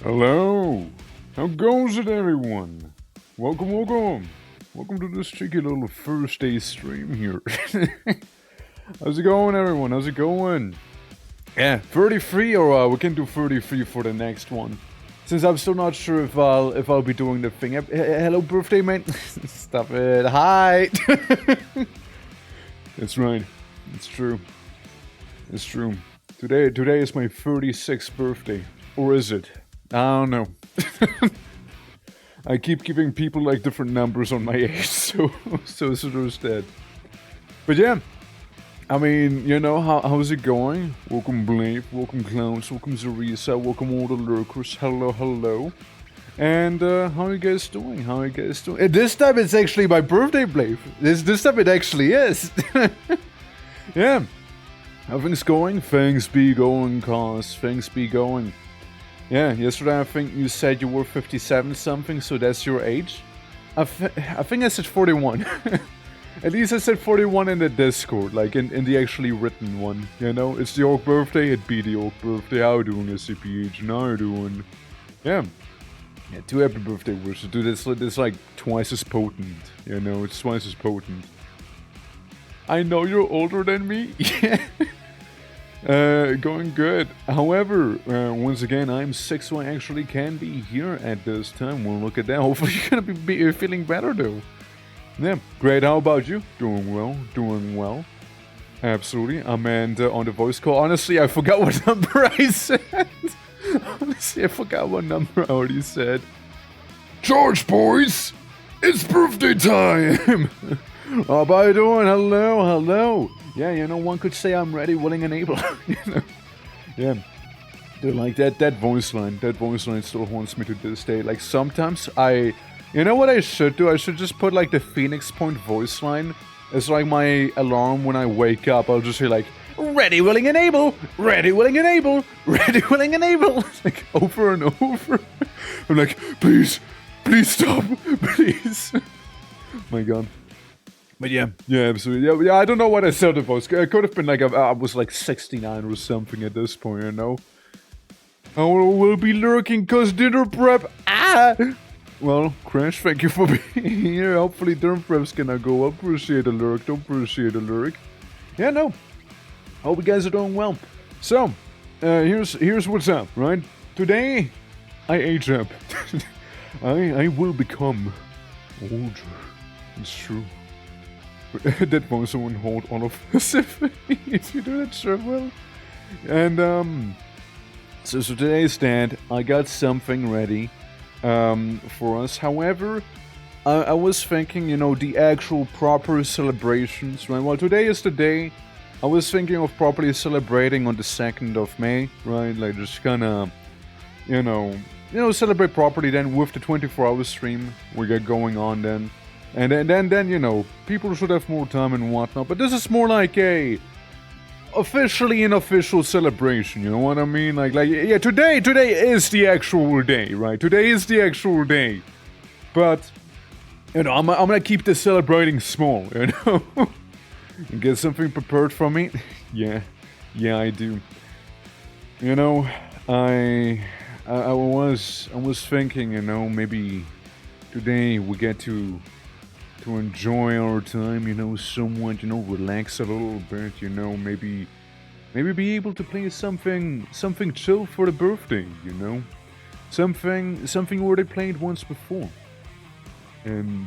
Hello! How goes it, everyone? Welcome to this cheeky little first day stream here. How's it going, everyone? How's it going? Yeah, 33, or we can do 33 for the next one. Since I'm still not sure if I'll be doing the thing. Hello, birthday man. Stop it. Hi. That's right. It's true. It's true. Today is my 36th birthday, or is it? I don't know. I keep giving people like different numbers on my age, so there's that. But yeah, I mean, you know, how's it going? Welcome Blave, welcome Clowns, welcome Zarisa, welcome all the lurkers. Hello. And how are you guys doing? And this time it's actually my birthday, Blave. This time it actually is. Yeah. How things going? Things be going, cause things be going. Yeah, yesterday I think you said you were 57 something, so that's your age? I think I said 41. At least I said 41 in the Discord, like in the actually written one, you know? It's the Orc birthday, it be the Orc birthday. How you doing, SCPH? And how you doing? Yeah. Yeah, 2 happy birthday wishes, dude. It's like twice as potent, you know? It's twice as potent. I know you're older than me. Yeah. Going good. However, once again, I'm sick, so I actually can be here at this time. Well, look at that. Hopefully you're gonna be feeling better, though. Yeah, great. How about you? Doing well. Absolutely. Amanda on the voice call. Honestly, I forgot what number I said. Honestly, I forgot what number I already said. George, boys! It's birthday time! How about you doing? Hello. Yeah, you know, one could say I'm ready, willing, and able. You know? Yeah. Dude, like that voice line still haunts me to this day. Like, sometimes you know what I should do? I should just put, like, the Phoenix Point voice line as, like, my alarm when I wake up. I'll just say, like, ready, willing, and able! Ready, willing, and able! Ready, willing, and able! Like, over and over. I'm like, please stop, please. My God. But yeah, absolutely. Yeah, I don't know what I said it was. It could have been like I was like 69 or something at this point, you know? I will be lurking cause dinner prep. Well, Crash, thank you for being here. Hopefully dinner prep's gonna go. Appreciate a lurk. Don't appreciate a lurk. Yeah, no. Hope you guys are doing well. So, here's what's up, right? Today, I age up. I will become older. It's true. That won't someone hold all of us if you do that, sure will. And so today's that I got something ready for us. However, I was thinking, you know, the actual proper celebrations, right? Well, today is the day. I was thinking of properly celebrating on the 2nd of May, right? Like just kinda, you know, celebrate properly then with the 24-hour stream we got going on then. And then, you know, people should have more time and whatnot. But this is more like a officially unofficial celebration, you know what I mean? Like, yeah, today is the actual day, right? Today is the actual day. But, you know, I'm gonna keep this celebrating small, you know? And get something prepared for me? Yeah, I do. You know, I was thinking, you know, maybe today we get to enjoy our time, you know, somewhat, you know, relax a little bit, you know, maybe be able to play something chill for the birthday, you know, something already played once before. And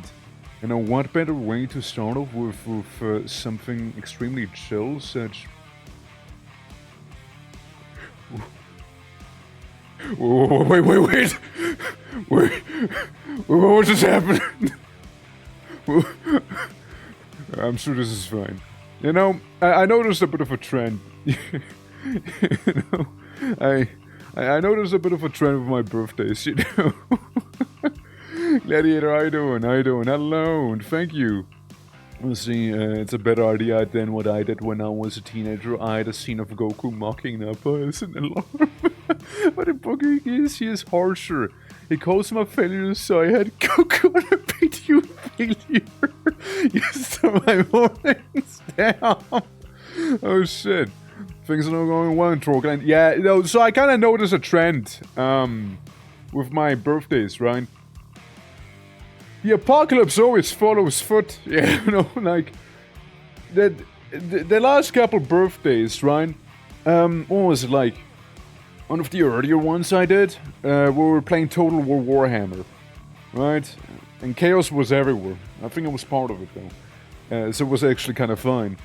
you know, what better way to start off with something extremely chill, such. Wait! What just happened? I'm sure this is fine. You know, I noticed a bit of a trend. You know, I noticed a bit of a trend with my birthdays, you know. Gladiator, how you doing? Hello, and thank you. Let's see, it's a better idea than what I did when I was a teenager. I had a scene of Goku mocking Nappa as an alarm. But in Pokemon he is harsher. He calls my failure, so I had Goku repeat you failure. You start my mornings down. Oh shit. Things are not going well in Trollglen. Yeah, you know, so I kind of noticed a trend. with my birthdays, right? The apocalypse always follows foot. Yeah, you know, like the last couple birthdays, right? What was it like? One of the earlier ones I did, we were playing Total War Warhammer, right? And chaos was everywhere. I think I was part of it though, so it was actually kind of fun.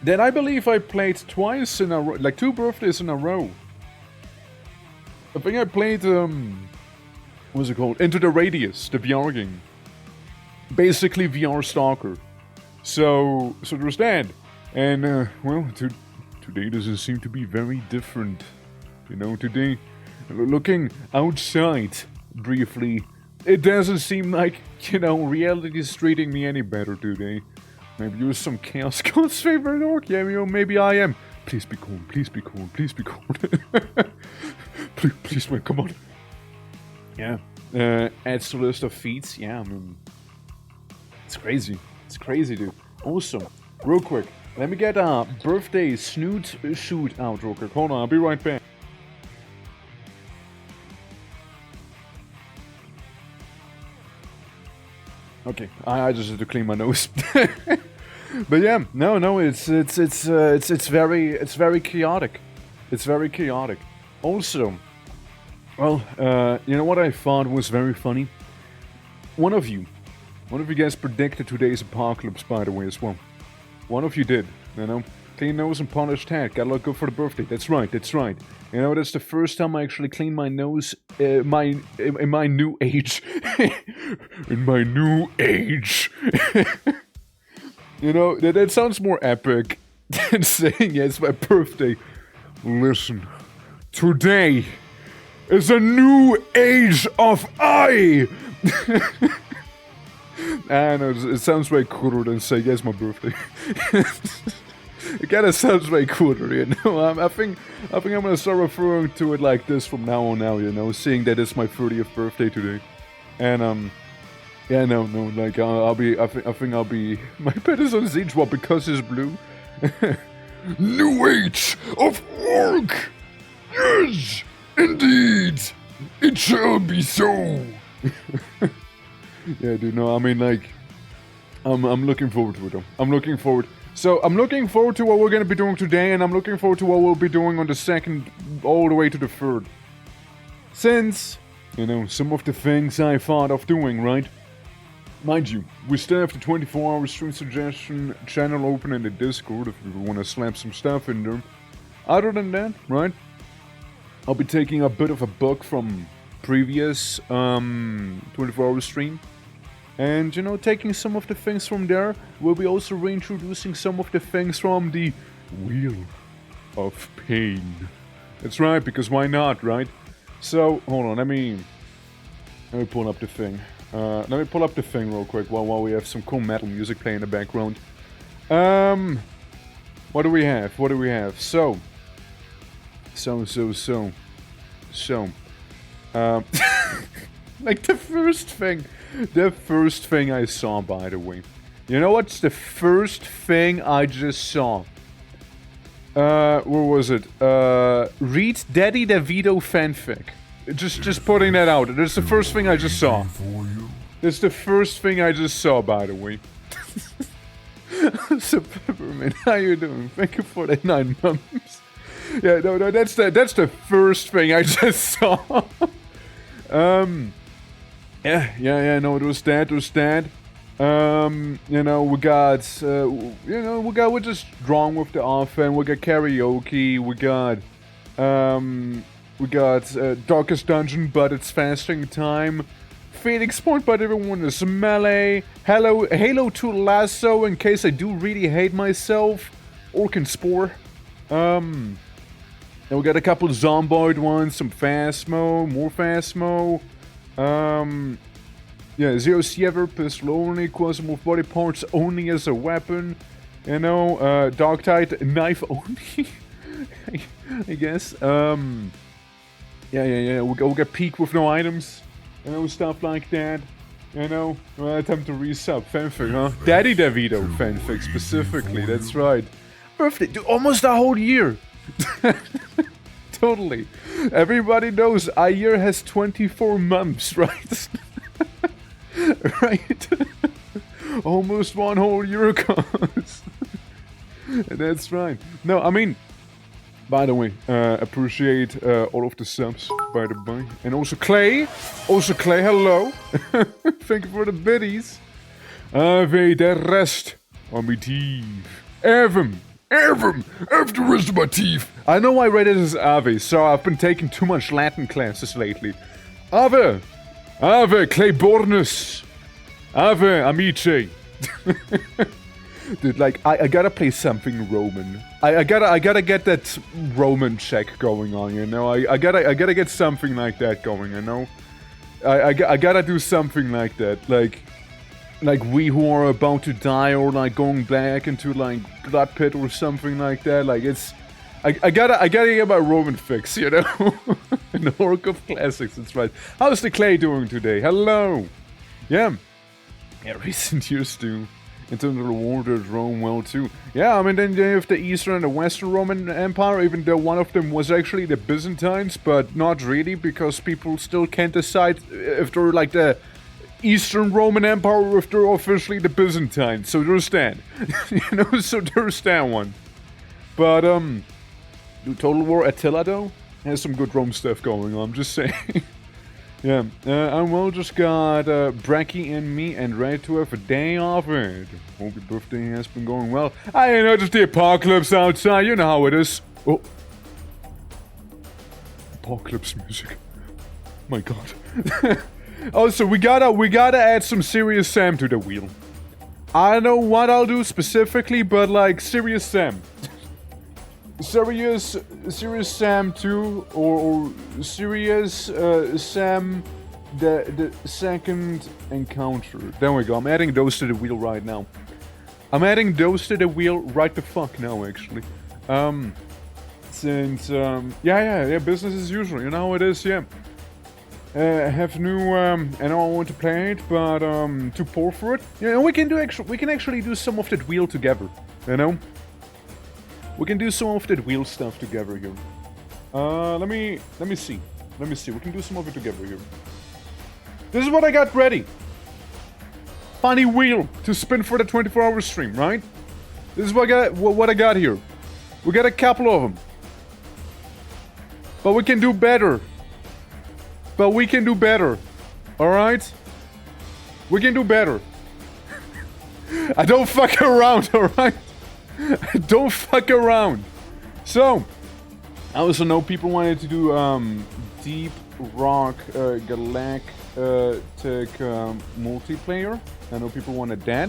Then I believe I played twice in a row, like 2 birthdays in a row. I think I played what's it called? Into the Radius, the VR game. Basically VR Stalker. So there's that. And, well, today doesn't seem to be very different. You know, today, looking outside, briefly, it doesn't seem like, you know, reality is treating me any better today. Maybe you're some Chaos God's favorite orc? Yeah, you know, maybe I am. Please be cool, please be cool, please be cool. please, man, come on. Yeah, adds to list of feats. Yeah, I mean, it's crazy. It's crazy, dude. Awesome. Real quick, let me get a birthday snoot shoot out real quick. Hold on, I'll be right back. Okay, I just had to clean my nose. But yeah, no, it's very chaotic. It's very chaotic. Also, well, you know what I thought was very funny? One of you guys predicted today's apocalypse, by the way, as well. One of you did, you know? Clean nose and polished hat, gotta look good for the birthday. That's right. You know, that's the first time I actually cleaned my nose in my new age. In my new age. You know, that sounds more epic than saying, yeah, it's my birthday. Listen, today is a new age of I! I know, it sounds way cooler than saying, yeah, it's my birthday. It kinda sounds way cooler, you know? I think I'm gonna start referring to it like this from now on now, you know? Seeing that it's my 30th birthday today. And, yeah, no, like, I think I'll be... My pet is on Zidwa because it's blue. New age of orc! Yes! Indeed! It shall be so! Yeah, dude, no, I mean, like... I'm looking forward to it, though. I'm looking forward to what we're gonna be doing today, and I'm looking forward to what we'll be doing on the 2nd all the way to the 3rd. Since, you know, some of the things I thought of doing, right? Mind you, we still have the 24-hour stream suggestion channel open in the Discord if you want to slap some stuff in there. Other than that, right? I'll be taking a bit of a book from previous 24-hour stream. And, you know, taking some of the things from there. We'll be also reintroducing some of the things from the Wheel of Pain. That's right, because why not, right? So, hold on, let me pull up the thing. Let me pull up the thing real quick while we have some cool metal music playing in the background. What do we have? So. Like the first thing I saw, by the way. You know what's the first thing I just saw? Where was it? Read Daddy DeVito fanfic. Just putting that out. That's the first thing I just saw. That's the first thing I just saw, by the way. So, Peppermint, how you doing? Thank you for the 9 months. Yeah, no, that's the first thing I just saw. Yeah, no, it was that. You know, we're just drawn with the offense. We got karaoke. We got Darkest Dungeon, but it's fasting time. Phoenix Point, but everyone is melee. Halo 2 Lasso, in case I do really hate myself. Orc and Spore. And we got a couple of Zomboid ones, some Phasmo, more Phasmo. Yeah, Zero Siever, pistol only, Quasimove body parts only as a weapon. You know, Dark Tide, knife only. I guess. Yeah. We got peak with no items. You know, stuff like that. You know, time to resub. Fanfic, huh? Daddy DeVito fanfic, specifically, that's right. Birthday, dude, almost a whole year! Totally. Everybody knows a year has 24 months, right? Right? Almost one whole year goes. That's right. No, I mean, by the way, appreciate all of the subs, by the way. And also Clay. Hello. Thank you for the biddies. Ave de rest on my teeth. F the rest of my teeth. I know I read it as Ave, so I've been taking too much Latin classes lately. Ave Claybornus. Ave amici. Dude, like, I gotta play something Roman. I gotta get that Roman check going on, you know? I gotta get something like that going, you know? I gotta do something like that, like we who are about to die, or like going back into like blood pit or something like that. Like it's, I gotta get my Roman fix, you know? In the Orc of Classics, that's right. How's the Clay doing today? Hello. Yeah, recent years too. In terms of the war, there's Rome well too. Yeah, I mean, then you have the Eastern and the Western Roman Empire, even though one of them was actually the Byzantines, but not really, because people still can't decide if they're like the Eastern Roman Empire or if they're officially the Byzantines. So there's that. You know, so there's that one. But, Total War Attila, though, has some good Rome stuff going on, I'm just saying. Yeah, I will just got Bracky and me and ready to have a day off it. Hope your birthday has been going well. I know, just the apocalypse outside, you know how it is. Oh. Apocalypse music. My god. Also, we gotta add some Serious Sam to the wheel. I don't know what I'll do specifically, but like Serious Sam. Serious Sam 2 or Serious Sam the second encounter. There we go. I'm adding those to the wheel right now. Right the fuck now, actually. Since yeah, business as usual. You know how it is, yeah. Have new I know I want to play it, but to pour for it. Yeah, we can actually do some of that wheel together. You know. We can do some of that wheel stuff together here. Let me see. We can do some of it together here. This is what I got ready. Funny wheel to spin for the 24-hour stream, right? This is what I got here. We got a couple of them. But we can do better. Alright? We can do better. I don't fuck around, alright? Don't fuck around. So, I also know people wanted to do Deep Rock Galactic multiplayer. I know people wanted that.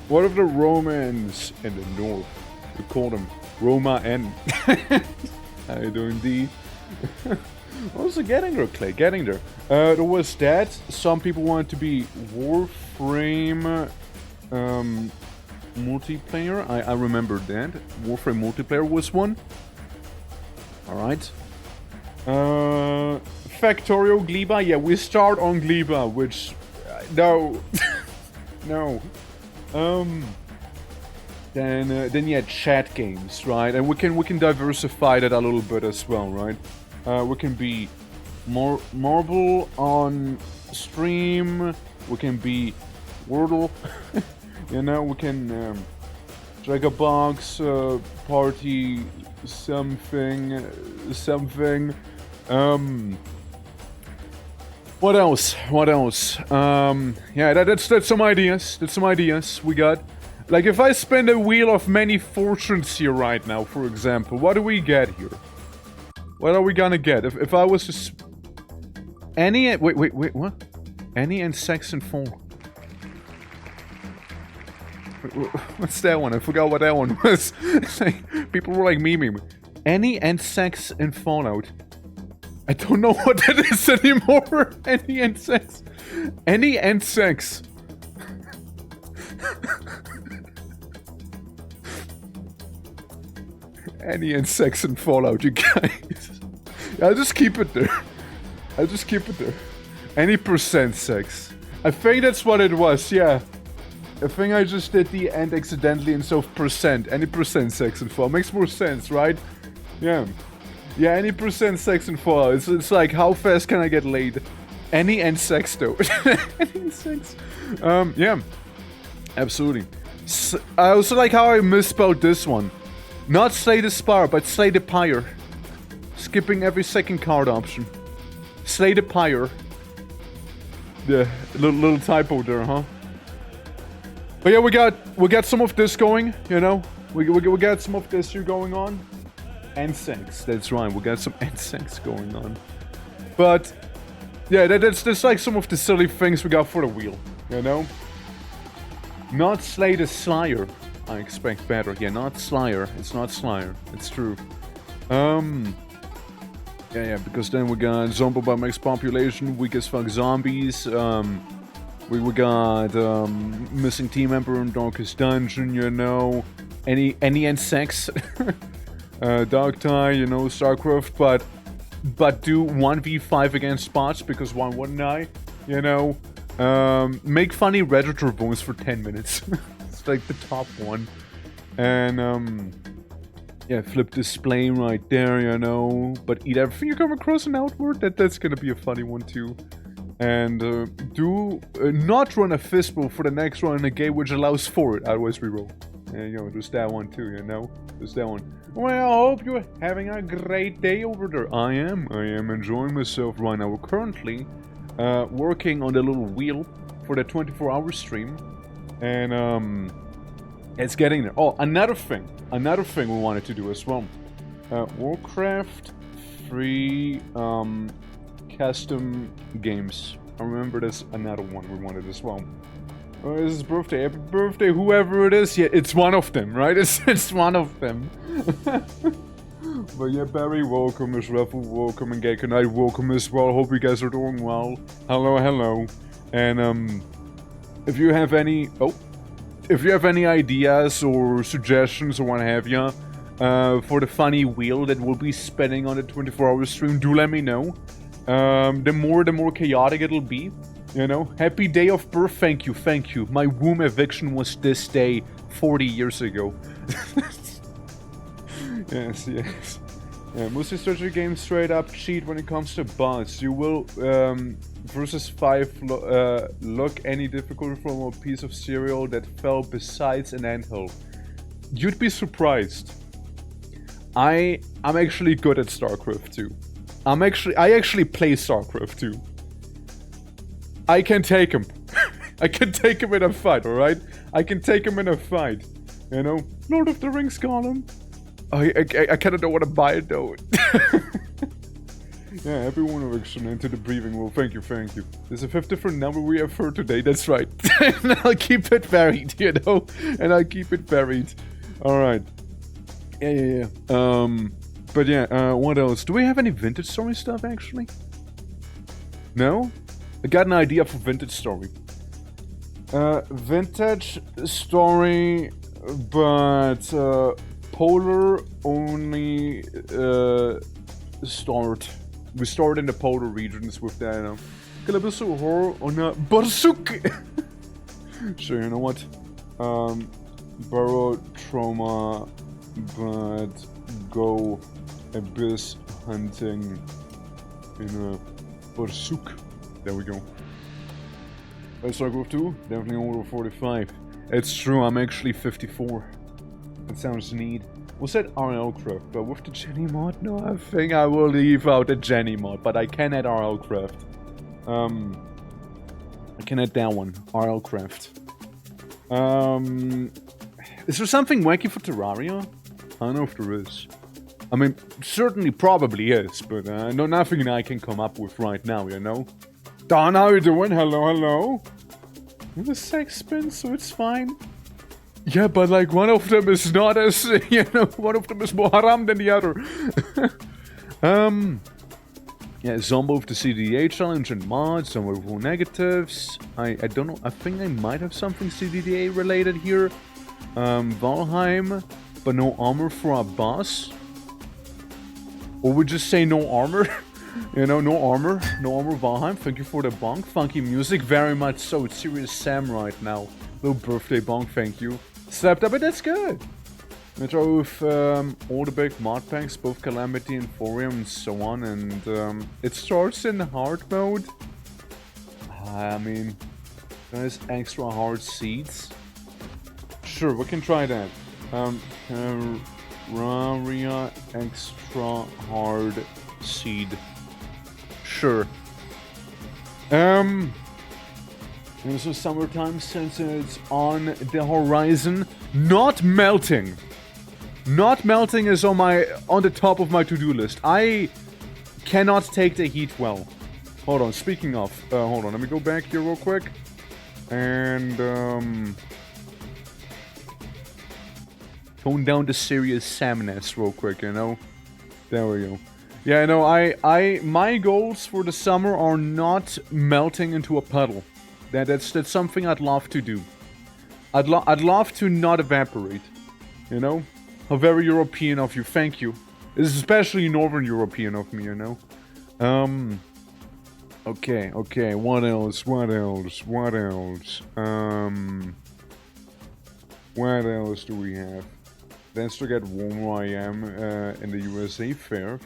What of the Romans in the north? We call them Roma N. How you doing, D? Also getting there, Clay, getting there. There was that. Some people wanted to be Warframe multiplayer. I remember that. Warframe multiplayer was one. Alright. Factorio Gleba. Yeah, we start on Gleba, which... no. No. Then yeah, chat games, right? And we can diversify that a little bit as well, right? We can be more Marble on stream. We can be Wordle. You know, we can drag a box, party, something. What else? Yeah, that's some ideas. We got. Like, if I spin a wheel of many fortunes here right now, for example, what do we get here? What are we gonna get? If I was to Any... Wait, what? Any and Saxon Fall. What's that one? I forgot what that one was. People were like memeing. Any and sex in Fallout. I don't know what that is anymore. Any and sex. Any and sex. Any and sex in Fallout, you guys. I'll just keep it there. Any percent sex. I think that's what it was, yeah. I think I just did the end accidentally instead of percent. Any percent sex in Fallout. Makes more sense, right? Yeah. Yeah, any percent sex and Fallout. It's like, how fast can I get laid? Any and sex, though. Any and sex. Yeah. Absolutely. I also like how I misspelled this one. Not Slay the Spire, but Slay the Pyre. Skipping every second card option. Slay the Pyre. Yeah, little typo there, huh? But yeah, we got some of this going, you know? We got some of this here going on. And sex, that's right, we got some and sex going on. But yeah, that's like some of the silly things we got for the wheel, you know? Not Slay the Slayer. I expect better. Yeah, not Slayer. It's not Slayer. It's true. Yeah, because then we got Zombie by Max Population, Weak as Fuck Zombies, we got Missing Team Member in Darkest Dungeon, you know, any and sex, Dark Tie, you know, StarCraft, but do 1v5 against bots, because why wouldn't I, you know, make funny Redditor voice for 10 minutes, it's like the top one, and yeah, flip display right there, you know, but eat everything you come across and outward, that's gonna be a funny one too. And do not run a fistful for the next round in the game, which allows for it, otherwise reroll. And you know, there's that one too, you know, there's that one. Well, I hope you're having a great day over there. I am enjoying myself right now. We're currently working on the little wheel for the 24-hour stream, and it's getting there. Oh, another thing we wanted to do as well. Warcraft free custom games. I remember there's another one we wanted as well. Oh, it's his birthday. Happy birthday, whoever it is. Yeah, it's one of them, right? It's one of them. But yeah, Barry, welcome. Miss Ruffle, welcome. And Gecko Knight, welcome as well. Hope you guys are doing well. Hello. And if you have any... Oh. If you have any ideas or suggestions or what have you, for the funny wheel that we'll be spinning on the 24-hour stream, do let me know. The more chaotic it'll be, you know. Happy day of birth, thank you. My womb eviction was this day 40 years ago. Yes. Yeah, mostly strategy games straight up cheat when it comes to bots. You will, versus 5 look any difficult from a piece of cereal that fell besides an anthill. You'd be surprised. I'm actually good at StarCraft 2. I actually play StarCraft 2. I can take him. I can take him in a fight, alright? I can take him in a fight. You know? Lord of the Rings column. I kinda don't want to buy it though. Yeah, everyone who is into the breathing will thank you. There's a 5th different number we have heard today, that's right. And I'll keep it buried, you know? And I'll keep it buried. Alright. Yeah. But yeah, what else? Do we have any vintage story stuff, actually? No? I got an idea for vintage story. Vintage story, but, polar only, start. We start in the polar regions with that, Kalabusu horror on a Barsuk! Sure, you know what? Burrow trauma, but go abyss hunting in a Barsuk. There we go. Let's start with 2. Definitely over 45. It's true, I'm actually 54. That sounds neat. Was that RL Craft? But with the Jenny mod? No, I think I will leave out the Jenny mod, but I can add RL Craft. I can add that one. RL Craft. Is there something wacky for Terraria? I don't know if there is. I mean, certainly probably is, but nothing I can come up with right now, you know? Don, how you doing? Hello? The sex spin, so it's fine. Yeah, but like one of them is not as, you know, one of them is more haram than the other. Yeah, Zombo of the CDDA challenge and mods, some with negatives. I don't know, I think I might have something CDDA related here. Valheim, but no armor for a boss. Or we just say no armor. You know, no armor Valheim. Thank you for the bonk. Funky music, very much so. It's Serious Sam right now. Little birthday bonk, thank you. Slept up, but that's good. Let's try with all the big mod packs, both Calamity and Thorium and so on, and it starts in hard mode. I mean, there's extra hard seeds. Sure, we can try that. Terraria extra hard seed. Sure. Also summertime since it's on the horizon. Not melting. Not melting is on the top of my to-do list. I cannot take the heat well. Hold on, speaking of, hold on, let me go back here real quick. And, tone down the serious Samness real quick, you know? There we go. Yeah, no, my goals for the summer are not melting into a puddle. That's something I'd love to do. I'd love to not evaporate, you know? How very European of you, thank you. This is especially Northern European of me, you know? Okay, what else? What else do we have? Let's look at warmer I am in the USA. Fair.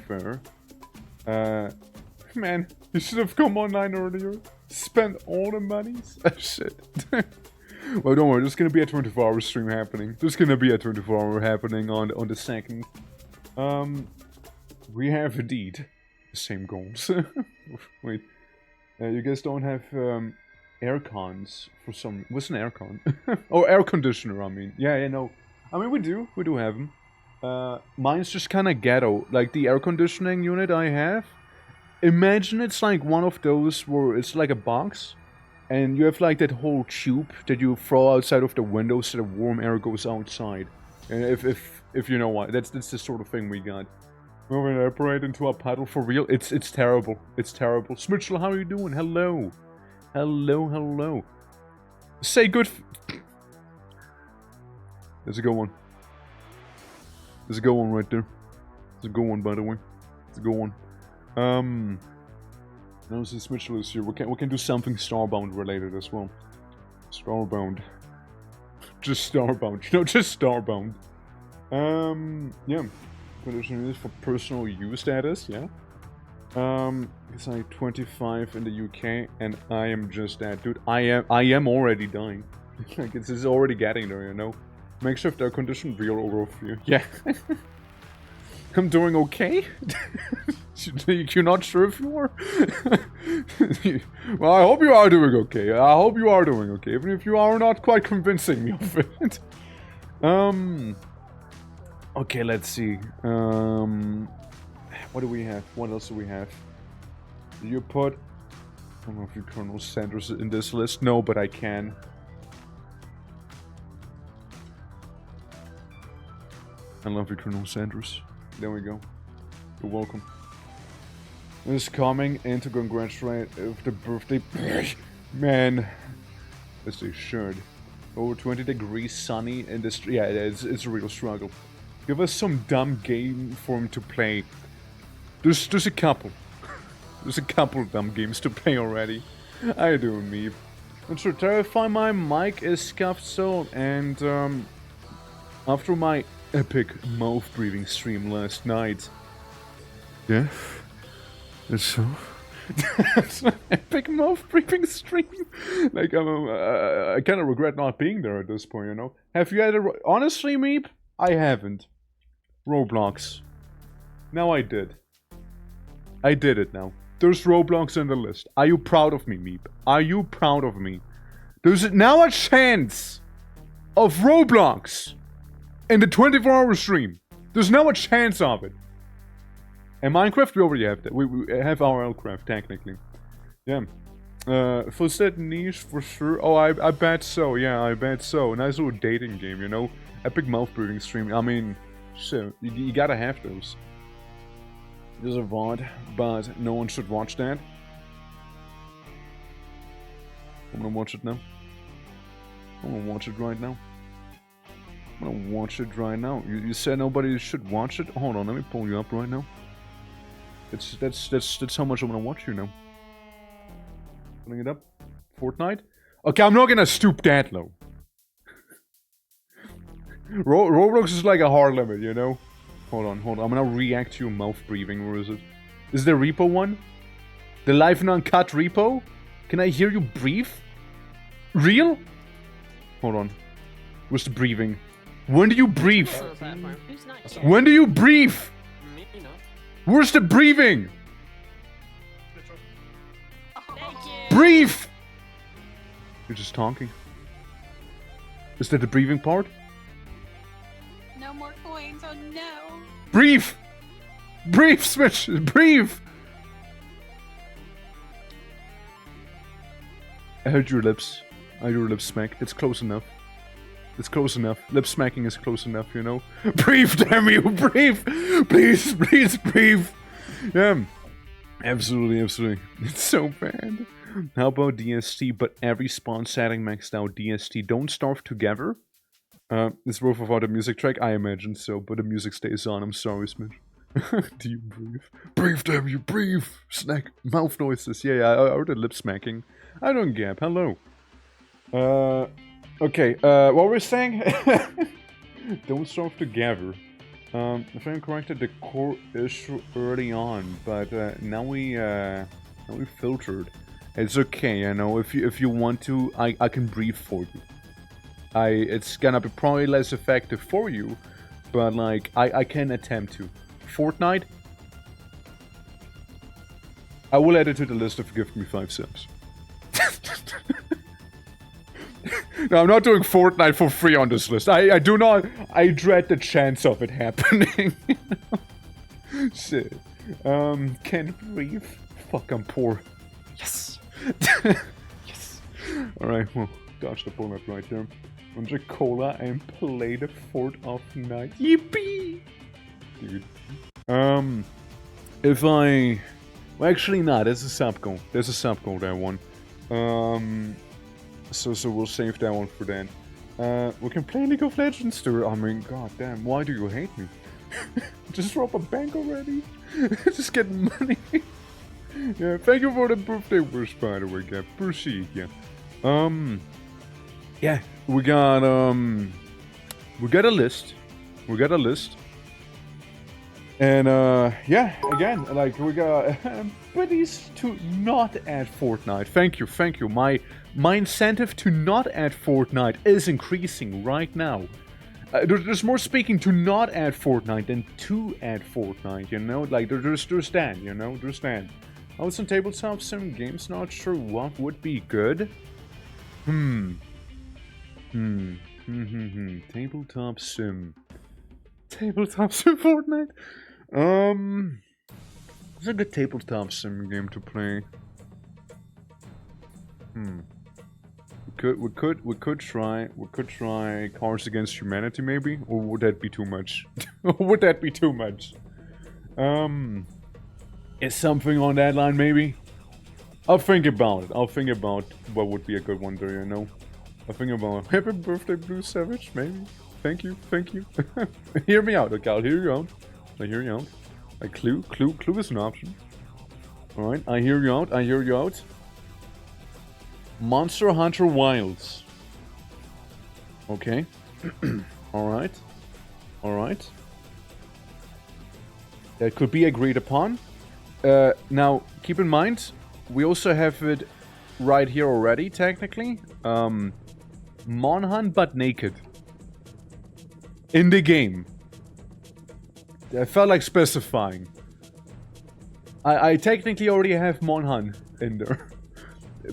Man, you should have come online earlier. Spent all the monies. Shit. Well, don't worry. There's gonna be a 24-hour stream happening. There's gonna be a 24-hour happening on the 2nd. We have indeed the same goals. Wait, you guys don't have air cons for some. What's an air con? Oh, air conditioner. I mean, yeah, no. I mean, we do have them. Mine's just kind of ghetto. Like the air conditioning unit I have. Imagine it's like one of those where it's like a box, and you have like that whole tube that you throw outside of the window so the warm air goes outside. And if you know what, that's the sort of thing we got. We're gonna evaporate into a puddle for real. It's terrible. It's terrible. Smitchell, how are you doing? Hello. Say good. There's a good one. There's a good one right there. There's a good one, by the way. It's a good one. Now since Mitchell is here, we can do something Starbound related as well. Starbound. Just Starbound. You know, just Starbound. Yeah. Condition is for personal use status, yeah. It's like 25 in the UK, and I am just that, dude. I am already dying. Like, it's already getting there, you know. Makeshift air condition real overview. Yeah. I'm doing okay? You're not sure if you are? Well, I hope you are doing okay. I hope you are doing okay, even if you are not quite convincing me of it. Okay, let's see. What do we have? What else do we have? Do you put... I don't know if you Colonel Sanders in this list. No, but I can. I love you, Colonel Sanders. There we go. You're welcome. Is coming in to congratulate with the birthday. Man. Let's say should. Over 20 degrees sunny in this. Yeah, it's a real struggle. Give us some dumb game for him to play. There's a couple. There's a couple dumb games to play already. How you doing, Meep? I'm sure terrify my mic is scuffed so, and after my epic mouth breathing stream last night. Yeah? It's so. It's an epic mouth breathing stream. Like I kind of regret not being there at this point, you know. Have you had a honestly, Meep? I haven't. Roblox. Now I did. I did it now. There's Roblox in the list. Are you proud of me, Meep? Are you proud of me? There's now a chance of Roblox in the 24-hour stream. There's now a chance of it. And Minecraft, we already have that. We have our Elcraft, technically. Yeah. For that niche, for sure. Oh, I bet so. Yeah, I bet so. Nice little dating game, you know? Epic mouth breathing stream. I mean, so you gotta have those. There's a VOD, but no one should watch that. I'm gonna watch it now. I'm gonna watch it right now. I'm gonna watch it right now. You said nobody should watch it? Hold on, let me pull you up right now. That's how much I'm gonna watch you now. Putting it up. Fortnite? Okay, I'm not gonna stoop that low. Roblox is like a hard limit, you know? Hold on. I'm gonna react to your mouth breathing. Where is it? Is the repo one? The live and uncut repo? Can I hear you breathe? Real? Hold on. Where's the breathing? When do you breathe? When do you breathe? Where's the breathing? Breathe! You're just talking. Is that the breathing part? No more coins, oh no! Breathe! Breathe, Switch! Breathe! I heard your lips. I heard your lips smack. It's close enough. It's close enough. Lip smacking is close enough, you know? Breathe, damn you! Breathe! Please, please, breathe! Yeah. Absolutely. It's so bad. How about DST, but every spawn setting maxed out DST? Don't starve together? It's worth without a music track? I imagine so, but the music stays on. I'm sorry, Smith. Do you breathe? Breathe, damn you, breathe! Snack, mouth noises. Yeah, I heard the lip smacking. I don't gap, hello. Okay, what were we saying? Don't starve together. If I'm correct, the core issue early on, but now we filtered. It's okay, you know. If you want to, I can breathe for you. It's gonna be probably less effective for you, but like I can attempt to. Fortnite. I will add it to the list if you give me 5 subs. No, I'm not doing Fortnite for free on this list. I do not. I dread the chance of it happening. Shit. Can't breathe. Fuck, I'm poor. Yes. Yes. Alright, well, dodge the bullet right there. Drink cola and play the 4th of night. Yippee! Dude. If I... Well, actually not. There's a sub goal. There's a sub goal, that one. So we'll save that one for then. We can play League of Legends too. I mean, goddamn, why do you hate me? Just rob a bank already? Just get money. Yeah, thank you for the birthday wish, by the way, Gab. Proceed, yeah. Yeah, we got a list. And, yeah, again, like, we got buddies to not add Fortnite. Thank you. My incentive to not add Fortnite is increasing right now. There's more speaking to not add Fortnite than to add Fortnite, you know? Like, there's that, you know? There's that. Oh, some tabletop sim games, not sure what would be good. Tabletop sim. Tabletop sim Fortnite? It's a good tabletop sim game to play. We could try Cards Against Humanity maybe, or would that be too much? Would that be too much? Is something on that line maybe? I'll think about it. I'll think about what would be a good one there, you know. I'll think about Happy Birthday Blue Savage maybe. Thank you. Hear me out, okay, I'll hear you out. Like Clue is an option. Alright, I hear you out. Monster Hunter Wilds. Okay. Alright. That could be agreed upon. Now, keep in mind, we also have it right here already, technically. Monhan but naked. In the game. I felt like specifying. I technically already have Monhan in there.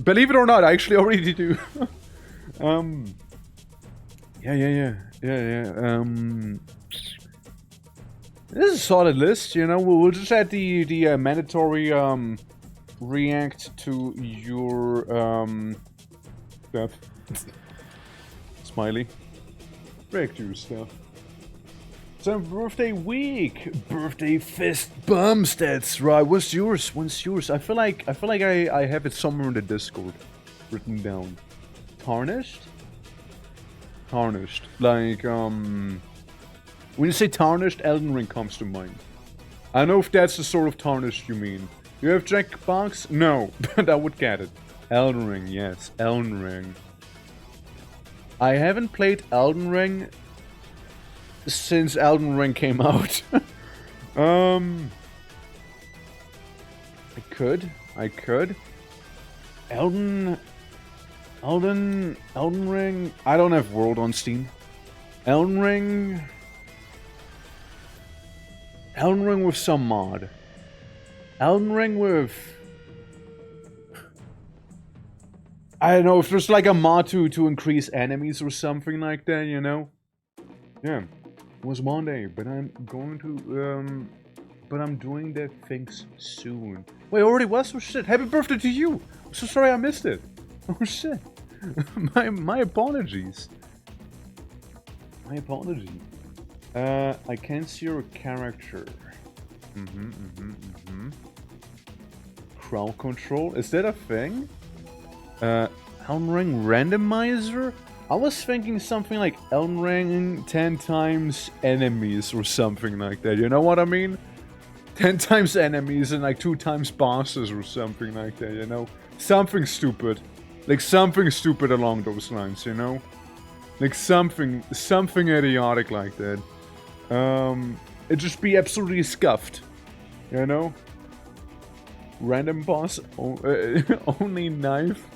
Believe it or not, I actually already do. Yeah. This is a solid list, you know. We'll just add the mandatory react to your stuff. Smiley. React to your stuff. Some birthday week, birthday fist bumps. That's right. What's yours? I feel like I have it somewhere in the Discord, written down. Tarnished. Like when you say tarnished, Elden Ring comes to mind. I don't know if that's the sort of tarnished you mean. You have Jackbox? No, but I would get it. Elden Ring, yes, Elden Ring. I haven't played Elden Ring since Elden Ring came out. I could. Elden Ring. I don't have World on Steam. Elden Ring with some mod. Elden Ring with, I don't know, if there's like a mod to increase enemies or something like that, you know? Yeah. It was one day, but I'm going to, but I'm doing that things soon. Wait, already was? Oh shit, happy birthday to you! I'm so sorry I missed it. Oh shit. my apologies. My apologies. I can't see your character. Crowd control? Is that a thing? Elden Ring randomizer? I was thinking something like Elden Ring 10 times enemies or something like that. You know what I mean? 10 times enemies and like 2 times bosses or something like that, you know? Something stupid. Like something stupid along those lines, you know? Like something idiotic like that. It'd just be absolutely scuffed. You know? Random boss, only knife.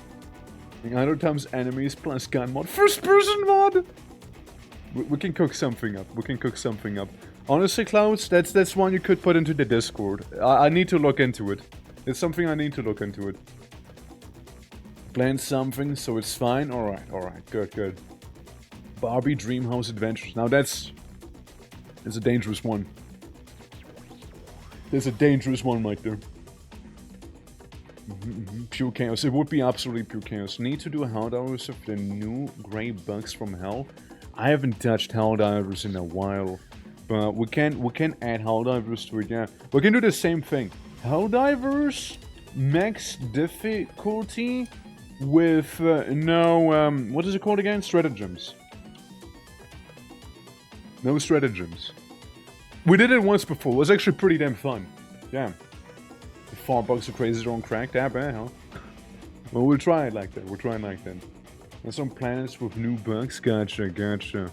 100 times enemies plus gun mod. First person mod! We can cook something up. We can cook something up. Honestly, Clouds, that's one you could put into the Discord. I need to look into it. It's something I need to look into it. Plan something, so it's fine. Alright. Good. Barbie Dreamhouse Adventures. Now that's a dangerous one. There's a dangerous one right there. Pure chaos. It would be absolutely pure chaos. Need to do Helldivers of the new grey bugs from hell. I haven't touched Helldivers in a while, but we can add Helldivers to it. Yeah, we can do the same thing. Helldivers max difficulty with no what is it called again? Stratagems. No stratagems. We did it once before. It was actually pretty damn fun. Yeah. The 4 bugs are crazy don't crack that bad, huh? Well, we'll try it like that. There's some planets with new bugs. Gotcha.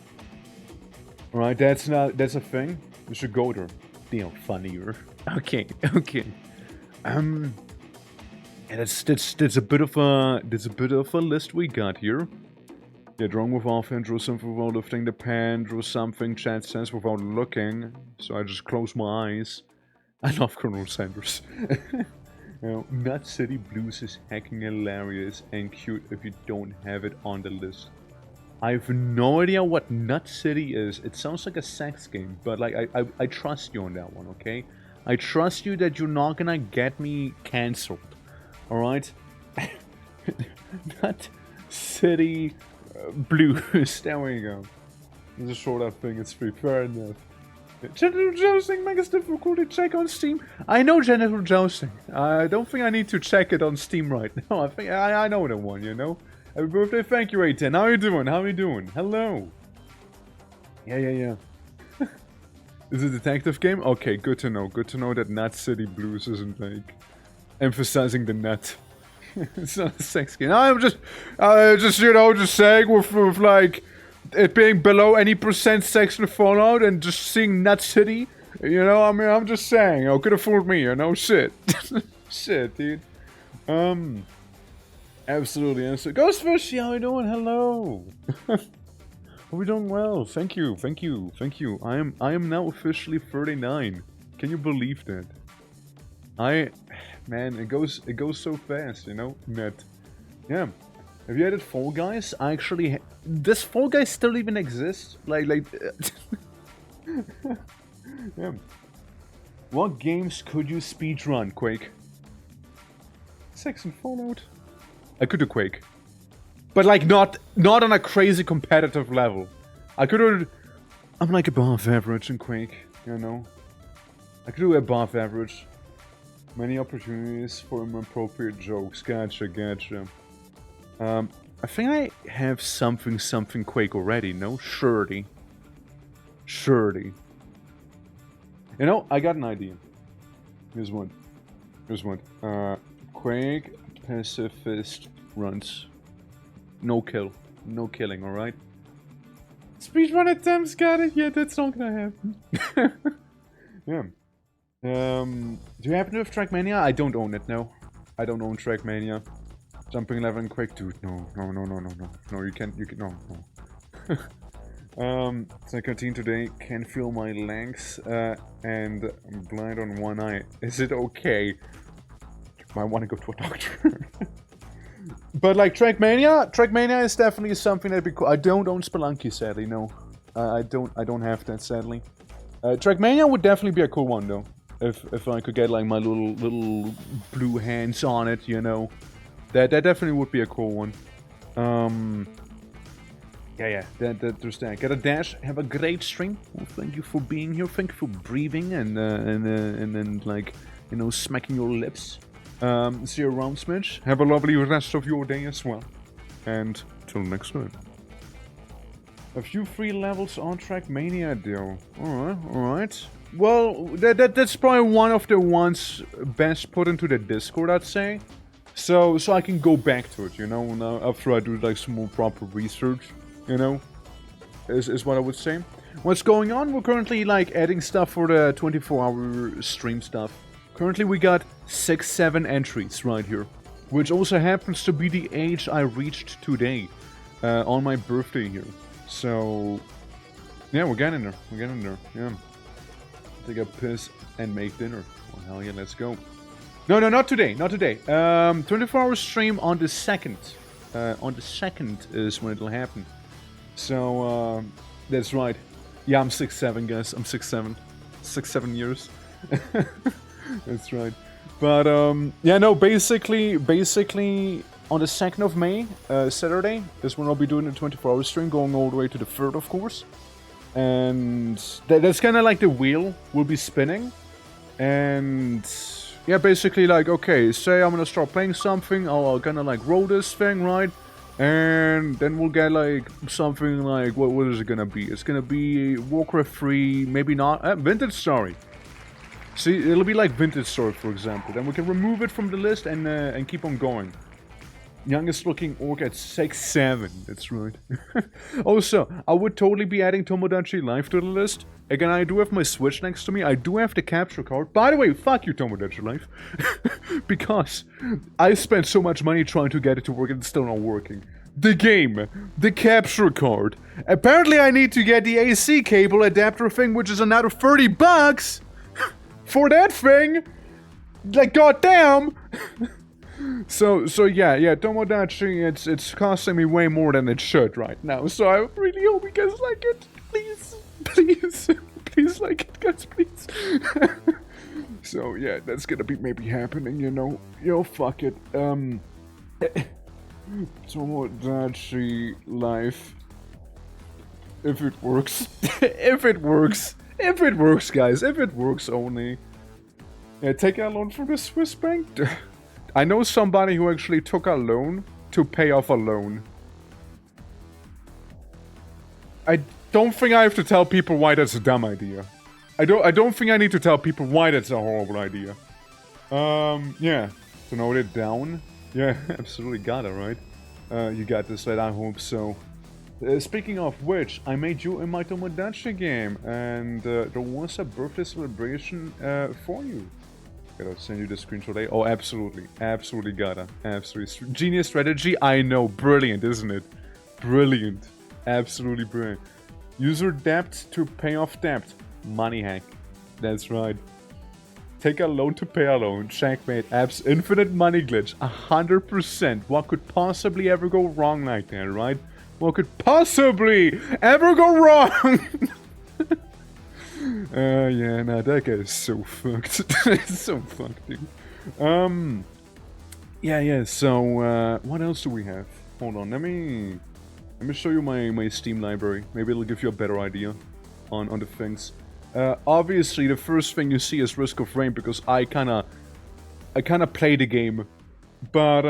Alright, that's a thing. We should go there. Deal funnier. Okay. Yeah, that's a bit of a list we got here. Yeah, drawn with offhand, draw something without lifting the pen, draw something, chat says, without looking. So I just close my eyes. I love Colonel Sanders. You know, Nut City Blues is hacking hilarious and cute if you don't have it on the list. I have no idea what Nut City is. It sounds like a sex game, but like I trust you on that one, okay? I trust you that you're not gonna get me cancelled. Alright? Nut City Blues. There we go. It's a short up thing, it's free. Fair enough. Genital jousting makes difficulty check on Steam. I know genital jousting. I don't think I need to check it on Steam right now. I think I know the one, you know. Happy birthday, thank you, A10. How you doing? Hello. Yeah. Is it a detective game? Okay, good to know. Good to know that Nut City Blues isn't like emphasizing the nut. It's not a sex game. I'm just saying with like it being below any % sexual fallout and just seeing Nut City, you know, I mean, I'm just saying, could have fooled me, you know, shit. Shit, dude. Absolutely. Ghostfishy, how you doing? Hello. Hope you're doing well. Thank you. I am now officially 39. Can you believe that? Man, it goes so fast, you know, net. Yeah. Have you added Fall Guys? I actually... Does Fall Guys still even exist? Like... Yeah. What games could you speedrun, Quake? Sex and Fallout? I could do Quake. But like, not on a crazy competitive level. I could do... I'm like above average in Quake, you know? I could do above average. Many opportunities for inappropriate jokes. Gotcha. I think I have something Quake already, no? Surety. You know, I got an idea. Here's one. Quake pacifist runs. No killing, alright? Speedrun attempts, got it. Yeah, that's not gonna happen. Yeah. Do you happen to have Trackmania? I don't own it, no. I don't own Trackmania. Jumping level and quick, dude. No. No, you can't. No. Second today. Can feel my legs, and I'm blind on one eye. Is it okay? Might want to go to a doctor. But like Trackmania is definitely something that'd be cool. I don't own Spelunky, sadly. No, I don't have that, sadly. Trackmania would definitely be a cool one though. If I could get like my little blue hands on it, you know, that definitely would be a cool one. Yeah. There's that. Get a dash. Have a great stream. Well, thank you for being here. Thank you for breathing and then like, you know, smacking your lips. See you around, Smidge. Have a lovely rest of your day as well. And till next time. A few free levels on Trackmania, though. Alright. Well, that's probably one of the ones best put into the Discord, I'd say. So I can go back to it, you know, now after I do like some more proper research, you know, is what I would say. What's going on? We're currently like adding stuff for the 24-hour stream stuff. Currently we got 6-7 entries right here, which also happens to be the age I reached today, on my birthday here. So, yeah, we're getting there, yeah. Take a piss and make dinner. Well, hell yeah, let's go. No, not today. 24-hour stream on the 2nd. On the 2nd is when it'll happen. So, that's right. Yeah, I'm 6'7", guys. I'm 6'7". 6-7 years. That's right. But, yeah, no, basically, on the 2nd of May, Saturday, is when I'll be doing the 24-hour stream, going all the way to the 3rd, of course. And that's kind of like the wheel will be spinning. And, yeah, basically, like, okay, say I'm gonna start playing something, I'll gonna, like, roll this thing, right? And then we'll get, like, something like, what is it gonna be? It's gonna be Warcraft 3, maybe not, Vintage Story. See, it'll be like Vintage Story, for example. Then we can remove it from the list and keep on going. Youngest looking orc at 6'7". That's right. Also, I would totally be adding Tomodachi Life to the list. Again, I do have my Switch next to me. I do have the capture card. By the way, fuck you, Tomodachi Life. Because I spent so much money trying to get it to work and it's still not working. The game. The capture card. Apparently I need to get the AC cable adapter thing, which is another $30 for that thing. Like, goddamn. So yeah, Tomodachi, it's costing me way more than it should right now. So I really hope you guys like it. Please like it, guys, please. So yeah, that's gonna be maybe happening, you know. Yo, fuck it. Tomodachi Life. If it works. If it works, guys. If it works only. Yeah, take a loan from the Swiss bank. I know somebody who actually took a loan to pay off a loan. I don't think I have to tell people why that's a dumb idea. I don't think I need to tell people why that's a horrible idea. Yeah. To note it down. Yeah, absolutely got it, right? You got this, right? I hope so. Speaking of which, I made you in my Tomodachi game, and there was a birthday celebration for you. Gotta send you the screenshot today. Oh, absolutely. Absolutely gotta. Absolutely. Genius strategy, I know. Brilliant, isn't it? Brilliant. Absolutely brilliant. User debt to pay off debt. Money hack. That's right. Take a loan to pay a loan. Checkmate. Apps infinite money glitch. 100%. What could possibly ever go wrong like that, right? What could possibly ever go wrong? Yeah, nah, that guy is so fucked. It's so fucked, dude. Yeah, so, what else do we have? Hold on, let me show you my Steam library. Maybe it'll give you a better idea on the things. Obviously, the first thing you see is Risk of Rain, because I kinda play the game. But,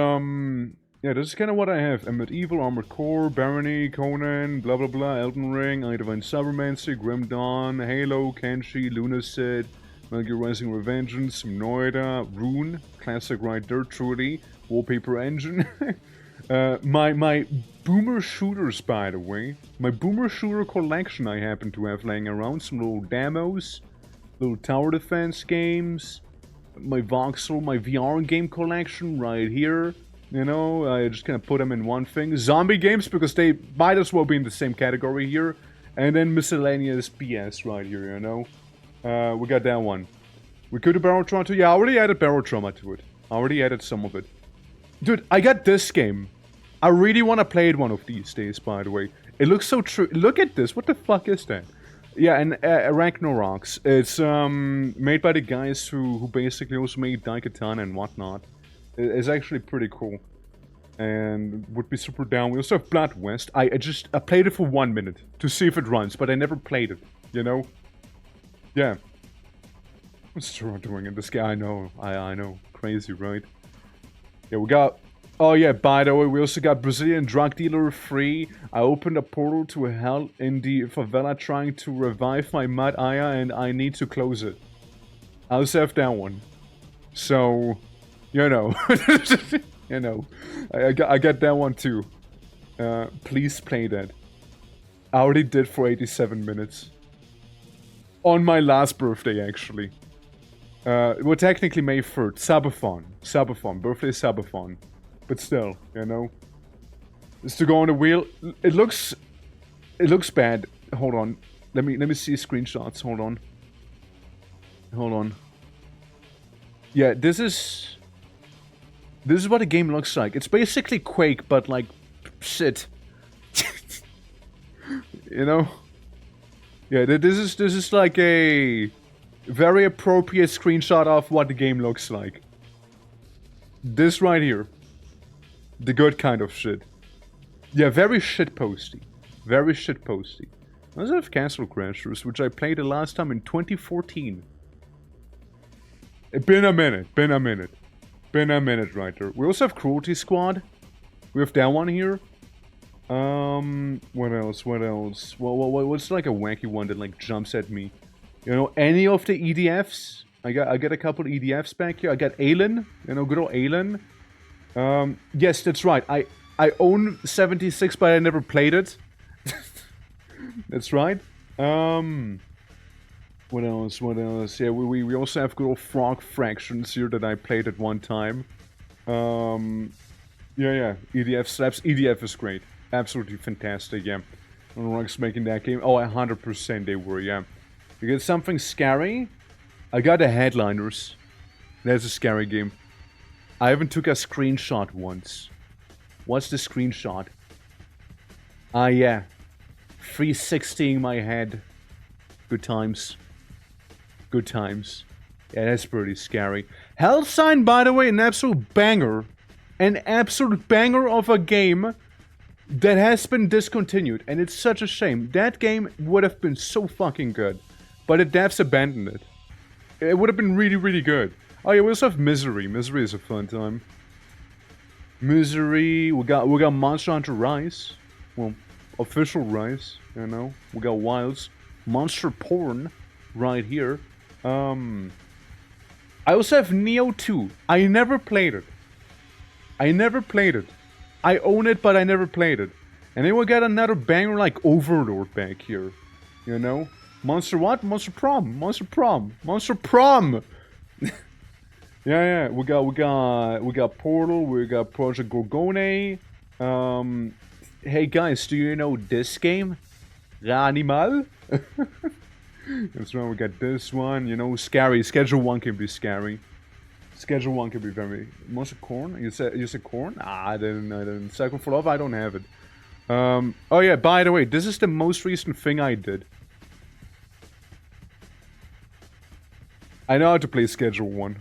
yeah, this is kind of what I have. A Medieval, Armored Core, Barony, Conan, blah blah blah, Elden Ring, I Divine Cybermancy, Grim Dawn, Halo, Kenshi, Lunacid, Metal Gear Rising Revengeance, Noida, Rune, Classic Ride Dirt Truly, Wallpaper Engine, My boomer shooters, by the way. My boomer shooter collection I happen to have laying around. Some little demos. Little tower defense games. My voxel, my VR game collection right here. You know, I just kind of put them in one thing. Zombie games, because they might as well be in the same category here. And then miscellaneous BS right here, you know. We got that one. We could do Barrel Trauma too. Yeah, I already added Barrel Trauma to it. I already added some of it. Dude, I got this game. I really want to play it one of these days, by the way. It looks so true. Look at this. What the fuck is that? Yeah, and Arachnorox. It's made by the guys who basically also made Daikatana and whatnot. It's actually pretty cool. And would be super down. We also have Blood West. I played it for 1 minute to see if it runs, but I never played it, you know? Yeah. What's Toro doing in this game? I know. I know. Crazy, right? Yeah, we got... Oh yeah, by the way, we also got Brazilian Drug Dealer 3. I opened a portal to hell in the favela trying to revive my Mad Aya, and I need to close it. I also have that one. So, you know. You know. I got that one too. Please play that. I already did for 87 minutes. On my last birthday, actually. Well, technically May 3rd. Sabathon. Sabathon. Birthday Sabathon. But still, you know. Just to go on the wheel. It looks bad. Hold on. Let me see screenshots. Hold on. Hold on. Yeah, this is what the game looks like. It's basically Quake, but like shit. You know? Yeah, this is like a very appropriate screenshot of what the game looks like. This right here. The good kind of shit. Yeah, very shitposty. Very shitposty. I also have Castle Crashers, which I played the last time in 2014. It's been a minute. Been a minute. Been a minute right there. We also have Cruelty Squad. We have that one here. What else? What else? What's like a wacky one that like jumps at me? You know, any of the EDFs? I got a couple EDFs back here. I got Aelin. You know, good old Aelin. Yes, that's right. I own 76, but I never played it. That's right. What else? What else? Yeah, we also have good old Frog Fractions here that I played at one time. Yeah. EDF slaps. EDF is great. Absolutely fantastic, yeah. Runrugs making that game. Oh, 100% they were, yeah. You get something scary? I got the Headliners. That's a scary game. I haven't took a screenshot once. What's the screenshot? Ah, yeah. 360ing my head. Good times. Good times. Yeah, that's pretty scary. Hell Sign, by the way, an absolute banger. An absolute banger of a game that has been discontinued. And it's such a shame. That game would have been so fucking good. But the devs abandoned it. It would have been really, really good. Oh yeah, we also have Misery. Misery is a fun time. Misery. We got Monster Hunter Rise. Well, official Rise, you know. We got Wilds. Monster Porn right here. I also have Neo 2. I never played it. I never played it. I own it, but I never played it. And then we got another banger like Overlord back here. You know? Monster what? Monster Prom. Monster Prom. Monster Prom! Yeah. We got Portal. We got Project Gorgone. Hey guys, do you know this game? Animal? That's right. We got this one. You know, scary. Schedule 1 can be scary. Schedule 1 can be very. Monster Corn? You said Corn? Ah, I didn't. Second for Love. I don't have it. Oh yeah. By the way, this is the most recent thing I did. I know how to play Schedule 1.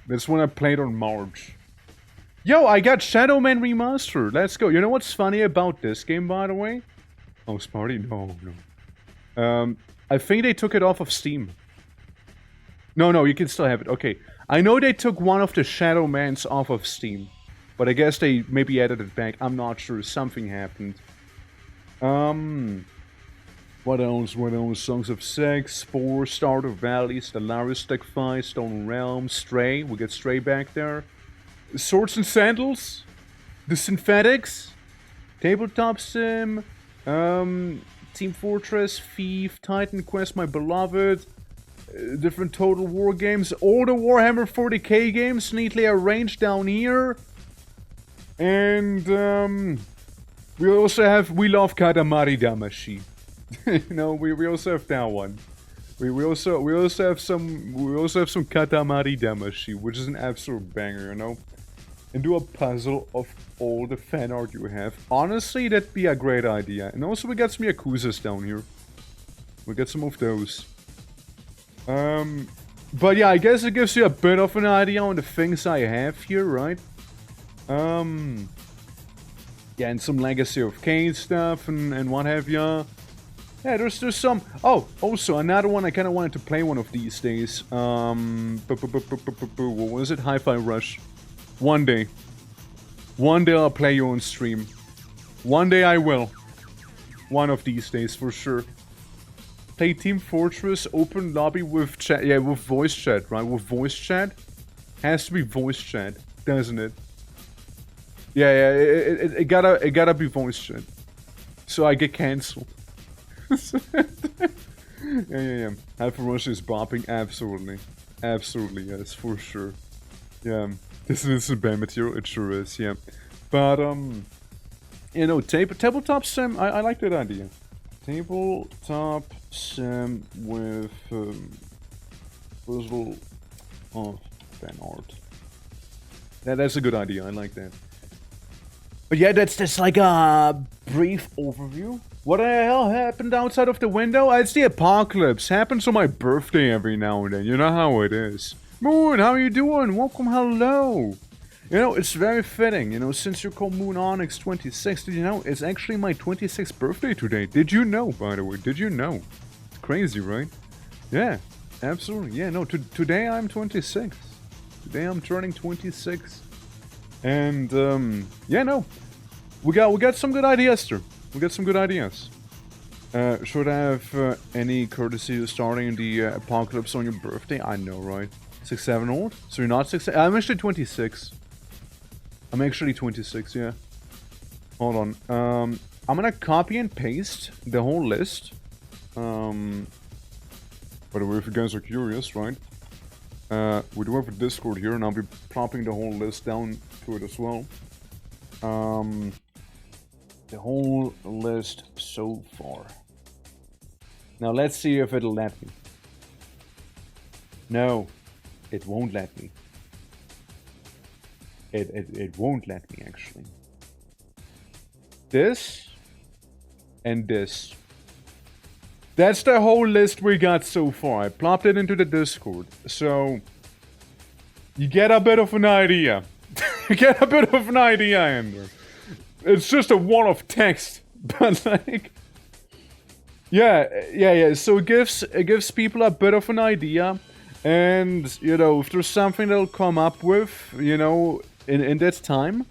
That's when I played on March. Yo, I got Shadow Man Remastered. Let's go. You know what's funny about this game, by the way? Oh, Sparty? No. I think they took it off of Steam. No, you can still have it. Okay. I know they took one of the Shadow Mans off of Steam. But I guess they maybe added it back. I'm not sure. Something happened. What else? Songs of Sex, Spore, Stardew Valley, Stellaris, Deckfy, Stone Realm, Stray. We get Stray back there. Swords and Sandals. The Synthetics, Tabletop Sim, Team Fortress, Thief, Titan Quest, My Beloved, different Total War games, all the Warhammer 40k games neatly arranged down here. And we also have We Love Katamari Damacy. We also have that one. We also have some Katamari Damacy, which is an absolute banger, And do a puzzle of all the fan art you have. Honestly, that'd be a great idea. And also we got some Yakuzas down here. We got some of those. But yeah, I guess it gives you a bit of an idea on the things I have here, right? Yeah, and some Legacy of Kain stuff and what have ya. Yeah, there's some. Oh, also another one I kind of wanted to play one of these days. What was it? Hi-Fi Rush. One day I'll play you on stream. One day I will. One of these days for sure. Play Team Fortress, open lobby with chat. Yeah, with voice chat, right? With voice chat. Has to be voice chat, doesn't it? Yeah, it gotta be voice chat. So I get cancelled. Yeah. Hyper Rush is bopping, absolutely. Absolutely, yes, for sure. Yeah, this is bad material, it sure is, yeah. But, Tabletop Sim, I like that idea. Tabletop Sim with, puzzle of fan art. That's a good idea, I like that. But yeah, that's like a brief overview. What the hell happened outside of the window? It's the apocalypse. Happens on my birthday every now and then. You know how it is. Moon, how you doing? Welcome, hello. It's very fitting. Since you call Moon Onyx 26, did you know? It's actually my 26th birthday today. Did you know, by the way? Did you know? It's crazy, right? Yeah, absolutely. Yeah, no, today I'm 26. Today I'm turning 26. And, yeah, no. We got some good ideas, sir. We got some good ideas. Should I have any courtesy of starting the apocalypse on your birthday? I know, right? 6, 7 old? So you're not 6? I'm actually 26. I'm actually 26, yeah. Hold on. I'm gonna copy and paste the whole list. By the way, if you guys are curious, right? We do have a Discord here, and I'll be plopping the whole list down to it as well. The whole list so far. Now let's see if it'll let me. No, it won't let me. It won't let me, actually. This and this. That's the whole list we got so far. I plopped it into the Discord. So, you get a bit of an idea. You get a bit of an idea in there. It's just a wall of text. But like... Yeah. So it gives people a bit of an idea. And, if there's something they'll come up with, in that time,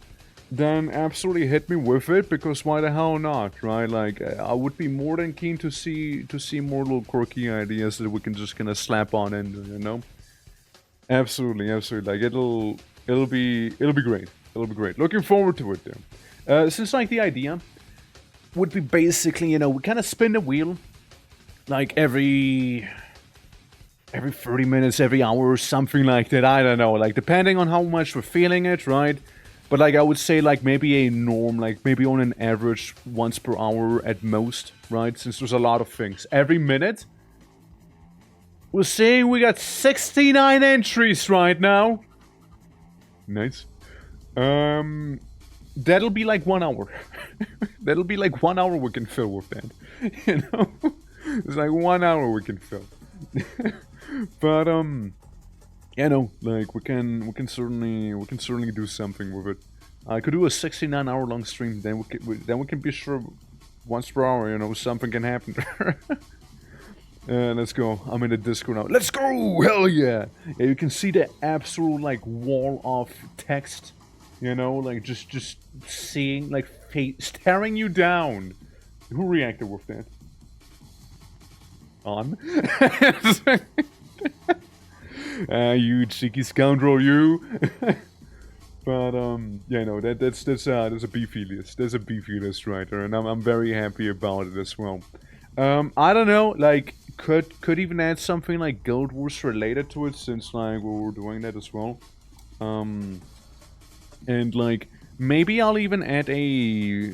then absolutely hit me with it, because why the hell not, right? Like, I would be more than keen to see more little quirky ideas that we can just kind of slap on in, Absolutely. Like, it'll be great. It'll be great. Looking forward to it, though. Since, like, the idea would be basically, we kind of spin the wheel, like, every 30 minutes, every hour, or something like that. I don't know, like, depending on how much we're feeling it, right? But, like, I would say, like, maybe a norm, like, maybe on an average once per hour at most, right? Since there's a lot of things. Every minute, we're saying we got 69 entries right now. Nice. That'll be like 1 hour. That'll be like 1 hour we can fill with that. It's like 1 hour we can fill. But like we can certainly do something with it. I could do a 69-hour long stream. Then we can be sure once per hour, something can happen. Let's go. I'm in the Discord now. Let's go! Hell yeah! Yeah, you can see the absolute like wall of text. Like just seeing, like, staring you down. Who reacted with that? On? You cheeky scoundrel, you. But yeah, no, that's a beefy list. There's a beefy list right there, and I'm very happy about it as well. I don't know, like could even add something like Guild Wars related to it, since like we were doing that as well. And like maybe I'll even add a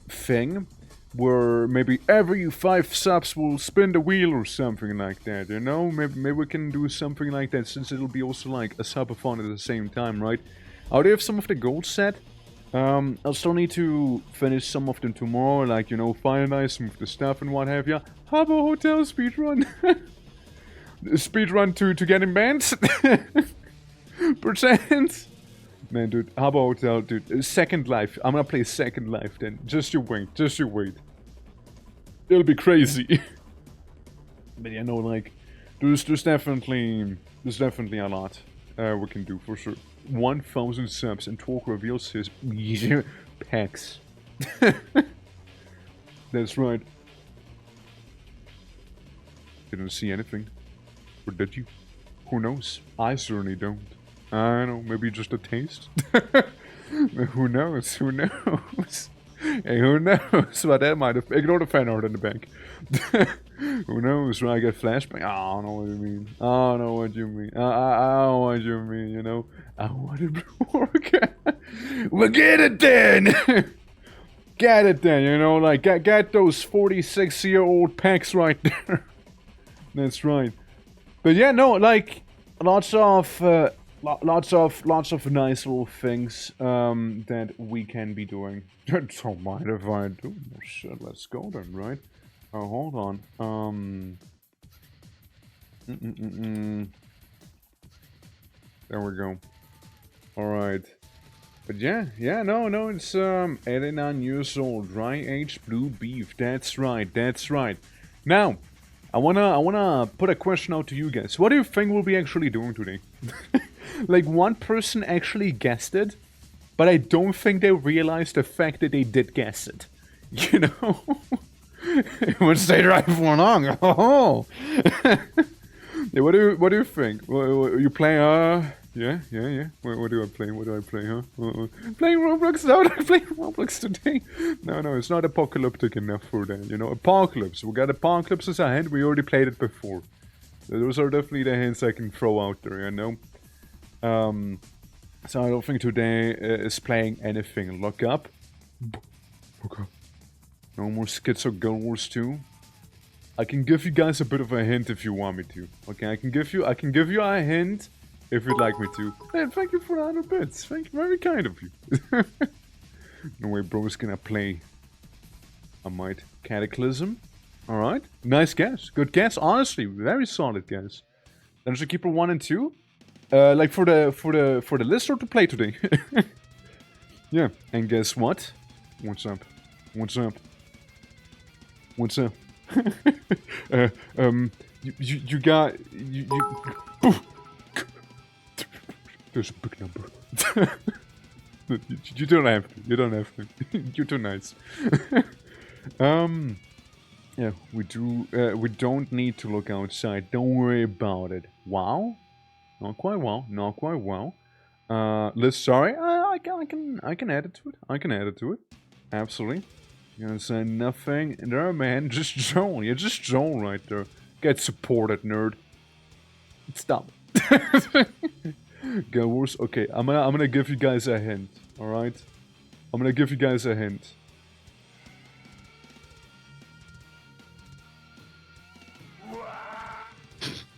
thing where maybe every 5 subs will spin the wheel or something like that, you know? Maybe we can do something like that, since it'll be also like a subathon at the same time, right? I already have some of the goals set. I'll still need to finish some of them tomorrow, like, you know, finalize some of the stuff and what have ya. Habbo Hotel speedrun. Speedrun to getting banned. Percent. Man, dude, Habbo Hotel, dude, Second Life. I'm gonna play Second Life then. Just you wait, just you wait. It'll be crazy. But yeah, no, like, there's definitely a lot we can do for sure. 1,000 subs and Talk reveals his packs. That's right. Didn't see anything. Or did you? Who knows? I certainly don't. I don't know, maybe just a taste? Who knows? Who knows? Hey, who knows what that might have... Ignore the fan art in the back. Who knows? When I get flashback? I don't know what you mean. I don't know what you mean. I don't know what you mean, you know? I want it to work. Well, get it then! Get it then, you know? Like, get those 46-year-old packs right there. That's right. But yeah, no, like, lots of nice little things that we can be doing. Don't mind if I do. Oh, shit, let's go then, right? Oh, hold on. There we go. Alright. But yeah, no, it's 89 years old, dry aged blue beef. That's right, that's right. Now, I wanna put a question out to you guys. What do you think we'll be actually doing today? Like, one person actually guessed it, but I don't think they realized the fact that they did guess it. You know? It would stay right for long. Oh. Yeah, what do you think? You play yeah. What do I play? What do I play, huh? Playing Roblox? No, I'm playing Roblox today. No, it's not apocalyptic enough for that, you know? Apocalypse. We got Apocalypse as a hint. We already played it before. Those are definitely the hints I can throw out there, you know? So I don't think today is playing anything. Look up. Okay. No more Schizo Guild Wars 2. I can give you guys a bit of a hint if you want me to. Okay, I can give you a hint if you'd like me to. Hey, thank you for the 100 bits. Thank you, very kind of you. No way, bro's gonna play. I might. Cataclysm. Alright. Nice guess. Good guess. Honestly, very solid guess. Dungeon Keeper 1 and 2. Like for the list or to play today. Yeah. And guess what? What's up? What's up? What's up? You got there's a big number. You don't have to. You don't have to. You're too nice. Yeah, we do. We don't need to look outside. Don't worry about it. Wow, not quite well. Not quite well. List. Sorry. I can add it to it. I can add it to it. Absolutely. You're gonna say nothing there, man. Just Joel. Yeah, just Joel right there. Get supported, nerd. Stop. Guild Wars. Okay, I'm gonna give you guys a hint. All right. I'm gonna give you guys a hint.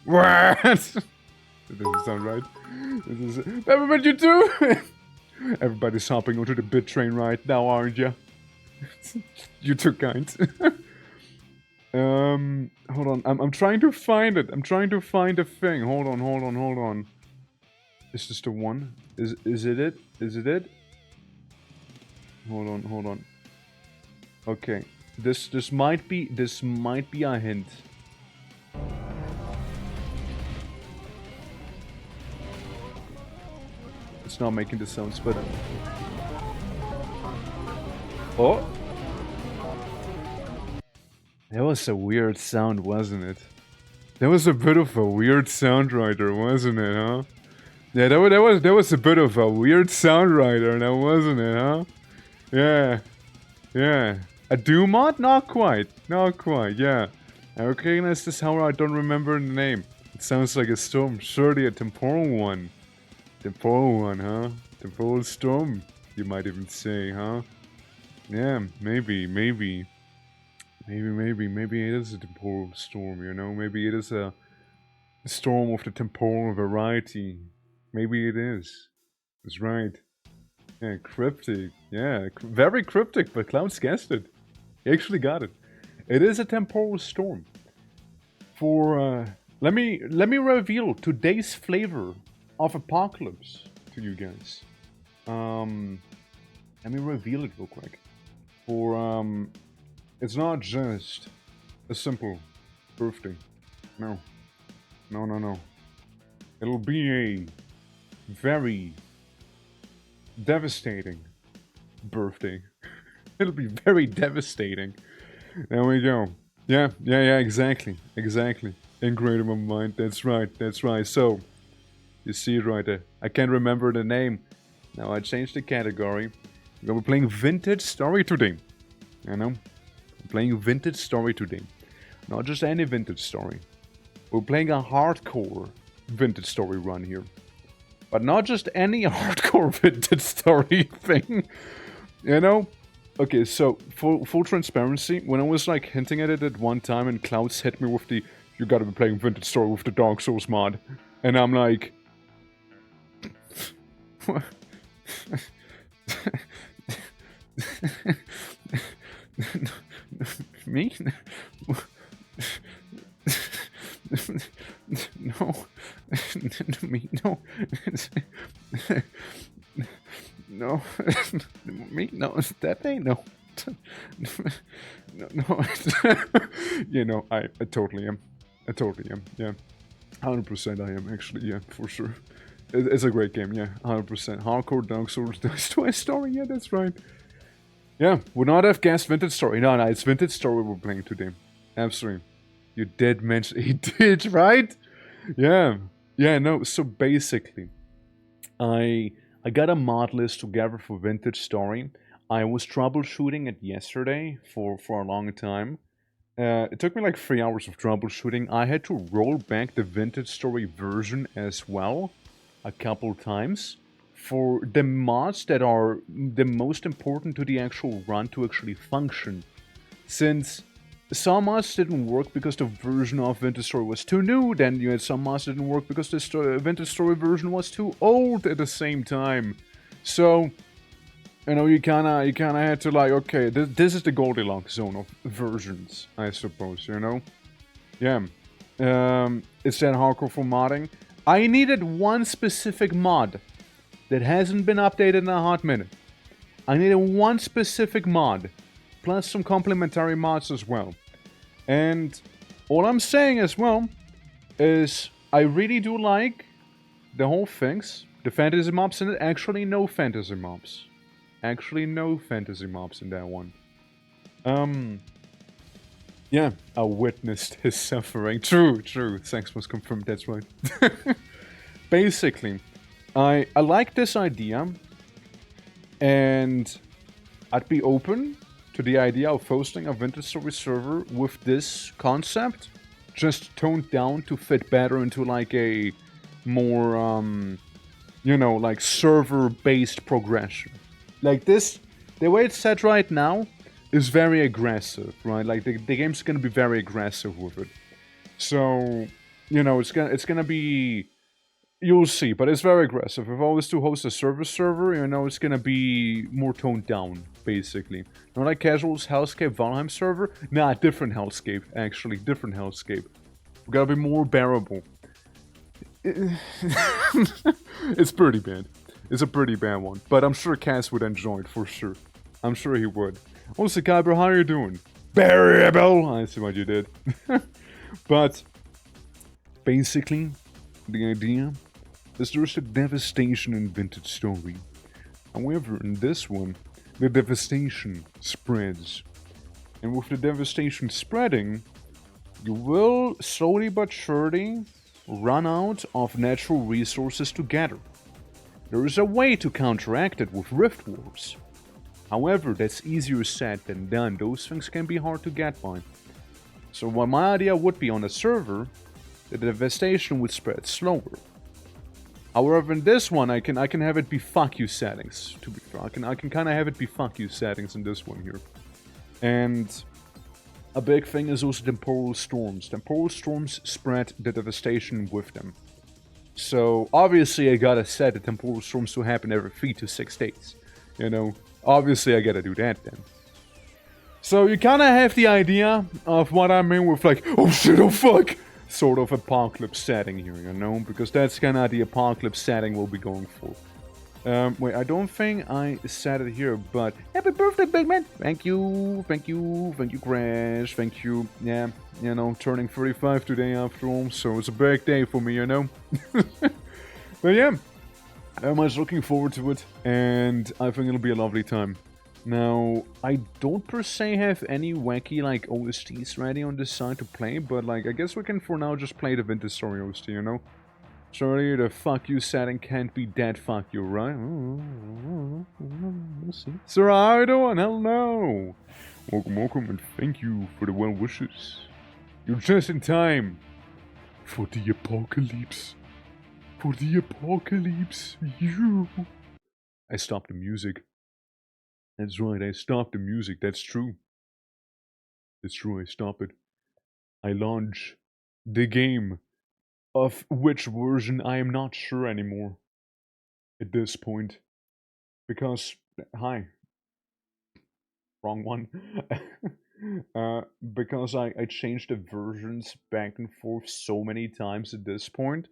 What? That doesn't sound right. Everybody, you do. Everybody's hopping onto the bit train right now, aren't you? You're too kind. Hold on. I'm trying to find it. I'm trying to find a thing. Hold on. Is this the one? Is it it? Is it it? Hold on. Okay. This might be a hint. It's not making the sounds, but oh! That was a weird sound, wasn't it? That was a bit of a weird sound right there, wasn't it, huh? Yeah, that was a bit of a weird sound right there, now wasn't it, huh? Yeah, yeah. A Doom mod? Not quite, yeah. I recognize this, however, I don't remember the name. It sounds like a storm, surely a temporal one. Temporal one, huh? Temporal storm, you might even say, huh? Yeah, maybe it is a temporal storm, you know? Maybe it is a storm of the temporal variety. Maybe it is. That's right. Yeah, cryptic. Yeah, very cryptic, but Clouds guessed it. He actually got it. It is a temporal storm. Let me reveal today's flavor of Apocalypse to you guys. Let me reveal it real quick. It's not just a simple birthday. No. It'll be a very devastating birthday. It'll be very devastating. There we go. Yeah, exactly. Ingrained in my mind. That's right. So, you see it right there. I can't remember the name. Now I changed the category. We're playing vintage story today. You know? We're playing vintage story today. Not just any vintage story. We're playing a hardcore vintage story run here. But not just any hardcore vintage story thing. You know? Okay, so, full transparency, when I was like hinting at it at one time and Clouds hit me with the, you gotta be playing vintage story with the Dark Souls mod. And I'm like... Me? No. Me? No. No. Me? No. That ain't no. No. You know, I totally am. Yeah. 100% I am, actually, yeah, for sure. It's a great game, yeah, 100%. Hardcore Dark Souls story, yeah, that's right. Yeah, would not have guessed Vintage Story. No, it's Vintage Story we're playing today. Absolutely. You did mention... He did, right? Yeah. Yeah, no, so basically, I got a mod list together for Vintage Story. I was troubleshooting it yesterday for a long time. It took me like 3 hours of troubleshooting. I had to roll back the Vintage Story version as well a couple times for the mods that are the most important to the actual run to actually function. Since some mods didn't work because the version of Vintage Story was too new, then you had some mods that didn't work because the Vintage Story version was too old at the same time. So, you know, you kinda had to like, okay, this is the Goldilocks zone of versions, I suppose, you know? Yeah. It's that hardcore for modding. I needed one specific mod that hasn't been updated in a hot minute. I needed one specific mod, plus some complementary mods as well. And all I'm saying as well is I really do like the whole things. The fantasy mobs in it. Actually, no fantasy mobs. In that one. Yeah, I witnessed his suffering. True. Thanks was confirmed, that's right. Basically, I like this idea, and I'd be open to the idea of hosting a Vintage Story server with this concept, just toned down to fit better into like a more, you know, like server-based progression. Like this, the way it's set right now is very aggressive, right? Like the game's gonna be very aggressive with it. So, you know, it's gonna be, you'll see, but it's very aggressive. If I was to host a server, you know, it's gonna be more toned down, basically. Not like Casual's Hellscape Valheim server. Nah, different Hellscape, actually, different Hellscape. We gotta be more bearable. It's pretty bad. It's a pretty bad one, but I'm sure Cass would enjoy it for sure. I'm sure he would. Also, Kyber, how are you doing? Bearable! I see what you did. But, basically, the idea is there's a devastation in Vintage Story. However, in this one, the devastation spreads. And with the devastation spreading, you will slowly but surely run out of natural resources together. There is a way to counteract it with Rift Wars. However, that's easier said than done. Those things can be hard to get by. So what my idea would be on a server, the devastation would spread slower. However, in this one, I can have it be fuck you settings. To be fair, I can kind of have it be fuck you settings in this one here. And a big thing is also temporal storms. Temporal storms spread the devastation with them. So obviously, I gotta set the temporal storms to happen every 3 to 6 days. You know. Obviously, I gotta do that then. So you kind of have the idea of what I mean with like, oh shit, oh fuck, sort of apocalypse setting here, you know? Because that's kind of the apocalypse setting we'll be going for. Wait, I don't think I said it here, but happy birthday, big man! Thank you, Crash, thank you. Yeah, you know, turning 35 today after all, so it's a big day for me, you know? But yeah. Very much looking forward to it, and I think it'll be a lovely time. Now, I don't per se have any wacky, like, OSTs ready on this side to play, but, like, I guess we can for now just play the Winter Story OST, you know? Surely the fuck you setting can't be that fuck you, right? We'll see. Sir, how you doing? Hello! Welcome, and thank you for the well wishes. You're just in time for the apocalypse. For the apocalypse, you. I stopped the music. That's right, I stopped the music, that's true. That's true, I stopped it. I launch the game, of which version I am not sure anymore. At this point. Because, hi. Wrong one. Because I changed the versions back and forth so many times at this point.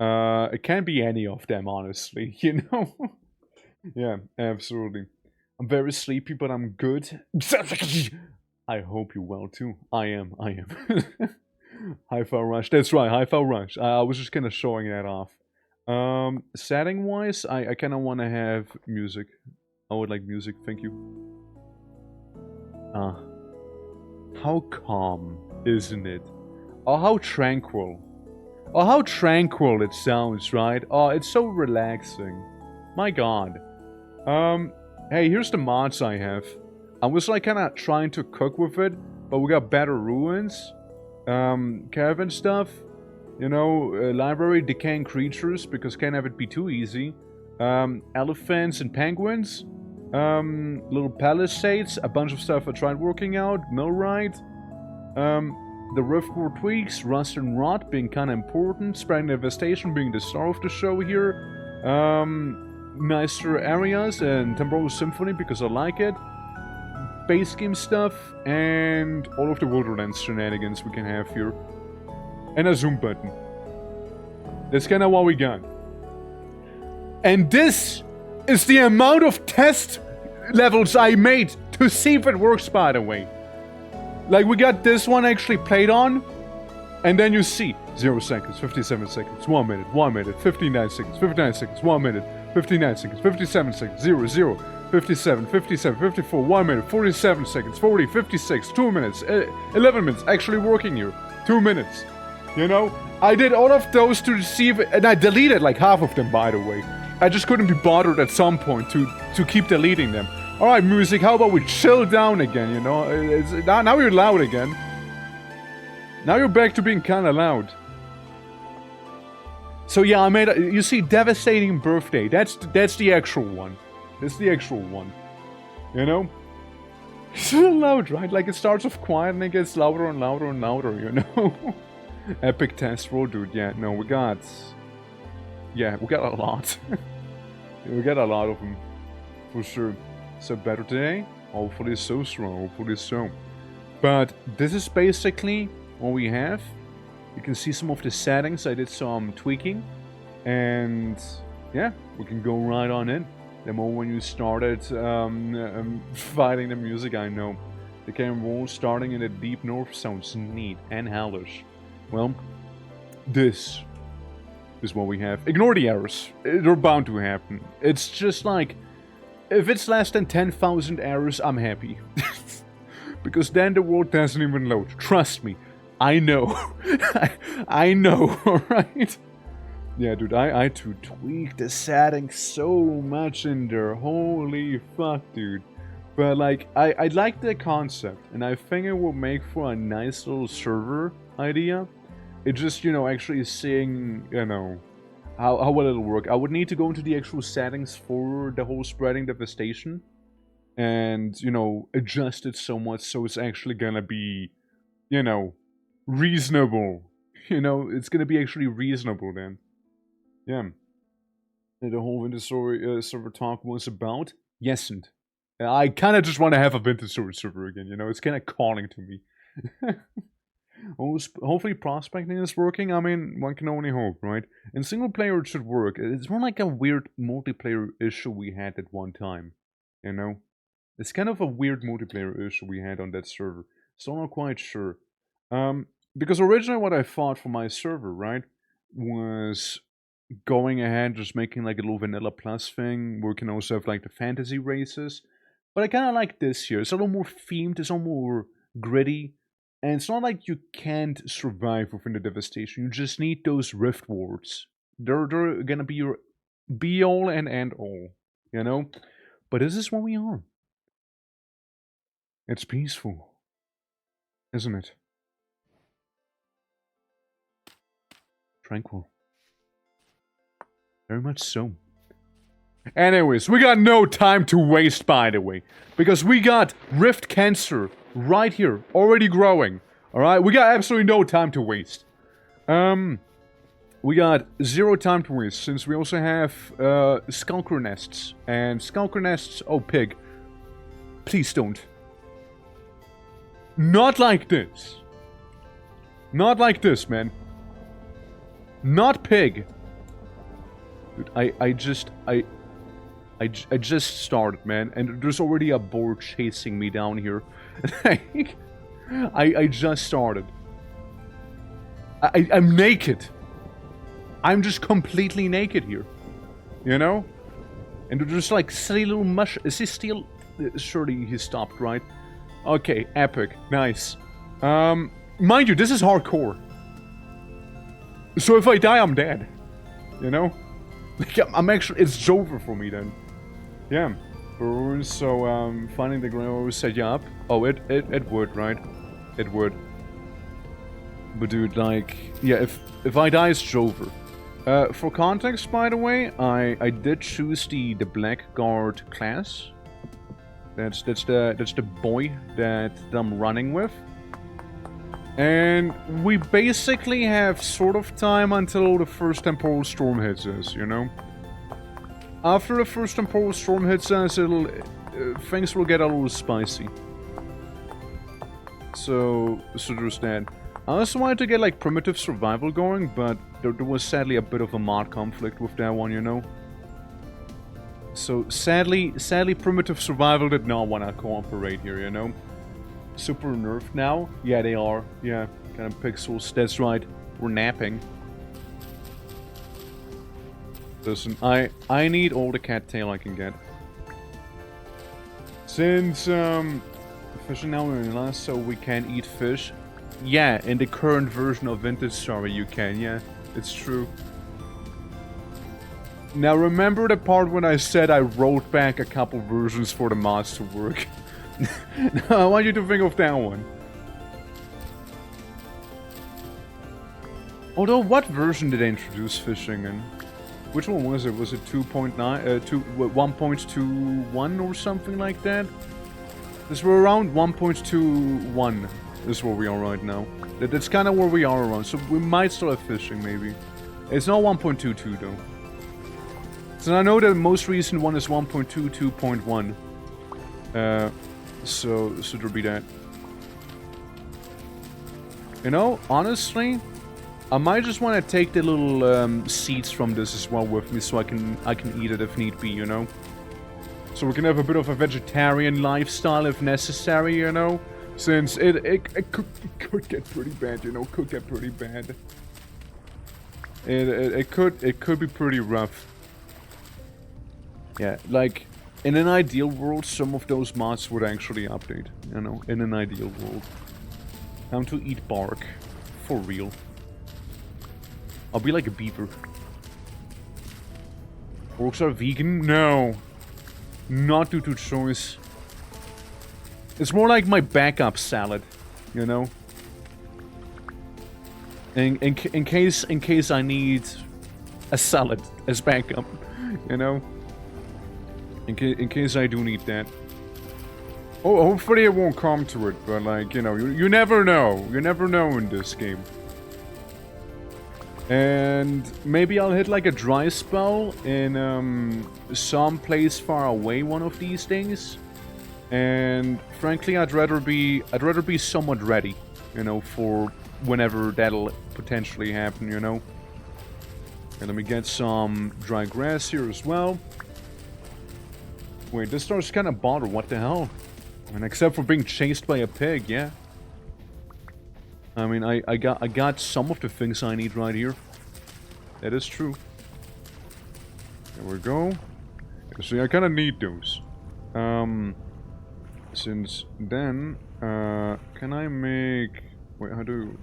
It can't be any of them, honestly, you know? Yeah, absolutely. I'm very sleepy, but I'm good. I hope you're well, too. I am. Hi-Fi Rush. That's right, Hi-Fi Rush. I was just kind of showing that off. Setting-wise, I kind of want to have music. I would like music, thank you. How calm, isn't it? Oh, how tranquil. Oh, how tranquil it sounds, right? Oh, it's so relaxing. My god. Hey, here's the mods I have. I was like kind of trying to cook with it, but we got better ruins, caravan stuff, you know, library, decaying creatures, because can't have it be too easy, elephants and penguins, little palisades, a bunch of stuff I tried working out, millwright, the Riftcore tweaks, rust and rot being kind of important, spreading devastation being the star of the show here, nicer areas and temporal symphony because I like it, base game stuff, and all of the Wildlands shenanigans we can have here, and a zoom button. That's kind of what we got. And this is the amount of test levels I made to see if it works, by the way. Like, we got this one actually played on, and then you see 0 seconds, 57 seconds, 1 minute, 1 minute, 59 seconds, 59 seconds, 1 minute, 59 seconds, 57 seconds, 0, 0, 57, 57, 54, 1 minute, 47 seconds, 40, 56, 2 minutes, 11 minutes, actually working here, 2 minutes. You know, I did all of those to receive, and I deleted like half of them, by the way. I just couldn't be bothered at some point to keep deleting them. Alright, music, how about we chill down again, you know? Now you're loud again. Now you're back to being kind of loud. So yeah, I made you see, Devastating Birthday. That's the actual one. That's the actual one. You know? It's so loud, right? like, it starts off quiet and it gets louder and louder and louder, you know? Epic test roll, dude. Yeah, no, we got... Yeah, we got a lot. We got a lot of them. For sure. So better today? Hopefully so, strong. Hopefully so. But this is basically what we have. You can see some of the settings. I did some tweaking. And yeah, we can go right on in. The moment when you started fighting the music, I know. The game roll starting in the deep north sounds neat and hellish. Well, this is what we have. Ignore the errors. They're bound to happen. It's just like, if it's less than 10,000 errors, I'm happy. Because then the world doesn't even load. Trust me. I know. I know, alright? Yeah, dude, I had to tweak the settings so much in there. Holy fuck, dude. But, like, I like the concept, and I think it will make for a nice little server idea. It just, you know, actually seeing, you know, how well it'll work. I would need to go into the actual settings for the whole spreading devastation. And, you know, adjust it so much so it's actually gonna be, you know, reasonable. You know, it's gonna be actually reasonable then. Yeah. And the whole Winter Story server talk was about. Yes, and I kind of just want to have a Winter Story server again, you know? It's kind of calling to me. Hopefully prospecting is working. I mean, one can only hope, right? And single player it should work. It's more like a weird multiplayer issue we had at one time, you know? It's kind of a weird multiplayer issue we had on that server. So I'm not quite sure. Because originally what I thought for my server, right, was going ahead just making like a little vanilla plus thing where we can also have like the fantasy races. But I kind of like this here. It's a little more themed, it's a little more gritty. And it's not like you can't survive within the devastation. You just need those rift wards. They're gonna be your be-all and end-all, you know? But this is what we are. It's peaceful, isn't it? Tranquil. Very much so. Anyways, we got no time to waste, by the way. Because we got Rift Cancer right here, already growing. Alright, we got absolutely no time to waste. We got 0 time to waste, since we also have Skulker Nests. And Skulker Nests, oh pig. Please don't. Not like this. Not like this, man. Not pig. Dude, I just started, man, and there's already a boar chasing me down here. I just started. I'm naked. I'm just completely naked here. You know? And there's like silly little mush. Is he still? Surely he stopped, right? Okay, epic, nice. Mind you, this is hardcore. So if I die, I'm dead. You know? Like, I'm actually, it's over for me then. Yeah. So, finding the ground will set you up. Oh, it would, right? It would. But dude, like, yeah, if I die, it's over. For context, by the way, I did choose the Blackguard class. That's the boy that I'm running with. And we basically have sort of time until the first temporal storm hits us, you know? After the first temporal storm hits us, things will get a little spicy. So there's that. I also wanted to get like primitive survival going, but there was sadly a bit of a mod conflict with that one, you know? So sadly primitive survival did not want to cooperate here, you know? Super nerfed now? Yeah, they are. Yeah, kind of pixels. That's right. We're napping. Listen, I need all the cattail I can get. Since fishing now in last, so we can eat fish. Yeah, in the current version of Vintage Story you can. Yeah, it's true. Now remember the part when I said I wrote back a couple versions for the mods to work? I want you to think of that one. Although, what version did they introduce fishing in? Which one was it? Was it 1.21 or something like that? This we're around 1.21 is where we are right now. That's kind of where we are around, so we might start fishing maybe. It's not 1.22 though. So I know the most recent one is 1.22.1. So there'll be that. You know, honestly, I might just want to take the little seeds from this as well with me, so I can eat it if need be, you know. So we can have a bit of a vegetarian lifestyle if necessary, you know. Since it could get pretty bad, you know. Could get pretty bad. It could be pretty rough. Yeah, like. In an ideal world, some of those mods would actually update, you know, in an ideal world. Time to eat bark. for real. I'll be like a beaver. Orcs are vegan? No. Not due to choice. It's more like my backup salad, you know? In case I need a salad as backup, you know? In case I do need that. Oh, hopefully it won't come to it, but like, you know, you never know. You never know in this game. And maybe I'll hit like a dry spell in some place far away one of these days. And frankly, I'd rather be somewhat ready, you know, for whenever that'll potentially happen, you know. And let me get some dry grass here as well. Wait, this starts kind of bother. What the hell? And except for being chased by a pig, yeah. I mean, I got some of the things I need right here. That is true. There we go. See, I kind of need those. Since then, can I make... Wait, how do...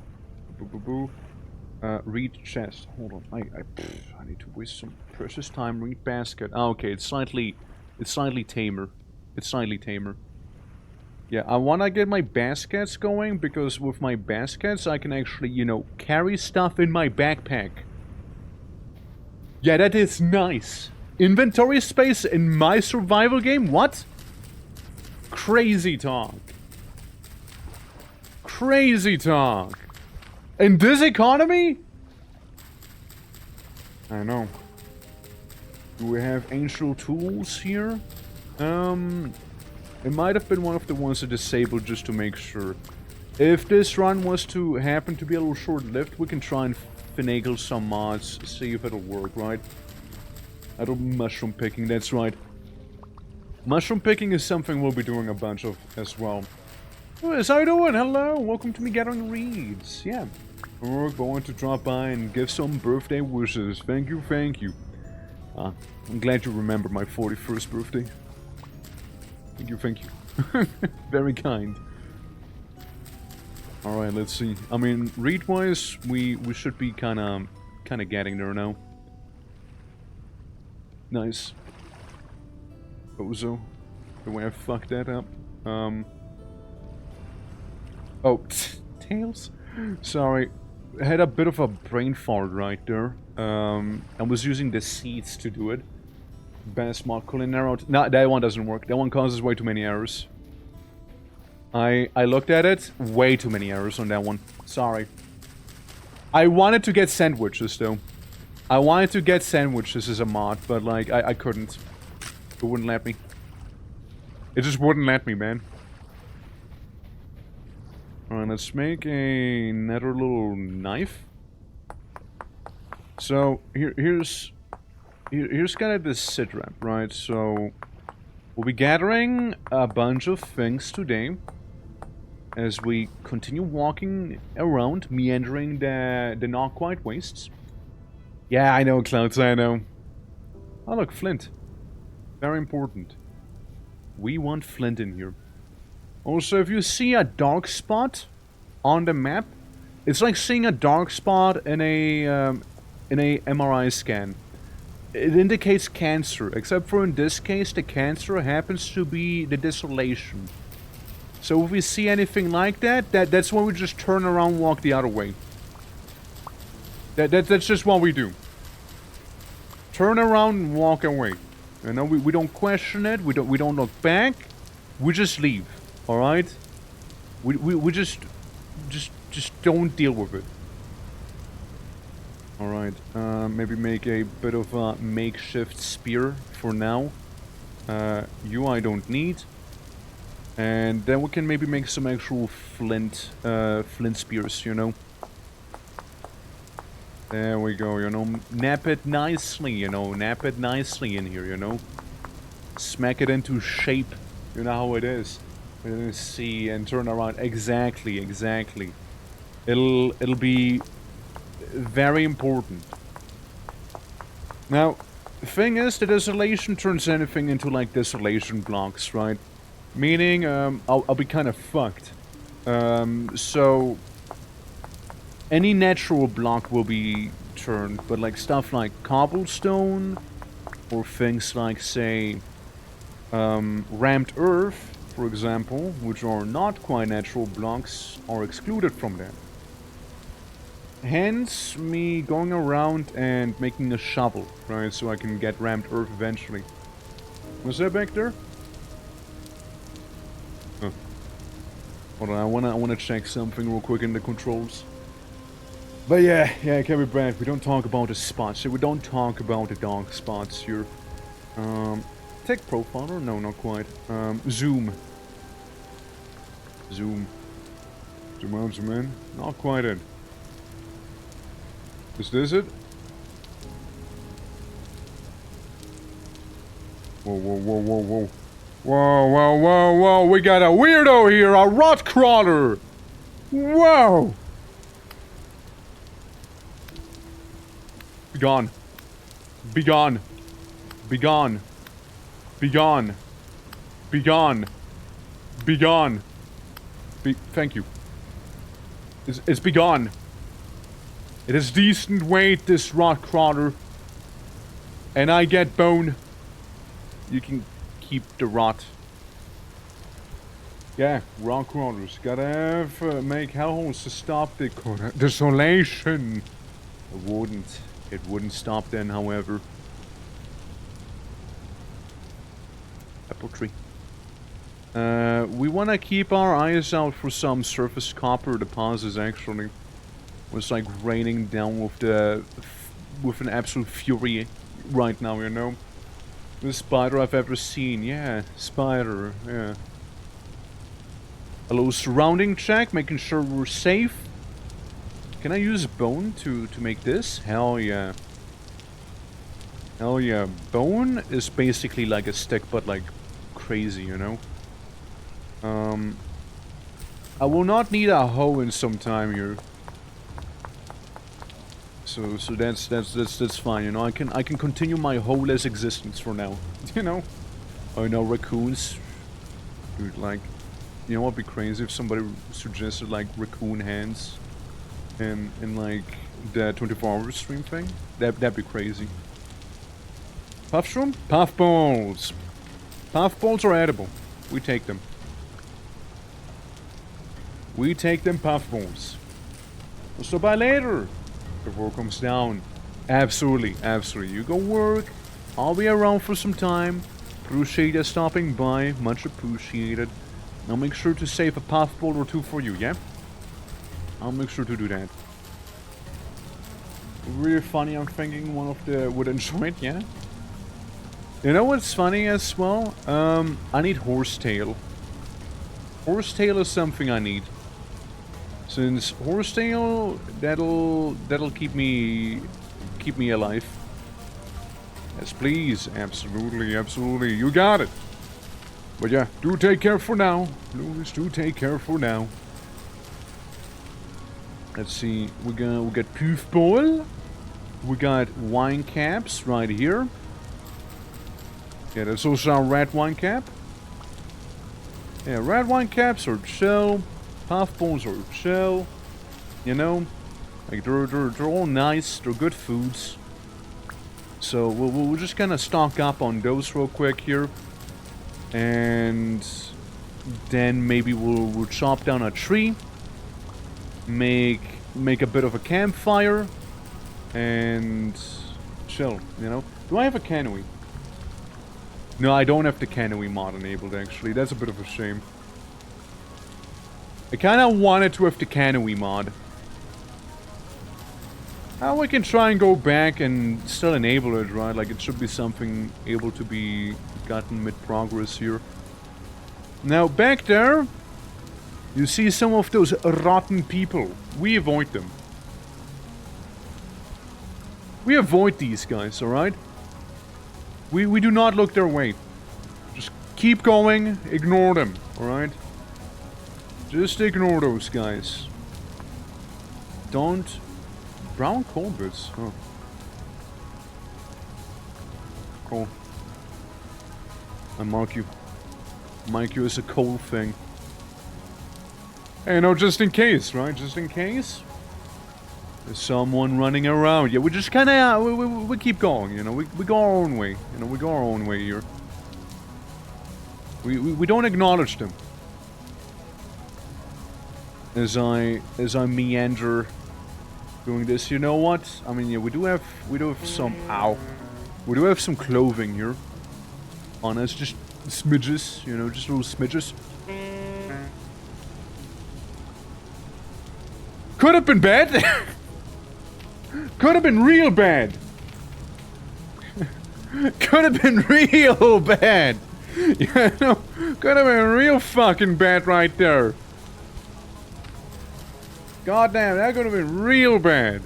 read chest. Hold on. I need to waste some precious time. Read basket. Ah, okay, it's slightly tamer. It's slightly tamer. Yeah, I want to get my baskets going, because with my baskets, I can actually, you know, carry stuff in my backpack. Yeah, that is nice. Inventory space in my survival game? What? Crazy talk. Crazy talk. In this economy? I know. Do we have ancient tools here? It might have been one of the ones that disabled just to make sure. If this run was to happen to be a little short-lived, we can try and finagle some mods, see if it'll work, right? I do mushroom picking, that's right. Mushroom picking is something we'll be doing a bunch of as well. Oh, how you doing? Hello, welcome to me gathering reads. Yeah, we're going to drop by and give some birthday wishes. Thank you, thank you. I'm glad you remembered my 41st birthday. Thank you, thank you. Very kind. Alright, let's see. I mean, read-wise, we should be kinda getting there now. Nice. Bozo. The way I fucked that up. Oh, Tails? Sorry. I had a bit of a brain fart right there. I was using the seeds to do it. Best mod culinary. No, that one doesn't work. That one causes way too many errors. I looked at it. Way too many errors on that one. Sorry. I wanted to get sandwiches, though. I wanted to get sandwiches as a mod, but, like, I couldn't. It wouldn't let me. It just wouldn't let me, man. Alright, let's make another little knife. So, here's kind of this sit rep, right? So, we'll be gathering a bunch of things today as we continue walking around, meandering the not quite wastes. Yeah, I know, Clouds, I know. Oh, look, flint. Very important. We want flint in here. Also, if you see a dark spot on the map, it's like seeing a dark spot in a MRI scan. It indicates cancer, except for in this case, the cancer happens to be the desolation. So if we see anything like that's when we just turn around, walk the other way. That's just what we do. Turn around and walk away. You know, we don't question it. We don't look back. We just leave. All right. We just don't deal with it. All right. Maybe make a bit of a makeshift spear for now. You I don't need. And then we can maybe make some actual flint spears, you know. There we go, you know. Nap it nicely, you know. Nap it nicely in here, you know. Smack it into shape. You know how it is. Let's see, and turn around. Exactly. It'll be very important. Now, the thing is, the desolation turns anything into like desolation blocks, right? Meaning, I'll be kind of fucked. So any natural block will be turned, but like stuff like cobblestone, or things like, say, rammed earth, for example, which are not quite natural blocks, are excluded from that. Hence, me going around and making a shovel, right, so I can get rammed earth eventually. Was that back there? Huh. Hold on, I wanna check something real quick in the controls. But yeah, it can be bad. We don't talk about the spots, so we don't talk about the dark spots here. Tech profiler? No, not quite. Zoom. Zoom. Zoom out, zoom in. Not quite it. Is this it? Whoa, whoa, whoa, whoa, whoa. Whoa, whoa, whoa, whoa. We got a weirdo here, a rot crawler. Whoa. Be gone. Be gone. Be gone. Be gone. Be gone. Be gone. Thank you. It's be gone. It is decent weight, this rot crawler. And I get bone. You can keep the rot. Yeah, rot crawlers. Gotta have, make hellholes to stop the desolation. It wouldn't stop then, however. Apple tree. We want to keep our eyes out for some surface copper deposits, actually. It's like raining down with an absolute fury right now, you know? The spider I've ever seen. Yeah, spider, yeah. A little surrounding check, making sure we're safe. Can I use bone to make this? Hell yeah. Hell yeah. Bone is basically like a stick, but like crazy, you know? I will not need a hoe in some time here. So that's fine, you know. I can continue my hoe-less existence for now. You know? Oh no, raccoons. Dude, like, you know what'd be crazy if somebody suggested like raccoon hands in like the 24-hour stream thing? That'd be crazy. Puffshroom? Puffballs. Puffballs are edible. We take them. We take them puffballs. So by later, before it comes down. Absolutely, absolutely. You go work. I'll be around for some time. Appreciate you stopping by. Much appreciated. I'll make sure to save a puffball or two for you, yeah? I'll make sure to do that. Really funny, I'm thinking one of the would enjoy it, yeah? You know what's funny as well? I need horsetail. Horsetail is something I need. Since horsetail, that'll keep me alive. Yes, please. Absolutely, absolutely. You got it. But yeah, do take care for now. Please do take care for now. Let's see. We got puffball. We got wine caps right here. Yeah, that's also our red wine cap. Yeah, red wine caps are chill. Puffballs are chill. You know, like they're all nice. They're good foods. So we'll just kind of stock up on those real quick here, and then maybe we'll chop down a tree, make a bit of a campfire, and chill. You know, do I have a canoe? No, I don't have the canoe mod enabled, actually. That's a bit of a shame. I kind of wanted to have the canoe mod. Now we can try and go back and still enable it, right? Like, it should be something able to be gotten mid-progress here. Now, back there, you see some of those rotten people. We avoid them. We avoid these guys, alright? We do not look their way. Just keep going, ignore them, alright? Just ignore those guys. Don't... Brown coal bits, huh. Cool. I mark you. Mark you as a coal thing. Hey, no, just in case, right? Just in case. There's someone running around. Yeah, we just kind of we keep going. You know, we go our own way. You know, we go our own way here. We don't acknowledge them. As I meander doing this, you know what? I mean, yeah, we do have some we do have some clothing here on us, just smidges, you know, just little smidges. Could have been bad. Could have been real bad. Could have been real bad. You know, could have been real fucking bad right there. God damn, that could have been real bad.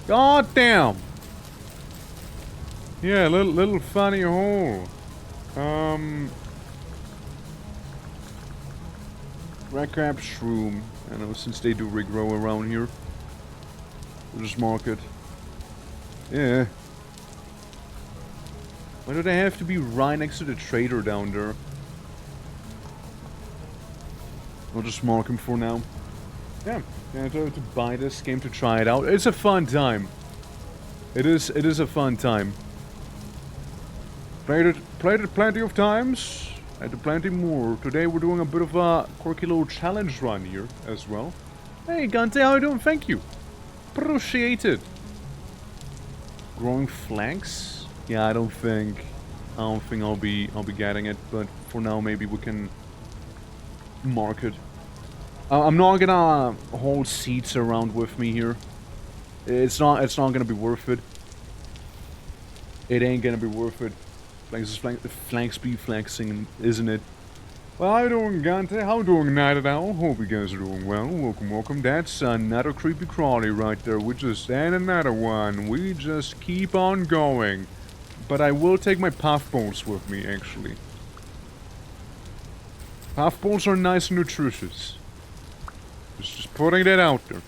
God damn. Yeah, little funny hole. Red crab shroom. I know, since they do regrow around here. We'll just mark it. Yeah. Why do they have to be right next to the trader down there? I'll just mark him for now. Yeah, to buy this game, to try it out. It's a fun time. It is a fun time. Played it plenty of times. And plenty more. Today we're doing a bit of a quirky little challenge run here as well. Hey Gante, how you doing? Thank you. Appreciate it. Growing flanks? Yeah, I don't think I'll be getting it, but for now maybe we can mark it. I'm not gonna hold seats around with me here. It's not gonna be worth it. It ain't gonna be worth it. Flanks be flexing, isn't it? Well, how you doing, Gante? How you doing, Night Owl? Hope you guys are doing well. Welcome, welcome. That's another creepy crawly right there. And another one. We just keep on going. But I will take my puffballs with me, actually. Puffballs are nice and nutritious. Just putting that out there.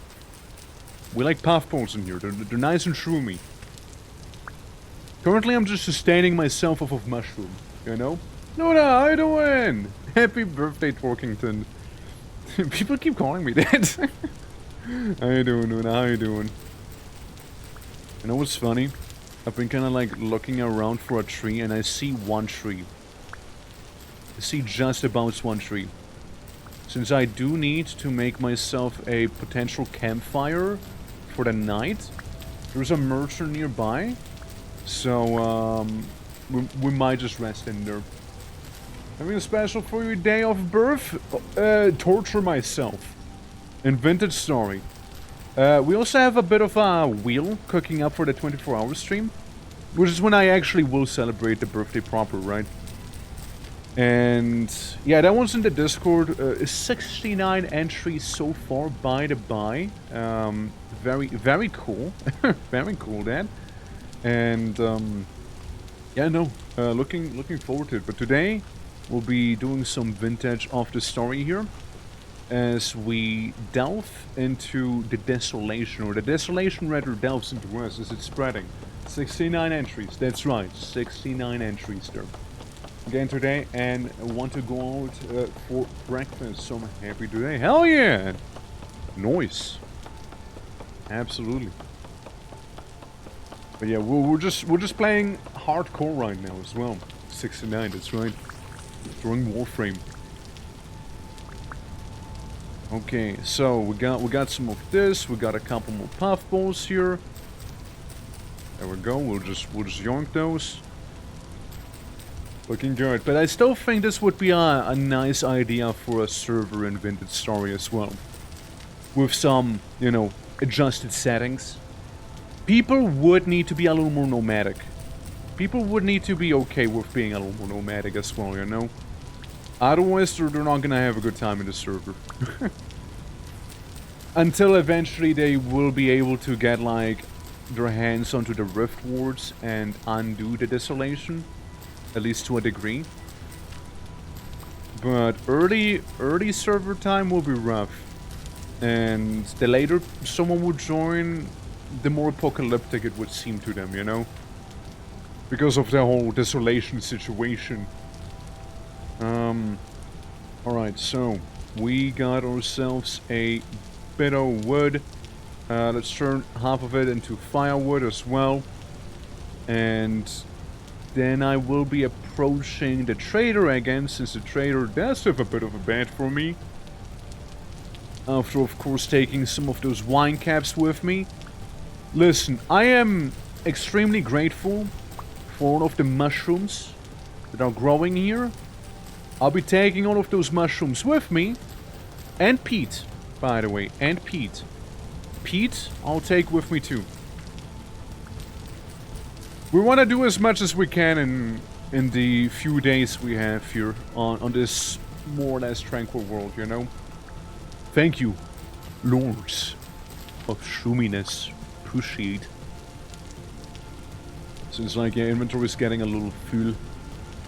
We like puffballs in here. They're nice and shroomy. Currently, I'm just sustaining myself off of mushroom, you know? Luna, how you doing? Happy birthday, Torkington. People keep calling me that. How you doing, Luna? How you doing? You know what's funny? I've been kind of like looking around for a tree, and I see one tree. I see just about one tree. Since I do need to make myself a potential campfire for the night, there's a merchant nearby. So, we might just rest in there. Having a special for your day of birth? Torture myself. In Vintage Story. We also have a bit of a wheel cooking up for the 24-hour stream. Which is when I actually will celebrate the birthday proper, right? And, yeah, that one's in the Discord. 69 entries so far, by the by. Very, very cool. Very cool, Dad. And, yeah, no, looking forward to it. But today, we'll be doing some vintage of the story here. As we delve into the desolation, or the desolation rather delves into us as it's spreading. 69 entries, that's right, 69 entries there. Again today, and I want to go out for breakfast, so I'm happy today. Hell yeah! Nice. Absolutely. But yeah, we're just playing hardcore right now as well. 69, that's right. During Warframe. Okay, so we got some of this. We got a couple more puffballs here. There we go. We'll just yoink those. Looking good. But I still think this would be a nice idea for a server in Vintage Story as well. With some, you know, adjusted settings. People would need to be a little more nomadic. People would need to be okay with being a little more nomadic as well, you know? Otherwise, they're not gonna have a good time in the server. Until eventually they will be able to get, like, their hands onto the Rift Wards and undo the desolation. At least to a degree. But early server time will be rough. And the later someone would join, the more apocalyptic it would seem to them, you know? Because of the whole desolation situation. Alright, so We got ourselves a bit of wood. Let's turn half of it into firewood as well. And then I will be approaching the trader again, since the trader does have a bit of a bet for me. After, of course, taking some of those wine caps with me. Listen, I am extremely grateful for all of the mushrooms that are growing here. I'll be taking all of those mushrooms with me. And Pete, by the way, and Pete. Pete, I'll take with me too. We want to do as much as we can in the few days we have here on this more or less tranquil world, you know? Thank you, lords of shroominess. Appreciate. Seems like your inventory is getting a little full.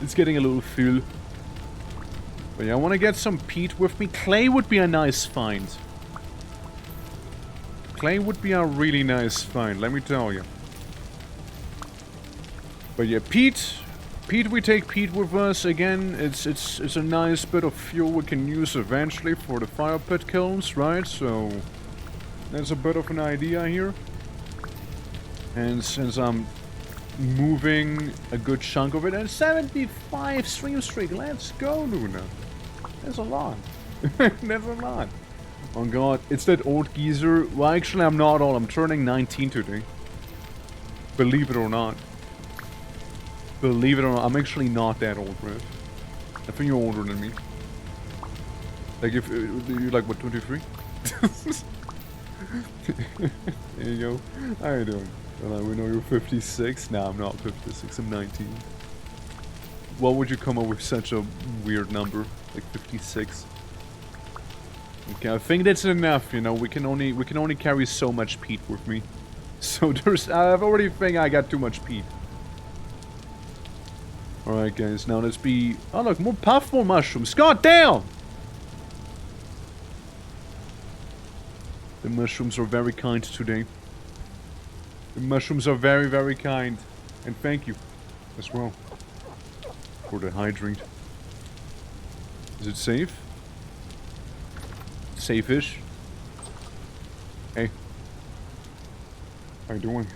It's getting a little full. But yeah, I want to get some peat with me. Clay would be a nice find. Clay would be a really nice find, let me tell you. But yeah, peat, we take peat with us. Again, it's a nice bit of fuel we can use eventually for the fire pit kilns, right? So there's a bit of an idea here. And since I'm moving a good chunk of it, and 75 stream streak, let's go, Luna. That's a lot. That's a lot. Oh god, it's that old geezer. Well, actually, I'm not old. I'm turning 19 today. Believe it or not. Believe it or not, I'm actually not that old, Rev. I think you're older than me. Like, if you're like, what, 23? There you go. How you doing? Well, we know you're 56. Nah, I'm not 56. I'm 19. Why would you come up with such a weird number, like 56? Okay, I think that's enough. You know, we can only carry so much peat with me. So I already think I got too much peat. Alright guys, now let's be... Oh look, more puffball mushrooms. God damn! The mushrooms are very kind today. The mushrooms are very, very kind. And thank you as well for the hydrate. Is it safe? Safe-ish. Hey. How you doing?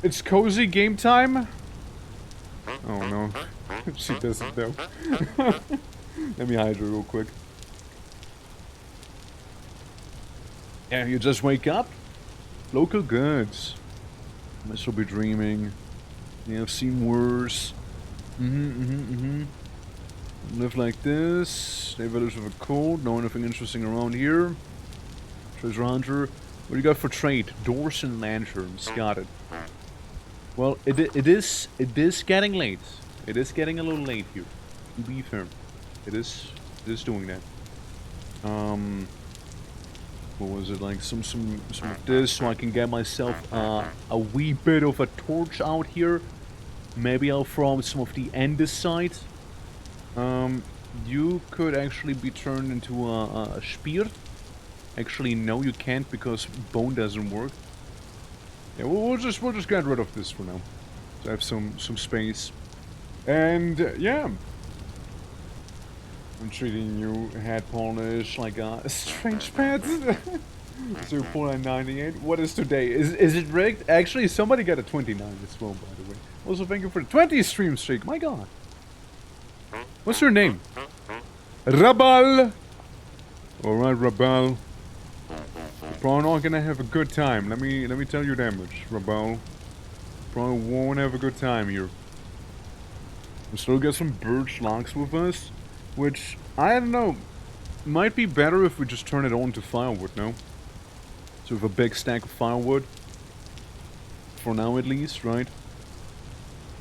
It's cozy game time? Oh no. She doesn't know. Let me hydrate real quick. Yeah, you just wake up? Local goods. I shall be dreaming. Yeah, I've seen worse. Live like this. Stay village with a cold. Know anything interesting around here? Treasure hunter. What do you got for trade? Doors and lanterns. Got it. Well, it is getting late. It is getting a little late here. To be fair, it is doing that. What was it, like some of this, so I can get myself a wee bit of a torch out here. Maybe I'll throw some of the andesite. You could actually be turned into a spear. Actually, no, you can't because bone doesn't work. Yeah, we'll just get rid of this for now. So I have some space. And yeah, I'm treating you head polish like a strange pet. So 498. What is today? Is it rigged? Actually, somebody got a 29 as well, by the way. Also, thank you for the 20 stream streak. My God. What's your name? Rabal. All right, Rabal. Probably not gonna have a good time. Let me tell you that much, Rabal. Probably won't have a good time here. We still got some birch logs with us, which I don't know. Might be better if we just turn it on to firewood now. So we have a big stack of firewood. For now at least, right?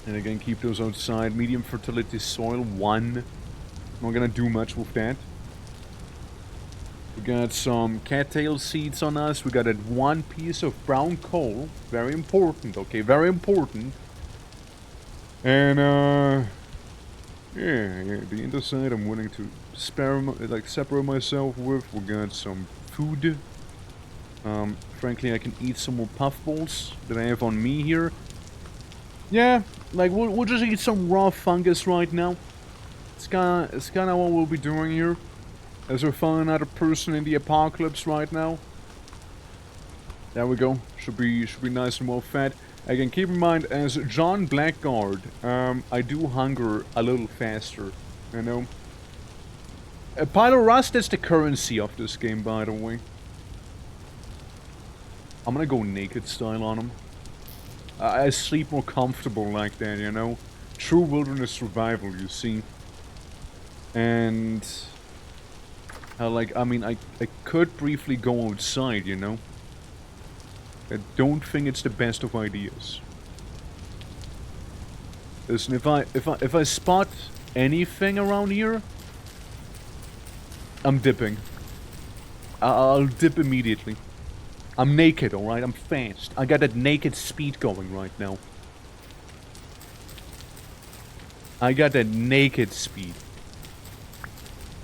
And again, keep those outside. Medium fertility soil 1. Not gonna do much with that. We got some cattail seeds on us. We got that 1 piece of brown coal. Very important, okay? Very important. And, yeah, the underside I'm willing to separate myself with. We got some food. Frankly, I can eat some more puffballs that I have on me here. Yeah, like, we'll just eat some raw fungus right now. It's kinda what we'll be doing here. As we find another person in the apocalypse right now. There we go. Should be nice and well fed. Again, keep in mind, as John Blackguard, I do hunger a little faster, you know. Pylorust is the currency of this game, by the way. I'm gonna go naked style on him. I sleep more comfortable like that, you know. True wilderness survival, you see. And... I could briefly go outside, you know. I don't think it's the best of ideas. Listen, if I spot anything around here, I'm dipping. I'll dip immediately. I'm naked, alright? I'm fast. I got that naked speed going right now. I got that naked speed.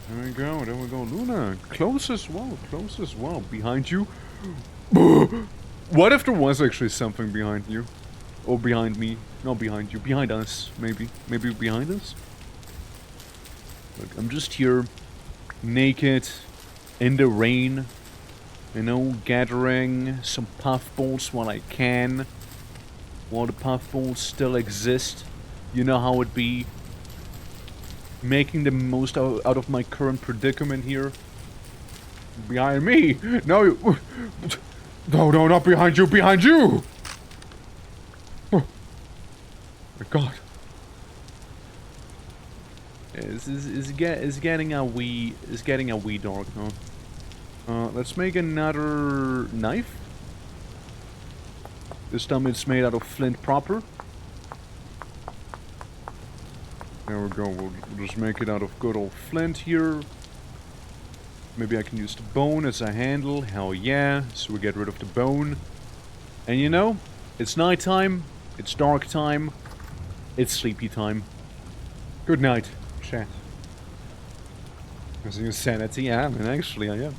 There we go, there we go. Luna, close as well. Behind you. What if there was actually something behind you? Or behind me? Not behind you, behind us, maybe. Maybe behind us? Look, I'm just here, naked, in the rain. You know, gathering some puffballs while I can. While the puffballs still exist. You know how it be. Making the most out of my current predicament here. Behind me! No, you... No, not behind you, behind you! Oh my god. It's getting a wee dark, huh? Let's make another knife. This time it's made out of flint proper. There we go, we'll just make it out of good old flint here. Maybe I can use the bone as a handle, hell yeah. So we get rid of the bone. And you know, it's nighttime, it's dark time, it's sleepy time. Good night, chat. As insanity, yeah, I mean, actually I am.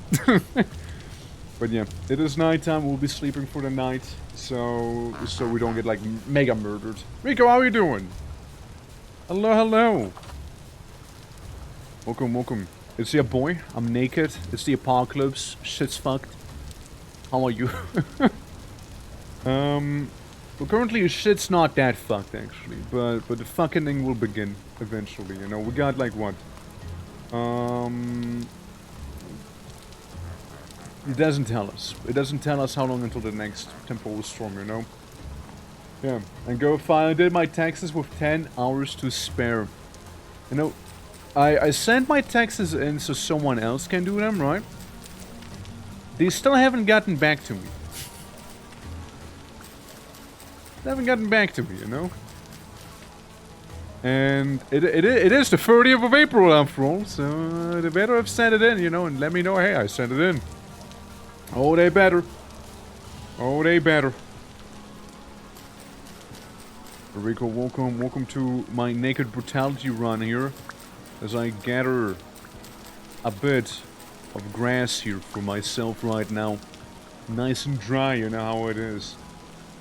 But yeah, it is nighttime, we'll be sleeping for the night. So we don't get like mega murdered. Rico, how are you doing? Hello. Welcome. It's your boy. I'm naked. It's the apocalypse. Shit's fucked. How are you? Well, currently shit's not that fucked actually, but the fucking thing will begin eventually. You know, we got like what? It doesn't tell us. It doesn't tell us how long until the next temporal storm. You know. Yeah, and go file. I did my taxes with 10 hours to spare. You know, I sent my taxes in so someone else can do them, right? They still haven't gotten back to me. They haven't gotten back to me, you know? And it is the 30th of April after all, so they better have sent it in, you know, and let me know, hey, I sent it in. Oh, they better. Oh, they better. Rico, welcome to my naked brutality run here, as I gather a bit of grass here for myself right now. Nice and dry, you know how it is.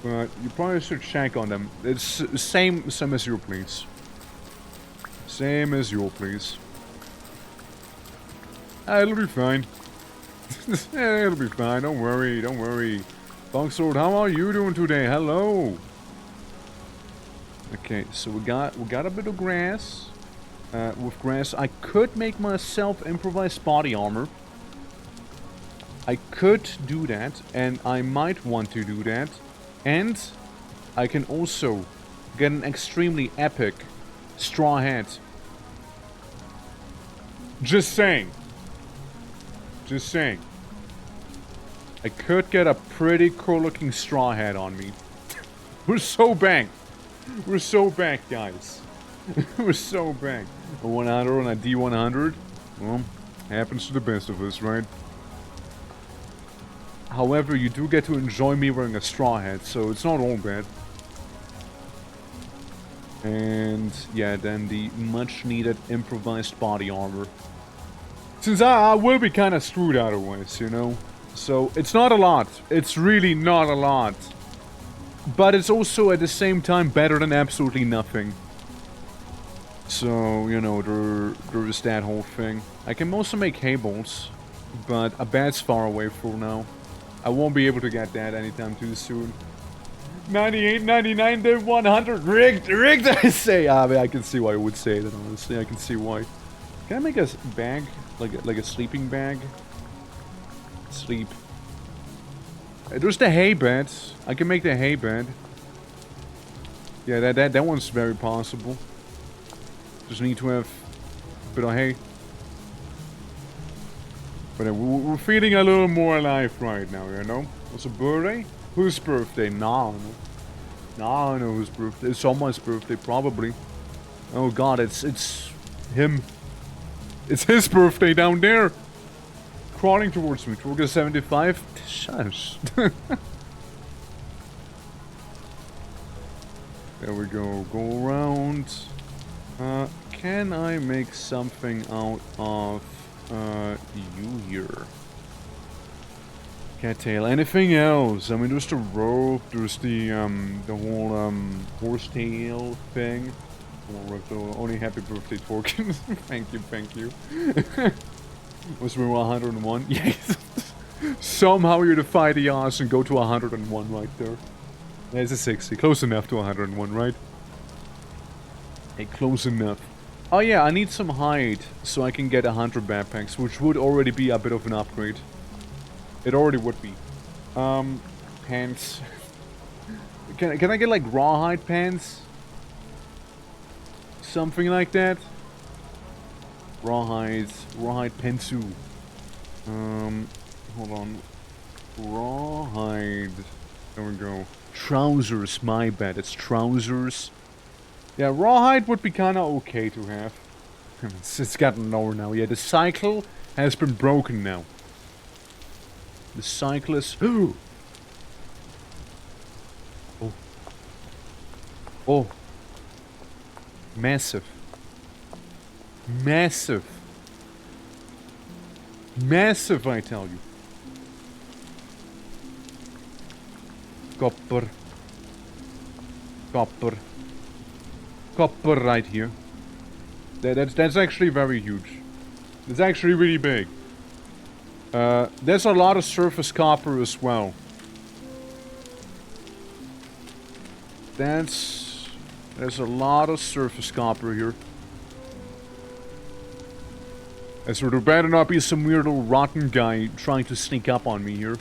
But you probably should check on them. It's same as your place. Same as your place. It'll be fine. Yeah, it'll be fine. Don't worry. Foxlord, how are you doing today? Hello. Okay, so we got a bit of grass. With grass, I could make myself improvised body armor. I could do that, and I might want to do that. And I can also get an extremely epic straw hat. Just saying. I could get a pretty cool looking straw hat on me. We're so banked. We're so banked, guys. We're so banked. A 100 on a D100? Well, happens to the best of us, right? However, you do get to enjoy me wearing a straw hat, so it's not all bad. And yeah, then the much needed improvised body armor. Since I will be kind of screwed otherwise, you know? So it's not a lot. It's really not a lot. But it's also at the same time better than absolutely nothing. So, you know, there is that whole thing. I can also make hay balls, but a bat's far away for now. I won't be able to get that anytime too soon. 98, 99, then 100. Rigged, I say. Ah, I can see why I would say that, honestly. I can see why. Can I make a bag? Like a sleeping bag? Sleep. There's the hay bed. I can make the hay bed. Yeah, that one's very possible. Just need to have a bit of hay. But we're feeling a little more alive right now, you know? It's a birthday? Whose birthday? No. I know whose birthday. It's someone's birthday, probably. Oh god, it's him. It's his birthday down there. Crawling towards me. Towards 75. Shush. There we go. Go around. Can I make something out of you here? Cattail. Anything else? I mean, there's the rope. There's the whole horsetail thing. Only happy birthday token. Thank you. Was we 101? Yes. Somehow you defy the odds and go to 101 right there. There's a 60. Close enough to 101, right? Hey, close enough. Oh yeah, I need some hide so I can get 100 backpacks, which would already be a bit of an upgrade. It already would be. Pants. Can I get like rawhide pants? Something like that? Rawhide pantsu. Hold on. Rawhide. There we go. Trousers, my bad. It's trousers. Yeah, rawhide would be kinda okay to have. It's gotten lower now. Yeah, the cycle has been broken now. The cycle is... Oh! Oh. Massive. Massive. Massive, I tell you. Copper. Copper. Copper right here. That's actually very huge. It's actually really big. There's a lot of surface copper as well. There's a lot of surface copper here. And so there better not be some weird little rotten guy trying to sneak up on me here.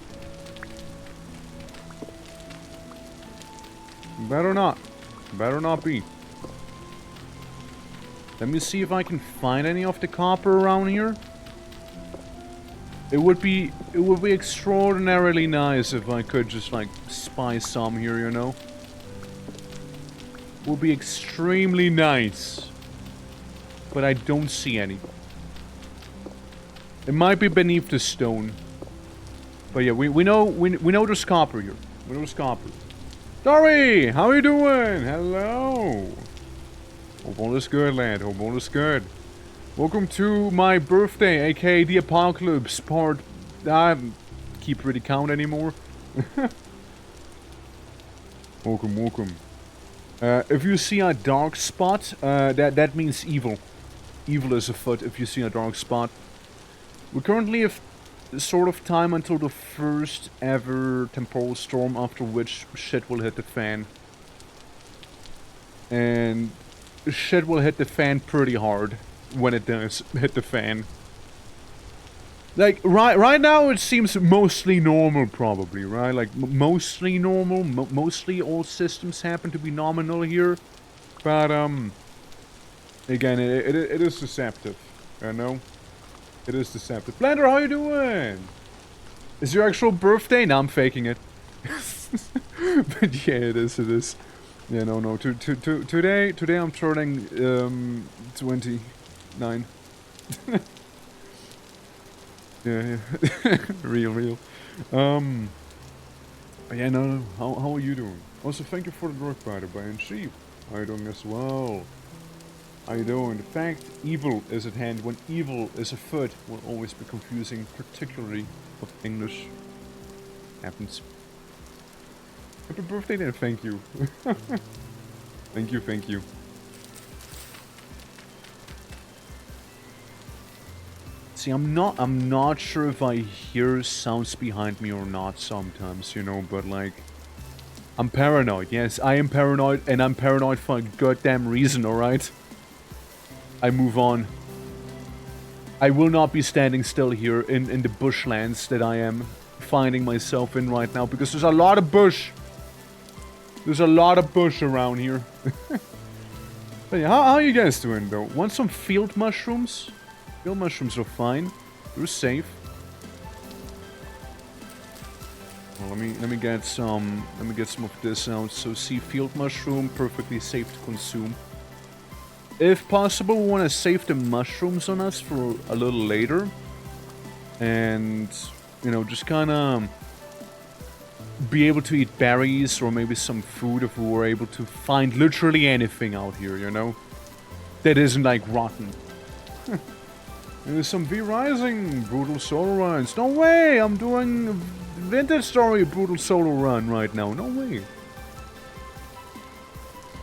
Better not. Better not be. Let me see if I can find any of the copper around here. It would be extraordinarily nice if I could just like spy some here, you know. Would be extremely nice. But I don't see any. It might be beneath the stone. But yeah, we know there's copper here. We know there's copper. Dory, how are you doing? Hello. Hope all is good, lad. Hope all is good. Welcome to my birthday, aka the apocalypse part. I don't keep really count anymore. Welcome. If you see a dark spot, that means evil. Evil is afoot if you see a dark spot. We currently have sort of time until the first ever temporal storm, after which shit will hit the fan. And shit will hit the fan pretty hard when it does hit the fan. Like, right now it seems mostly normal, probably, right? Like, mostly normal, mostly all systems happen to be nominal here. But, again, it is deceptive, you know? It is deceptive. Blender, how you doing? Is your actual birthday? No, I'm faking it. But yeah, it is. Yeah, no. Today I'm turning, 29. Yeah. real. Yeah, no. How are you doing? Also, thank you for the work, by the way, and Sheep. How are you doing as well? How you doing? The fact evil is at hand when evil is afoot will always be confusing, particularly of English. Happens. Happy birthday then, thank you. Thank you. See, I'm not sure if I hear sounds behind me or not sometimes, you know, but like, I'm paranoid. Yes, I am paranoid, and I'm paranoid for a goddamn reason, alright? I move on. I will not be standing still here in the bushlands that I am finding myself in right now, because there's a lot of bush. There's a lot of bush around here. But yeah, how are you guys doing, though? Want some field mushrooms? Field mushrooms are fine. They're safe. Well, let me get some of this out. So, see, field mushroom, perfectly safe to consume. If possible, we want to save the mushrooms on us for a little later. And, you know, just kind of be able to eat berries or maybe some food if we were able to find literally anything out here, you know? That isn't, like, rotten. There's some V-Rising Brutal Solo Runs. No way! I'm doing Vintage Story Brutal Solo Run right now. No way.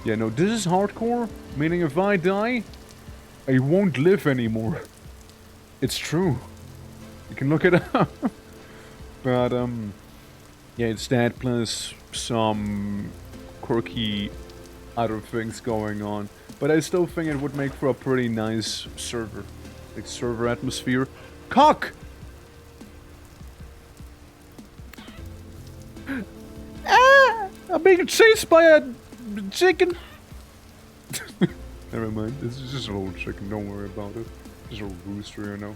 Yeah, no, this is hardcore. Meaning if I die, I won't live anymore. It's true. You can look it up. But, yeah, it's that plus some quirky other things going on. But I still think it would make for a pretty nice server. Like, server atmosphere. Cock! Ah! I'm being chased by a chicken! Never mind, this is just a little chicken, don't worry about it. Just a rooster, you know.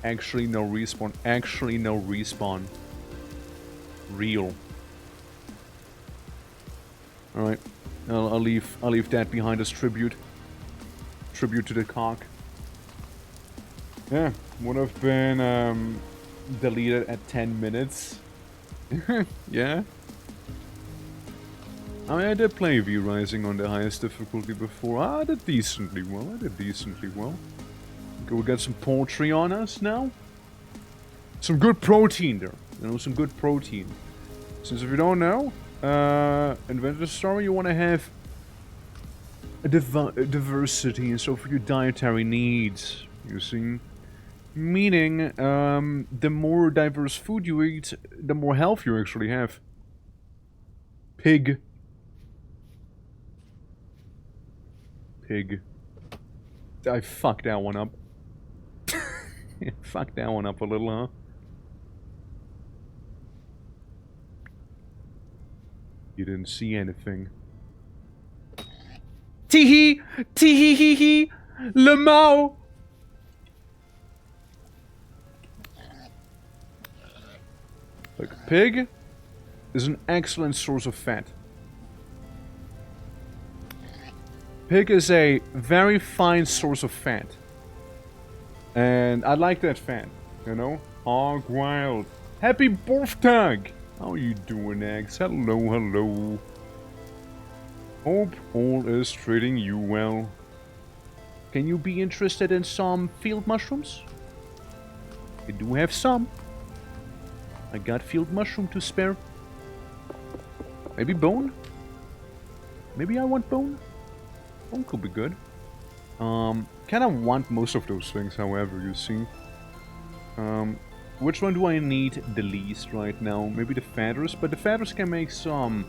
Actually no respawn. Actually no respawn. Real. Alright. I'll leave that behind as tribute. Tribute to the cock. Yeah, would have been deleted at 10 minutes. Yeah. I mean, I did play V-Rising on the highest difficulty before. I did decently well. Okay, we got some poultry on us now. Some good protein there. You know, some good protein. Since if you don't know, in Vintage Story you want to have a diversity, and so for your dietary needs, you see. Meaning, the more diverse food you eat, the more health you actually have. Pig. I fucked that one up. Fucked that one up a little, huh? You didn't see anything. Tee-hee! Tee-hee-hee-hee! Lemao! Look, pig is an excellent source of fat. Pig is a very fine source of fat. And I like that fat, you know? Hog wild. Happy birthday! How you doing, Eggs? Hello, hello. Hope all is treating you well. Can you be interested in some field mushrooms? I do have some. I got field mushroom to spare. Maybe bone? Maybe I want bone? Bone could be good. Kinda want most of those things, however, you see. Which one do I need the least right now? Maybe the feathers, but the feathers can make some,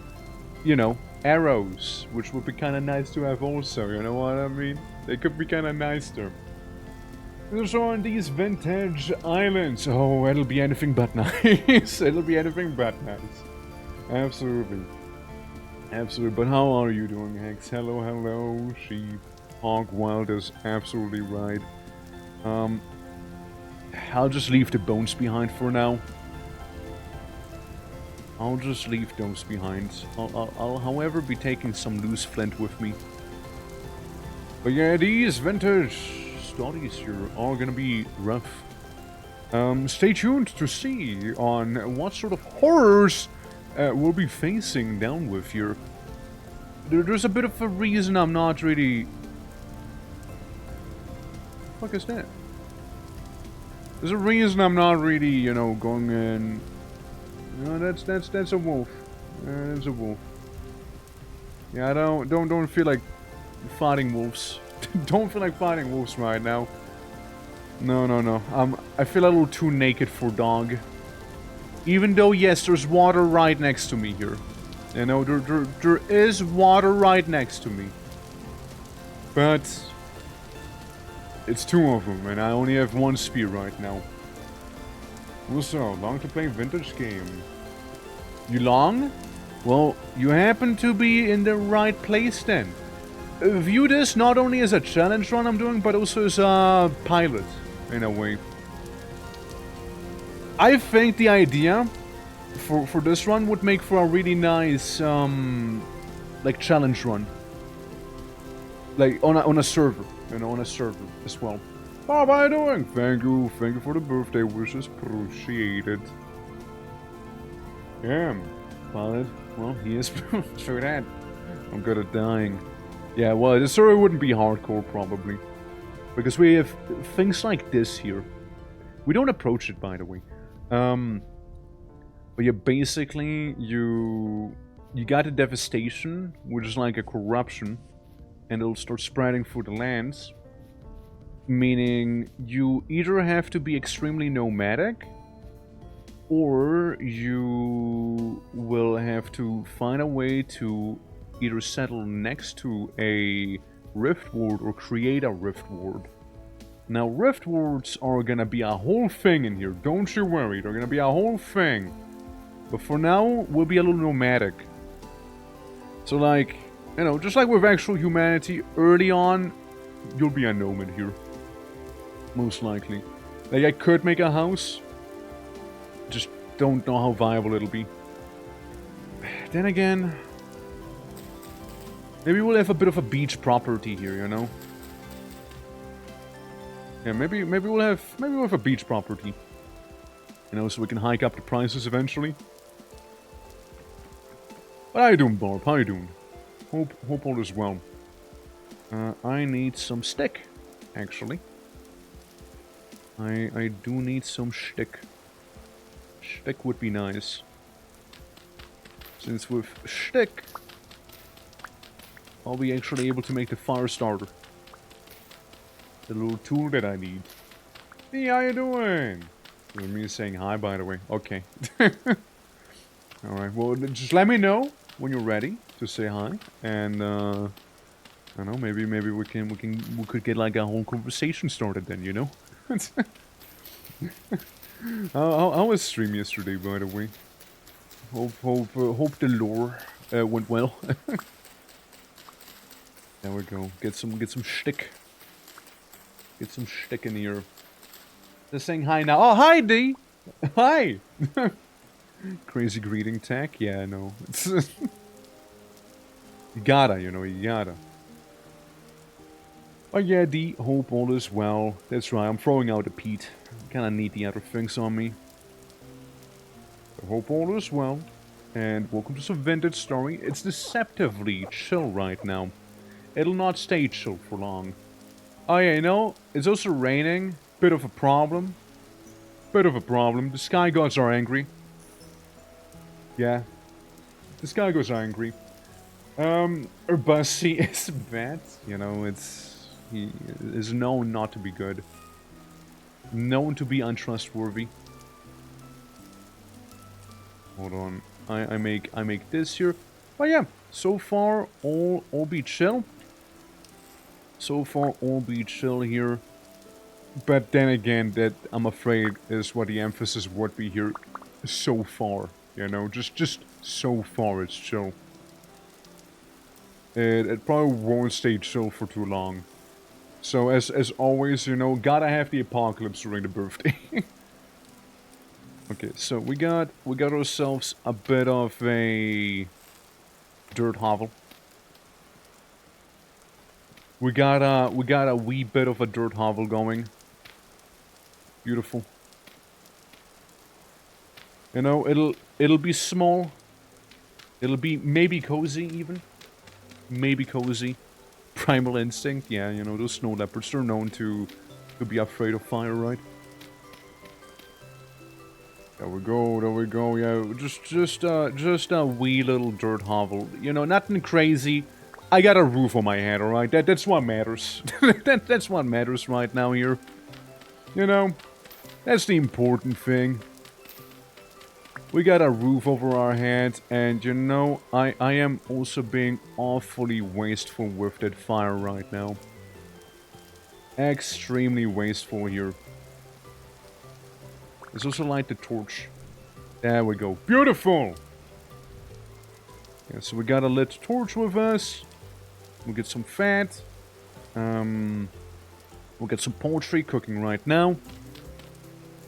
you know, arrows, which would be kinda nice to have also, you know what I mean? They could be kinda nice there. There's on these vintage islands. Oh, it'll be anything but nice. It'll be anything but nice. Absolutely. Absolutely. But how are you doing, Hex? Hello, hello, sheep. Hog Wild is absolutely right. I'll just leave the bones behind for now. I'll just leave those behind. I'll however, be taking some loose flint with me. But yeah, these vintage studies here are gonna be rough. Stay tuned to see on what sort of horrors we'll be facing down with here. There's a bit of a reason I'm not really... What the fuck is that? There's a reason I'm not really, you know, going in... No, that's a wolf. That's a wolf. Yeah, I don't feel like fighting wolves. Don't feel like fighting wolves right now. No, no, no. I feel a little too naked for dog. Even though, yes, there's water right next to me here. You know, there is water right next to me. But it's two of them, and I only have one spear right now. Also, long to play vintage game. You long? Well, you happen to be in the right place then. View this not only as a challenge run I'm doing, but also as a pilot, in a way. I think the idea for this run would make for a really nice, like, challenge run. Like, on a server, you know, on a server as well. How are you doing? Thank you for the birthday wishes, appreciated. Yeah, pilot, well, he is true that. I'm good at dying. Yeah, well, the server wouldn't be hardcore, probably. Because we have things like this here. We don't approach it, by the way. But yeah, basically, you got a devastation, which is like a corruption, and it'll start spreading through the lands. Meaning, you either have to be extremely nomadic, or you will have to find a way to either settle next to a rift ward or create a rift ward. Now, rift wards are gonna be a whole thing in here, don't you worry, they're gonna be a whole thing. But for now, we'll be a little nomadic. So like, you know, just like with actual humanity, early on, you'll be a nomad here. Most likely. Like, I could make a house, just don't know how viable it'll be. Then again, maybe we'll have a bit of a beach property here, you know? Yeah, maybe we'll have a beach property. You know, so we can hike up the prices eventually. What are you doing, Barb? How you doing? Hope all is well. I need some stick, actually. I do need some stick. Stick would be nice. Since with stick, I'll be actually able to make the fire starter. The little tool that I need. Hey, how you doing? Me saying hi, by the way. Okay. Alright, well, just let me know when you're ready to say hi. And, I don't know, maybe we could get like a whole conversation started then, you know? How was stream yesterday, by the way? Hope the lore went well. There we go. Get some shtick. Get some shtick in here. Just saying hi now. Oh, hi, D! Hi! Crazy greeting tag? Yeah, I know. You gotta, you know, you gotta. Oh yeah, D, hope all is well. That's right, I'm throwing out a Pete. Kinda need the other things on me. I hope all is well. And welcome to some vintage story. It's deceptively chill right now. It'll not stay chill for long. Oh yeah, you know, it's also raining. Bit of a problem. Bit of a problem. The sky gods are angry. Yeah. The sky gods are angry. Urbussi is bad. You know, he is known not to be good. Known to be untrustworthy. Hold on. I make this here. But yeah, so far all be chill. So far all be chill here. But then again, that I'm afraid is what the emphasis would be here. So far, you know, just so far it's chill. It probably won't stay chill for too long. So as always, you know, gotta have the apocalypse during the birthday. Okay, so we got ourselves a bit of a dirt hovel. We got a wee bit of a dirt hovel going. Beautiful. You know, it'll be small. It'll be maybe cozy even. Maybe cozy. Primal instinct, yeah, you know, those snow leopards are known to be afraid of fire, right? There we go, yeah, just a wee little dirt hovel. You know, nothing crazy. I got a roof on my head, alright? That's what matters. That's what matters right now here. You know, that's the important thing. We got a roof over our heads, and you know, I am also being awfully wasteful with that fire right now. Extremely wasteful here. Let's also light the torch. There we go. Beautiful! Yeah, so we got a lit torch with us. We'll get some fat. We'll get some poultry cooking right now.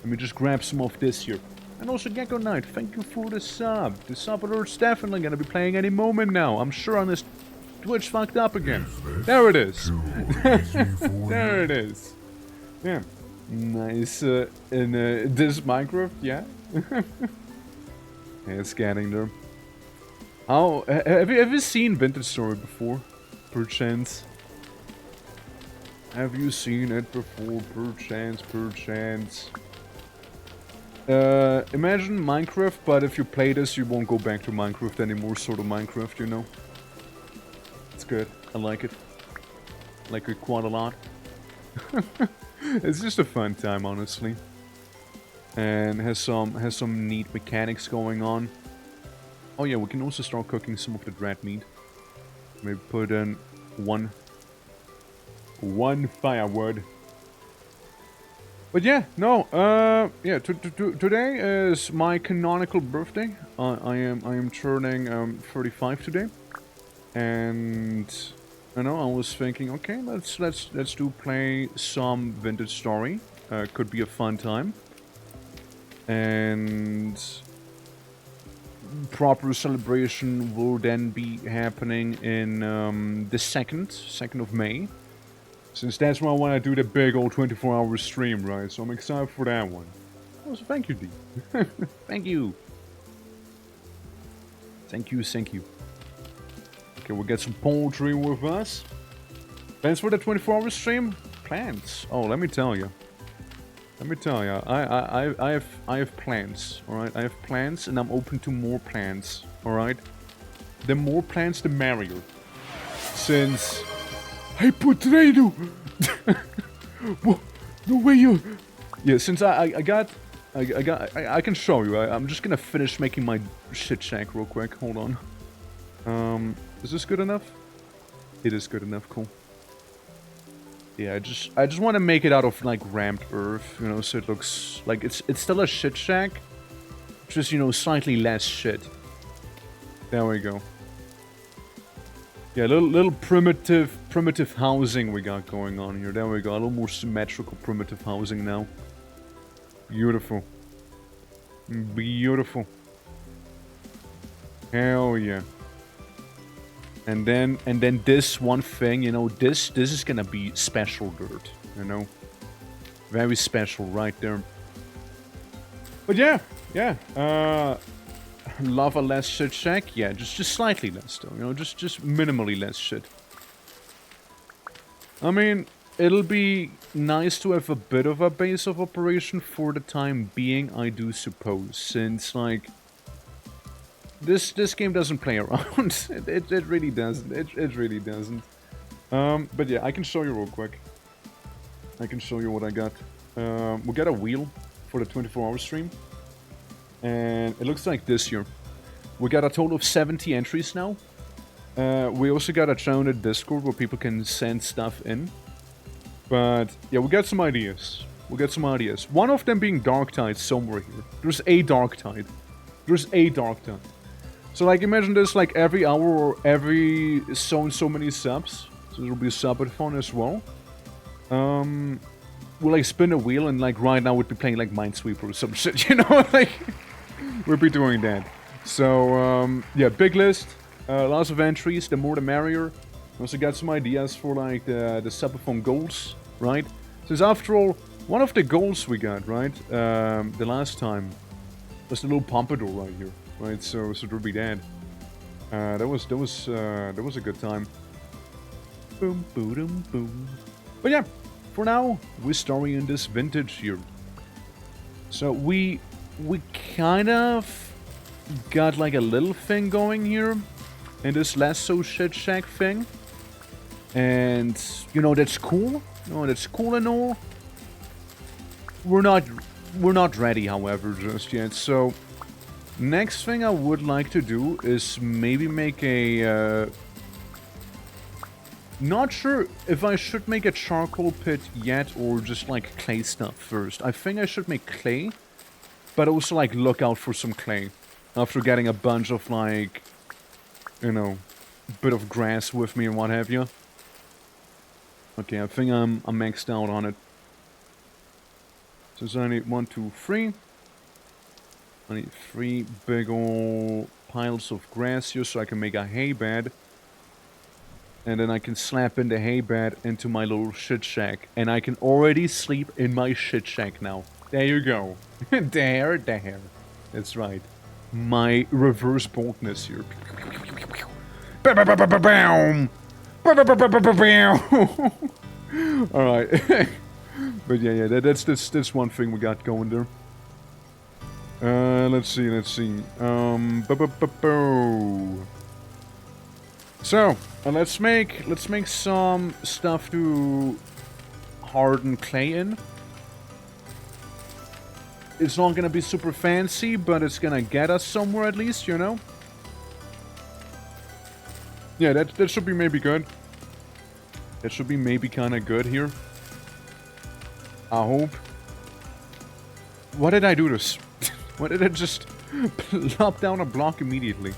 Let me just grab some of this here. And also Gecko Knight, thank you for the sub. The sub alert's definitely gonna be playing any moment now. I'm sure on this Twitch fucked up again. There it is. There it is. Yeah. Nice in this Minecraft, yeah. Yeah, scanning there. Oh, have you seen Vintage Story before? Perchance. Have you seen it before? Perchance. Imagine Minecraft, but if you play this, you won't go back to Minecraft anymore, sort of Minecraft, you know? It's good. I like it. I like it quite a lot. It's just a fun time, honestly. And has some neat mechanics going on. Oh yeah, we can also start cooking some of the red meat. Maybe put in one firewood. But yeah, no, yeah, today is my canonical birthday. I am turning 35 today, and I know I was thinking, okay, let's play some Vintage Story. Could be a fun time, and proper celebration will then be happening in the 2nd of May. Since that's when I want to do the big old 24-hour stream, right? So I'm excited for that one. Also, thank you, D. Thank you. Thank you. Okay, we'll get some poultry with us. Plans for the 24-hour stream? Plans. Oh, let me tell you. I have plans, alright? I have plans, and I'm open to more plans, alright? The more plans, the merrier. Since... Hey, potato! No way you... Yeah, since I can show you. I'm just gonna finish making my shit shack real quick. Hold on. Is this good enough? It is good enough. Cool. Yeah, I just want to make it out of like ramped earth, you know, so it looks like it's still a shit shack, just, you know, slightly less shit. There we go. Yeah, little primitive housing we got going on here. There we go. A little more symmetrical primitive housing now. Beautiful. Beautiful. Hell yeah. And then this one thing, you know, this is gonna be special dirt, you know? Very special right there. But yeah. Lava less shit shack? Yeah, just slightly less though, you know, just minimally less shit. I mean, it'll be nice to have a bit of a base of operation for the time being, I do suppose, since, like, this game doesn't play around. it really doesn't. It really doesn't. But yeah, I can show you real quick. I can show you what I got. We got a wheel for the 24-hour stream. And it looks like this here. We got a total of 70 entries now. We also got a channel in Discord where people can send stuff in. But yeah, we got some ideas. One of them being Dark Tide somewhere here. There's a Dark Tide. So like imagine this like every hour or every so many subs. So there'll be a subathon as well. We'll like spin a wheel and like right now we'd be playing like Minesweeper or some shit, you know? Like we'll be doing that. So yeah, big list. Lots of entries, the more the merrier. Also got some ideas for like the subathon goals, right? Since after all, one of the goals we got, right, the last time was the little pompadour right here, right? So there'll be that. That was a good time. Boom, boom, boom. But yeah, for now, we're starting in this vintage here. So we kind of got like a little thing going here in this less so shit shack thing. And, you know, that's cool. You know, that's cool and all. we're not ready, however, just yet. So next thing I would like to do is maybe make a not sure if I should make a charcoal pit yet or just like clay stuff first. I think I should make clay, but also like look out for some clay after getting a bunch of like, you know, bit of grass with me and what have you. Okay, I think I'm maxed out on it. So I need 1, 2, 3. I need 3 big ol' piles of grass here so I can make a hay bed. And then I can slap in the hay bed into my little shit shack. And I can already sleep in my shit shack now. There you go. there. That's right. My reverse boldness here. Bam! Alright. But yeah, that's one thing we got going there. Let's see. So, let's make some stuff to harden clay in. It's not gonna be super fancy, but it's gonna get us somewhere at least, you know? Yeah, that should be maybe good. That should be maybe kinda good here. I hope. What did I do this? Why did I just plop down a block immediately?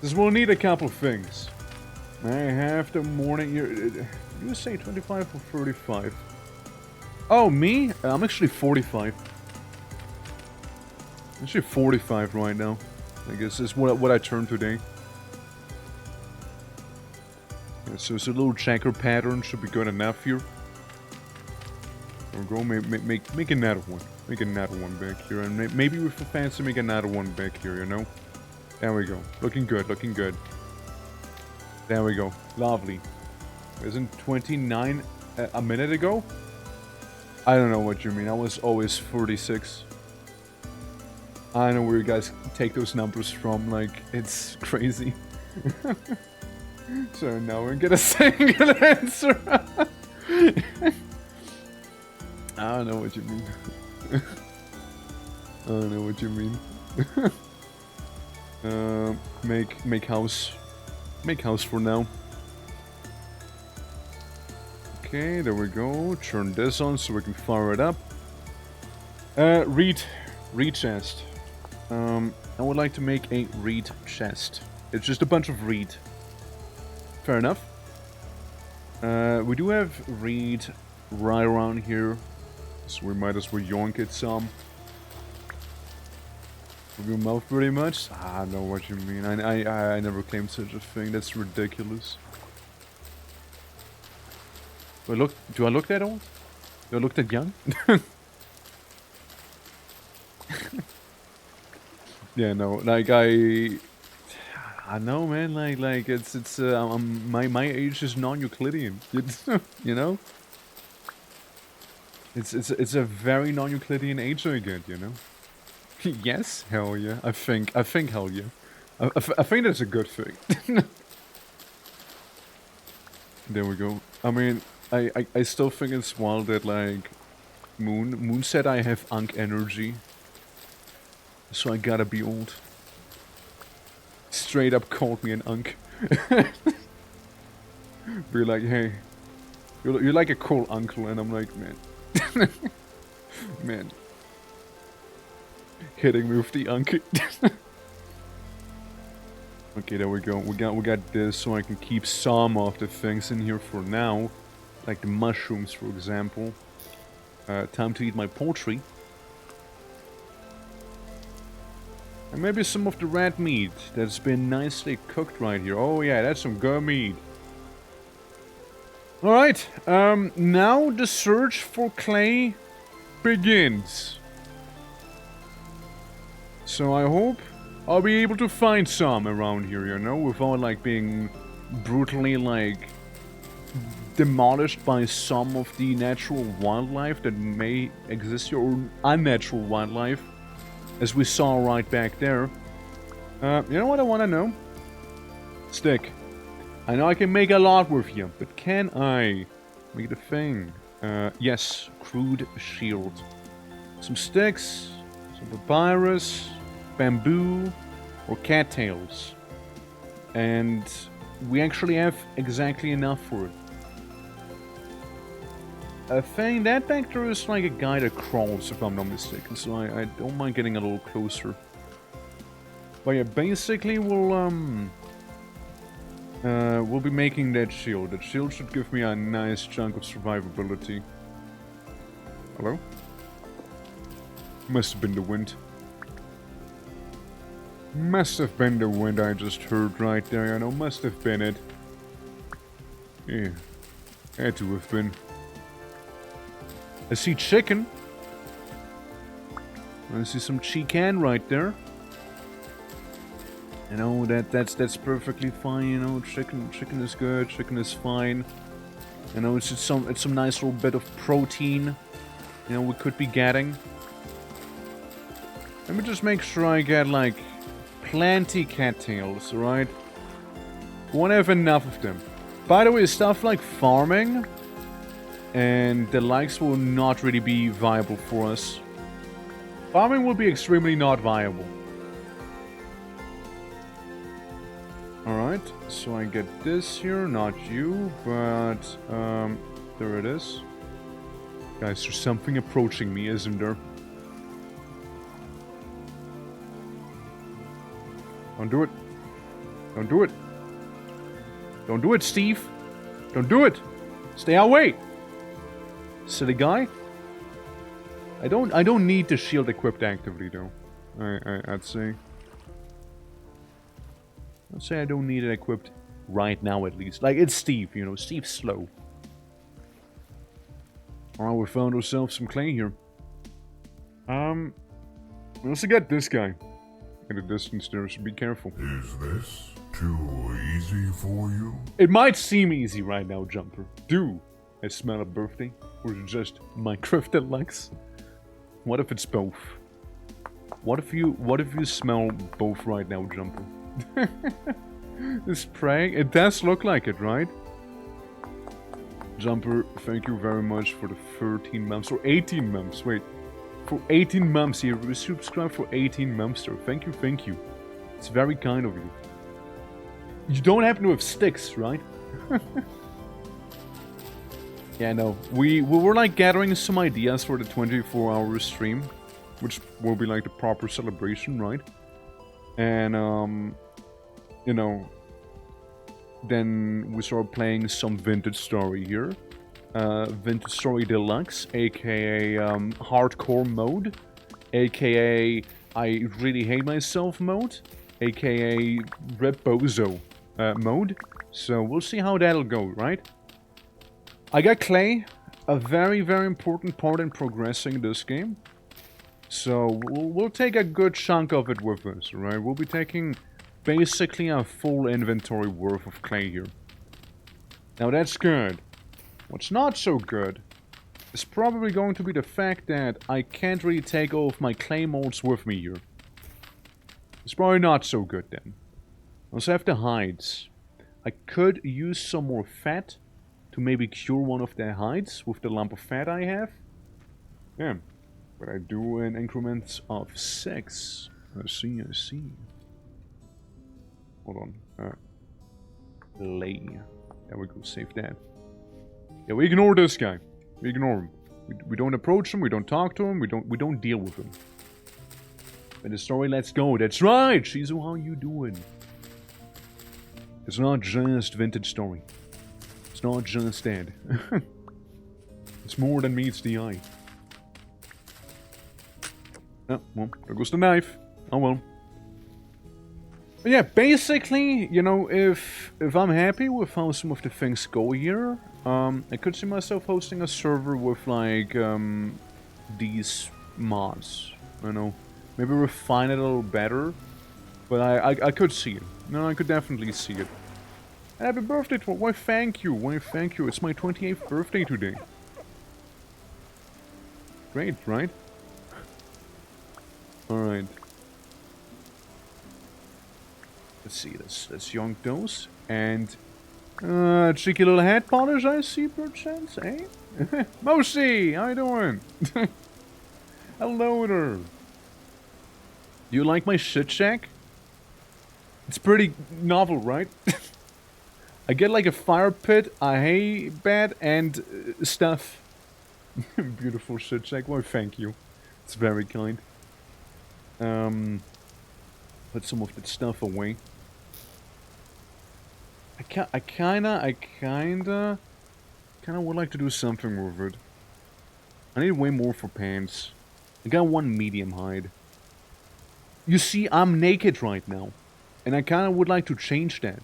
This will need a couple things. I have the morning... You say 25 or 35? Oh, me? I'm actually 45. I'm actually 45 right now. I guess that's what I turned today. Yeah, so it's a little checker pattern. Should be good enough here. Or go make another one. Make another one back here. And maybe with the fancy make another one back here, you know? There we go. Looking good, looking good. There we go. Lovely. Isn't 29 a minute ago? I don't know what you mean. I was always 46. I don't know where you guys take those numbers from. Like, it's crazy. So now we get a single answer. I don't know what you mean. I don't know what you mean. Make house. Make house for now. Okay, there we go. Turn this on so we can fire it up. Reed chest. I would like to make a reed chest. It's just a bunch of reed. Fair enough. We do have reed right around here, so we might as well yoink it some. With your mouth pretty much? I know what you mean. I never claimed such a thing. That's ridiculous. Do I look that old? Do I look that young? Yeah, no, like I know, man. Like it's my age is non-Euclidean. You know, it's a very non-Euclidean age I get. You know. Yes, hell yeah. I think hell yeah. I think that's a good thing. There we go. I mean, I still think it's wild that like Moon said I have Unk energy. So I gotta be old. Straight up called me an Unk. Be like, hey, you're like a cool uncle, and I'm like, man, man, hitting me with the Unk. Okay, there we go. We got this, so I can keep some of the things in here for now, like the mushrooms, for example. Time to eat my poultry. And maybe some of the red meat that's been nicely cooked right here. Oh yeah, that's some good meat. Alright, now the search for clay begins. So I hope I'll be able to find some around here, you know, without like being brutally like demolished by some of the natural wildlife that may exist here, or unnatural wildlife. As we saw right back there. You know what I want to know? Stick. I know I can make a lot with you, but can I make the thing? Yes, crude shield. Some sticks, some papyrus, bamboo, or cattails. And we actually have exactly enough for it. I think that back there is like a guy that crawls, if I'm not mistaken, so I don't mind getting a little closer. But yeah, basically we'll be making that shield. That shield should give me a nice chunk of survivability. Hello? Must have been the wind. Must have been the wind I just heard right there, you know, must have been it. Yeah, had to have been. I see chicken. I see some chicken right there. You know, that's perfectly fine, you know, chicken is good, chicken is fine. You know, it's some nice little bit of protein, you know, we could be getting. Let me just make sure I get, like, plenty cattails, right? Won't have enough of them. By the way, stuff like farming and the likes will not really be viable for us. Farming will be extremely not viable. Alright, so I get this here, not you, but, there it is. Guys, there's something approaching me, isn't there? Don't do it. Don't do it. Don't do it, Steve. Don't do it. Stay away. Silly guy. I don't need the shield equipped actively though. I'd say. I'd say I don't need it equipped right now at least. Like, it's Steve, you know, Steve's slow. Alright, we found ourselves some clay here. We also got this guy. In the distance there, so be careful. Is this too easy for you? It might seem easy right now, Jumper. Do I smell a birthday? Or is it just Minecraft that likes? What if it's both? What if you smell both right now, Jumper? This praying? It does look like it, right? Jumper, thank you very much for the 13 months, or 18 months, wait. For 18 months here, we subscribed for 18 months, sir. Thank you, thank you. It's very kind of you. You don't happen to have sticks, right? Yeah, no. We were like gathering some ideas for the 24-hour stream, which will be like the proper celebration, right? And, you know, then we started playing some Vintage Story here. Vintage Story Deluxe, aka Hardcore mode, aka I Really Hate Myself mode, aka Rebozo mode. So we'll see how that'll go, right? I got clay, a very, very important part in progressing this game. So we'll take a good chunk of it with us, right? We'll be taking basically a full inventory worth of clay here. Now that's good. What's not so good is probably going to be the fact that I can't really take all of my clay molds with me here. It's probably not so good then. I also have the hides. I could use some more fat to maybe cure one of the hides with the lump of fat I have. Yeah, but I do in increments of 6. I see, I see. Hold on. Lay. There we go, save that. Yeah, we ignore this guy. We ignore him. We don't approach him, we don't talk to him, we don't deal with him. In the story, let's go. That's right, Shizu, how you doing? It's not just Vintage Story. It's not just that. It's more than meets the eye. Oh, well, there goes the knife. Oh well. But yeah, basically, you know, if I'm happy with how some of the things go here, I could see myself hosting a server with, like, these mods, you know. Maybe refine it a little better, but I could see it. No, I could definitely see it. Happy birthday, why thank you, why thank you, it's my 28th birthday today. Great, right? Alright. Let's see, let's yoink those, and cheeky little head polish I see, perchance, eh? Moshi, how you doing? Hello there. You like my shit shack? It's pretty novel, right? I get like a fire pit, a hay bed, and stuff. Beautiful shit shack. Well, thank you. It's very kind. Put some of that stuff away. I kinda would like to do something with it. I need way more for pants. I got one medium hide. You see, I'm naked right now. And I kinda would like to change that.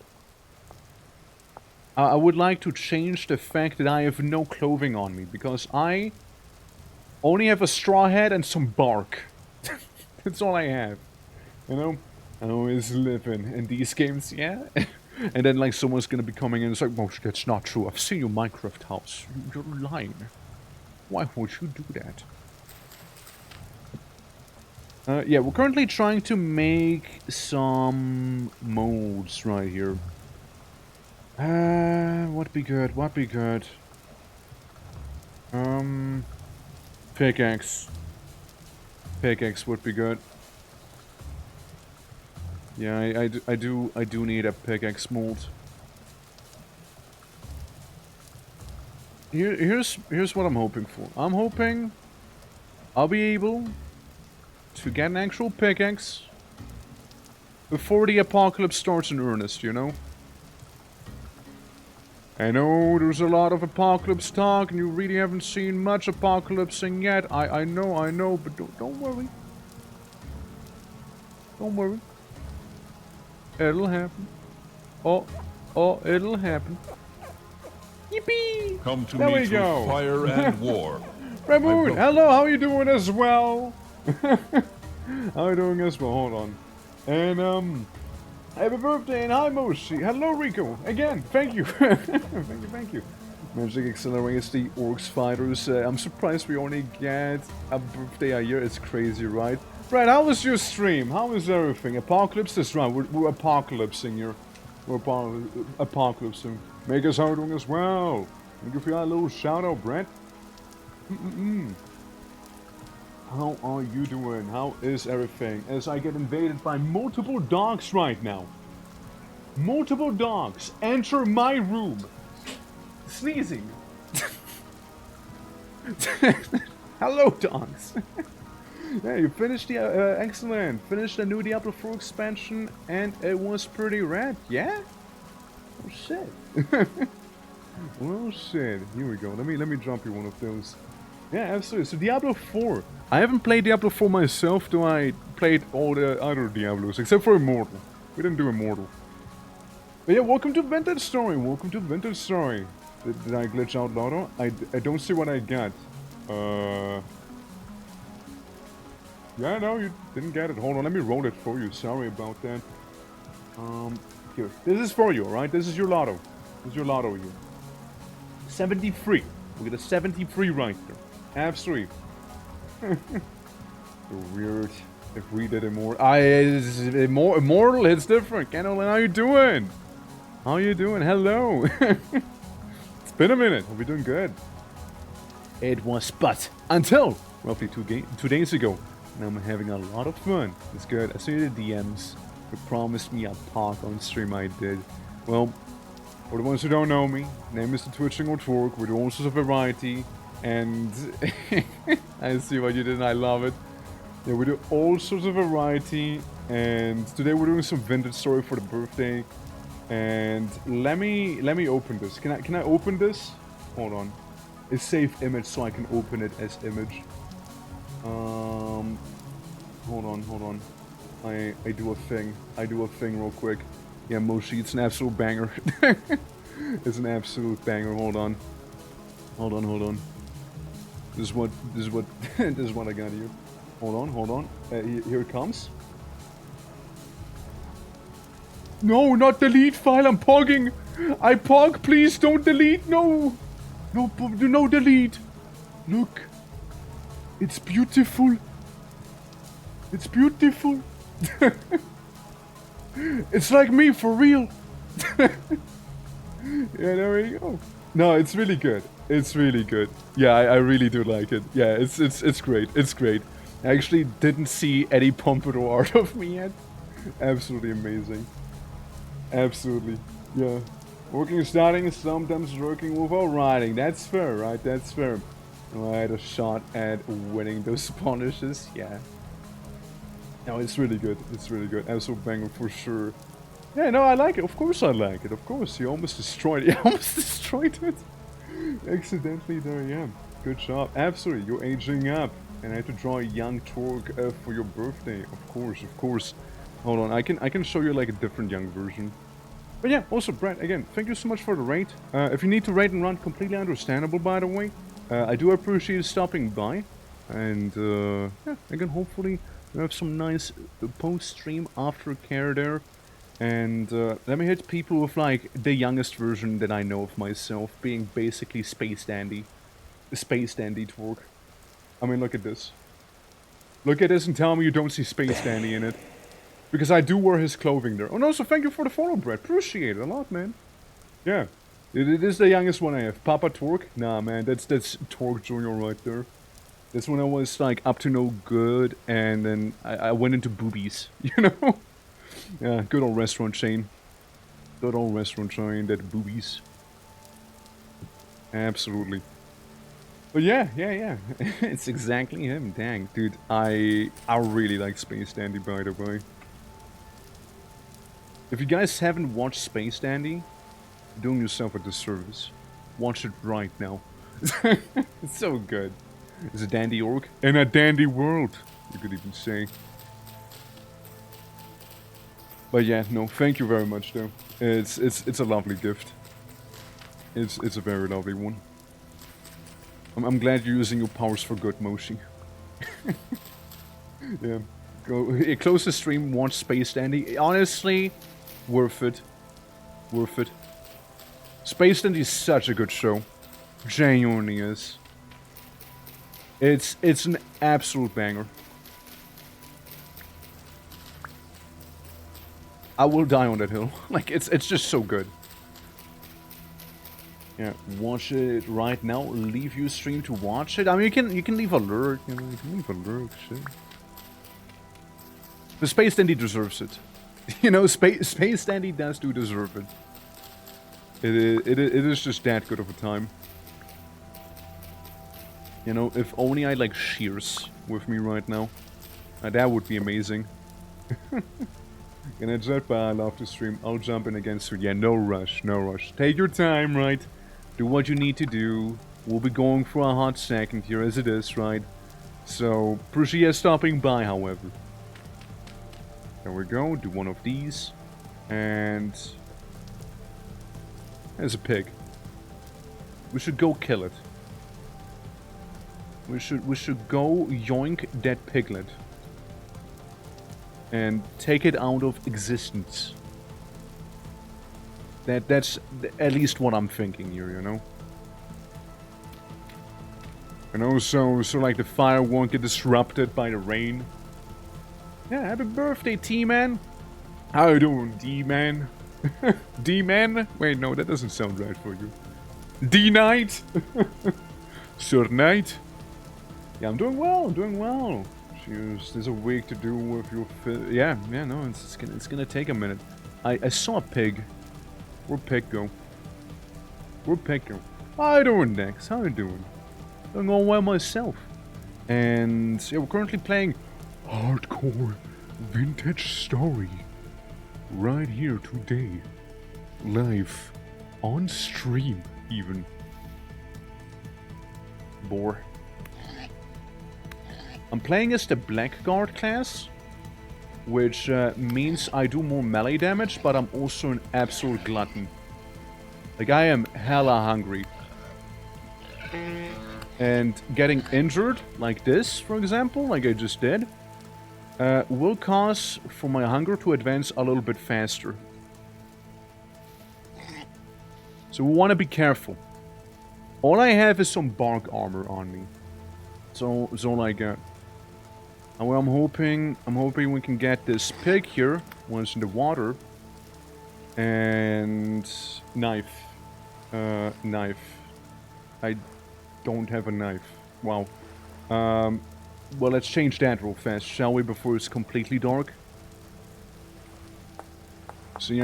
I would like to change the fact that I have no clothing on me. Because I only have a straw hat and some bark. That's all I have. You know? I always living in these games, yeah? And then like someone's gonna be coming in and it's like, Mosh, that's not true. I've seen your Minecraft house. You're lying. Why would you do that? Yeah, we're currently trying to make some molds right here. What be good? What be good? Pickaxe. Pickaxe would be good. Yeah, I do need a pickaxe mold. Here's what I'm hoping for. I'm hoping I'll be able to get an actual pickaxe before the apocalypse starts in earnest, you know? I know there's a lot of apocalypse talk and you really haven't seen much apocalypsing yet. I know, but don't worry. Don't worry. It'll happen. Oh, it'll happen. Yippee! Come to There me we through go. fire and war. Ramoon, hello, how are you doing as well? How are you doing as well? Hold on. And, happy birthday and hi Moshi. Hello Rico. Again, thank you. thank you. Magic accelerates the Orcs fighters. I'm surprised we only get a birthday a year. It's crazy, right? Brad, how was your stream? How was everything? Apocalypse? That's right, we're apocalypsing here. We're apocalypsing. Make us how doing as well. Thank you for that little shout out, Brett. How are you doing? How is everything? As I get invaded by multiple dogs right now. Multiple dogs enter my room. Sneezing. Hello, dogs. Yeah, you finished the, excellent. Finished the new Diablo 4 expansion and it was pretty rad, yeah? Oh shit. Well shit. Here we go. Let me drop you one of those. Yeah, absolutely. So Diablo 4. I haven't played Diablo 4 myself, though I played all the other Diablos, except for Immortal. We didn't do Immortal. But yeah, welcome to Vintage Story. Welcome to Vintage Story. Did I glitch out Lotto? I don't see what I got. Yeah, no, you didn't get it. Hold on, let me roll it for you. Sorry about that. Here. This is for you, alright? This is your Lotto. This is your Lotto here. 73. We get a 73 right there. Absolutely. Weird. If we did Immortal, it's different. Candlein, how you doing? How you doing? Hello. It's been a minute. Hope you're doing good. It was but until roughly 2 days ago. And I'm having a lot of fun. It's good. I saw the DMs. You promised me a park on stream. I did. Well, for the ones who don't know me, name is the Twitching or Twerk. We do all sorts of variety. And I see what you did and I love it. Yeah, we do all sorts of variety. And today we're doing some vintage story for the birthday. And let me open this. Can I open this? Hold on. It's save image so I can open it as image. Hold on. I do a thing. I do a thing real quick. Yeah, Moshi, it's an absolute banger. It's an absolute banger. Hold on. This is what this is what I got here. Hold on. Here it comes. No, not delete file. I'm pogging. I pog. Please don't delete. No, no delete. Look, it's beautiful. It's beautiful. It's like me for real. Yeah, there we go. No, it's really good. It's really good. Yeah, I really do like it. Yeah, it's great. It's great. I actually didn't see any Pompadour art of me yet. Absolutely amazing. Absolutely. Yeah. Working and starting is sometimes working without writing. That's fair, right? That's fair. Right, a shot at winning those punishes. Yeah. No, it's really good. It's really good. Absolute banger for sure. Yeah, no, I like it. Of course I like it. Of course. You almost destroyed it. You almost destroyed it. Accidentally, there I am. Good job. Absolutely, you're aging up. And I had to draw a young Torque for your birthday. Of course, of course. Hold on, I can show you like a different young version. But yeah, also Brad, again, thank you so much for the raid. If you need to raid and run, completely understandable, by the way. I do appreciate you stopping by. And yeah, again, hopefully we have some nice post-stream aftercare there. And let me hit people with like the youngest version that I know of myself, being basically Space Dandy. Space Dandy Torque. I mean, look at this. Look at this and tell me you don't see Space Dandy in it. Because I do wear his clothing there. Oh no, so thank you for the follow, Brett. Appreciate it a lot, man. Yeah. It is the youngest one I have. Papa Torque? Nah, man, that's Torque Jr. right there. That's when I was like up to no good and then I went into boobies, you know? Yeah, good old restaurant chain. Good old restaurant chain, that boobies. Absolutely. But yeah. It's exactly him. Dang, dude, I really like Space Dandy, by the way. If you guys haven't watched Space Dandy, you're doing yourself a disservice. Watch it right now. It's so good. It's a dandy orc in a dandy world, you could even say. But yeah, no, thank you very much though. It's a lovely gift. It's a very lovely one. I'm glad you're using your powers for good, Moshi. Yeah. Go close the stream, watch Space Dandy. Honestly, worth it. Worth it. Space Dandy is such a good show. Genuinely is. It's an absolute banger. I will die on that hill. Like it's just so good. Yeah, watch it right now. Leave your stream to watch it. I mean, you can leave a lurk. You know, you can leave a lurk. Shit. The Space Dandy deserves it. You know, Space Dandy does deserve it. It is just that good of a time. You know, if only I had, like, Shears with me right now. That would be amazing. Gonna jet by, I love to stream. I'll jump in again soon. Yeah, no rush, no rush. Take your time, right? Do what you need to do. We'll be going for a hot second here as it is, right? So, appreciate stopping by, however. There we go, do one of these. And... there's a pig. We should go kill it. We should go yoink that piglet. And take it out of existence. That's at least what I'm thinking here, you know? And also, so like the fire won't get disrupted by the rain. Yeah, happy birthday, T-Man! How you doing, D-Man? D-Man? Wait, no, that doesn't sound right for you. D-Knight? Sir Knight? Yeah, I'm doing well, I'm doing well. Cheers, there's a week to do with your yeah, no, it's gonna take a minute. I saw a pig. Where'd pig go? Where'd pig go? How you doing, Dex? How you doing? Doing all well myself. And yeah, we're currently playing Hardcore Vintage Story. Right here today. Live. On stream, even. Bore. I'm playing as the Blackguard class, which means I do more melee damage, but I'm also an absolute glutton. Like, I am hella hungry. And getting injured, like this, for example, like I just did, will cause for my hunger to advance a little bit faster. So we want to be careful. All I have is some bark armor on me. So all I got. And I'm hoping we can get this pig here once in the water. And knife. Knife. I don't have a knife. Wow. Well, let's change that real fast, shall we, before it's completely dark? See,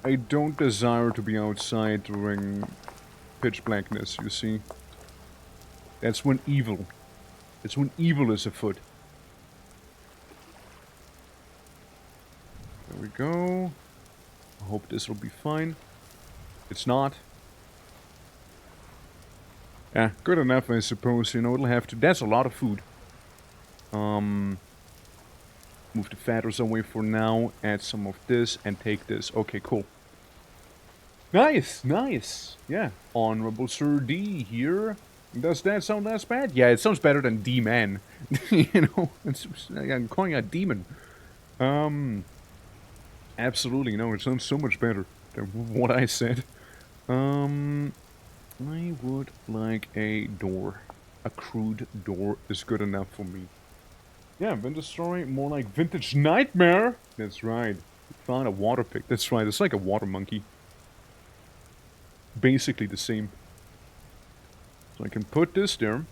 I don't desire to be outside during pitch blackness, you see. That's when evil. It's when evil is afoot. There we go. I hope this will be fine. It's not. Yeah, good enough, I suppose. You know, it'll have to... That's a lot of food. Move the feathers away for now. Add some of this and take this. Okay, cool. Nice, nice. Yeah, Honorable Sir D here. Does that sound less bad? Yeah, it sounds better than D-Man. You know, I'm calling it a demon. Absolutely, no, it sounds so much better than what I said. I would like a door. A crude door is good enough for me. Yeah, vintage story, more like vintage nightmare. That's right. Found a water pick. That's right, it's like a water monkey. Basically the same. So I can put this there.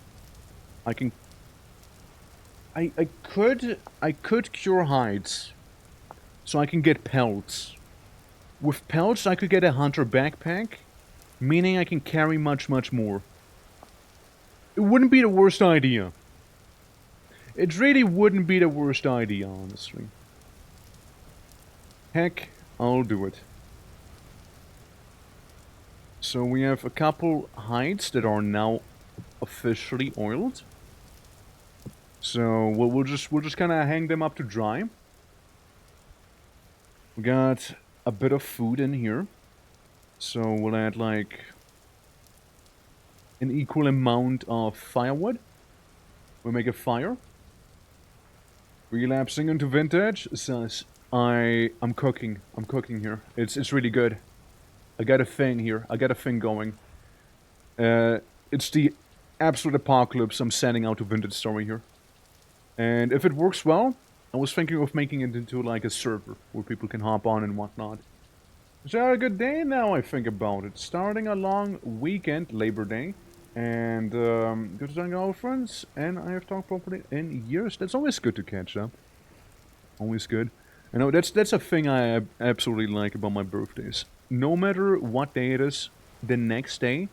I can... I could cure hides. So I can get pelts. With pelts, I could get a hunter backpack. Meaning I can carry much, much more. It wouldn't be the worst idea. It really wouldn't be the worst idea, honestly. Heck, I'll do it. So we have a couple hides that are now officially oiled. So we'll just kind of hang them up to dry. We got a bit of food in here. So we'll add like an equal amount of firewood. We'll make a fire. Relapsing into vintage says I'm cooking. I'm cooking here. It's really good. I got a thing here. I got a thing going. It's the absolute apocalypse I'm sending out to Vintage Story here. And if it works well, I was thinking of making it into like a server where people can hop on and whatnot. It's a good day now I think about it. Starting a long weekend, Labor Day. And good to talk our friends. And I have talked properly in years. That's always good to catch up. Always good. I know that's a thing I absolutely like about my birthdays. No matter what day it is, the next day,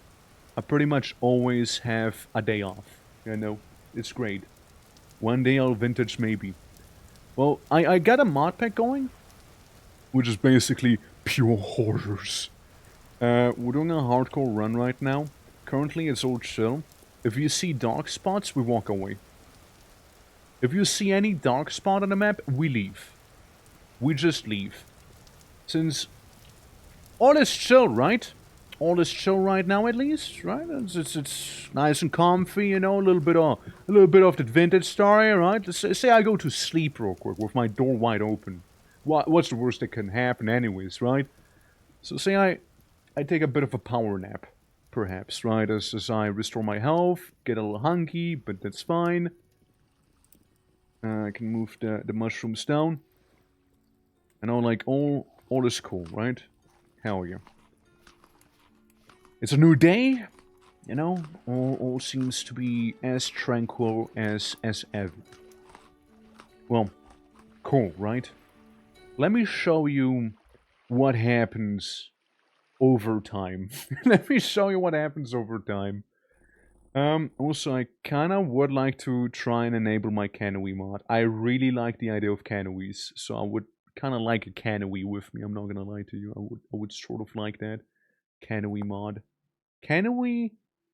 I pretty much always have a day off. You know, it's great. One day I'll vintage maybe. Well, I got a mod pack going, which is basically pure horrors. We're doing a hardcore run right now. Currently it's all chill. If you see dark spots, we walk away. If you see any dark spot on the map, we leave. We just leave. Since all is chill, right? All is chill right now, at least, right? It's nice and comfy, you know. A little bit of that vintage story, right? Say I go to sleep real quick with my door wide open. What's the worst that can happen, anyways, right? So say I take a bit of a power nap, perhaps, right? As I restore my health, get a little hunky, but that's fine. I can move the mushrooms down. I know, like, all is cool, right? Hell yeah. It's a new day, you know? All seems to be as tranquil as ever. Well, cool, right? Let me show you what happens over time. Let me show you what happens over time. Also, I kinda would like to try and enable my canoe mod. I really like the idea of canoes, so I would kinda like a canoe with me, I'm not gonna lie to you. I would sort of like that. Canoe mod. Canoe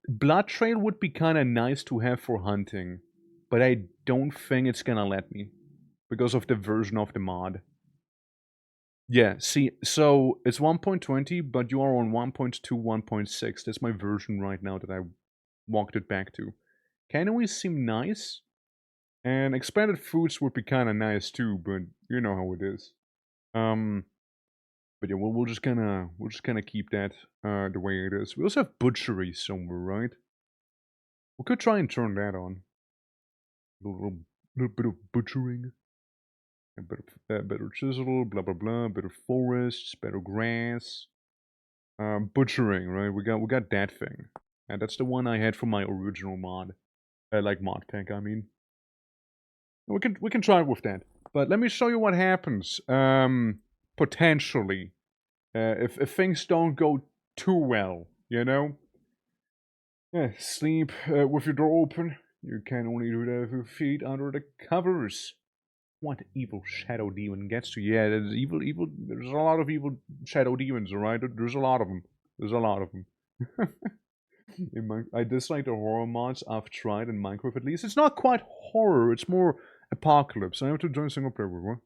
Blood Trail would be kinda nice to have for hunting, but I don't think it's gonna let me. Because of the version of the mod. Yeah, see, so it's 1.20, but you are on 1.2, 1.6. That's my version right now that I walked it back to. Canoes seem nice, and expanded foods would be kind of nice too, but you know how it is. Um, but yeah, we'll just kind of keep that the way it is. We also have butchery somewhere, right? We could try and turn that on. Little bit of butchering. A bit of better chisel, blah blah blah. Better forests, better grass. butchering, right? We got that thing. And that's the one I had from my original mod. Like mod pack, I mean. We can try with that. But let me show you what happens. Potentially. If things don't go too well, you know? Yeah, sleep with your door open. You can only do that with your feet under the covers. What evil shadow demon gets to you? Yeah, there's evil. There's a lot of evil shadow demons, alright? There's a lot of them. There's a lot of them. I dislike the horror mods I've tried in Minecraft at least. It's not quite horror, it's more apocalypse. I have to join single player, what?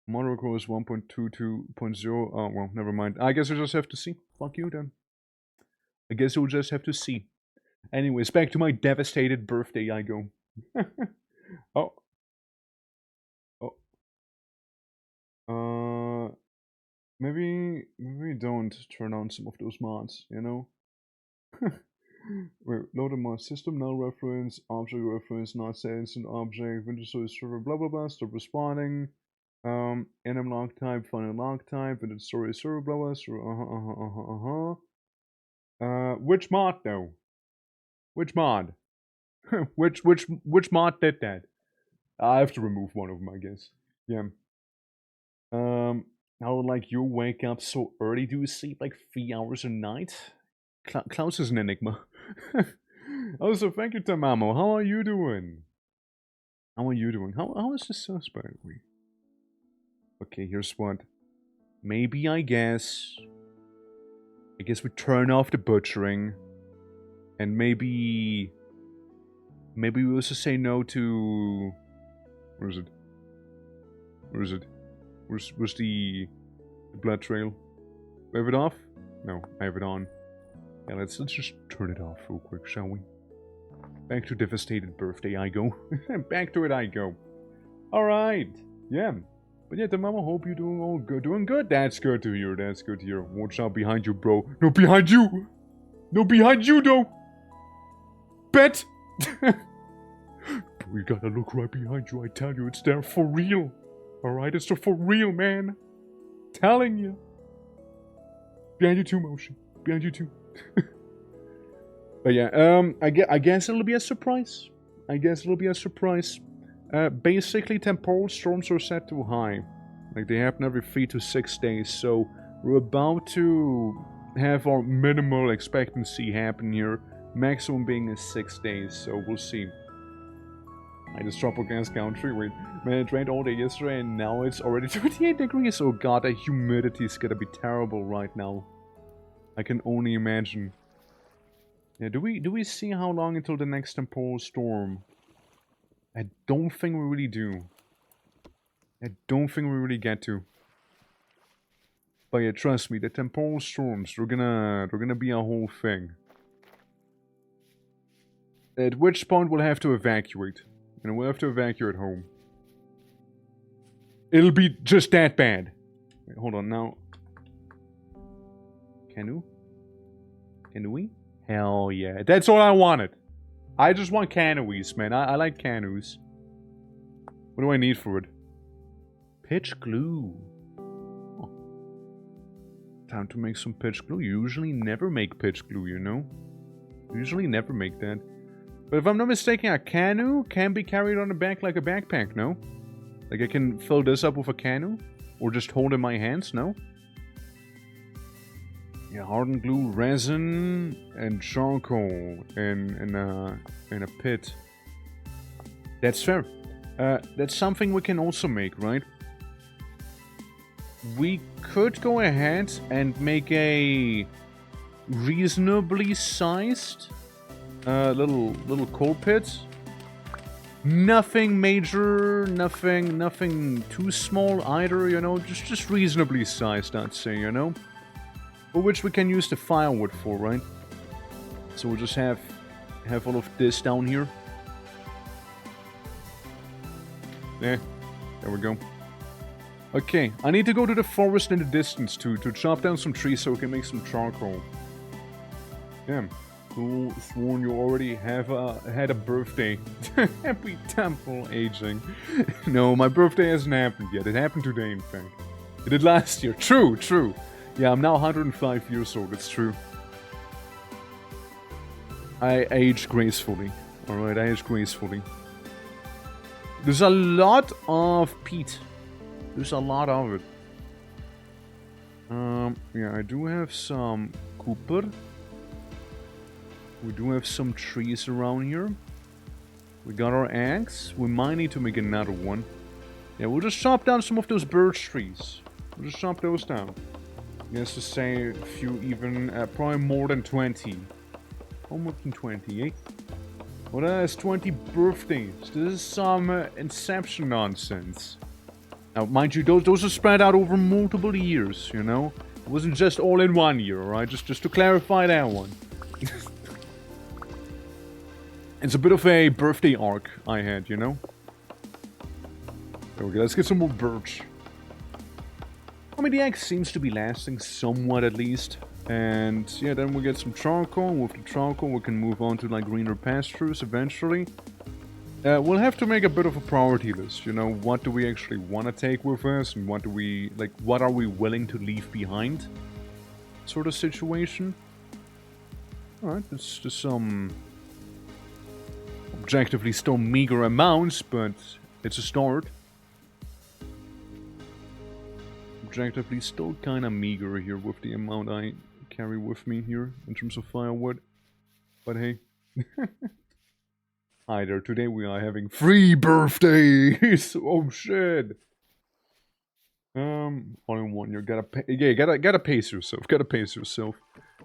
Model Core is 1.22.0. Oh, well, never mind. I guess I just have to see. Fuck you, then. I guess you'll just have to see. Anyways, back to my devastated birthday I go. Oh. Oh. Maybe don't turn on some of those mods, you know? Wait, load a mod system, null reference, object reference, not say instant object, Windows Story server, blah blah blah, stop responding. Enum log type, final log type, Windows Story server, blah blah, which mod though? Which mod? which mod did that? I have to remove one of them, I guess. Yeah. How like you wake up so early? Do you sleep like 3 hours a night? Klaus is an enigma. Also, thank you, Tamamo. How are you doing? How are you doing? How is the suspect? Okay, here's what. Maybe I guess we turn off the butchering, and maybe we also say no to. Where is it? Where's the blood trail? I have it off? No, I have it on. Yeah, let's just turn it off real quick, shall we? Back to devastated birthday I go. Back to it I go. Alright. Yeah. But yeah, the mama, hope you're doing all good. Doing good? That's good to hear. That's good to hear. Watch out behind you, bro. No, behind you! No, behind you, though! Bet! We gotta look right behind you. I tell you, it's there for real. Alright, it's there for real, man. Telling you. Behind you too, Motion. Behind you too. But yeah, I guess it'll be a surprise. Basically, temporal storms are set to high. Like, they happen every 3 to 6 days, so we're about to have our minimal expectancy happen here. Maximum being is 6 days, so we'll see. I just dropped against country. Wait, man, it rained all day yesterday and now it's already 28 degrees. Oh god, the humidity is gonna be terrible right now. I can only imagine. Yeah, do we see how long until the next temporal storm? I don't think we really do. I don't think we really get to. But yeah, trust me, the temporal storms, they're gonna be a whole thing. At which point we'll have to evacuate. And we'll have to evacuate home. It'll be just that bad. Wait, hold on now. Canoe? Canoe? Hell yeah. That's all I wanted. I just want canoes, man. I like canoes. What do I need for it? Pitch glue. Oh. Time to make some pitch glue. You usually never make pitch glue, you know? Usually never make that. But if I'm not mistaken, a canoe can be carried on the back like a backpack, no? Like I can fill this up with a canoe? Or just hold in my hands, no? Yeah, hardened glue, resin, and charcoal in a pit. That's fair. That's something we can also make, right? We could go ahead and make a reasonably sized little coal pit. Nothing major, nothing too small either, you know, just reasonably sized, I'd say, you know. For which we can use the firewood for, right? So we'll just have all of this down here. Yeah, there we go. Okay, I need to go to the forest in the distance to chop down some trees so we can make some charcoal. Damn. Cool, sworn you already have had a birthday. Happy temple aging. No, my birthday hasn't happened yet. It happened today, in fact. It did last year. True. Yeah, I'm now 105 years old, it's true. I age gracefully. Alright, I age gracefully. There's a lot of peat. There's a lot of it. Yeah, I do have some copper. We do have some trees around here. We got our axe. We might need to make another one. Yeah, we'll just chop down some of those birch trees. We'll just chop those down. Yes, to say a few even, probably more than 20. Oh, more than 20, eh? Well, that's 20 birthdays. This is some Inception nonsense. Now, mind you, those are spread out over multiple years, you know? It wasn't just all in one year, alright? Just to clarify that one. It's a bit of a birthday arc I had, you know? There we go, let's get some more birch. I mean, the axe seems to be lasting somewhat at least. And yeah, then we get some charcoal. With the charcoal, we can move on to like greener pastures eventually. We'll have to make a bit of a priority list, you know? What do we actually want to take with us? And what do we, like, what are we willing to leave behind? Sort of situation. Alright, it's just some objectively still meager amounts, but it's a start. Objectively still kind of meager here with the amount I carry with me here in terms of firewood. But hey. Hi there, today we are having 3 birthdays! Oh shit! All in one, you gotta pace yourself,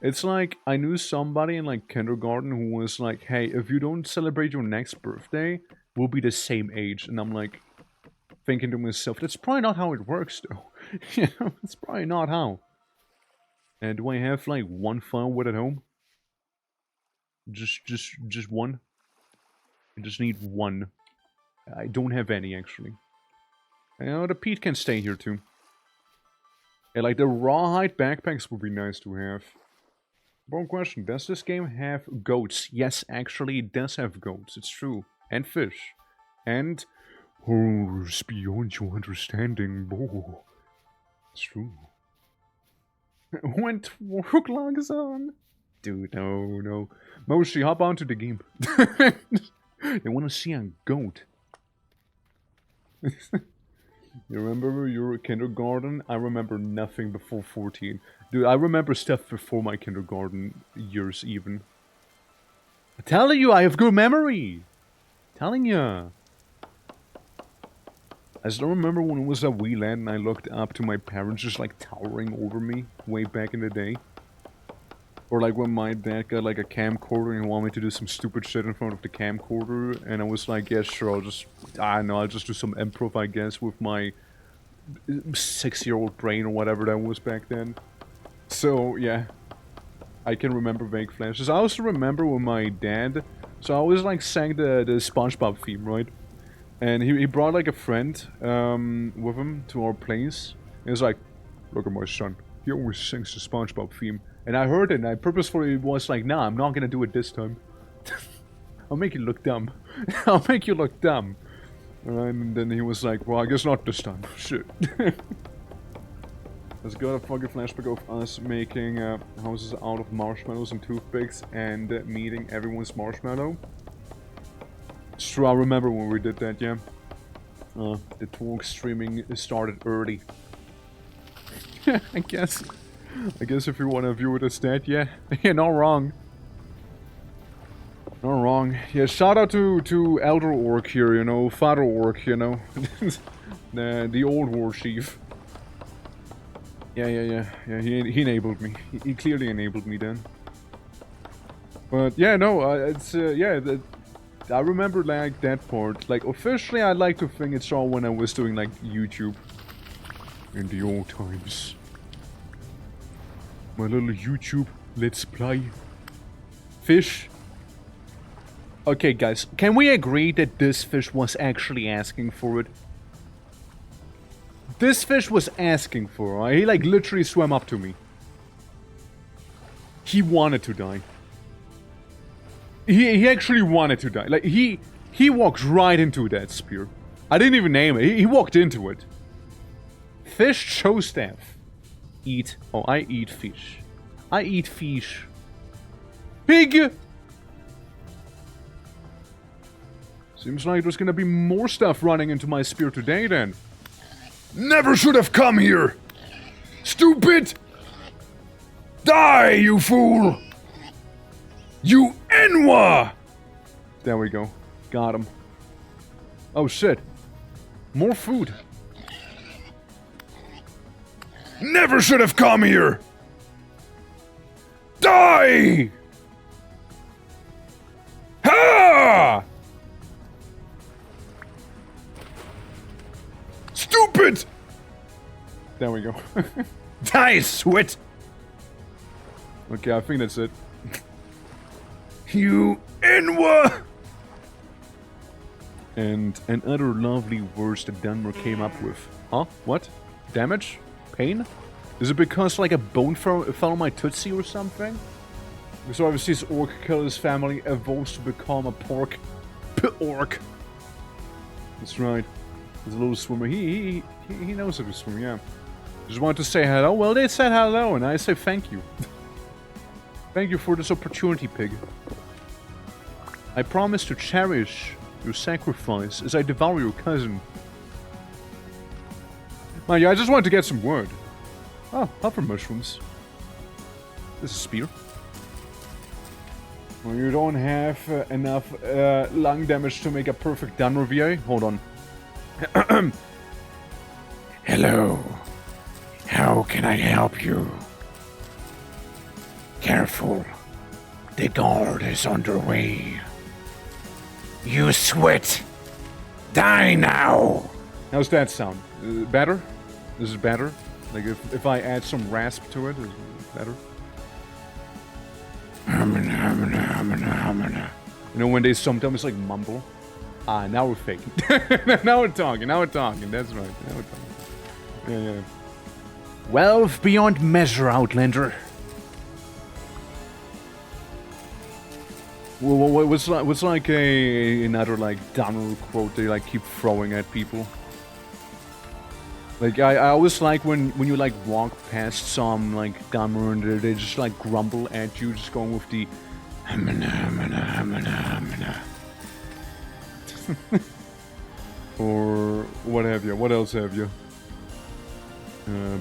It's like, I knew somebody in like kindergarten who was like, hey, if you don't celebrate your next birthday, we'll be the same age. And I'm like, thinking to myself, that's probably not how it works though. You know, it's probably not how. And do I have like 1 firewood at home? Just one? I just need 1. I don't have any actually. You know, the peat can stay here too. Yeah, like the rawhide backpacks would be nice to have. One question, does this game have goats? Yes, actually it does have goats, it's true. And fish. And... oh, it's beyond your understanding, boy. It's true. When 4 o'clock is on. Dude, no. Moshi, hop onto the game. They want to see a goat. You remember your kindergarten? I remember nothing before 14. Dude, I remember stuff before my kindergarten years even. I'm telling you, I have good memory. Telling ya. I still remember when it was a wee lad and I looked up to my parents just like towering over me way back in the day. Or like when my dad got like a camcorder and he wanted me to do some stupid shit in front of the camcorder. And I was like, yeah, sure, I'll just do some improv, I guess, with my 6-year-old brain or whatever that was back then. So, yeah. I can remember vague flashes. I also remember when my dad... So I always like sang the SpongeBob theme, right? And he brought like a friend with him to our place. And he was like, look at my son. He always sings the SpongeBob theme. And I heard it and I purposefully was like, nah, I'm not gonna do it this time. I'll make you look dumb. I'll make you look dumb. And then he was like, well, I guess not this time. Shit. Let's got a fucking flashback of us making houses out of marshmallows and toothpicks and meeting everyone's marshmallow. It's true, I remember when we did that, yeah. The talk streaming started early. I guess if you want to view it as that, yeah. You're not wrong. Not wrong. Yeah, shout out to Elder Orc here, you know, Father Orc, you know. the old war chief. Yeah, he enabled me. He clearly enabled me then. But yeah, no, it's, yeah, I remember like that part. Like officially I'd like to think it's all when I was doing like YouTube. In the old times. My little YouTube let's play. Fish. Okay guys, can we agree that this fish was actually asking for it? This fish was asking for it, right? He like literally swam up to me. He wanted to die. He actually wanted to die. Like he walked right into that spear. I didn't even name it. He walked into it. Fish chose death. eat... Oh, I eat fish. I eat fish. Pig! Seems like there's gonna be more stuff running into my spear today, then. Never should have come here! Stupid! Die, you fool! You Enwa! There we go. Got him. Oh, shit. More food. Never should have come here! Die! Ha! Stupid! There we go. Die, Swit! Okay, I think that's it. You Enwa! And another lovely words that Dunmer came up with. Huh? What? Damage? Pain? Is it because like a bone fell on my tootsie or something? So obviously his orc killer's family evolves to become a pork. Orc. That's right. He's a little swimmer. He knows how to swim, yeah. Just wanted to say hello. Well, they said hello, and I say thank you. Thank you for this opportunity, pig. I promise to cherish your sacrifice as I devour your cousin. Mind you, I just wanted to get some wood. Oh, puffer mushrooms. This is a spear. Well, you don't have enough lung damage to make a perfect Dunmer VA? Hold on. Hello. How can I help you? Careful. The guard is underway. You Swit! Die now! How's that sound? Better? This is better? Like if I add some rasp to it, is it better? You know when they sometimes like mumble? Ah, now we're faking. Now we're talking, that's right. Now we're talking. Yeah. Wealth beyond measure, Outlander. Well, what's like another like Donald quote they like keep throwing at people? Like I always like when you like walk past some like Dunmer and they just like grumble at you, just going with the or what have you? What else have you? There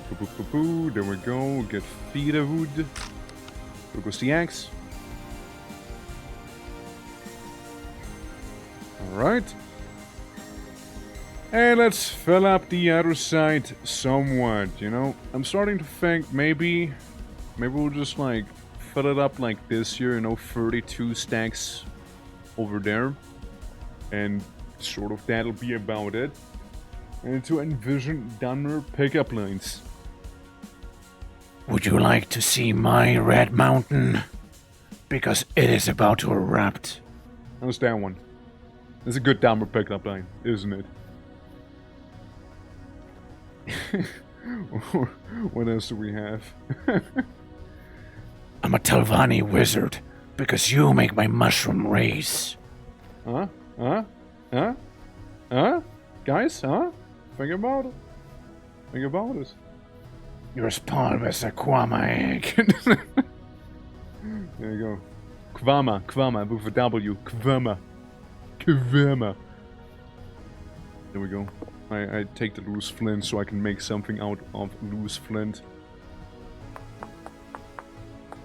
we go. Get feeder wood. There goes the axe. Alright. And let's fill up the other side somewhat, you know? I'm starting to think maybe we'll just like fill it up like this here, you know, 32 stacks over there. And sort of that'll be about it. And to envision Dunmer pickup lines. Would you like to see my Red Mountain? Because it is about to erupt. How's that one? That's a good Dunmer pickup line, isn't it? What else do we have? I'm a Telvanni wizard because you make my mushroom race. Huh? Guys, huh? Think about it. Think about it. You're as palm as a Kwama egg. There you go. Kwama, with a W. Kwama. There we go. I take the loose flint so I can make something out of loose flint.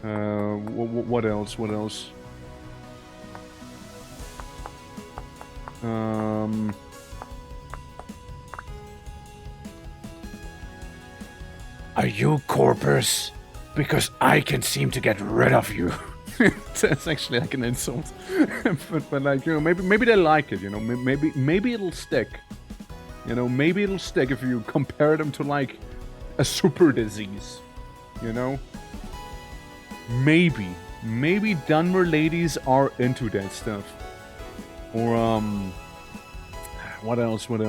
What else? Are you Corpus? Because I can seem to get rid of you. That's actually like an insult. but like, you know, maybe they like it, you know, maybe it'll stick. You know, maybe it'll stick if you compare them to like a super disease. You know? Maybe Dunmer ladies are into that stuff. Or what else? What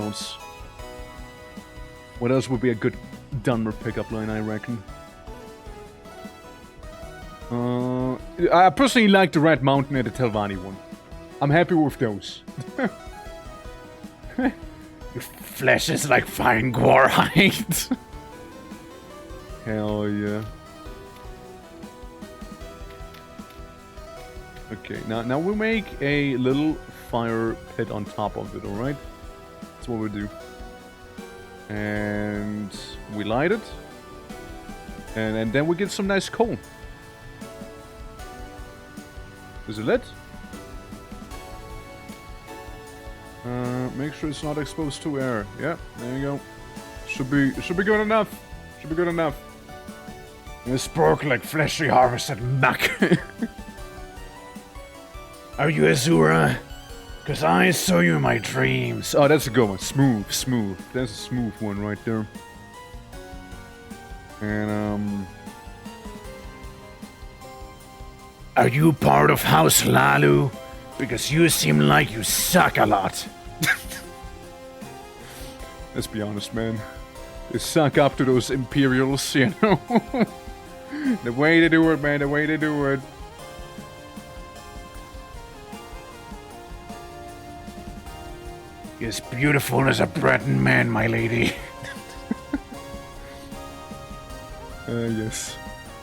else would be a good Dunmer pickup line, I reckon? I personally like the Red Mountain and the Telvanni one. I'm happy with those. Your flesh is like fine guarite. Hell yeah. Okay, now we make a little fire pit on top of it, alright? That's what we do. And we light it. And then we get some nice coal. Is it lit? Make sure it's not exposed to air. Yeah, there you go. Should be good enough. Should be good enough. You spark like fleshly harvested muck. Are you Azura? Cause I saw you in my dreams. Oh, that's a good one. Smooth, smooth. That's a smooth one right there. And are you part of House Lalu? Because you seem like you suck a lot. let's be honest, man. They suck up to those Imperials, you know? The way they do it, man. The way they do it. You're as beautiful as a Breton man, my lady. Yes.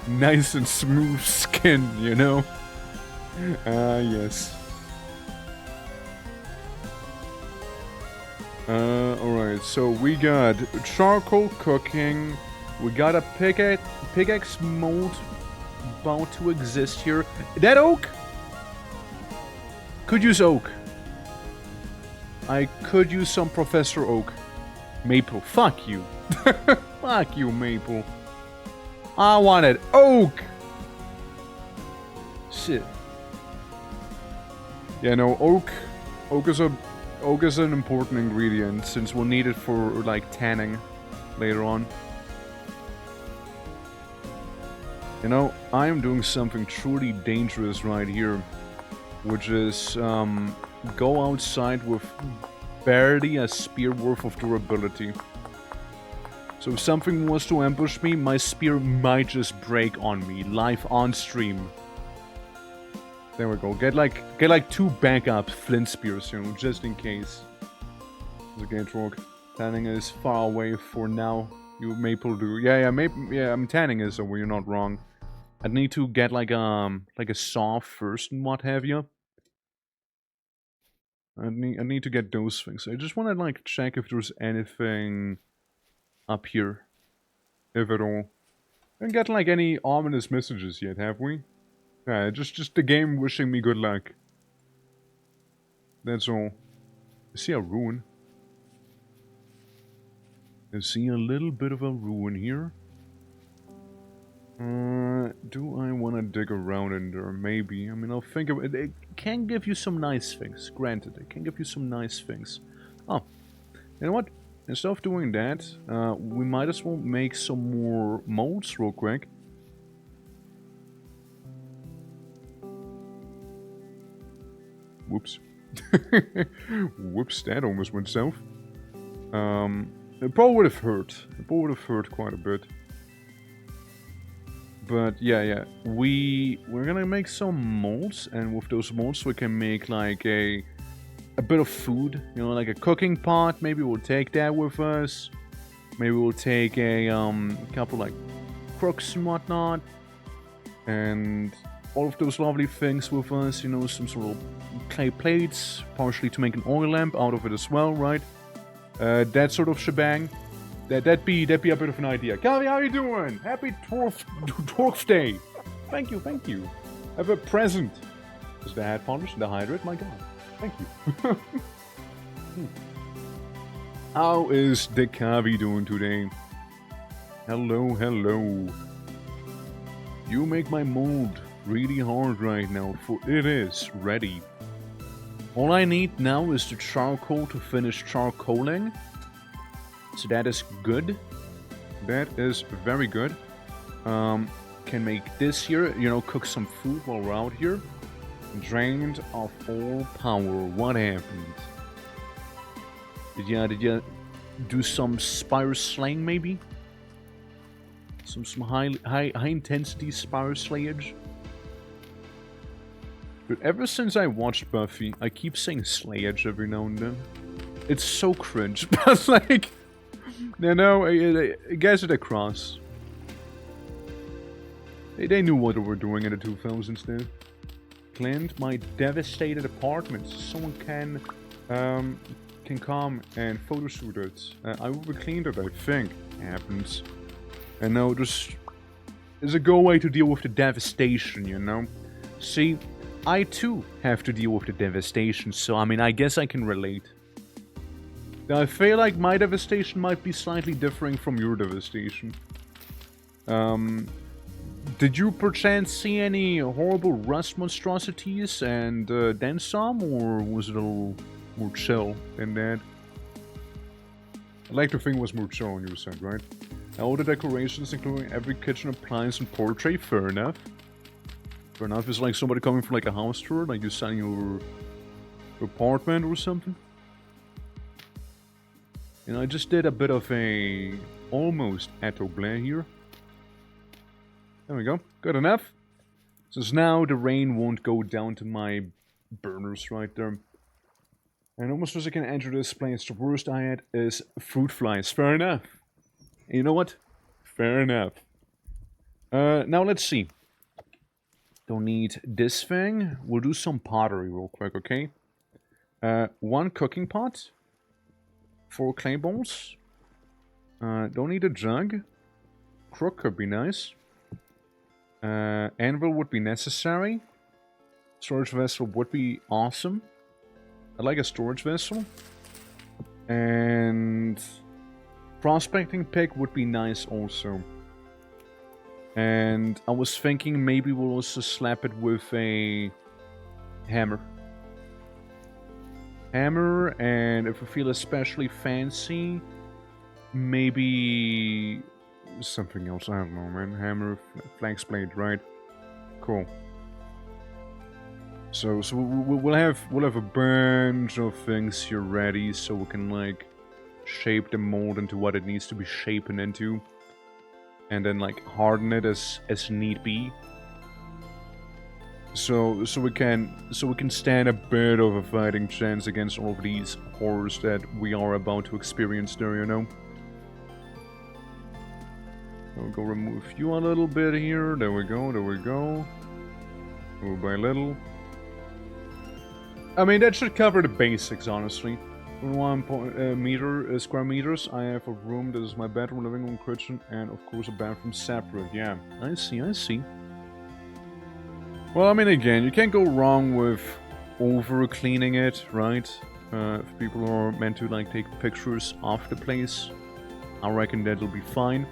Nice and smooth skin, you know? Yes. Alright, so we got charcoal cooking. We got a pickaxe mold about to exist here. That oak? Could use oak. I could use some Professor Oak. Maple. Fuck you. Fuck you, Maple. I wanted oak. Shit. Yeah, no, oak is an important ingredient since we'll need it for like tanning later on. You know, I am doing something truly dangerous right here, which is go outside with barely a spear worth of durability. So if something was to ambush me, my spear might just break on me, live on stream. There we go. Get like 2 backup flint spears, you know, just in case. Okay, Trog. Tanning is far away for now. You Maple do. Yeah, I'm tanning is over, you're not wrong. I'd need to get like a saw first and what have you. I need to get those things. I just want to like check if there's anything up here, if at all. Haven't got like any ominous messages yet, have we? Yeah, just the game wishing me good luck. That's all. I see a ruin. I see a little bit of a ruin here. Do I want to dig around in there? Maybe. I mean, I'll think of it. It can give you some nice things. Granted, it can give you some nice things. Oh, you know what? Instead of doing that, we might as well make some more molds real quick. Whoops. Whoops, that almost went south. It probably would have hurt. It probably would have hurt quite a bit. But yeah, we're gonna make some molds, and with those molds we can make like a bit of food, you know, like a cooking pot. Maybe we'll take that with us. Maybe we'll take a couple like crooks and whatnot, and all of those lovely things with us. You know, some sort of clay plates, partially to make an oil lamp out of it as well, right? That sort of shebang. That'd be a bit of an idea. Calvi, how you doing? Happy 12th day. Thank you. Have a present. Is the hat polished? The hydrate? My god. Thank you. How is the Kavi doing today? Hello. You make my mold really hard right now, for it is ready. All I need now is the charcoal to finish charcoaling. So that is good. That is very good. Can make this here, you know, cook some food while we're out here. Drained of all power. What happened? Did you do some spire slaying maybe? Some high intensity spire slayage? But ever since I watched Buffy, I keep saying slayage every now and then. It's so cringe, but like, you know, it gets it across. They knew what they were doing in the 2000s, dude. Cleaned my devastated apartment so someone can come and photoshoot it. I overcleaned it, I think. Happens. And now there's a good way to deal with the devastation, you know? See, I too have to deal with the devastation, so I mean, I guess I can relate. I feel like my devastation might be slightly differing from your devastation. Did you perchance see any horrible rust monstrosities and then some, or was it a little more chill than that? I'd like to think it was more chill on your side, right? All the decorations, including every kitchen appliance and portrait, fair enough. Fair enough, it's like somebody coming from like a house tour, like you're selling your apartment or something. And I just did a bit of a almost Eto Blair here. There we go, good enough. Since now the rain won't go down to my burners right there. And almost as I can enter this place, the worst I had is fruit flies. Fair enough. And you know what? Fair enough. Now let's see. Don't need this thing. We'll do some pottery real quick, okay? 1 cooking pot. 4 clay bowls. Don't need a jug. Crook could be nice. Anvil would be necessary. Storage vessel would be awesome. I like a storage vessel. And prospecting pick would be nice also. And I was thinking maybe we'll also slap it with a hammer. Hammer, and if we feel especially fancy, maybe something else. I don't know, man. Hammer, flanks blade, right? Cool. So we'll have a bunch of things here ready, so we can like shape the mold into what it needs to be shapen into, and then like harden it as need be. So we can stand a bit of a fighting chance against all of these horrors that we are about to experience there, you know. I'll go remove you a little bit here. There we go, there we go. Little by little. I mean, that should cover the basics, honestly. 1 square meters, I have a room. This is my bedroom, living room, kitchen, and of course a bathroom separate. Yeah, I see, I see. Well, I mean, again, you can't go wrong with over-cleaning it, right? If people are meant to, like, take pictures of the place, I reckon that'll be fine.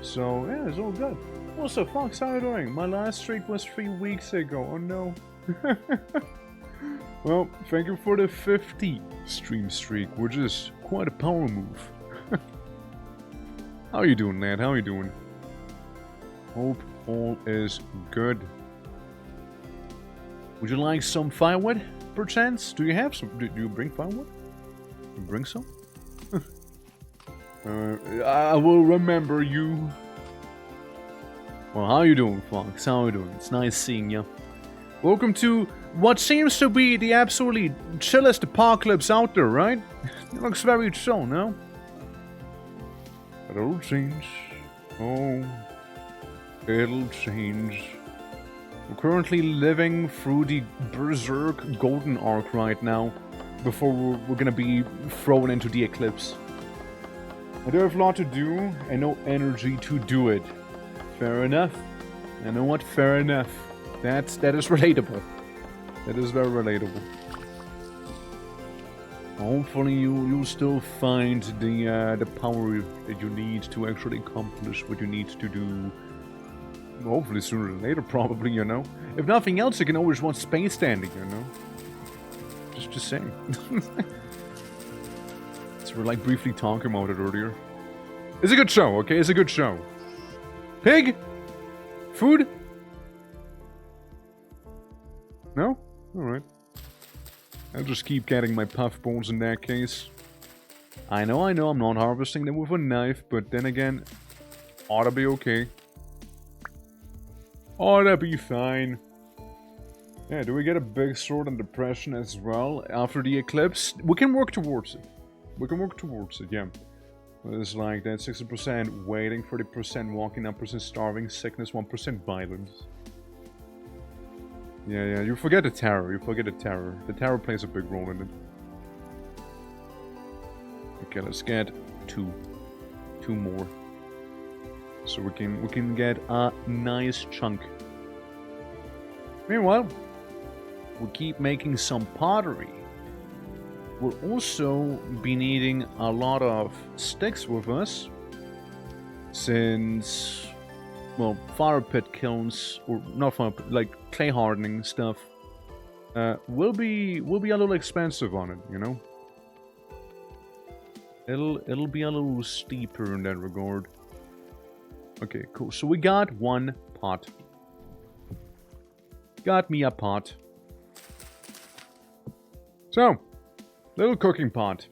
So, yeah, it's all good. Also, Fox, how are you doing? My last streak was 3 weeks ago. Oh, no. Well, thank you for the 50 stream streak, which is quite a power move. How are you doing, lad? How are you doing? Hope all is good. Would you like some firewood, perchance? Do you have some? Do you bring firewood? You bring some? I will remember you. Well, how you doing, Fox? How you doing? It's nice seeing you. Welcome to what seems to be the absolutely chillest apocalypse out there, right? It looks very chill, no? But it'll change. Oh, it'll change. We're currently living through the Berserk Golden Arc right now, before we're gonna be thrown into the eclipse. I do have a lot to do, and no energy to do it. Fair enough. You know what? Fair enough. That is relatable. That is very relatable. Hopefully you'll still find the power that you need to actually accomplish what you need to do. Hopefully sooner than later, probably, you know. If nothing else, you can always watch Space Standing, you know. Just saying. So we're like briefly talking about it earlier. It's a good show, okay? It's a good show. Pig? Food? No? Alright. I'll just keep getting my puff balls in that case. I know, I'm not harvesting them with a knife, but then again, ought to be okay. Ought to be fine. Yeah, do we get a big sword and depression as well after the eclipse? We can work towards it. We can work towards it, yeah. It's like that, 60% waiting, 30% walking, 9% starving, sickness, 1% violence. Yeah, you forget the terror, The terror plays a big role in it. Okay, let's get two more. So we can get a nice chunk. Meanwhile, we keep making some pottery. We'll also be needing a lot of sticks with us, since, well, fire pit kilns, or not fire pit, like clay hardening stuff, will be a little expensive on it, you know. It'll be a little steeper in that regard. Okay, cool. So we got one pot. Got me a pot. So, little cooking pot.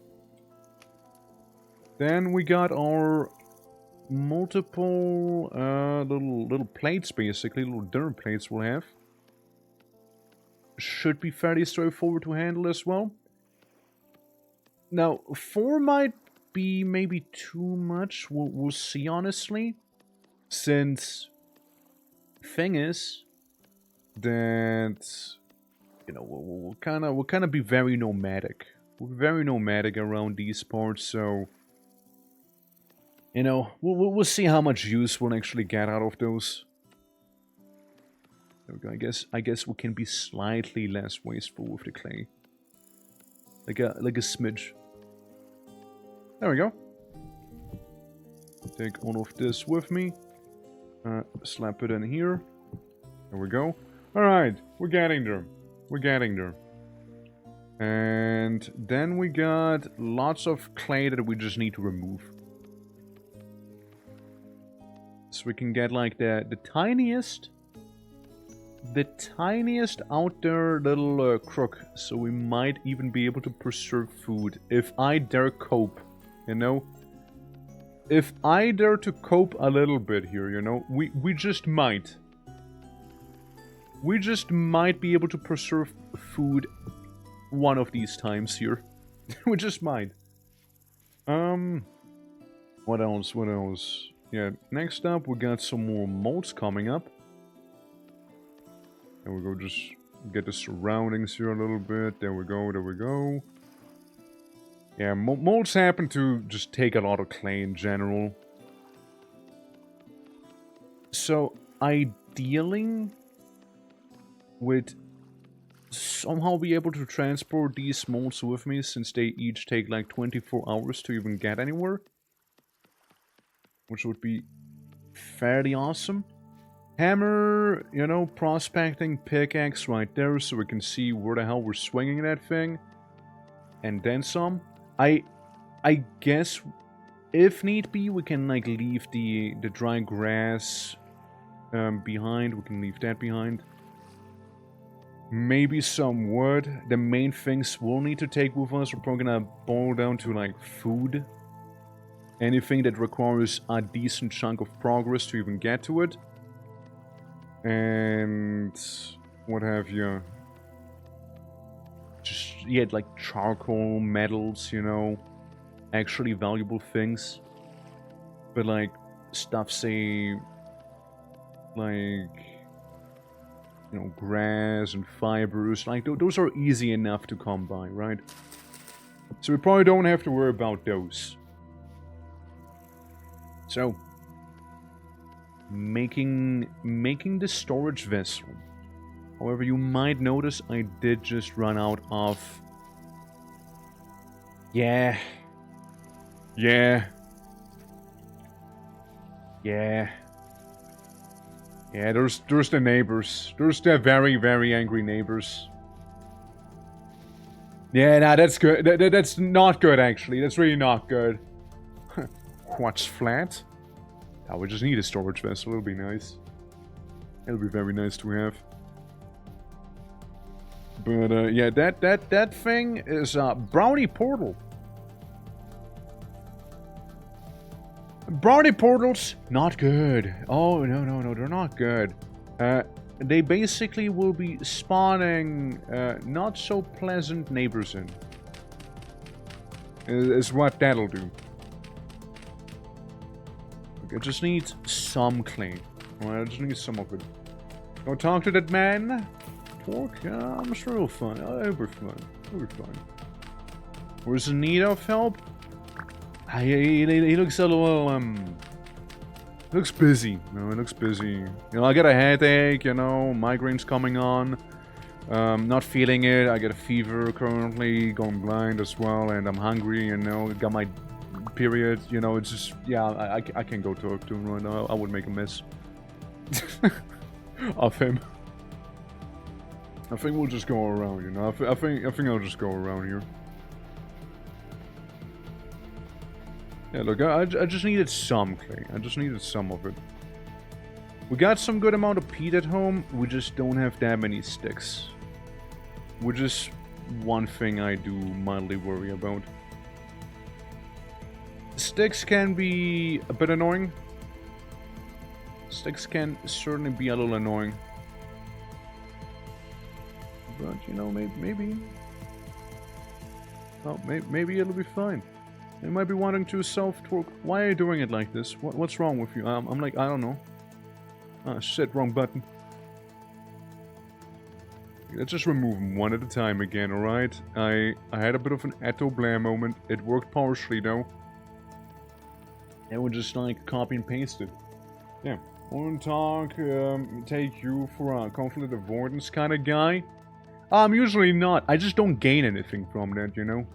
Then we got our multiple little plates, basically, little dinner plates we'll have. Should be fairly straightforward to handle as well. Now, 4 might be maybe too much. We'll see, honestly. Since thing is that, you know, we'll kind of be very nomadic. We're very nomadic around these parts, so, you know, we'll see how much use we'll actually get out of those. There we go. I guess we can be slightly less wasteful with the clay, like a smidge. There we go. Take all of this with me. Slap it in here. There we go. Alright, we're getting there. We're getting there. And then we got lots of clay that we just need to remove. So we can get like the tiniest out there little crook. So we might even be able to preserve food if I dare cope, you know? If I dare to cope a little bit here, you know, we just might. We just might be able to preserve food one of these times here. We just might. What else? What else? Yeah, next up we got some more molds coming up. There we go, just get the surroundings here a little bit. There we go, there we go. Yeah, molds happen to just take a lot of clay in general. So, ideally, would somehow be able to transport these molds with me, since they each take like 24 hours to even get anywhere. Which would be fairly awesome. Hammer, you know, prospecting pickaxe right there, so we can see where the hell we're swinging that thing. And then some. I guess, if need be, we can like leave the dry grass behind. We can leave that behind. Maybe some wood. The main things we'll need to take with us, we're probably gonna boil down to like food. Anything that requires a decent chunk of progress to even get to it. And what have you? Just, yeah, like charcoal, metals, you know, actually valuable things. But like, stuff, say, like, you know, grass and fibers, like, those are easy enough to come by, right? So we probably don't have to worry about those. So, making the storage vessel. However, you might notice I did just run out of... Yeah, there's the neighbors. There's the very, very angry neighbors. Yeah, nah, that's good. That's not good, actually. That's really not good. What's flat? Oh, we just need a storage vessel. It'll be nice. It'll be very nice to have. But, yeah, that thing is a brownie portal. Brownie portals, not good. Oh, no, they're not good. They basically will be spawning not so pleasant neighbors in. Is what that'll do. I just need some clay. Alright, I just need some of it. Go talk to that man. Talk? Yeah, I'm sure he'll fine. It'll be fine. It'll be fine. Where's in need of help? He looks a little, looks busy. No, he looks busy. You know, I got a headache, you know, migraine's coming on. Not feeling it. I get a fever currently, going blind as well, and I'm hungry, you know, got my period, you know, it's just, yeah, I can't go talk to him right now. I would make a mess of him. I think we'll just go around, you know. I think I'll just go around here. Yeah, look, I just needed some clay. I just needed some of it. We got some good amount of peat at home. We just don't have that many sticks. Which is one thing I do mildly worry about. Sticks can be a bit annoying. Sticks can certainly be a little annoying. But, you know, maybe... Oh, maybe it'll be fine. You might be wanting to self-talk. Why are you doing it like this? What's wrong with you? I'm like, I don't know. Ah, shit, wrong button. Let's just remove them one at a time again, alright? I had a bit of an Atto Blair moment. It worked partially, though. And we'll just, like, copy and paste it. Yeah. Won't talk, take you for a conflict avoidance kind of guy. I'm usually not. I just don't gain anything from that, you know?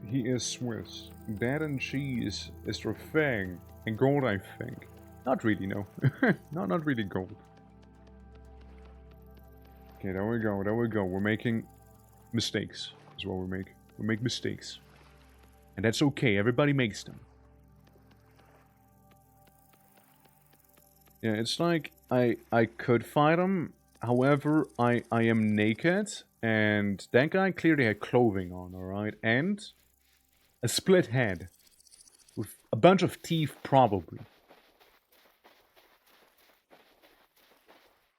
He is Swiss. That and cheese is their thing. And gold, I think. Not really, no. not really gold. Okay, there we go, there we go. We're making mistakes, is what we make. We make mistakes. And that's okay, everybody makes them. Yeah, it's like, I could fight him. However, I am naked. And that guy clearly had clothing on, alright? And a split head. With a bunch of teeth, probably.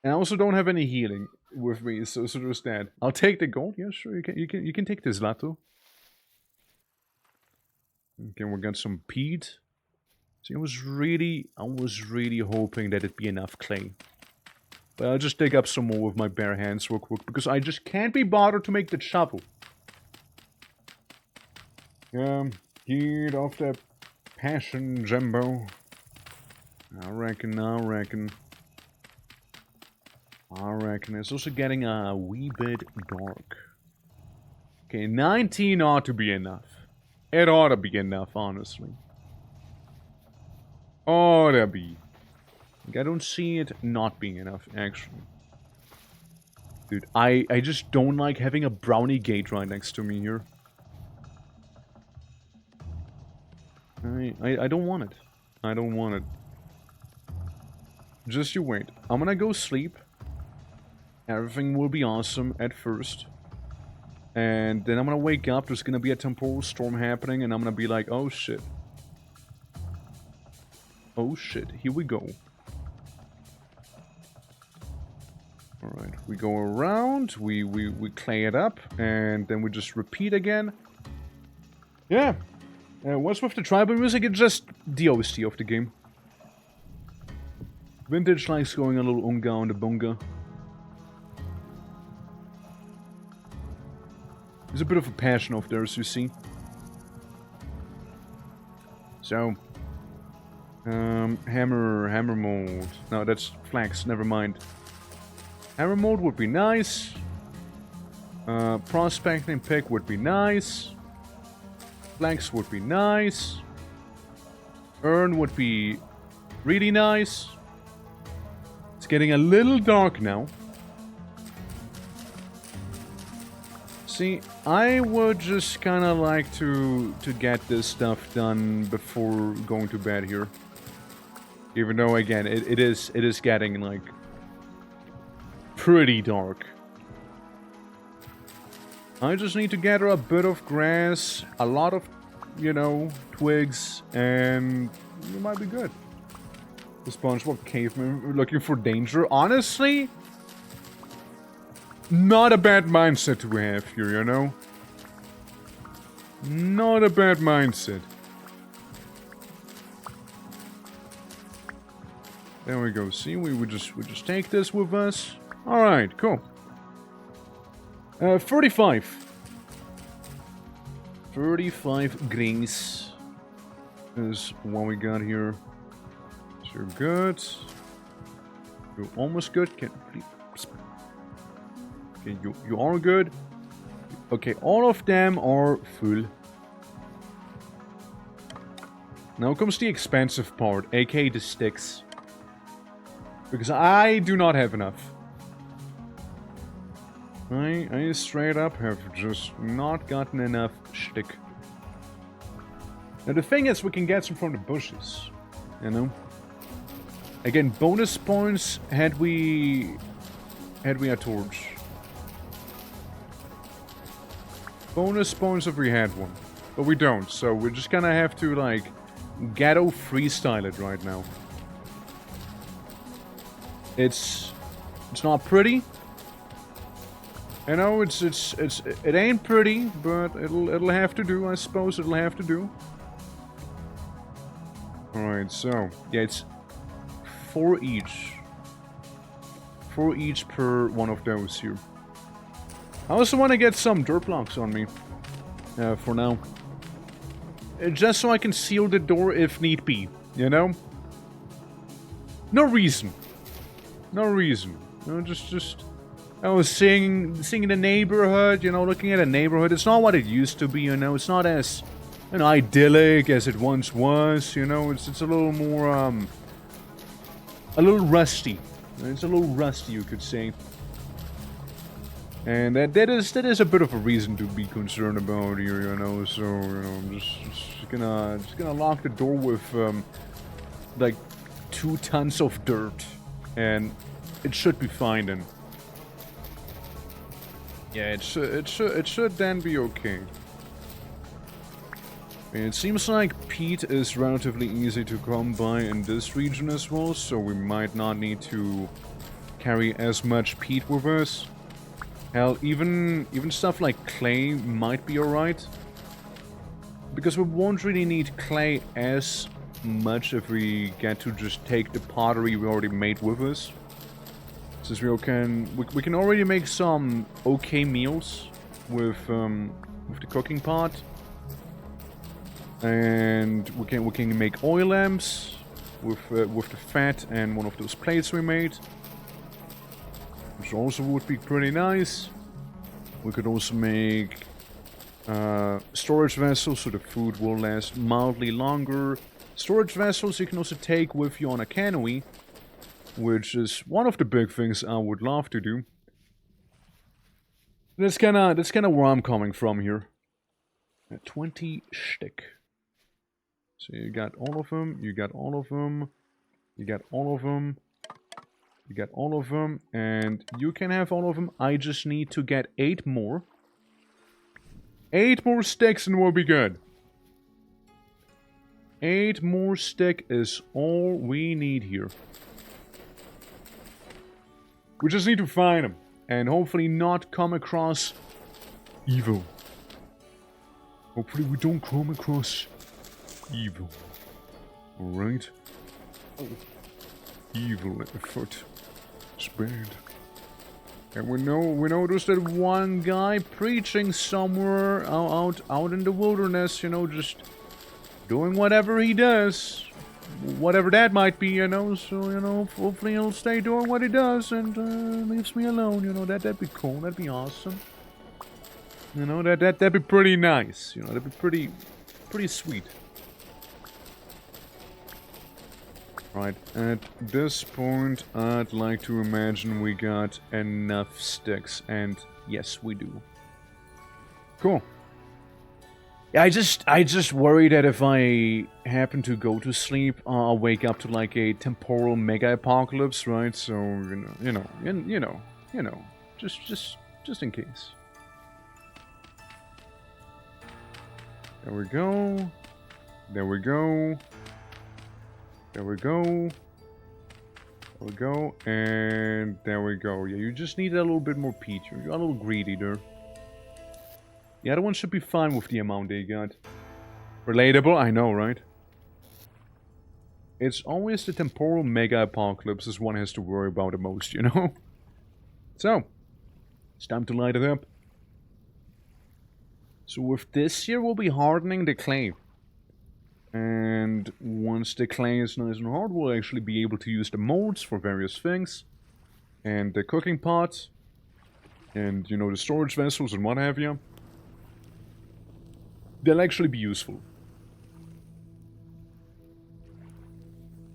And I also don't have any healing with me, so there's that. I'll take the gold. Yeah, sure, you can take this, Lato. Okay, we got some peat. See, I was really hoping that it'd be enough clay. But I'll just dig up some more with my bare hands real quick, because I just can't be bothered to make the shovel. Get off that passion, Jumbo. I reckon. It's also getting a wee bit dark. Okay, 19 ought to be enough. It ought to be enough, honestly. Ought to be. I don't see it not being enough, actually. Dude, I just don't like having a brownie gate right next to me here. I don't want it. I don't want it. Just you wait. I'm gonna go sleep. Everything will be awesome at first. And then I'm gonna wake up, there's gonna be a temporal storm happening, and I'm gonna be like, oh shit. Oh shit, here we go. Alright, we go around, we clay it up, and then we just repeat again. Yeah. What's with the tribal music? It's just the OST of the game. Vintage likes going a little unga on the bunga. There's a bit of a passion off there, as you see. So, hammer mode. No, that's flax, never mind. Hammer mode would be nice. Prospecting pick would be nice. Flax would be nice. Urn would be really nice. It's getting a little dark now. See, I would just kind of like to get this stuff done before going to bed here. Even though, again, it is getting, like, pretty dark. I just need to gather a bit of grass, a lot of, you know, twigs, and it might be good. The SpongeBob caveman looking for danger. Honestly, not a bad mindset to have here, you know? Not a bad mindset. There we go. See, we just take this with us. All right, cool. 35. 35 greens is what we got here. So you're good. You're almost good. Okay, you are good. Okay, all of them are full. Now comes the expensive part, aka the sticks. Because I do not have enough. I straight up have just not gotten enough stick. Now the thing is, we can get some from the bushes, you know? Again, bonus points had we a torch. Bonus points if we had one. But we don't, so we're just gonna have to, like, ghetto freestyle it right now. It's not pretty. You know, it ain't pretty, but it'll have to do, I suppose. It'll have to do. Alright, so yeah, it's 4 each. 4 each per one of those here. I also want to get some dirt blocks on me. For now. Just so I can seal the door if need be, you know? No reason. No reason. No, just I was seeing the neighborhood, you know, looking at a neighborhood. It's not what it used to be, you know. It's not as, you know, idyllic as it once was, you know. It's a little more, a little rusty. It's a little rusty, you could say. And that is a bit of a reason to be concerned about here, you know. So, you know, I'm just gonna lock the door with, like, 2 tons of dirt. And it should be fine then. Yeah, it should then be okay. And it seems like peat is relatively easy to come by in this region as well, so we might not need to carry as much peat with us. Hell, even stuff like clay might be alright. Because we won't really need clay as much if we get to just take the pottery we already made with us. Since we can already make some okay meals with the cooking pot, and we can make oil lamps with the fat and one of those plates we made, which also would be pretty nice. We could also make storage vessels so the food will last mildly longer. Storage vessels you can also take with you on a canoe, which is one of the big things I would love to do. That's kinda where I'm coming from here. At 20 stick. So you got all of them, you got all of them, you got all of them, you got all of them, and you can have all of them. I just need to get 8 more. 8 more sticks and we'll be good. 8 more stick is all we need here. We just need to find them, and hopefully not come across evil. Hopefully we don't come across evil. Alright? Evil at the foot. It's bad. And we know there's that one guy preaching somewhere out in the wilderness, you know, just doing whatever he does. Whatever that might be, you know, so, you know, hopefully he'll stay doing what he does and leaves me alone, you know, that'd be cool, that'd be awesome. You know, that'd be pretty nice, you know, that'd be pretty sweet. Right, at this point, I'd like to imagine we got enough sticks, and yes, we do. Cool. I just worry that if I happen to go to sleep, I'll wake up to like a temporal mega apocalypse, right? So you know, just in case. There we go. There we go. There we go. There we go. And there we go. Yeah, you just need a little bit more peat. You're a little greedy there. The other one should be fine with the amount they got. Relatable, I know, right? It's always the temporal mega apocalypses one has to worry about the most, you know? So, it's time to light it up. So with this here, we'll be hardening the clay. And once the clay is nice and hard, we'll actually be able to use the molds for various things. And the cooking pots. And, you know, the storage vessels and what have you. They'll actually be useful.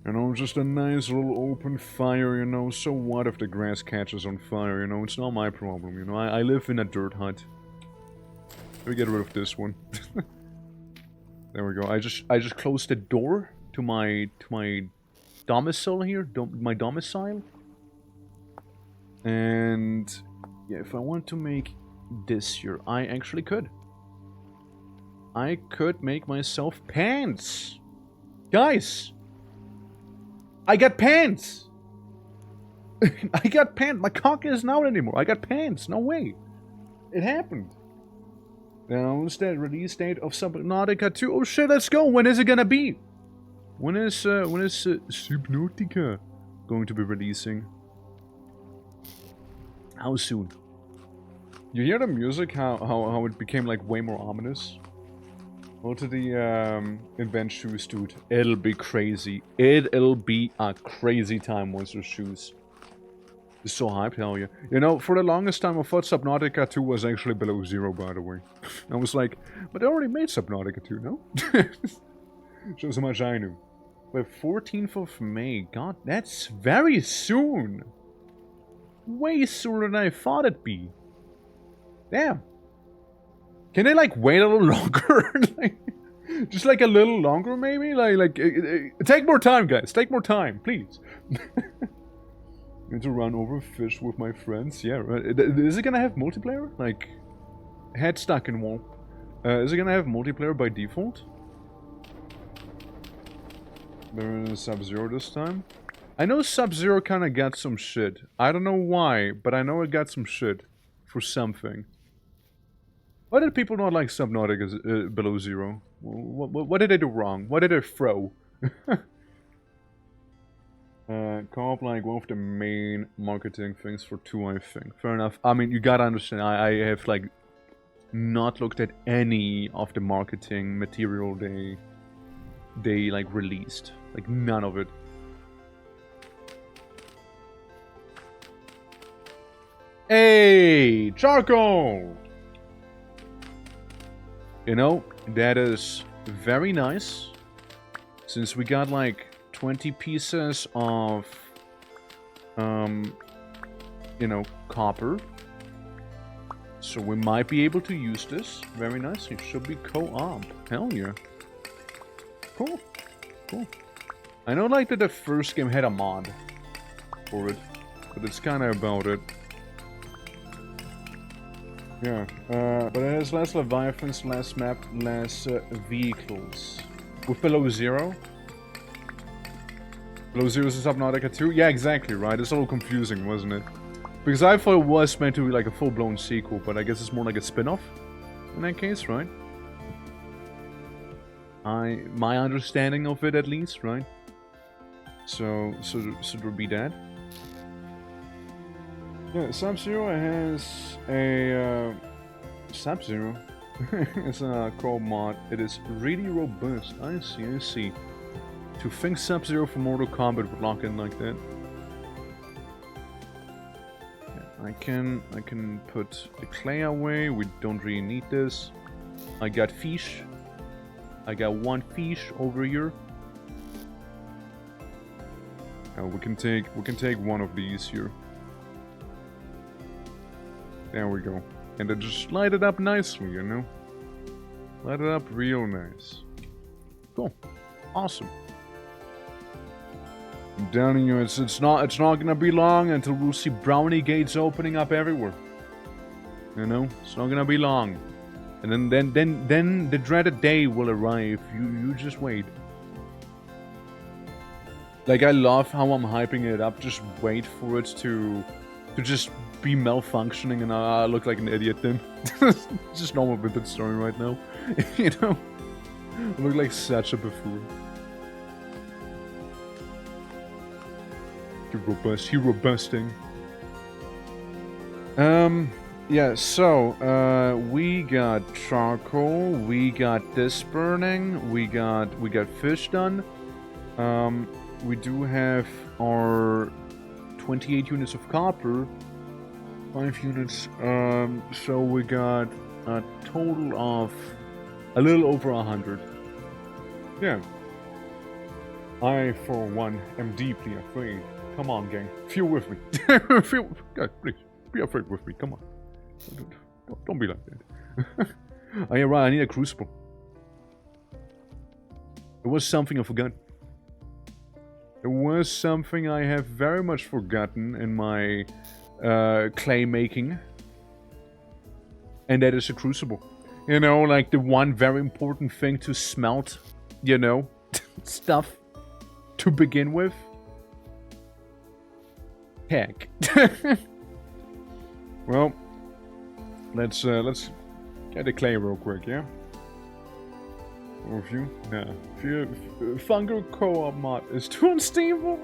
You know, just a nice little open fire, you know, so what if the grass catches on fire, you know, it's not my problem, you know, I live in a dirt hut. Let me get rid of this one. There we go, I just closed the door to my domicile here, my domicile. And, yeah, if I want to make this here, I actually could. I could make myself pants! Guys! I got pants! I got pants! My cock isn't out anymore. I got pants! No way! It happened. Now, it's the release date of Subnautica 2. Oh shit, let's go! When is it gonna be? When is Subnautica going to be releasing? How soon? You hear the music? How it became like way more ominous? Go to the invent shoes, dude. It'll be crazy. It'll be a crazy time once there's shoes. It's so hyped, hell yeah. You know, for the longest time I thought Subnautica 2 was actually below zero, by the way. I was like, but they already made Subnautica 2, no? Shows how much I knew. But 14th of May, god, that's very soon! Way sooner than I thought it'd be. Damn. Can they, like, wait a little longer? Like, just, like, a little longer, maybe? Take more time, guys. Take more time, please. Need to run over fish with my friends. Yeah, right. Is it gonna have multiplayer? Like, head stuck in wall. Is it gonna have multiplayer by default? There is Sub-Zero this time. I know Sub-Zero kinda got some shit. I don't know why, but I know it got some shit. For something. Why did people not like Subnautica below zero? What did they do wrong? What did they throw? Co-op like one of the main marketing things for 2, I think. Fair enough. I mean, you gotta understand, I have like not looked at any of the marketing material they like released. Like none of it. Hey, charcoal! You know, that is very nice. Since we got like 20 pieces of, you know, copper. So we might be able to use this very nicely. It should be co-op. Hell yeah. Cool. Cool. I know like that the first game had a mod for it. But it's kind of about it. Yeah, but it has less Leviathans, less map, less vehicles. With below zero? Below zero is Subnautica 2? Yeah, exactly, right? It's a little confusing, wasn't it? Because I thought it was meant to be like a full-blown sequel, but I guess it's more like a spin-off in that case, right? My understanding of it, at least, right? So there be that. Yeah, Sub-Zero has a Sub-Zero. It's a co-op mod. It is really robust. I see. To think Sub-Zero for Mortal Kombat would lock in like that. Yeah, I can put the clay away. We don't really need this. I got fish. I got one fish over here. We can take one of these here. There we go. And then just light it up nicely, you know? Light it up real nice. Cool. Awesome. I'm telling you, it's not gonna be long until we'll see brownie gates opening up everywhere. You know? It's not gonna be long. And then the dreaded day will arrive. You just wait. Like, I love how I'm hyping it up. Just wait for it to just be malfunctioning and I look like an idiot then. It's just normal with that story right now. You know? I look like such a buffoon. He robusting. Yeah, so, we got charcoal, we got this burning, we got fish done. We do have our 28 units of copper, 5 units, so we got a total of a little over 100. Yeah. I, for one, am deeply afraid. Come on, gang. Feel with me. God, please, be afraid with me. Come on. Don't be like that. Oh, yeah, right. I need a crucible. It was something I forgot. It was something I have very much forgotten in my clay making. And that is a crucible. You know, like the one very important thing to smelt, you know, stuff to begin with. Heck. Well, let's get the clay real quick, yeah? With you? Nah. Fungal co-op mod is too unstable.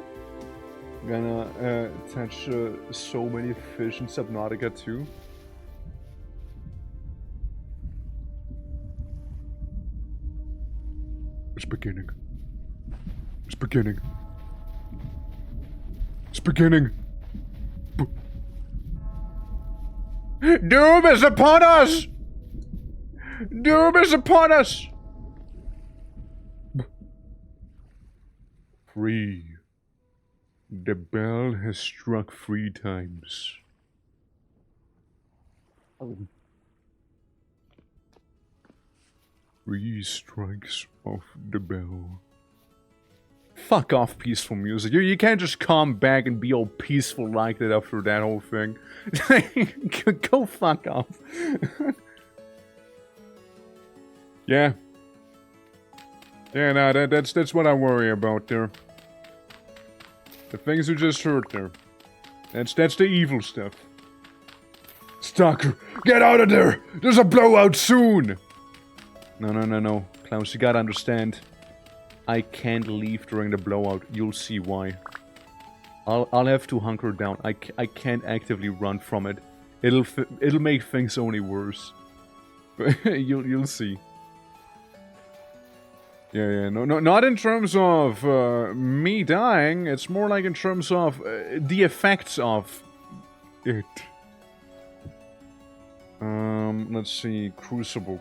Gonna attach so many fish in Subnautica too. It's beginning. It's beginning. It's beginning. Doom is upon us! Doom is upon us! Free. The bell has struck 3 times. 3 strikes of the bell. Fuck off, peaceful music. You can't just come back and be all peaceful like that after that whole thing. Go fuck off. Yeah. Yeah, no, that's what I worry about there. The things you just heard there. That's the evil stuff. Stalker, get out of there! There's a blowout soon! No. Klaus, you gotta understand. I can't leave during the blowout. You'll see why. I'll have to hunker down. I can't actively run from it. It'll make things only worse. You'll see. Yeah, no, not in terms of me dying. It's more like in terms of the effects of it. Let's see. Crucible.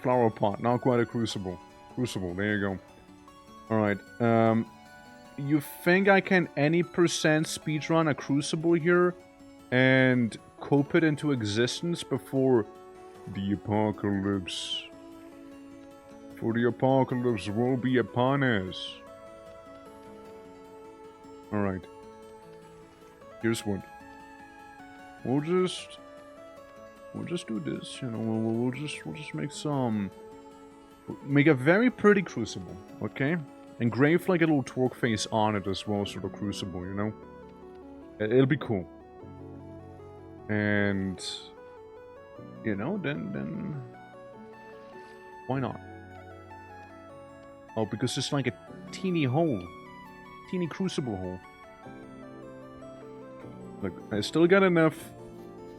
Flower pot. Not quite a crucible. Crucible. There you go. All right. You think I can any percent speedrun a crucible here and cope it into existence before the apocalypse? For the apocalypse will be upon us. Alright. Here's what. We'll just do this, you know, we'll just make a very pretty crucible, okay? Engrave like a little torque face on it as well, sort of crucible, you know? It'll be cool. And you know, then why not? Oh, because it's like a teeny hole. Teeny crucible hole. Look, I still got enough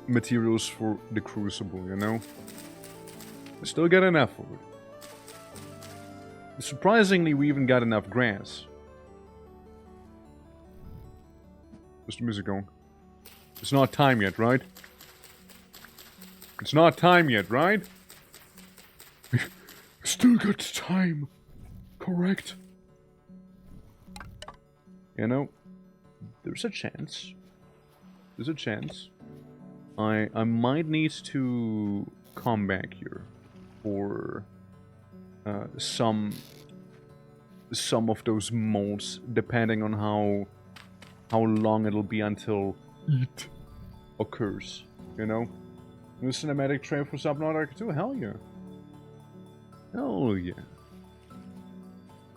materials for the crucible, you know? I still got enough of it. Surprisingly, we even got enough grass. Where's the music going? It's not time yet, right? It's not time yet, right? Still got time. Correct. You know, there's a chance. There's a chance. I might need to come back here for some of those molds, depending on how long it'll be until it occurs. You know, new cinematic trailer for Subnautica 2. Hell yeah. Hell yeah.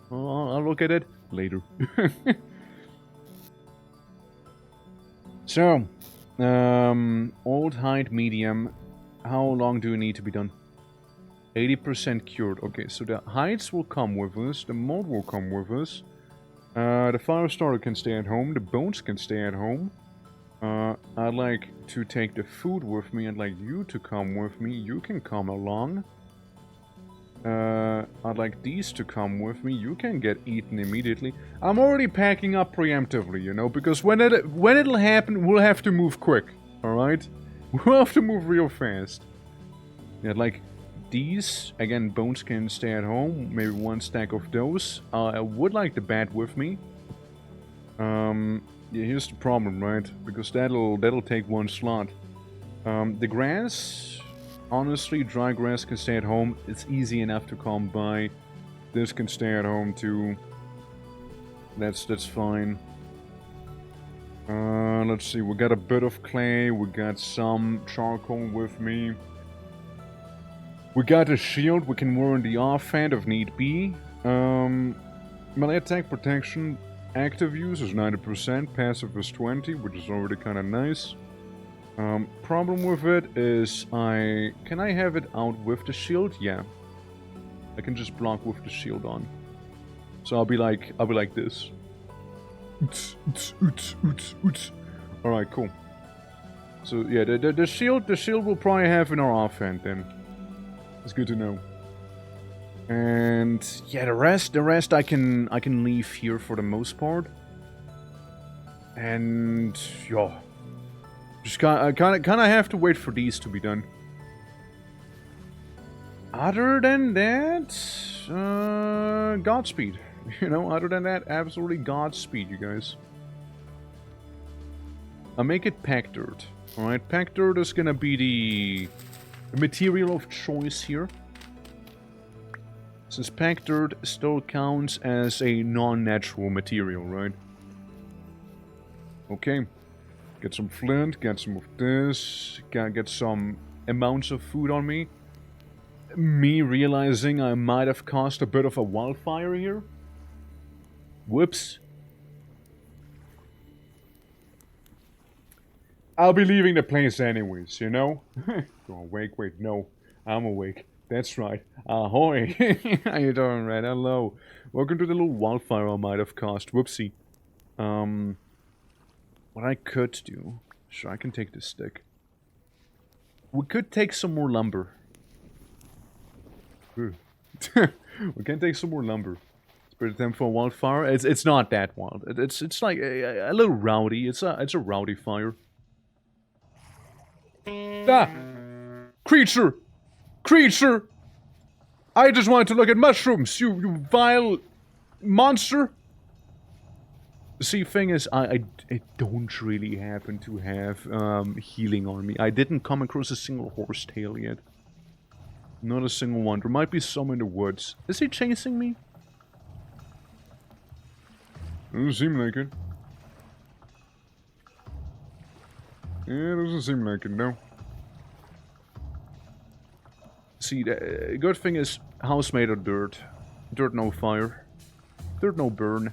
Well, I'll look at it later. So, old hide medium. How long do you need to be done? 80% cured. Okay, so the hides will come with us. The mold will come with us. The fire starter can stay at home. The bones can stay at home. I'd like to take the food with me. I'd like you to come with me. You can come along. I'd like these to come with me. You can get eaten immediately. I'm already packing up preemptively, you know, because when it'll happen, we'll have to move quick. All right, we'll have to move real fast. Yeah, like these again. Bones can stay at home. Maybe one stack of those. I would like the bat with me. Yeah, here's the problem, right? Because that'll take one slot. The grass. Honestly, dry grass can stay at home. It's easy enough to come by. This can stay at home too. That's fine. Let's see. We got a bit of clay. We got some charcoal with me. We got a shield. We can wear in the offhand if need be. Melee attack protection. Active use is 90%. Passive is 20, which is already kind of nice. Problem with it is can I have it out with the shield? Yeah. I can just block with the shield on. So I'll be like this. Alright, cool. So yeah, the shield we'll probably have in our offhand then. It's good to know. And yeah, the rest I can leave here for the most part. And yeah. Just I kind of have to wait for these to be done. Other than that, Godspeed. You know, other than that, absolutely Godspeed, you guys. I'll make it packed dirt. Alright, packed dirt is gonna be the material of choice here. Since packed dirt still counts as a non-natural material, right? Okay. Get some flint, get some of this, get some amounts of food on me. Me realizing I might have caused a bit of a wildfire here. Whoops. I'll be leaving the place anyways, you know? You're awake? Wait, no. I'm awake. That's right. Ahoy! How you doing, Red? Hello. Welcome to the little wildfire I might have caused. Whoopsie. What I could do... Sure, I can take this stick. We could take some more lumber. We can take some more lumber. Spare time for a wildfire. It's not that wild. It's like a little rowdy. It's a rowdy fire. Ah! Creature! Creature! I just wanted to look at mushrooms, you vile monster! See, thing is, I don't really happen to have healing on me. I didn't come across a single horsetail yet. Not a single one. There might be some in the woods. Is he chasing me? Doesn't seem like it. Yeah, doesn't seem like it, no. See, the good thing is, house made of dirt. Dirt no fire. Dirt no burn.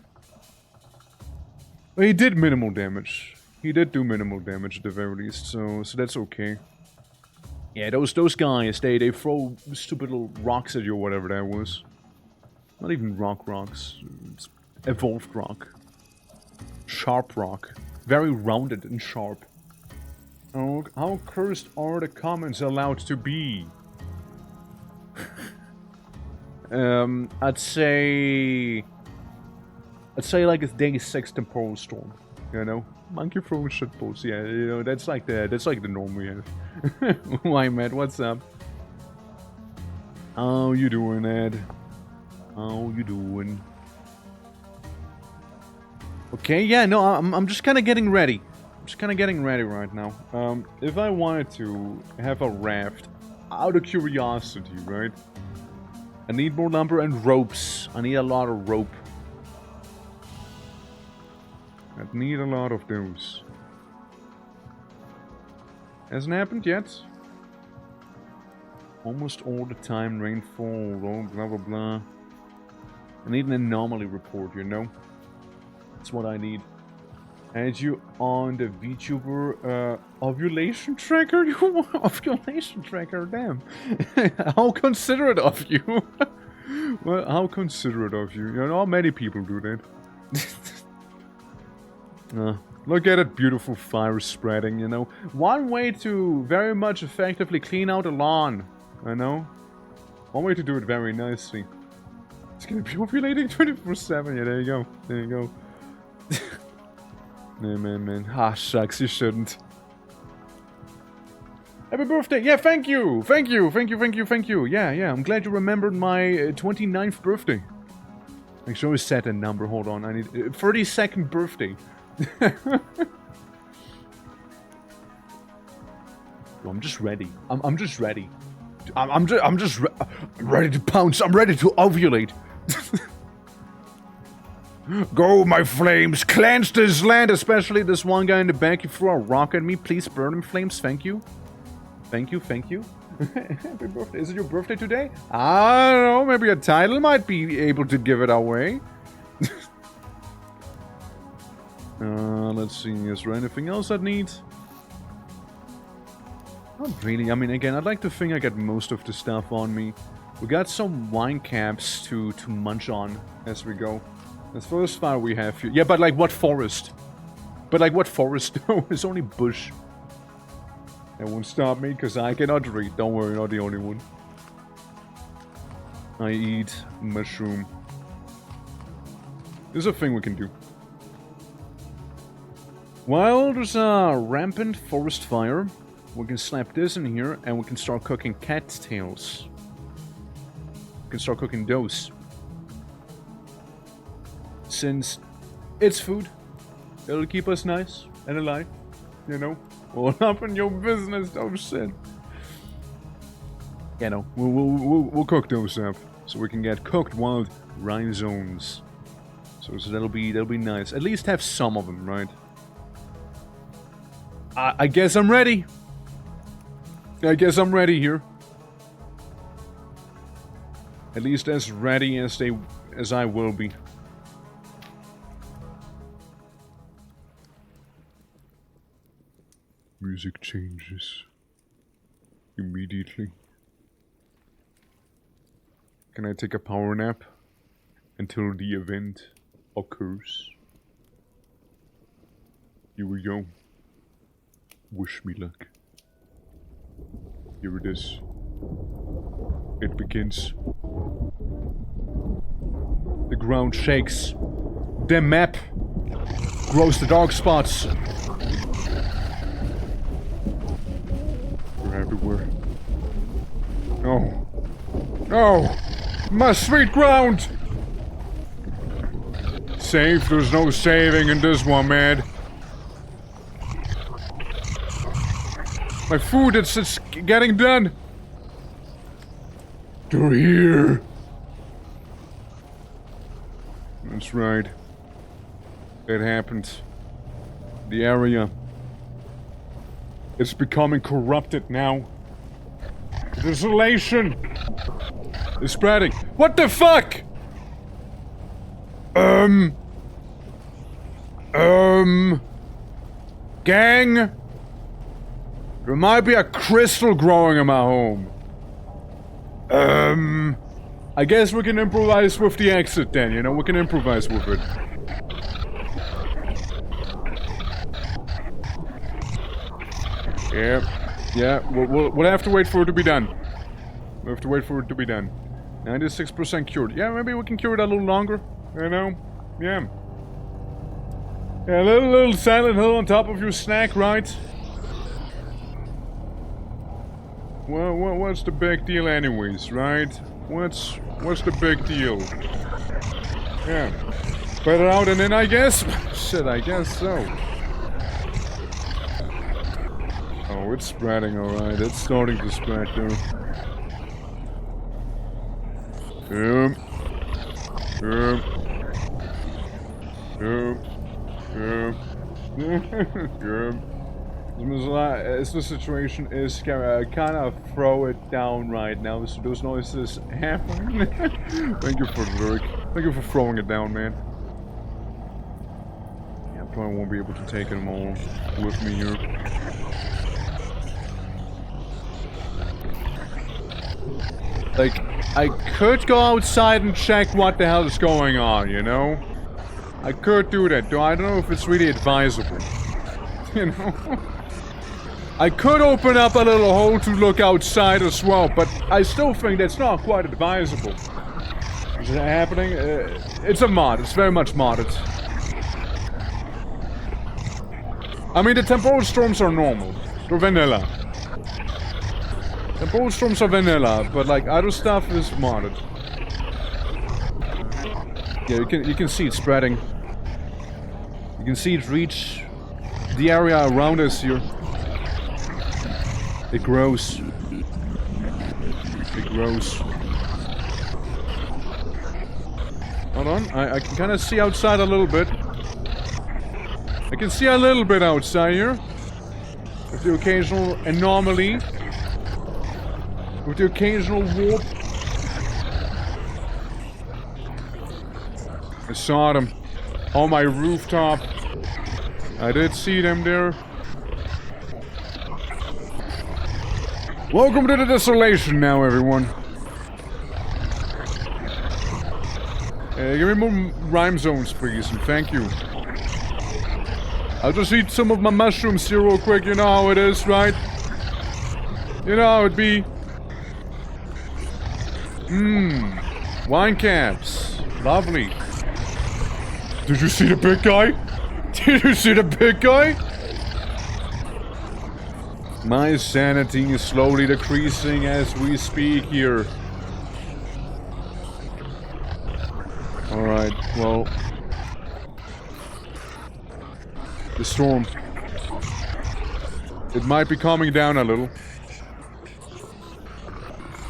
Well, he did minimal damage. He did do minimal damage at the very least, so that's okay. Yeah, those guys, they throw stupid little rocks at you or whatever that was. Not even rocks. It's evolved rock. Sharp rock. Very rounded and sharp. Oh, how cursed are the comments allowed to be? I'd say like a day 6 temporal storm, you know? Monkey throwing shitballs, yeah, you know, that's like the norm we have. Why, Matt, what's up? How you doing, Ed? How you doing? Okay, yeah, no, I'm just kind of getting ready. I'm just kind of getting ready right now. If I wanted to have a raft, out of curiosity, right? I need more lumber and ropes. I need a lot of rope. I need a lot of those. Hasn't happened yet. Almost all the time, rainfall, blah blah blah. I need an anomaly report, you know? That's what I need. Add you on the VTuber ovulation tracker? Ovulation tracker, damn. How considerate of you. Well, how considerate of you. You know, not many people do that. Look at it, beautiful fire spreading, you know. One way to very much effectively clean out a lawn, I know. One way to do it very nicely. It's gonna be populating 24/7. Yeah, there you go. There you go. Man. Ah, shucks, you shouldn't. Happy birthday! Yeah, thank you! Thank you! Yeah, I'm glad you remembered my 29th birthday. Make sure we set a number. Hold on, I need 32nd birthday. Well, I'm just ready. I'm just ready. I'm just ready to pounce. I'm ready to ovulate. Go, my flames! Cleanse this land, especially this one guy in the back. You throw a rock at me, please burn him, flames. Thank you. Thank you. Happy birthday. Is it your birthday today? I don't know. Maybe a title might be able to give it away. Let's see. Is there anything else I need? Not really. I mean, again, I'd like to think I got most of the stuff on me. We got some wine caps to munch on as we go. That's the first fire we have here. Yeah, but like what forest? No, it's only bush. That won't stop me, because I cannot read. Don't worry, not the only one. I eat mushroom. There's a thing we can do. While there's a rampant forest fire, we can slap this in here, and we can start cooking cattails. We can start cooking those. Since it's food, it'll keep us nice and alive, you know? All up in your business, oh shit. Yeah, no, we'll cook those up, so we can get cooked wild rhizomes. So that'll be nice. At least have some of them, right? I guess I'm ready. I guess I'm ready here. At least as ready as I will be. Music changes immediately. Can I take a power nap until the event occurs? Here we go. Wish me luck. Here it is. It begins. The ground shakes. The map grows the dark spots. They're everywhere. No. No! My sweet ground! Safe? There's no saving in this one, man. My food, it's getting done. They're here. That's right. It happened. The area. It's becoming corrupted now. Desolation is spreading. What the fuck? Gang? There might be a crystal growing in my home. I guess we can improvise with the exit then, you know? We can improvise with it. Yeah, we'll have to wait for it to be done. We'll have to wait for it to be done. 96% cured. Yeah, maybe we can cure it a little longer, you know? Yeah. Yeah, a little Silent Hill on top of your snack, right? Well, what's the big deal anyways, right? What's the big deal? Yeah. Better out and in, I guess? Shit, I guess so. Oh, it's spreading alright. It's starting to spread, though. As the situation is scary, I kind of throw it down right now, so those noises happen. Thank you for the lyric. Thank you for throwing it down, man. Yeah, I probably won't be able to take them all with me here. Like, I could go outside and check what the hell is going on, you know? I could do that, though I don't know if it's really advisable. You know? I could open up a little hole to look outside as well, but I still think that's not quite advisable. Is it happening? It's a mod. It's very much modded. I mean, the temporal storms are normal. They're vanilla. Temporal storms are vanilla, but like other stuff is modded. Yeah, you can see it spreading. You can see it reach the area around us here. It grows. It grows. Hold on, I can kind of see outside a little bit. I can see a little bit outside here. With the occasional anomaly. With the occasional warp. I saw them on my rooftop. I did see them there. Welcome to the desolation now, everyone. Give me more rhyme zones, please, and thank you. I'll just eat some of my mushrooms here real quick, you know how it is, right? You know how it be. Wine caps. Lovely. Did you see the big guy? Did you see the big guy? My sanity is slowly decreasing as we speak here. Alright, well... the storm. It might be calming down a little.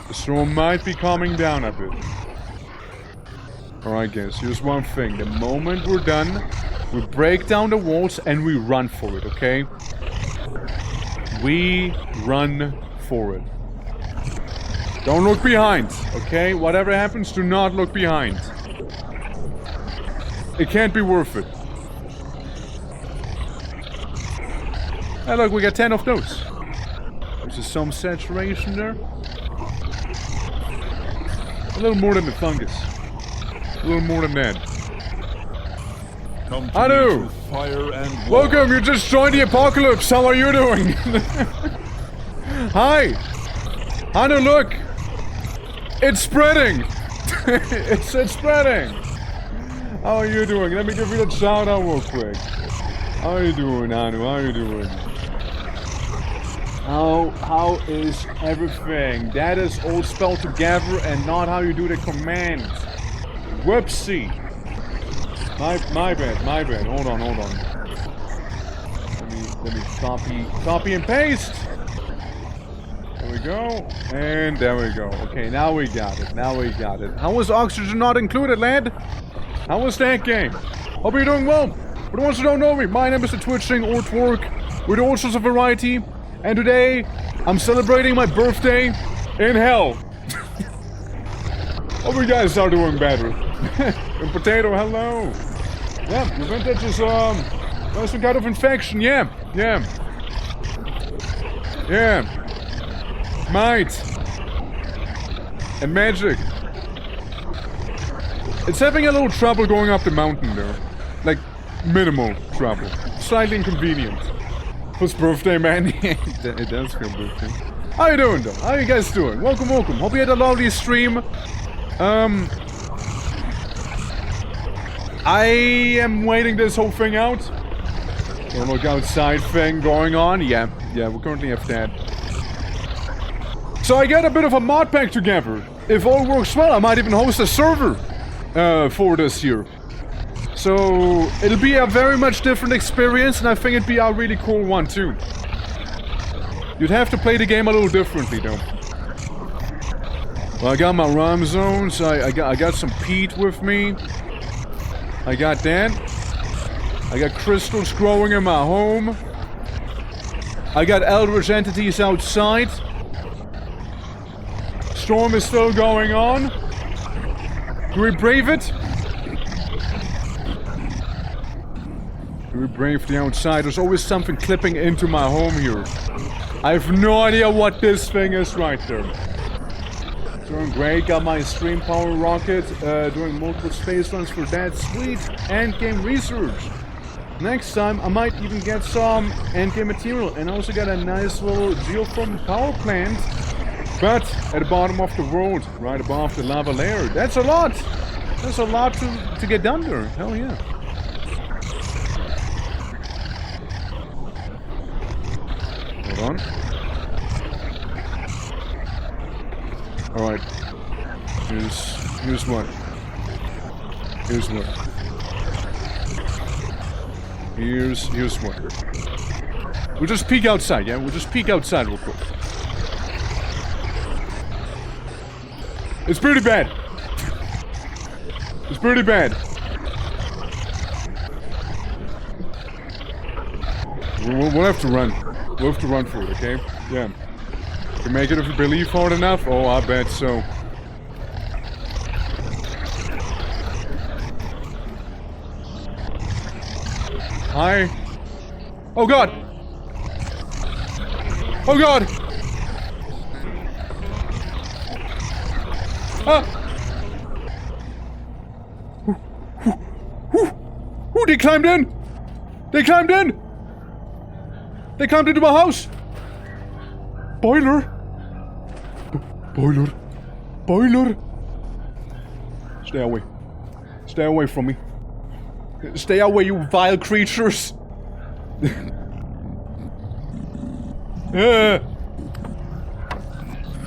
The storm might be calming down a bit. Alright guys, here's one thing. The moment we're done, we break down the walls and we run for it, okay? We run for it. Don't look behind, okay? Whatever happens, do not look behind. It can't be worth it. Hey look, we got 10 of those. There's some saturation there. A little more than the fungus. A little more than that. Come to Anu! meet with fire and war. Welcome, you just joined the apocalypse. How are you doing? Hi. Anu, look. It's spreading. it's spreading. How are you doing? Let me give you a shout out real quick. How are you doing, Anu? How are you doing? How is everything? That is all spelled together and not how you do the command. Whoopsie. My bad. Hold on. Let me copy and paste. There we go. And there we go. Okay, now we got it. How was oxygen not included, lad? How was that game? Hope you're doing well. For the ones who don't know me, my name is the Twitching or Twerk. We do all sorts of variety. And today, I'm celebrating my birthday in hell. Hope you guys are doing better. And Potato, hello. Yeah, your vintage is, some kind of infection, yeah. Might. And magic. It's having a little trouble going up the mountain there. Like, minimal trouble. Slightly inconvenient. Whose birthday, man? It does feel birthday. How you doing, though? How you guys doing? Welcome. Hope you had a lovely stream. I am waiting this whole thing out. Don't look outside thing going on. Yeah, we currently have that. So I got a bit of a mod pack together. If all works well, I might even host a server for this year. So it'll be a very much different experience, and I think it'd be a really cool one too. You'd have to play the game a little differently though. Well, I got my rhyme zones. I got some peat with me. I got that. I got crystals growing in my home. I got eldritch entities outside. Storm is still going on. Do we brave it? Do we brave the outside? There's always something clipping into my home here. I have no idea what this thing is right there. Doing great, got my stream power rocket, doing multiple space runs for that sweet endgame research. Next time, I might even get some endgame material, and also get a nice little geothermal power plant, but at the bottom of the world, right above the lava layer. That's a lot! That's a lot to get done there, hell yeah. Hold on. Alright. Here's one. Here's one. Here's one. We'll just peek outside, yeah? We'll just peek outside real quick. It's pretty bad. It's pretty bad. We'll have to run. We'll have to run for it, okay? Yeah. Can make it if you believe hard enough? Oh, I bet so. Hi. Oh god! Oh god! Ah! Ooh, they climbed in! They climbed in! They climbed into my house! Boiler! Boiler! Boiler! Stay away. Stay away from me. Stay away, you vile creatures!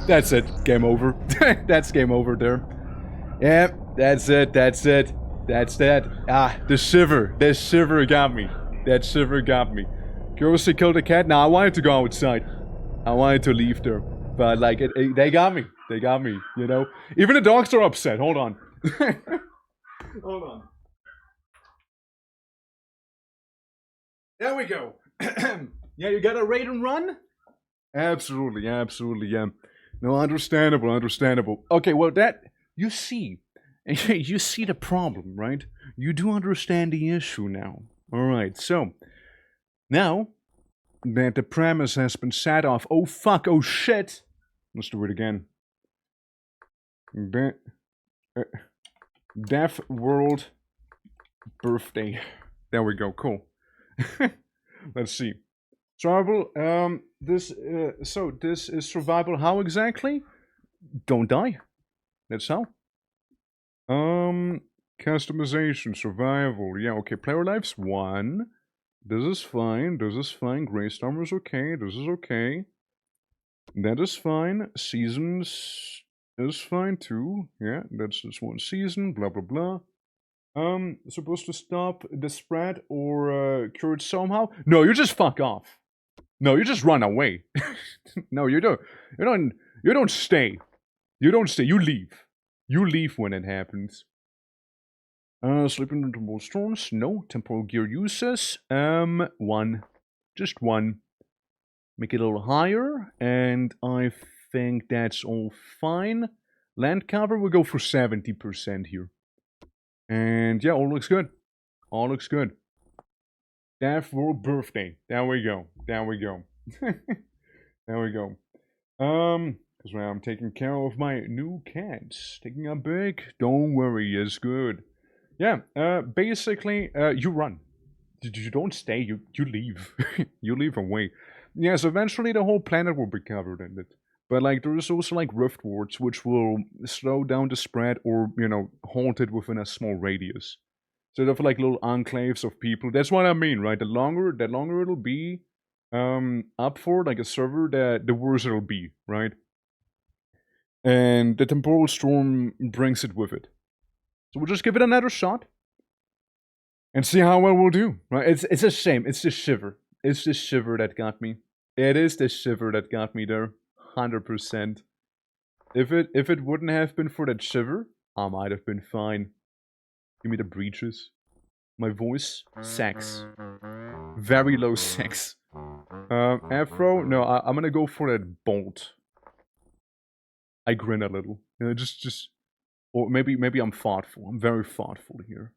That's it. Game over. That's game over there. Yeah, that's it. That's it. That's that. Ah, the shiver. The shiver got me. That shiver got me. Curiously killed a cat. Now I wanted to go outside. I wanted to leave there. But like, they got me. They got me, you know? Even the dogs are upset. Hold on. Hold on. There we go. Yeah, you got a raid and run? Absolutely, absolutely, yeah. No, understandable, understandable. Okay, well that, you see the problem, right? You do understand the issue now. Alright, so, now that the premise has been set off, oh fuck, oh shit. Let's do it again. Deaf World Birthday. There we go, cool. Let's see. Survival, this is survival how exactly? Don't die. That's how. Customization, survival, yeah, okay, player lives 1. This is fine, Grace Armor's okay, this is okay. That is fine, seasons is fine too, yeah, that's just 1 season, blah blah blah. Supposed to stop the spread or cure it somehow? No, you just fuck off. No, you just run away. No, you don't stay. You don't stay, you leave. You leave when it happens. Sleeping into more storms? No. Temporal gear uses? 1. Just 1. Make it a little higher, and I think that's all fine. Land cover, we'll go for 70% here. And yeah, all looks good. All looks good. Deaf World Birthday. There we go. There we go. There we go. Because I'm taking care of my new cats. Taking a break. Don't worry, it's good. Yeah, basically, you run. You don't stay, you leave. You leave away. Yes, eventually the whole planet will be covered in it. But like, there is also like rift wards, which will slow down the spread or, you know, halt it within a small radius. So they have like little enclaves of people. That's what I mean, right? The longer it'll be up for like a server, the worse it'll be, right? And the temporal storm brings it with it. So we'll just give it another shot and see how well we'll do, right? It's a shame. It's the shiver. It's the shiver that got me. It is the shiver that got me there. 100%. If it wouldn't have been for that shiver, I might have been fine. Give me the breeches. My voice, sex. Very low sex. Afro, no, I'm gonna go for that bolt. I grin a little. You know, just, or maybe I'm thoughtful. I'm very thoughtful here.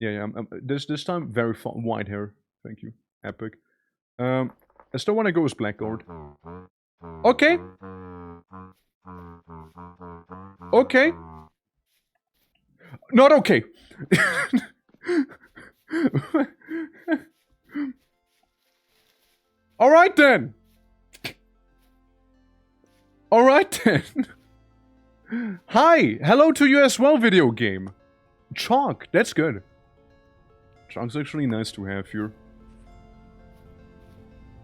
Yeah, this time very white hair. Thank you, epic. I still want to go as Blackguard. Okay. Okay. Not okay. Alright then. Alright then. Hi. Hello to you as well, video game. Chalk. That's good. Chalk's actually nice to have here.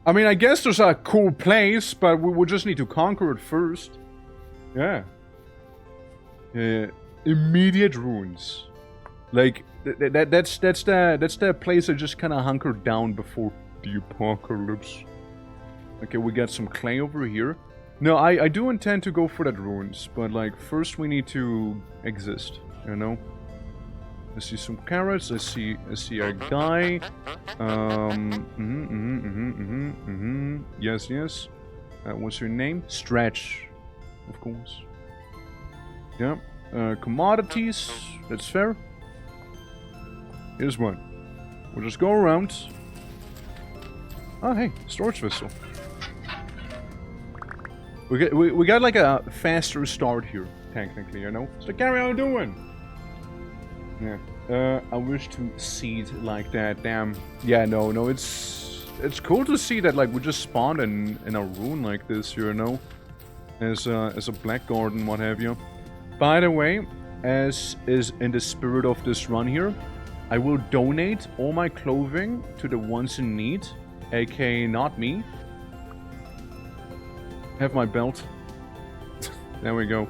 I mean, I guess there's a cool place, but we will just need to conquer it first. Yeah. Immediate ruins. Like, that's the place I just kind of hunkered down before the apocalypse. Okay, we got some clay over here. No, I do intend to go for that ruins, but like, first we need to exist, you know? I see some carrots, I see a guy. Yes. What's your name? Stretch, of course. Yeah. Commodities, that's fair. Here's one. We'll just go around. Oh, hey, storage vessel. We got like a faster start here, technically, you know? So carry on doing. Yeah. I wish to see it like that. Damn. Yeah, no, it's cool to see that like we just spawned in a ruin like this, you know? As a black garden, what have you. By the way, as is in the spirit of this run here, I will donate all my clothing to the ones in need, aka not me. Have my belt. There we go.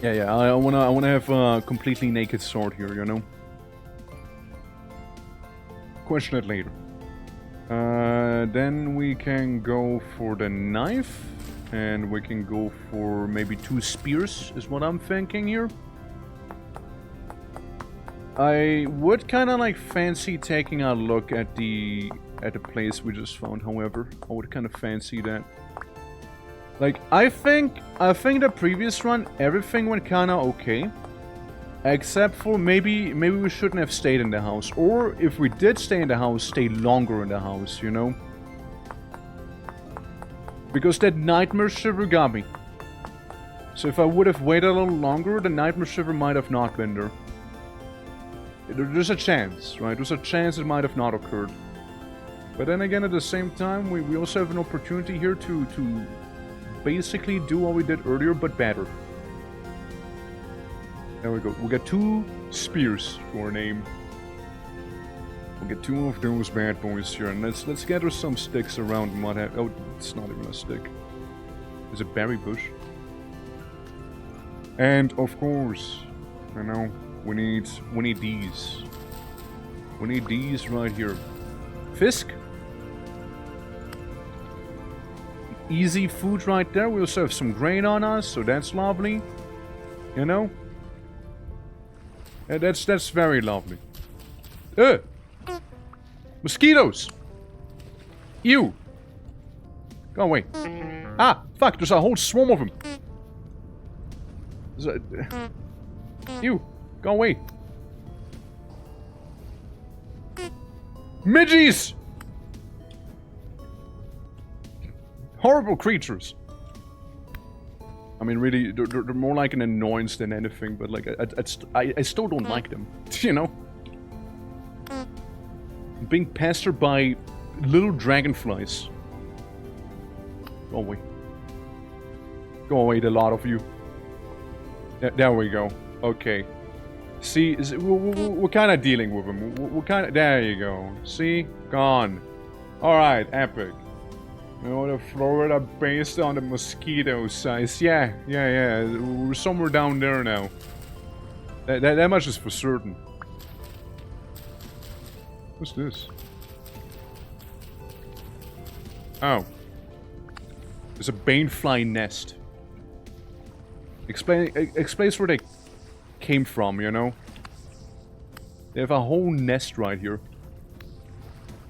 Yeah, I wanna have a completely naked sword here, you know? Question it later. Then we can go for the knife. And we can go for maybe 2 spears, is what I'm thinking here. I would kind of like fancy taking a look at the place we just found, however. I would kind of fancy that. Like, I think the previous run, everything went kind of okay. Except for maybe we shouldn't have stayed in the house. Or if we did stay in the house, stay longer in the house, you know? Because that nightmare shiver got me. So if I would have waited a little longer, the nightmare shiver might have not been there. There's a chance, right? There's a chance it might have not occurred. But then again, at the same time, we also have an opportunity here to basically do what we did earlier, but better. There we go. We got 2 spears to our name. We'll get 2 of those bad boys here, and let's gather some sticks around and what have. Oh, it's not even a stick. It's a berry bush. And of course, you know, we need these. We need these right here. Fisk. Easy food right there. We also have some grain on us, so that's lovely. You know? Yeah, that's very lovely. Mosquitoes! Ew! Go away. Ah! Fuck, there's a whole swarm of them! Ew! Go away! Midgies! Horrible creatures! I mean, really, they're more like an annoyance than anything, but like, I still don't like them, you know? Being pestered by little dragonflies. Go away. Go away, the lot of you. There we go. Okay. See, we're kind of dealing with them. We're kind of... There you go. See? Gone. Alright, epic. You know, the Florida based on the mosquito size. Yeah. We're somewhere down there now. That much is for certain. What's this? Oh. There's a banefly nest. Explains where they came from, you know? They have a whole nest right here.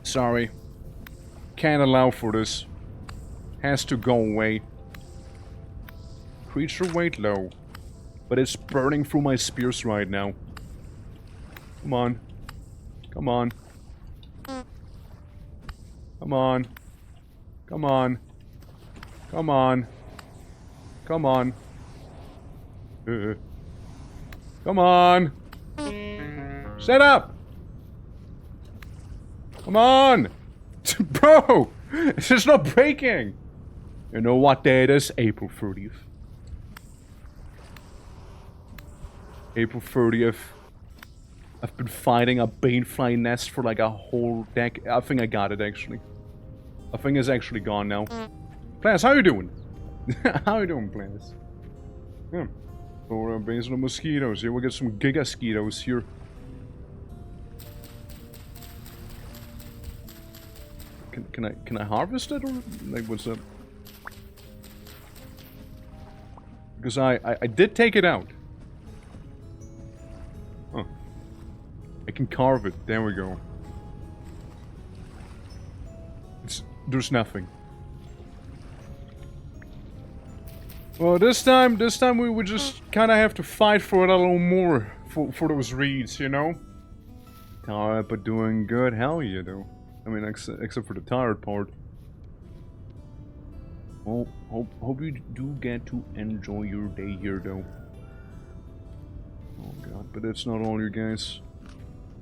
Sorry. Can't allow for this. Has to go away. Creature weight low. But it's burning through my spears right now. Come on. Come on. Come on. Come on. Come on. Come on. Come on! Set up! Come on! Bro! It's just not breaking! You know what day it is? April 30th. April 30th. I've been fighting a banefly nest for like a whole decade. I think I got it actually. I think it's actually gone now. Plants, how you doing? How you doing, Plants? Yeah. So based on the mosquitoes, here we'll get some gigasquitos here. Can I harvest it or like what's up? Because I did take it out. Huh. I can carve it. There we go. There's nothing. Well, this time we would just kind of have to fight for it a little more for those reeds, you know. Alright, but doing good. Hell yeah, though. I mean, except for the tired part. Well, hope you do get to enjoy your day here, though. Oh god, but that's not all, you guys.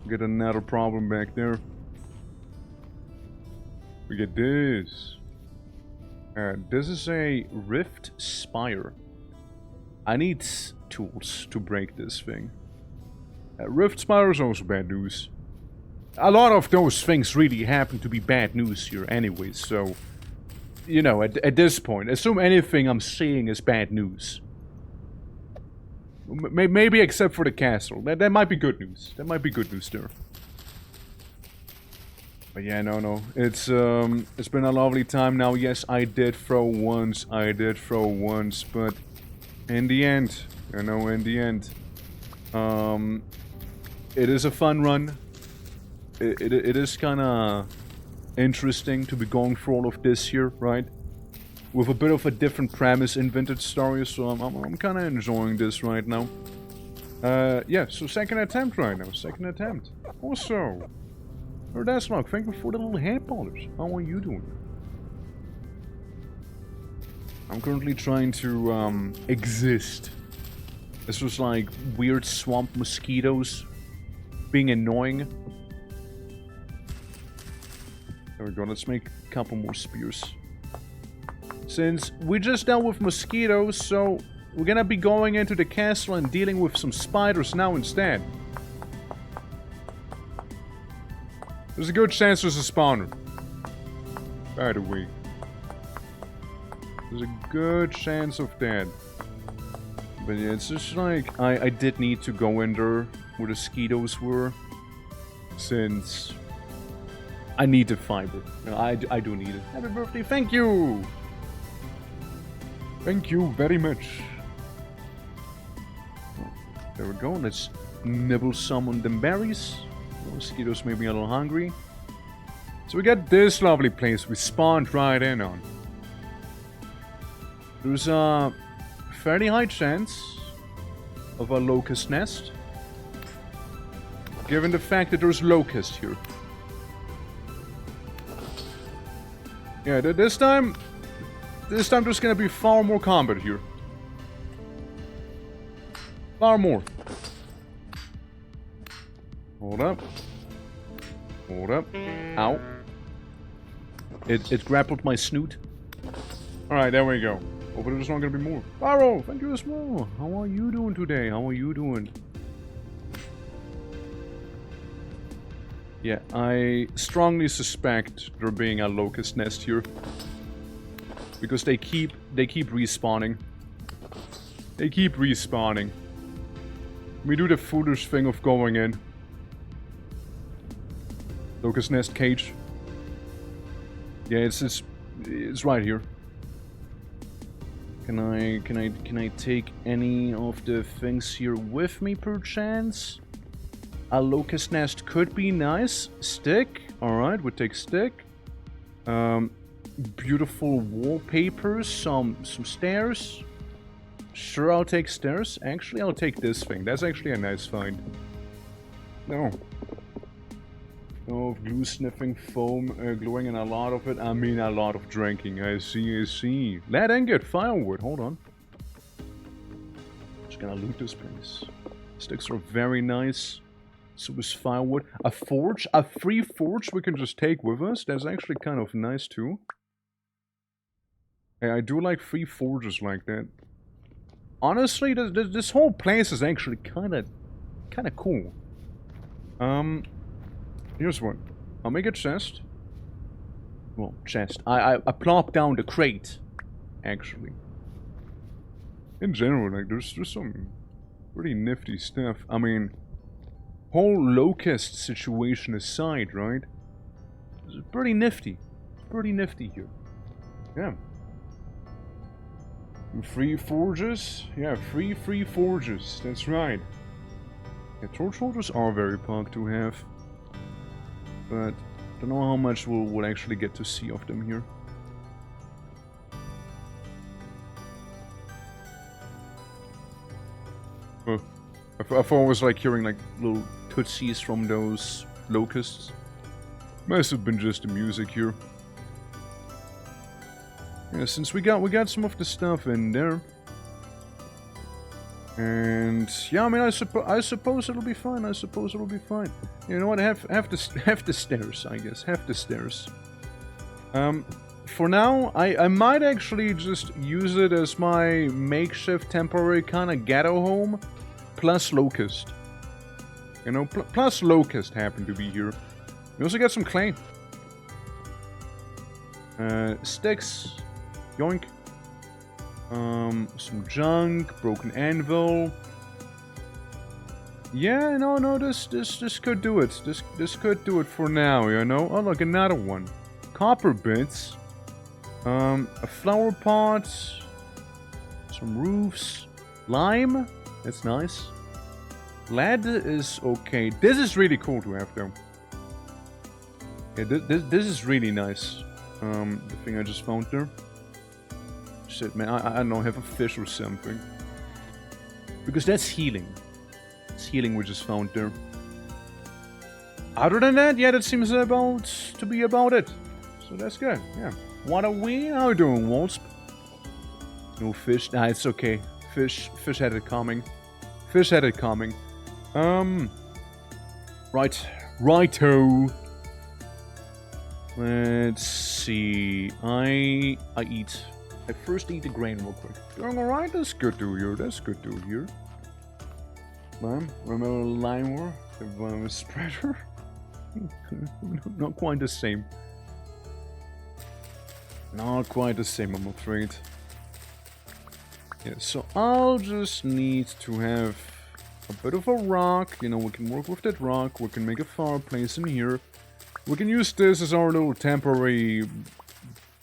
We get another problem back there. We get this. This is a Rift Spire. I need tools to break this thing. Rift Spire is also bad news. A lot of those things really happen to be bad news here anyway, so... You know, at this point, assume anything I'm saying is bad news. Maybe except for the castle. That might be good news. That might be good news there. But yeah, no. It's been a lovely time now. Yes, I did throw once, but in the end, you know, in the end, it is a fun run. It is kind of interesting to be going through all of this here, right? With a bit of a different premise in Vintage Stories, so I'm kind of enjoying this right now. Yeah, so second attempt right now, second attempt. Also, Erdaslock, thank you for the little hand polish. How are you doing? I'm currently trying to exist. This was like weird swamp mosquitoes being annoying. There we go, let's make a couple more spears. Since we just dealt with mosquitoes, so we're gonna be going into the castle and dealing with some spiders now instead. There's a good chance there's a spawner. By the way. There's a good chance of that. But yeah, it's just like, I did need to go in there where the mosquitoes were. Since... I need the fiber. I do need it. Happy birthday, thank you! Thank you very much. There we go, let's nibble some on them berries. The mosquitoes may be a little hungry. So we got this lovely place we spawned right in on. There's a fairly high chance of a locust nest. Given the fact that there's locusts here. Yeah, this time there's gonna be far more combat here. Far more. Hold up. Hold up. Ow. It grappled my snoot. Alright, there we go. Hopefully there's not gonna be more. Barrow, thank you as well. How are you doing today? How are you doing? Yeah, I strongly suspect there being a locust nest here. Because they keep respawning. They keep respawning. We do the foolish thing of going in. Locust nest cage. Yeah, it's right here. Can I take any of the things here with me perchance? A locust nest could be nice. Stick. Alright, we'll take stick. Beautiful wallpapers. Some stairs. Sure, I'll take stairs. Actually, I'll take this thing. That's actually a nice find. No. Oh, glue sniffing foam, gluing in a lot of it. I mean a lot of drinking. I see. Let in get firewood. Hold on. Just gonna loot this place. Sticks are very nice. So is firewood. A forge? A free forge we can just take with us? That's actually kind of nice too. Hey, I do like free forges like that. Honestly, this whole place is actually kind of cool. Here's one. I'll make a chest. Well, chest. I plop down the crate, actually. In general, like, there's some pretty nifty stuff. I mean, whole locust situation aside, right? It's pretty nifty. Pretty nifty here. Yeah. Free forges? Yeah, free forges. That's right. Yeah, torch holders are very punk to have. But don't know how much we'll actually get to see of them here. Oh, I've always like hearing like little tootsies from those locusts. Must have been just the music here. Yeah, since we got some of the stuff in there. And yeah, I mean, I suppose it'll be fine. I suppose it'll be fine. You know what? Have the stairs, I guess. Have the stairs. For now, I might actually just use it as my makeshift temporary kind of ghetto home, plus locust. You know, plus locust happen to be here. We also got some clay. Sticks. Yoink. Some junk, broken anvil. Yeah, no, this could do it. This could do it for now, you know. Oh, look, another one. Copper bits. A flower pot. Some roofs. Lime. That's nice. Lead is okay. This is really cool to have, though. Yeah, this is really nice. The thing I just found there. Shit, man, I don't know, have a fish or something. Because that's healing. It's healing we just found there. Other than that, yeah, that seems to be about it. So that's good, yeah. What are we? How are we doing, Wasp? No fish? Nah, it's okay. Fish had it coming. Fish had it coming. Righto. Let's see. I first eat the grain real quick. Doing alright? That's good to hear. That's good to hear. Remember Limer? The spreader? Not quite the same. Not quite the same, I'm afraid. Yeah, so I'll just need to have a bit of a rock. You know, we can work with that rock. We can make a fireplace in here. We can use this as our little temporary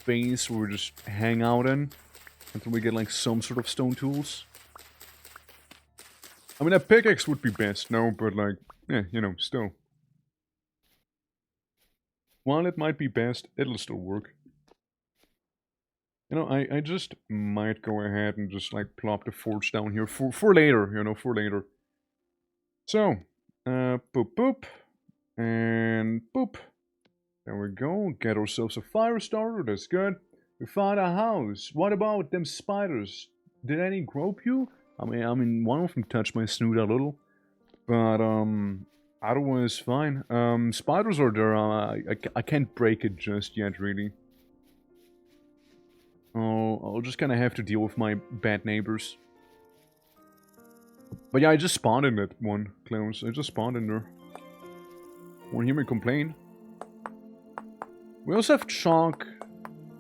base where we just hang out in until we get like some sort of stone tools. I mean, a pickaxe would be best, no, but like, yeah, you know, still. While it might be best, it'll still work. You know, I just might go ahead and just like plop the forge down here for later, you know, for later. So, boop boop, and boop. There we go, get ourselves a fire starter, that's good. We found a house. What about them spiders? Did any grope you? I mean, one of them touched my snoot a little. But, otherwise fine. Spiders are there, I can't break it just yet, really. Oh, I'll just kinda have to deal with my bad neighbors. But yeah, I just spawned in that one, Klaus. I just spawned in there. Won't hear me complain. We also have chalk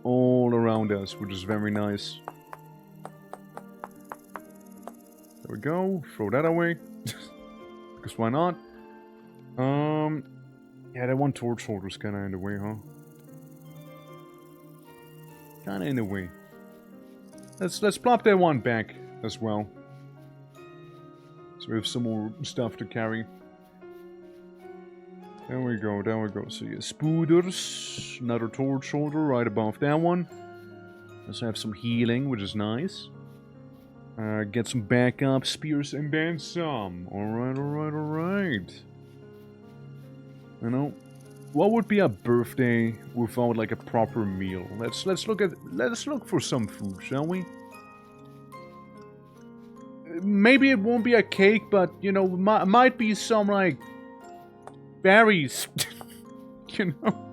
all around us, which is very nice. There we go. Throw that away. Because why not? Yeah, that one torch holder's kinda in the way, huh? Kinda in the way. Let's plop that one back as well. So we have some more stuff to carry. There we go, there we go. So yeah, spooders, another torch holder right above that one. Also have some healing, which is nice. Get some backup spears and then some. Alright, alright, alright. You know, what would be a birthday without like a proper meal? Let's look for some food, shall we? maybe it won't be a cake, but, you know, might be some, like, berries. You know?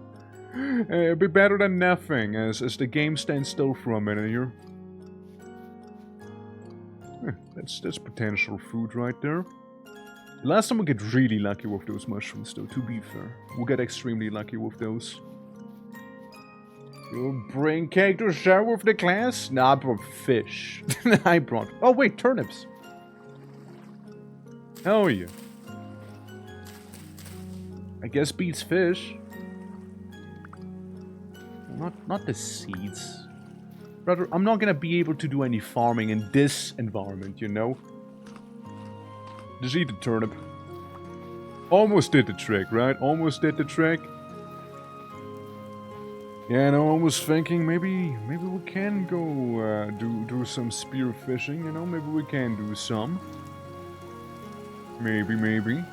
It'll be better than nothing, as the game stands still for a minute here. That's potential food right there. Last time we get really lucky with those mushrooms, though, to be fair. We'll get extremely lucky with those. You'll bring cake to share with the class? Nah, I brought fish. I brought... Oh, wait, turnips. Hell yeah. I guess beats fish. Not the seeds. Brother, I'm not gonna be able to do any farming in this environment, you know? Just eat the turnip. Almost did the trick, right? Almost did the trick. Yeah, no, I was thinking maybe we can go do some spear fishing, you know? Maybe we can do some. Maybe.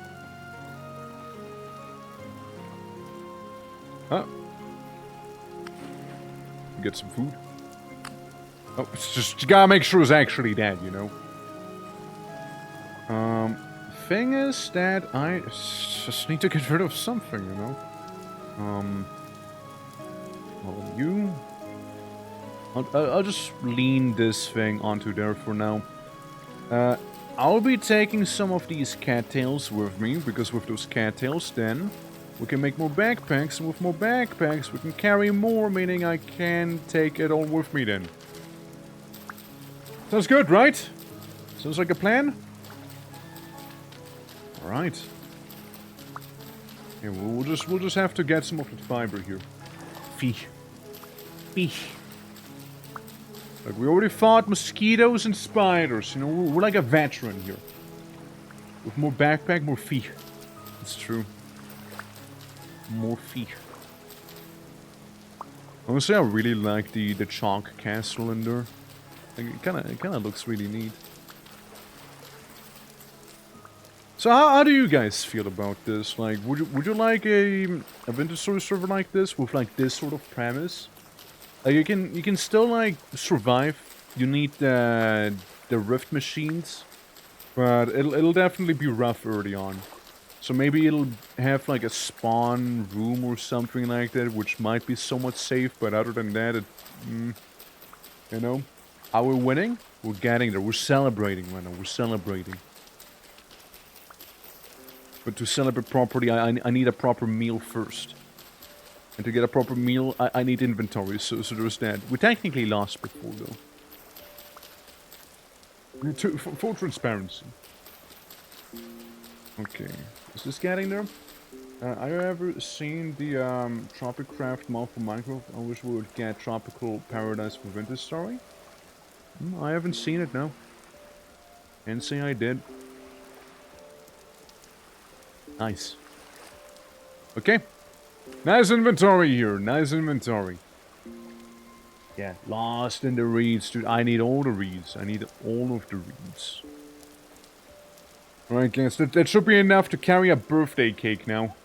Huh? Get some food. Oh, it's just, you gotta make sure it's actually dead, you know? Thing is that I just need to get rid of something, you know? Well, you... I'll just lean this thing onto there for now. I'll be taking some of these cattails with me, because with those cattails then, we can make more backpacks, and with more backpacks we can carry more, meaning I can take it all with me then. Sounds good, right? Sounds like a plan? Alright. Yeah, we'll just have to get some of the fiber here. Fish. Like, we already fought mosquitoes and spiders, you know, we're like a veteran here. With more backpack, more fish. It's true. More fish. Honestly, I really like the chalk castle in there. Like, it kinda looks really neat. So how do you guys feel about this? Like, would you like a vintage story server like this with like this sort of premise? Like, you can still like survive. You need the rift machines, but it'll definitely be rough early on. So maybe it'll have like a spawn room or something like that, which might be somewhat safe. But other than that, you know, are we winning? We're getting there. We're celebrating right now. We're celebrating. But to celebrate properly, I need a proper meal first. And to get a proper meal, I need inventory, so there's that. We technically lost before, though. Full transparency. Okay. Is this getting there? Have you ever seen the Tropicraft mod for Minecraft? I wish we would get Tropical Paradise for Vintage Story. I haven't seen it, no. Can't say I did. Nice. Okay. Nice inventory here. Nice inventory. Yeah, lost in the reeds, dude. I need all the reeds. I need all of the reeds. Alright, guys. That should be enough to carry a birthday cake now.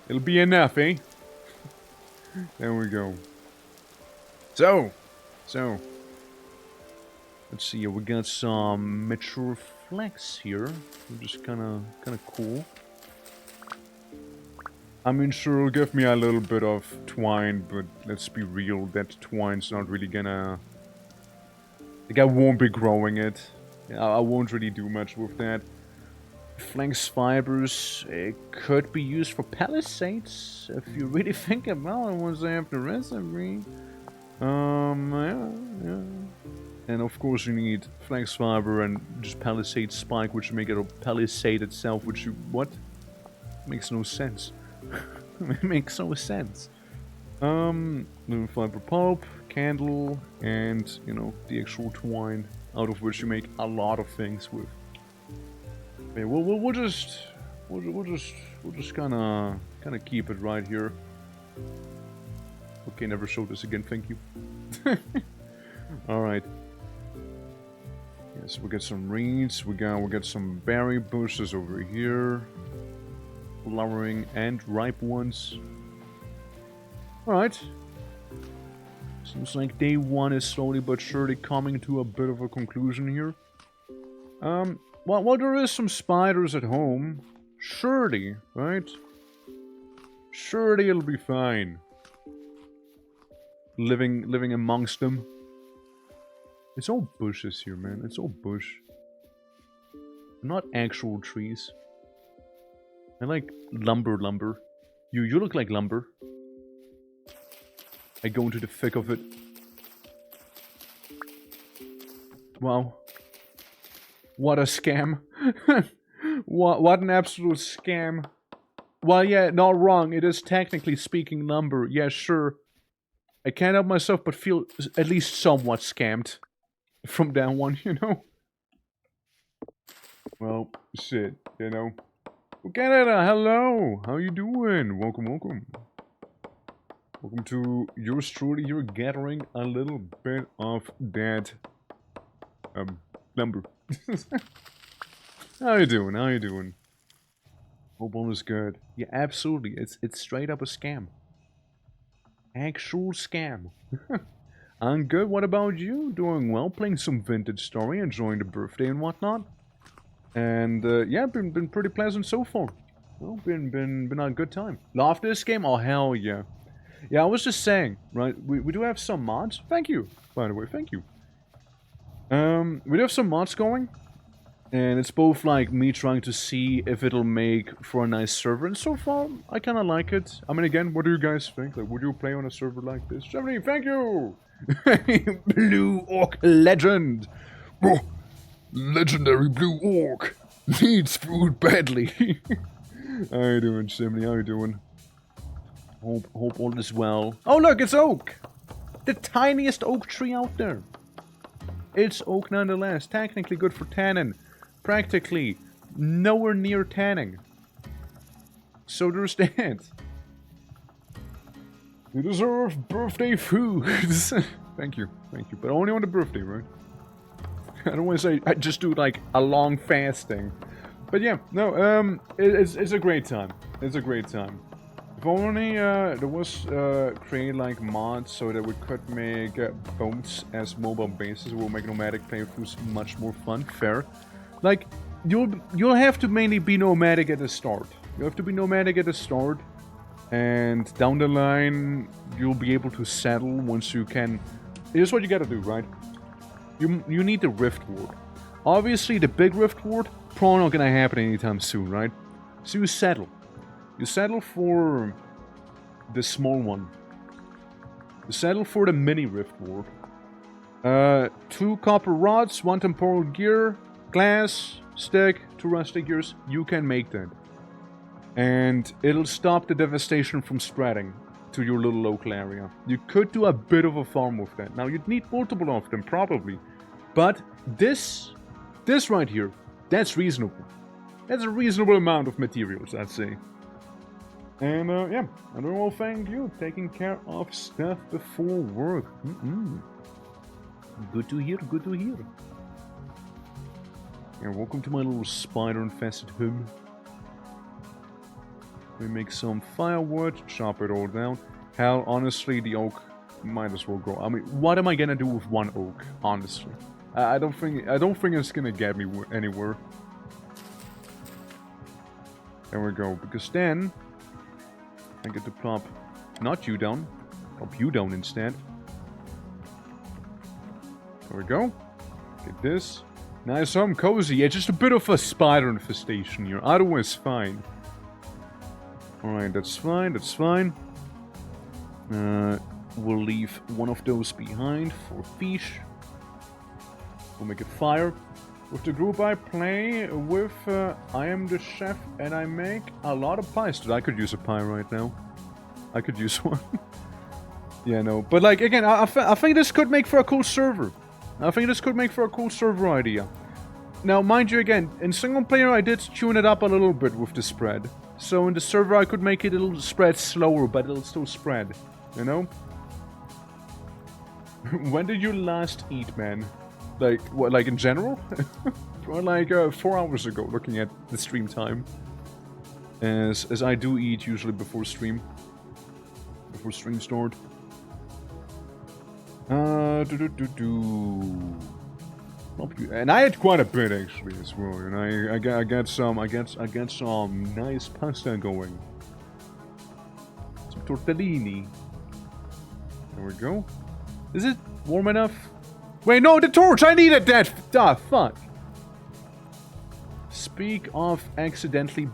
It'll be enough, eh? There we go. So. Let's see, we got some mature flax here, which is kinda cool. I mean, sure, it'll give me a little bit of twine, but let's be real, that twine's not really gonna... Like, I won't be growing it. I won't really do much with that. Flax fibers could be used for palisades, if you really think about it once I have the recipe. Yeah. And of course you need flax fiber and just palisade spike, which make it a palisade itself, which you... What? Makes no sense. It makes no sense. Little fiber pulp, candle, and, you know, the actual twine, out of which you make a lot of things with. Okay, we'll just kinda keep it right here. Okay, never show this again, thank you. Alright. Yes, we got some reeds, we got some berry bushes over here. Flowering and ripe ones. Alright. Seems like day one is slowly but surely coming to a bit of a conclusion here. Well, there is some spiders at home. Surely, right? Surely it'll be fine. Living amongst them. It's all bushes here, man. It's all bush. Not actual trees. I like lumber. You look like lumber. I go into the thick of it. Wow. What a scam. What an absolute scam. Well, yeah, not wrong. It is technically speaking lumber. Yeah, sure. I can't help myself but feel at least somewhat scammed from that one, you know? Well, shit, you know? Canada, hello! How you doing? Welcome. Welcome to yours truly. You're gathering a little bit of that, lumber. How you doing? Hope all is good. Yeah, absolutely. It's straight up a scam. Actual scam. I'm good. What about you? Doing well. Playing some Vintage Story, enjoying the birthday and whatnot. And yeah, been pretty pleasant so far. Well, been a good time. Love this game? Oh hell yeah. Yeah, I was just saying, right? We do have some mods. Thank you, by the way. Thank you. We do have some mods going. And it's both like me trying to see if it'll make for a nice server. And so far, I kind of like it. I mean, again, what do you guys think? Like, would you play on a server like this? Germany, thank you! Blue Orc Legend! Oh, legendary Blue Orc! Needs food badly! How you doing, Chimney? How you doing? Hope all is well. Oh look, it's oak! The tiniest oak tree out there. It's oak nonetheless. Technically good for tannin. Practically nowhere near tanning. So there's that. You deserve birthday foods. Thank you. But only on the birthday, right? I don't want to say I just do like a long fasting. But yeah, no, it's a great time. It's a great time. If only there was create like mods so that we could make boats as mobile bases, it will make nomadic playthroughs much more fun. Fair. Like, you'll have to mainly be nomadic at the start. You have to be nomadic at the start, and down the line, you'll be able to settle once you can. Here's what you gotta do, right? You need the Rift Ward. Obviously, the big Rift Ward, probably not gonna happen anytime soon, right? So you settle. You settle for the small one. You settle for the mini Rift Ward. 2 copper rods, 1 temporal gear, glass, stick, 2 rustic gears, you can make that. And it'll stop the devastation from spreading to your little local area. You could do a bit of a farm with that. Now, you'd need multiple of them, probably. But this right here, that's reasonable. That's a reasonable amount of materials, I'd say. And, yeah, and well, thank you. Taking care of stuff before work. Good to hear, good to hear. And welcome to my little spider-infested home. We make some firewood, chop it all down. Hell, honestly, the oak might as well go. I mean, what am I gonna do with 1 oak? Honestly, I don't think it's gonna get me anywhere. There we go. Because then I get to plop not you down, plop you down instead. There we go. Get this. Nice home, cozy. Yeah, just a bit of a spider infestation here. Otherwise, fine. Alright, that's fine. We'll leave one of those behind for fish. We'll make it fire. With the group I play with, I am the chef and I make a lot of pies. Dude, I could use a pie right now. I could use one. Yeah, no. But, like, again, I think this could make for a cool server. I think this could make for a cool server idea. Now, mind you, again, in single player I did tune it up a little bit with the spread. So in the server I could make it a little spread slower, but it'll still spread. You know? When did you last eat, man? Like, what, like in general? Or like 4 hours ago, looking at the stream time. As I do eat usually before stream. Before stream start. And I had quite a bit actually as well. And I got some nice pasta going. Some tortellini. There we go. Is it warm enough? Wait, no, the torch! I needed that! Ah, fuck. Speak of accidentally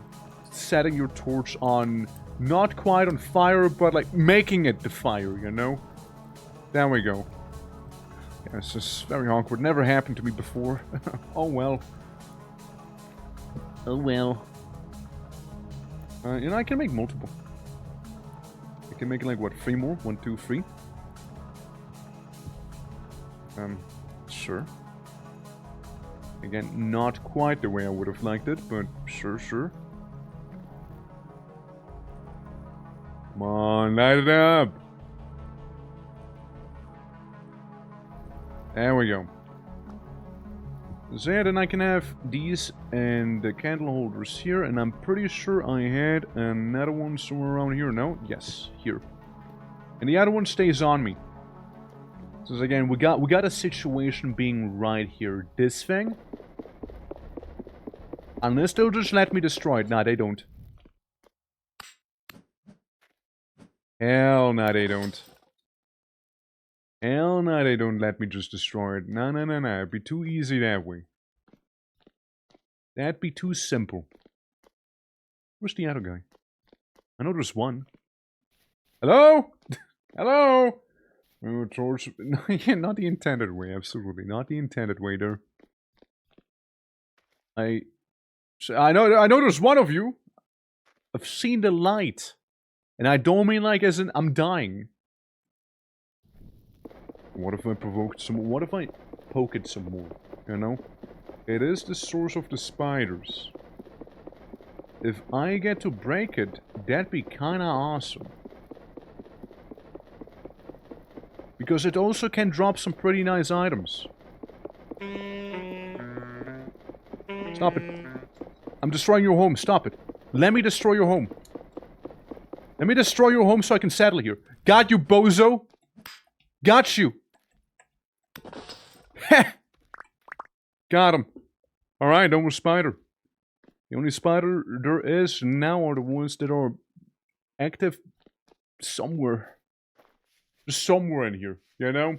setting your torch on, not quite on fire, but like making it the fire, you know? There we go. Yeah, it's just very awkward. Never happened to me before. Oh well. Oh well. You know, I can make multiple. I can make like, what, 3 more? 1, 2, 3. Sure. Again, not quite the way I would have liked it, but sure, sure. Come on, light it up! There we go. So yeah, then I can have these and the candle holders here, and I'm pretty sure I had another one somewhere around here. No? Yes, here. And the other one stays on me. So again, we got a situation being right here. This thing. Unless they'll just let me destroy it. Nah, they don't. Hell nah, they don't. Hell no, they don't let me just destroy it. No, no, no, no. It'd be too easy that way. That'd be too simple. Where's the other guy? I know there's one. Hello? Hello? Oh, torch. Yeah, not the intended way, absolutely. Not the intended way there. I know there's one of you. I've seen the light. And I don't mean like as in I'm dying. What if I provoked some more? What if I poke it some more? You know? It is the source of the spiders. If I get to break it, that'd be kinda awesome. Because it also can drop some pretty nice items. Stop it. I'm destroying your home. Stop it. Let me destroy your home. Let me destroy your home so I can settle here. Got you, bozo. Got you. Heh. Got him. Alright, no more spider. The only spider there is now are the ones that are active somewhere. Just somewhere in here, you know?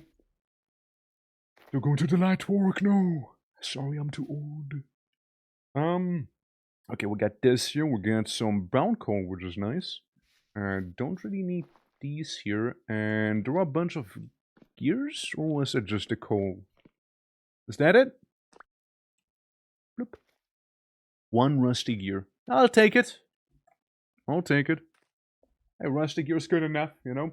You're going to the light work? No. Sorry, I'm too old. Okay, we got this here. We got some brown coal, which is nice. Don't really need these here. And there are a bunch of gears? Or was it just the coal? Is that it? Bloop. 1 rusty gear. I'll take it. I'll take it. Hey, rusty gear is good enough, you know?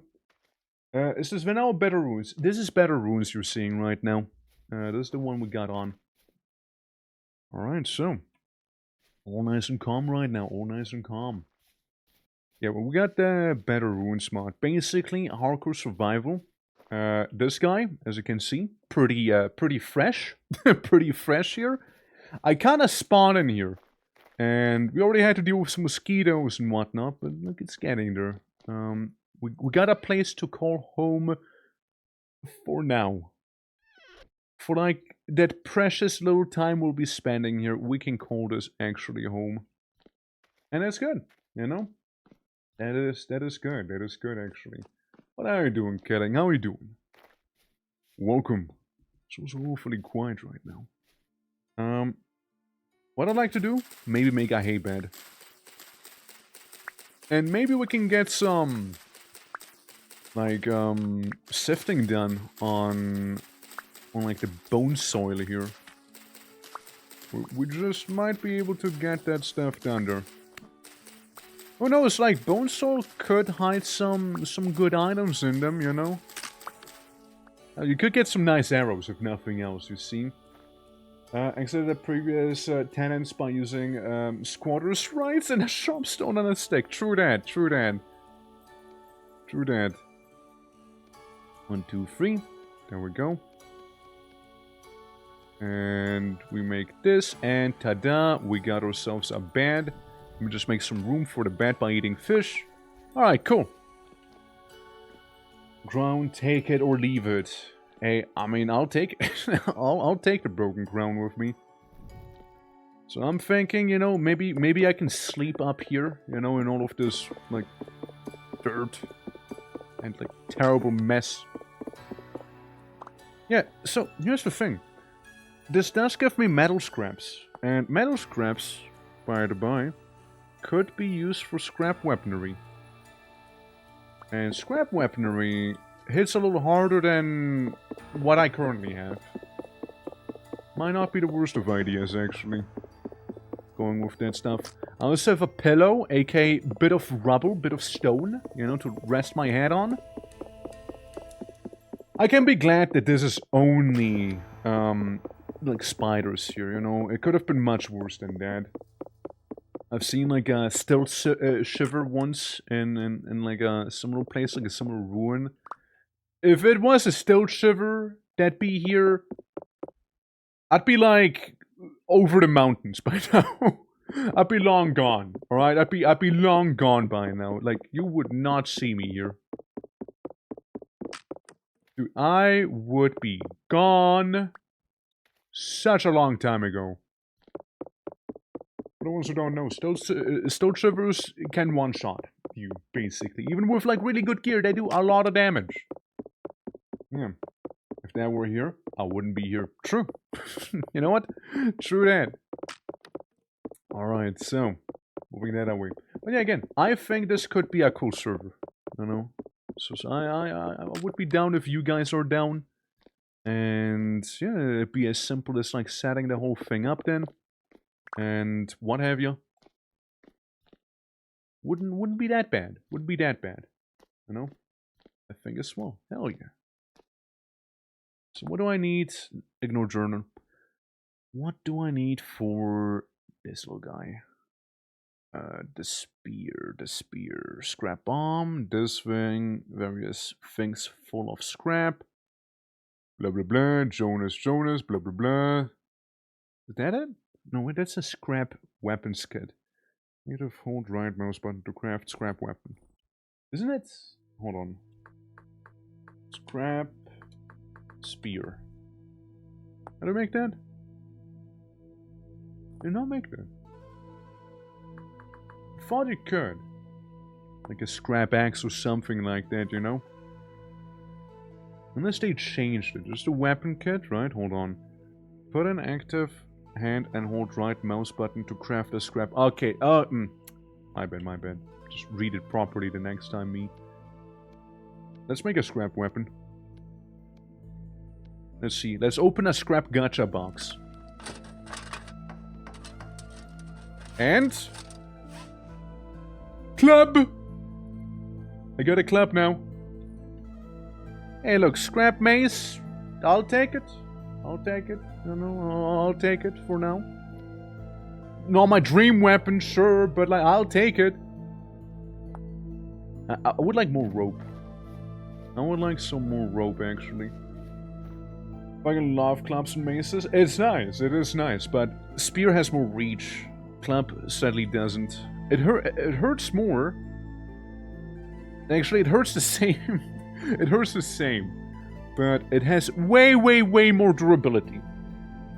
Is this vanilla better runes? This is better runes you're seeing right now. This is the one we got on. Alright, so. All nice and calm right now. All nice and calm. Yeah, well, we got the better runes mod. Basically, hardcore survival. This guy, as you can see, pretty fresh. Pretty fresh here. I kind of spawned in here. And we already had to deal with some mosquitoes and whatnot, but look, it's getting there. We got a place to call home for now. For like that precious little time we'll be spending here, we can call this actually home. And that's good, you know? That is good. That is good actually. What are you doing, Kelling? How are you doing? Welcome. It's also awfully quiet right now. What I'd like to do, maybe make a hay bed. And maybe we can get some like sifting done on like the bone soil here. We just might be able to get that stuff done there. Who knows, like bone soil could hide some good items in them, you know? You could get some nice arrows if nothing else, you see. Exited the previous tenants by using squatters' rights and a sharpstone on a stick. True that, true that. True that. 1, 2, 3. There we go. And we make this, and ta-da, we got ourselves a bed. Let me just make some room for the bed by eating fish. Alright, cool. Ground, take it or leave it. Hey, I mean, I'll take it. I'll take the broken ground with me. So I'm thinking, you know, maybe I can sleep up here, you know, in all of this, like, dirt and, like, terrible mess. Yeah, so here's the thing. This does give me metal scraps. And metal scraps, by the by, could be used for scrap weaponry. And scrap weaponry hits a little harder than what I currently have. Might not be the worst of ideas, actually. Going with that stuff. I also have a pillow, aka bit of rubble, bit of stone, you know, to rest my head on. I can be glad that this is only, like spiders here, you know. It could have been much worse than that. I've seen like a still shiver once in like a similar place, like a similar ruin. If it was a still shiver that be here, I'd be like over the mountains by now. I'd be long gone. All right, I'd be long gone by now. Like you would not see me here. Dude, I would be gone such a long time ago. For the ones who don't know, still shivers can one-shot you, basically. Even with, like, really good gear, they do a lot of damage. Yeah. If that were here, I wouldn't be here. True. You know what? True that. Alright, so, moving that away. But yeah, again, I think this could be a cool server. You know? So I would be down if you guys are down. And, yeah, it'd be as simple as, like, setting the whole thing up then. And what have you? Wouldn't be that bad. Wouldn't be that bad. You know? I think as well. Hell yeah. So what do I need? Ignore journal. What do I need for this little guy? The spear. Scrap bomb. This thing. Various things full of scrap. Blah blah blah. Jonas. Blah blah blah. Is that it? No, wait, that's a scrap weapons kit. Need to hold right mouse button to craft scrap weapon. Isn't it? Hold on. Scrap spear. How do I make that? Did not make that. I thought you could. Like a scrap axe or something like that, you know? Unless they changed it. Just a weapon kit, right? Hold on. Put an active hand and hold right mouse button to craft a scrap. Okay, my bad. Just read it properly the next time, me. Let's make a scrap weapon. Let's see. Let's open a scrap gacha box. And... club! I got a club now. Hey, look, scrap mace. I'll take it. I'll take it. I'll take it for now. Not my dream weapon, sure, but like, I'll take it. I would like more rope. I would like some more rope, actually. Fucking love clubs and maces. It's nice, it is nice, but spear has more reach. Club sadly doesn't. It hurts more. Actually, it hurts the same. It hurts the same. But it has way more durability.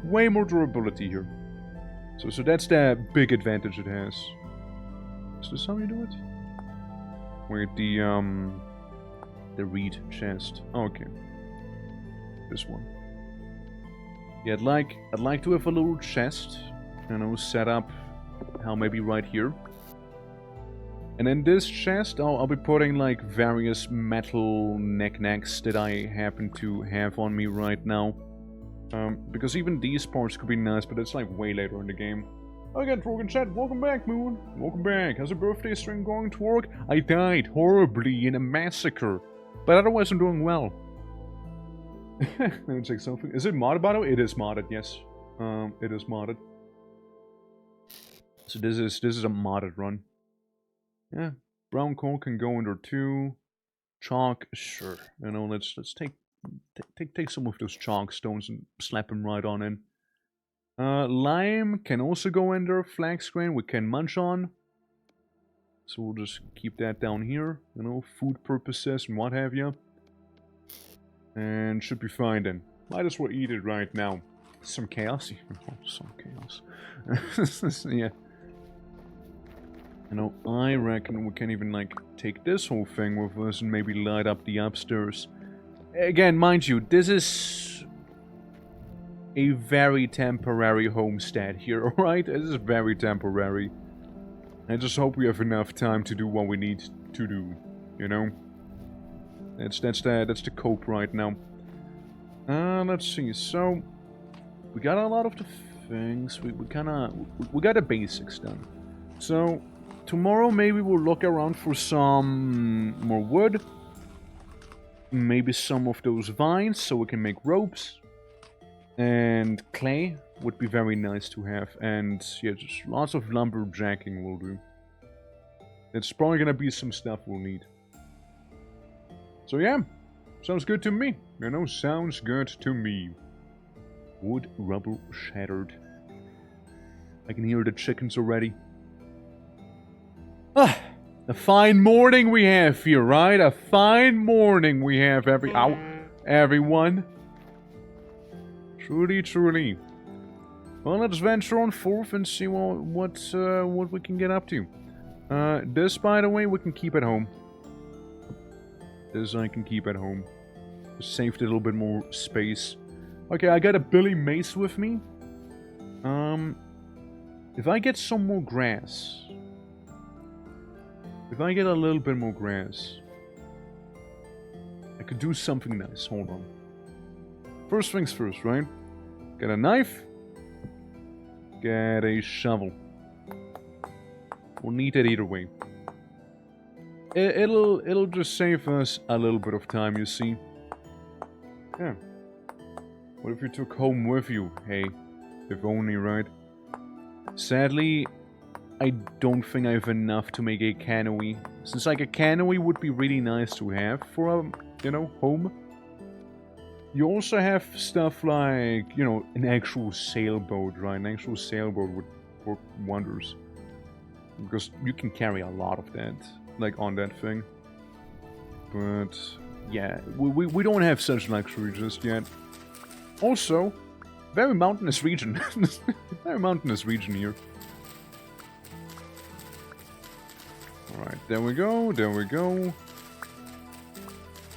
Way more durability here. So that's the big advantage it has. Is this how you do it? Wait, the reed chest. Oh, okay. This one. Yeah, I'd like to have a little chest, you know, set up how maybe right here. And in this chest, I'll be putting like various metal knickknacks that I happen to have on me right now. Because even these parts could be nice, but it's like way later in the game. Again, Trogan Chat, welcome back, Moon. Welcome back. How's your birthday stream going to work? I died horribly in a massacre, but otherwise I'm doing well. Let me check something. Is it modded, by the way? It is modded, yes. It is modded. So this is a modded run. Yeah, brown coal can go under 2. Chalk, sure. You know, let's take some of those chalk stones and slap them right on in. Lime can also go under. Flax grain we can munch on. So we'll just keep that down here. You know, food purposes and what have you. And should be fine then. Might as well eat it right now. Some chaos. Oh, some chaos. Yeah. You know, I reckon we can even, like, take this whole thing with us and maybe light up the upstairs. Again, mind you, this is a very temporary homestead here, alright? This is very temporary. I just hope we have enough time to do what we need to do, you know? That's the cope right now. Let's see, so... We got a lot of the things, we got the basics done. So, tomorrow maybe we'll look around for some more wood. Maybe some of those vines so we can make ropes. And clay would be very nice to have. And yeah, just lots of lumberjacking will do. It's probably gonna be some stuff we'll need. So yeah, sounds good to me. You know, sounds good to me. Wood, rubber, shattered. I can hear the chickens already. Ah, a fine morning we have here, right? A fine morning we have everyone. Truly, truly. Well, let's venture on forth and see what we can get up to. This, by the way, we can keep at home. This I can keep at home. Saved a little bit more space. Okay, I got a Billy Mace with me. If I get some more grass... If I get a little bit more grass... I could do something nice. Hold on. First things first, right? Get a knife. Get a shovel. We'll need it either way. It'll just save us a little bit of time, you see. Yeah. What if you took home with you? Hey, if only, right? Sadly, I don't think I have enough to make a canoe. Since, like, a canoe would be really nice to have for a, you know, home. You also have stuff like, you know, an actual sailboat, right? An actual sailboat would work wonders. Because you can carry a lot of that, like, on that thing. But, yeah, we don't have such luxury just yet. Also, very mountainous region. Very mountainous region here. Alright, there we go, there we go.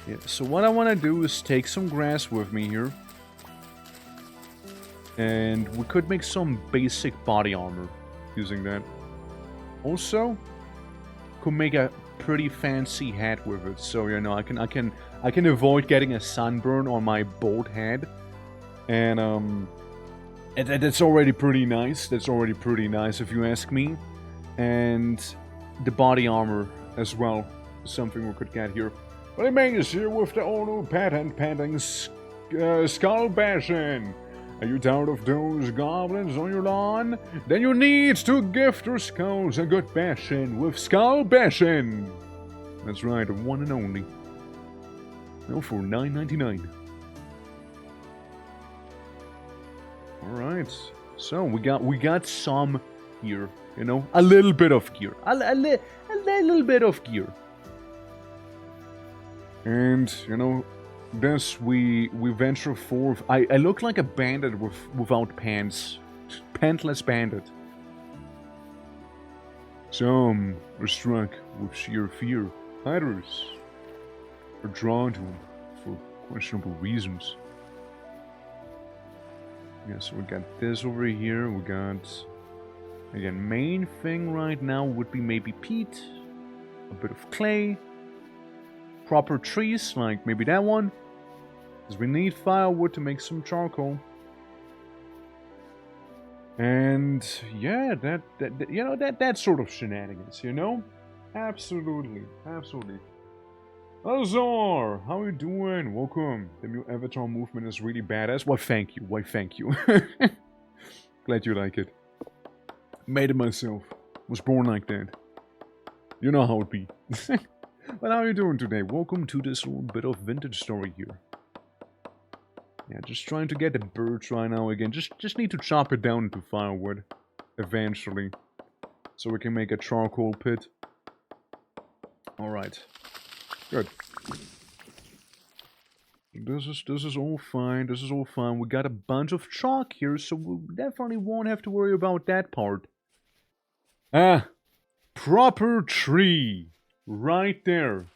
Yeah, so what I want to do is take some grass with me here. And we could make some basic body armor using that. Also, could make a pretty fancy hat with it. So, you know, I can avoid getting a sunburn on my bald head. And, that's already pretty nice. That's already pretty nice, if you ask me. And the body armor as well is something we could get here. But it is here with the all new patent pending skull bashing. Are you tired of those goblins on your lawn? Then you need to gift your skulls a good bashing with skull bashing. That's right, the one and only. No, for $9.99. Alright, so we got some here, you know, a little bit of gear, a little bit of gear, and you know, this we venture forth. I look like a bandit without pants, pantless bandit. Some are struck with sheer fear, others are drawn to him for questionable reasons. Yeah, so we got this over here, we got... Again, main thing right now would be maybe peat, a bit of clay, proper trees, like maybe that one, because we need firewood to make some charcoal. And yeah, that you know, that sort of shenanigans, you know? Absolutely, absolutely. Azar, how you doing? Welcome. The new avatar movement is really badass. Why, thank you. Why, thank you. Glad you like it. Made it myself. Was born like that. You know how it be. But how you doing today? Welcome to this little bit of vintage story here. Yeah, just trying to get the birch right now again. Just need to chop it down into firewood. Eventually. So we can make a charcoal pit. Alright. Good. This is all fine. This is all fine. We got a bunch of chalk here, so we definitely won't have to worry about that part. Ah, proper tree, right there.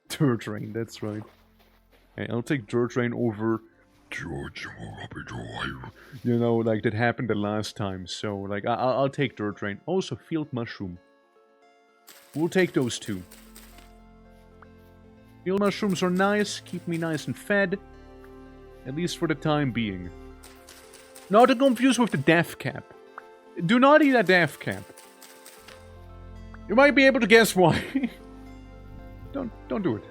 Dirt rain. That's right. Hey, I'll take dirt rain over. You know, like that happened the last time. So, like, I'll take dirt rain. Also, field mushroom. We'll take those two. Field mushrooms are nice, keep me nice and fed. At least for the time being. Not to confuse with the death cap. Do not eat a death cap. You might be able to guess why. Don't do it.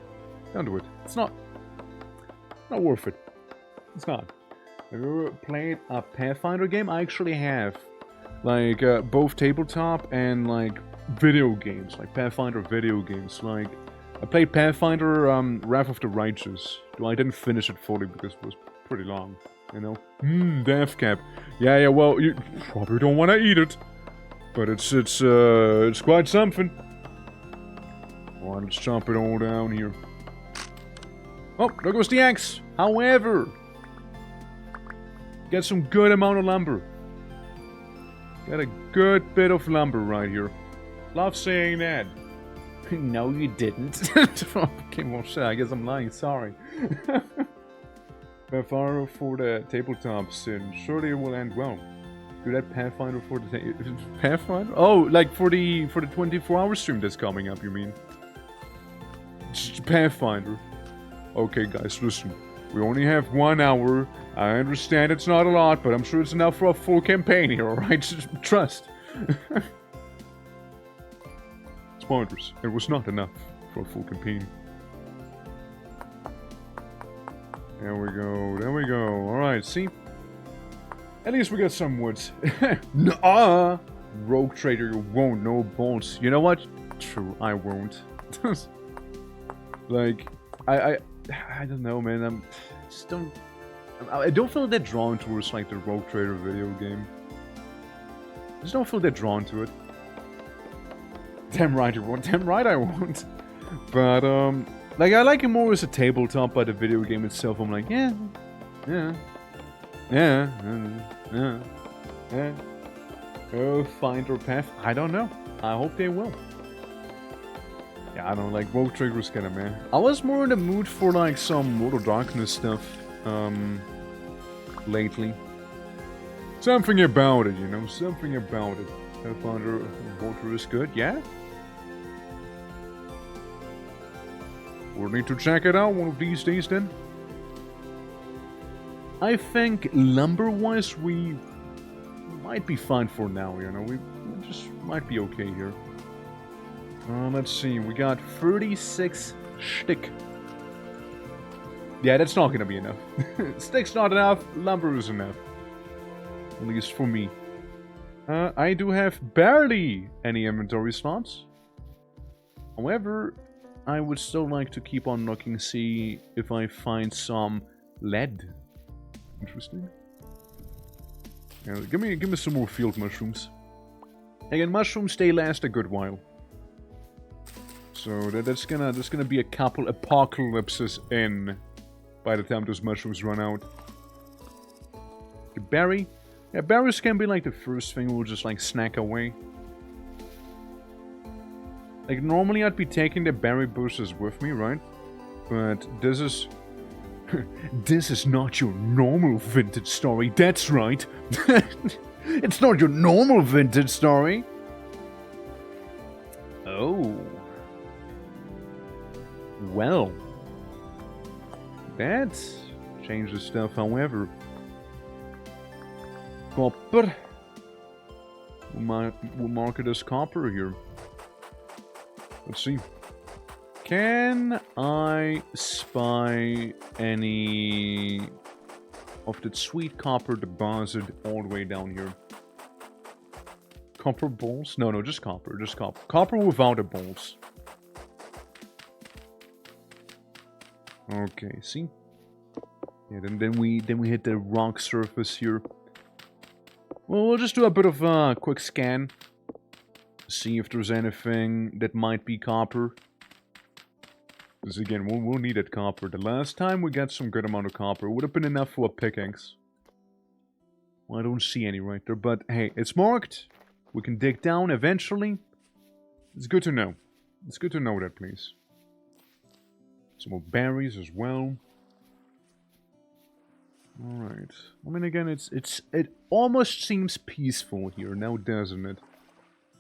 Don't do it. It's not worth it. It's not. Have you ever played a Pathfinder game? I actually have. Like, both tabletop and, like, video games. Like, Pathfinder video games. Like, I played Pathfinder, Wrath of the Righteous. Though I didn't finish it fully because it was pretty long. You know? Death cap. Yeah, well, you probably don't want to eat it. But it's quite something. Alright, let's chop it all down here. Oh, there goes the axe. However, get some good amount of lumber. Got a good bit of lumber right here. Love saying that. No, you didn't. Okay, well, shit, I guess I'm lying. Sorry. Pathfinder for the tabletops, and surely it will end well. Do that Pathfinder for the Pathfinder? Oh, like for the 24-hour stream that's coming up, you mean? Pathfinder. Okay, guys, listen. We only have 1 hour. I understand it's not a lot, but I'm sure it's enough for a full campaign here, alright? Just trust. Spoilers. It was not enough for a full campaign. There we go. There we go. Alright, see? At least we got some woods. Nuh-uh! Rogue trader, you won't know balls. You know what? True, I won't. Like, I don't know, man. I don't feel that drawn towards like the Rogue Trader video game. I just don't feel that drawn to it. Damn right you won't. Damn right I won't. But like I like it more as a tabletop, but the video game itself, I'm like, yeah. Oh, find our path. I don't know. I hope they will. Yeah, I don't like Rogue Trader's kinda man. I was more in the mood for like some World of Darkness stuff, lately. Something about it, you know, something about it. Pathfinder Water is good, yeah? We'll need to check it out one of these days then. I think lumber-wise we might be fine for now, you know, we just might be okay here. Let's see, we got 36 stick. Yeah, that's not gonna be enough. Stick's not enough, lumber is enough. At least for me. I do have barely any inventory slots. However, I would still like to keep on looking, see if I find some lead. Interesting. Yeah, give me some more field mushrooms. Again, mushrooms, they last a good while. So that's gonna be a couple apocalypses in by the time those mushrooms run out. The berry? Yeah, berries can be like the first thing we'll just like snack away. Like normally I'd be taking the berry bushes with me, right? But this is... this is not your normal vintage story, that's right. It's not your normal vintage story. Oh. Well. That changes stuff, however. Copper. We'll mark it as copper here. Let's see. Can I spy any of that sweet copper deposit all the way down here? Copper balls? No, just copper. Just copper. Copper without the balls. Okay, see? Yeah, then we hit the rock surface here. Well, we'll just do a bit of a quick scan. See if there's anything that might be copper. Because again, we'll need that copper. The last time we got some good amount of copper. It would have been enough for a pickaxe. Well, I don't see any right there, but hey, it's marked. We can dig down eventually. It's good to know. It's good to know that, please. Some more berries as well. Alright. I mean, again, it almost seems peaceful here now, doesn't it?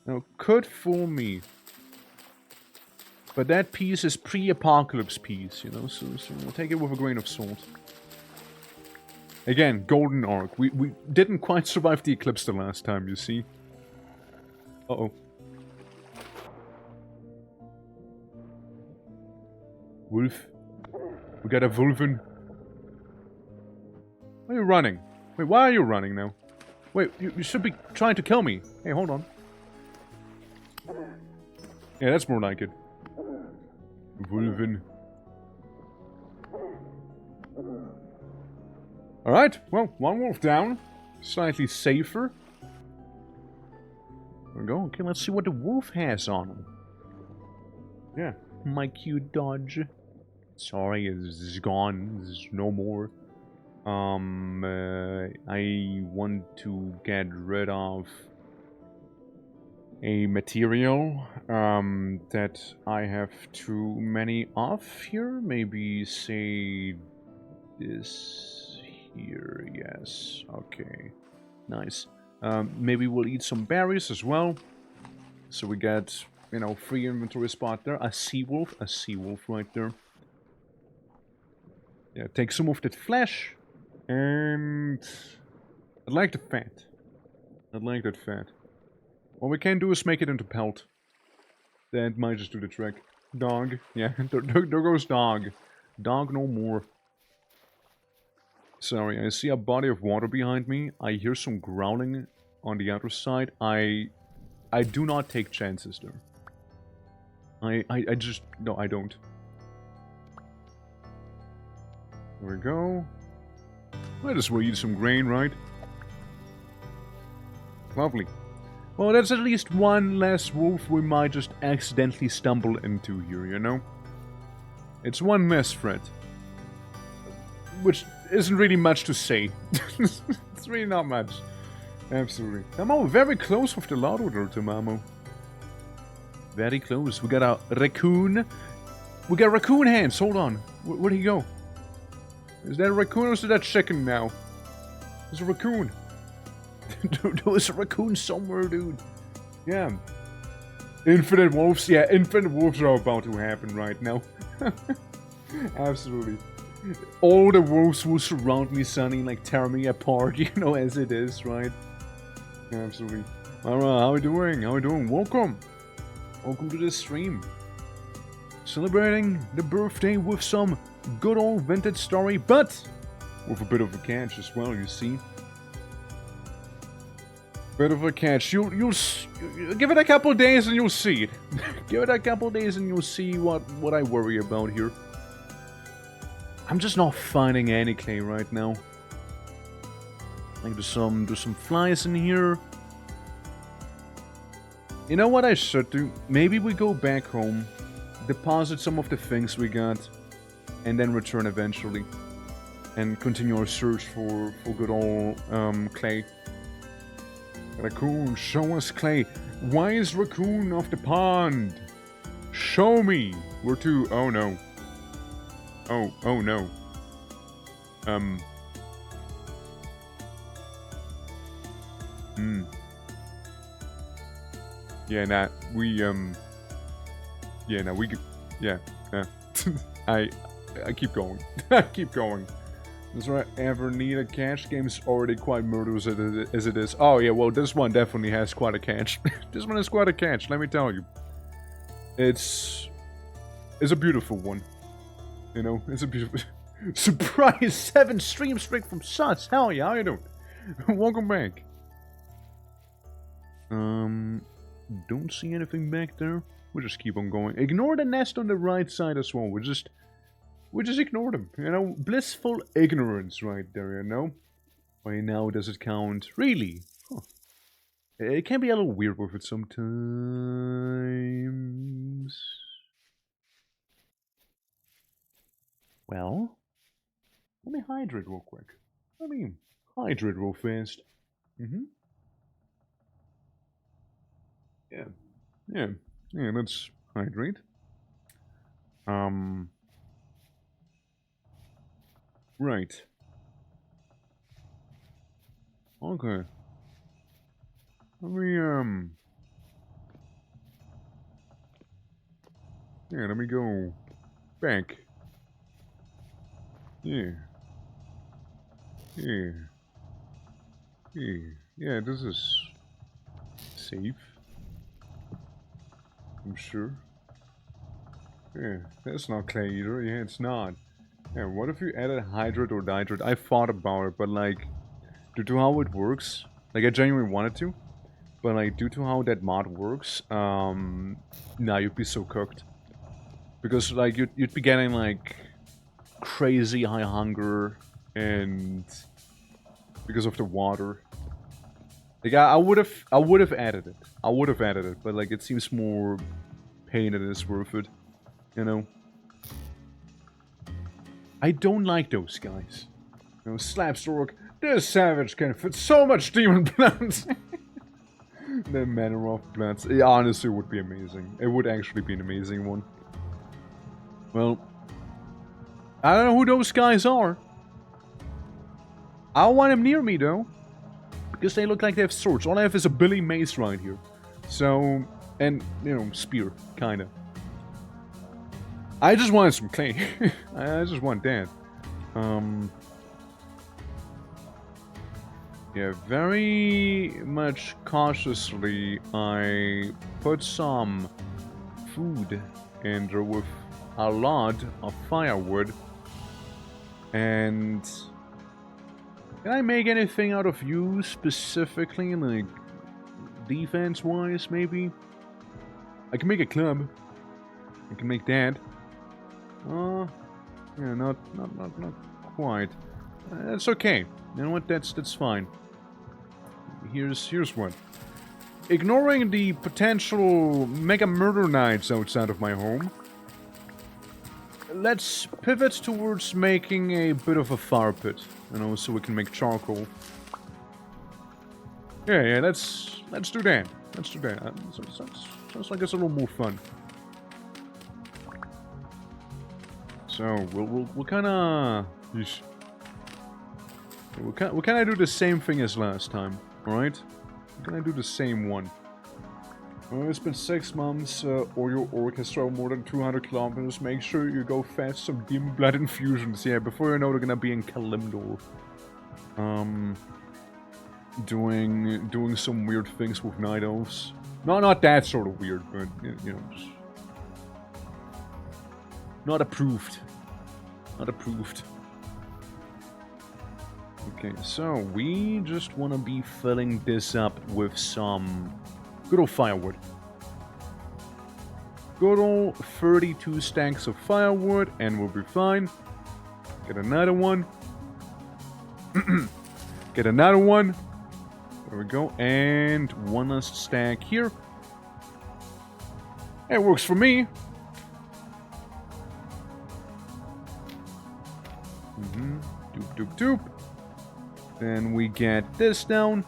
Now, could fool me. But that peace is pre-apocalypse peace, you know, so we'll take it with a grain of salt. Again, Golden Ark. We didn't quite survive the eclipse the last time, you see. Uh-oh. Wolf. We got a Wolfen. Why are you running? Wait, why are you running now? Wait, you should be trying to kill me. Hey, hold on. Yeah, that's more like it. Wolfen. Alright, well, one wolf down. Slightly safer. There we go. Okay, let's see what the wolf has on him. Yeah, my cute dodge. Sorry, it's gone. There's no more. I want to get rid of a material that I have too many of here. Maybe say this here. Yes. Okay. Nice. Maybe we'll eat some berries as well. So we get, you know, free inventory spot there. A sea wolf right there. Yeah, take some of that flesh. And I'd like the fat. I'd like that fat. What we can do is make it into pelt. That might just do the trick. Dog. Yeah, there goes dog. Dog no more. Sorry, I see a body of water behind me. I hear some growling on the other side. I do not take chances there. I just... No, I don't. There we go. Might as well eat some grain, right? Lovely. Well, that's at least one less wolf we might just accidentally stumble into here, you know? It's one less threat. Which isn't really much to say. It's really not much. Absolutely. Tamamo, very close with the lotto there, Tamamo. Very close. We got a raccoon. We got raccoon hands. Hold on. Where'd he go? Is that a raccoon or is that chicken now? There's a raccoon. There was a raccoon somewhere, dude. Yeah. Infinite wolves. Yeah, infinite wolves are about to happen right now. Absolutely. All the wolves will surround me, Sonny, like tear me apart, you know, as it is, right? Absolutely. Alright, how are we doing? How are we doing? Welcome. Welcome to this stream. Celebrating the birthday with some good old vintage story, but with a bit of a catch as well, you see. Bit of a catch. You'll give it a couple of days and you'll see it. Give it a couple of days and you'll see what I worry about here. I'm just not finding any clay right now. Like there's some flies in here. You know what I should do? Maybe we go back home, deposit some of the things we got, and then return eventually. And continue our search for good old clay. Raccoon, show us clay. Why is Raccoon off the pond? Show me. Where to? Oh no. Oh no. Yeah, nah, I keep going. I keep going. Does I ever need a catch? Game's already quite murderous as it is. Oh yeah, well this one definitely has quite a catch. This one is quite a catch, let me tell you. It's a beautiful one. You know, it's a beautiful... Surprise! 7 stream streak from Suts! Hell yeah, how you doing? Welcome back. Don't see anything back there. We'll just keep on going. Ignore the nest on the right side as well. We just ignore them. You know, blissful ignorance right there, you know? Why now does it count? Really? Huh. It can be a little weird with it sometimes. Well, let me hydrate real quick. Let me hydrate real fast. Yeah. Yeah. Yeah, let's hydrate. Right. Okay. Let me, yeah, let me go back. Yeah. Yeah. Yeah. Yeah, this is safe. I'm sure. Yeah, that's not clay either. Yeah, it's not. Yeah, what if you added hydrate or dihydrate? I thought about it, but like, due to how it works, like I genuinely wanted to, but like due to how that mod works, nah, you'd be so cooked. Because like you'd be getting like crazy high hunger and because of the water. Like I would have added it. I would have added it, but like it seems more pain than it's worth it. You know? I don't like those guys. You know, Slapstork, this savage can fit so much demon blood. The manner of bloods. It honestly would be amazing. It would actually be an amazing one. Well, I don't know who those guys are. I don't want them near me though. Because they look like they have swords. All I have is a Billy Mace right here. So, and, you know, spear, kinda. I just wanted some clay. I just want that. Yeah, very much cautiously, I put some food in there with a lot of firewood. And can I make anything out of you specifically, like defense-wise, maybe? I can make a club. I can make that. Yeah, not quite. That's okay. You know what? That's fine. Here's one. Ignoring the potential mega murder nights outside of my home, let's pivot towards making a bit of a fire pit, you know, so we can make charcoal. Yeah, let's do that. Let's do that. Sounds like it's a little more fun. So we'll kind of we'll kind of do the same thing as last time, all right? We're gonna do the same one. It's been 6 months, or your orc has traveled more than 200 kilometers. Make sure you go fetch some demon blood infusions. Yeah, before you know they're gonna be in Kalimdor. Doing some weird things with night elves. No, not that sort of weird, but you know, just not approved. Not approved. Okay, so we just want to be filling this up with some good old firewood. Good old 32 stacks of firewood, and we'll be fine. Get another one. Get another one. There we go. And one last stack here. It works for me. Doop, doop, doop. Then we get this down.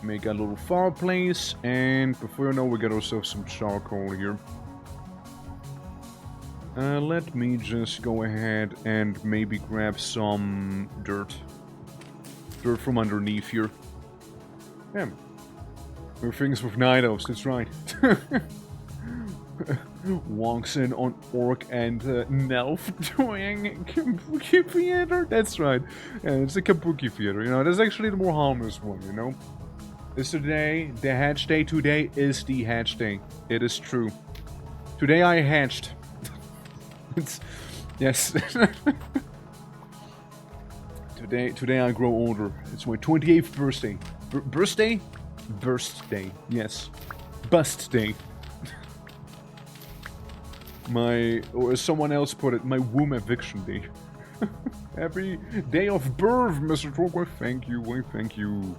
Make a little fireplace. And before you know, we get ourselves some charcoal here. Let me just go ahead and maybe grab some dirt. Dirt from underneath here. Yeah. We're things with night elves, that's right. Walks in on Orc and Nelf doing Kabuki theater? That's right. Yeah, it's a Kabuki theater, you know. That's actually the more harmless one, you know. Is today the hatch day? Today is the hatch day. It is true. Today I hatched. It's, yes. Today I grow older. It's my 28th birthday. Birthday? Birthday. Yes. Bust day. My, or as someone else put it, my womb eviction day. Happy day of birth, Mr. Torque. Thank you. Why, thank you.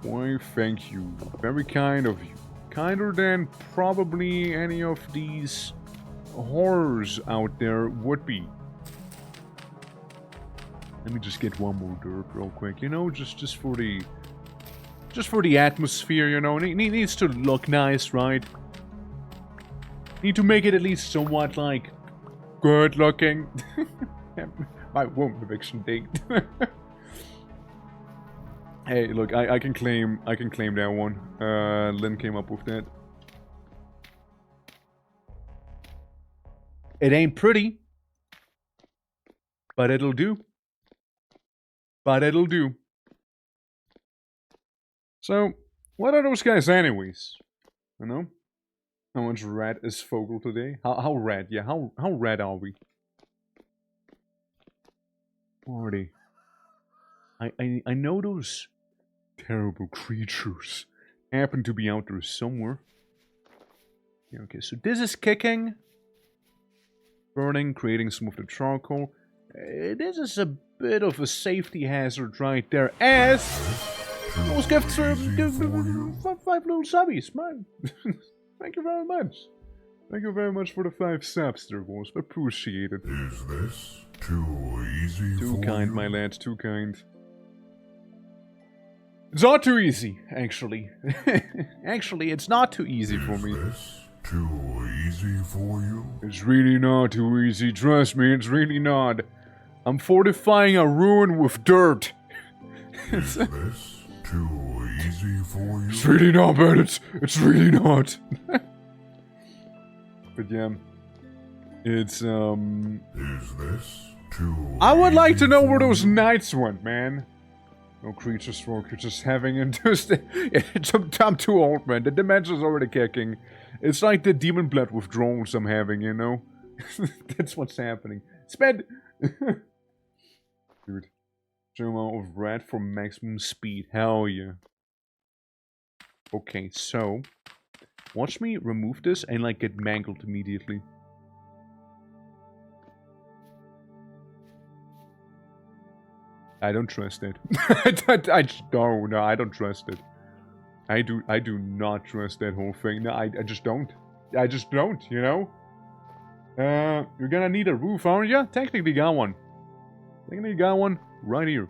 Why, thank you. Very kind of you. Kinder than probably any of these horrors out there would be. Let me just get one more dirt real quick, you know, just for the atmosphere, you know. It needs to look nice, right? Need to make it at least somewhat like good looking. I won't eviction date. Hey, look, I can claim that one. Lynn came up with that. It ain't pretty, but it'll do. But it'll do. So, what are those guys anyways? You know? How much red is Fogel today? How red? Yeah, how red are we? Already. I know those terrible creatures happen to be out there somewhere. Yeah, okay, so this is kicking. Burning, creating some of the charcoal. This is a bit of a safety hazard right there, as those gifts are 5 little subbies, man. Thank you very much. Thank you very much for the 5 subs there, boys. Appreciate it. Is this too easy Too for kind, you? my lad, too kind. It's not too easy, actually. Actually, it's not too easy for me. Is this too easy for you? It's really not too easy, trust me, it's really not. I'm fortifying a ruin with dirt. Is this too easy for you? It's really not, man, it's really not. But yeah, it's, Is this too I would like to easy know for where those you? knights went, man. No creature stroke, you're just having induced. I'm too old, man. The dimension's already kicking. It's like the demon blood withdrawals I'm having, you know? That's what's happening. Spend. Dude. Zoom out of red for maximum speed. Hell yeah. Okay, so. Watch me remove this and, like, get mangled immediately. I don't trust it. No, I don't trust it. I do not trust that whole thing. No, I just don't. I just don't, you know? You're gonna need a roof, aren't you? Technically got one. Technically got one right here.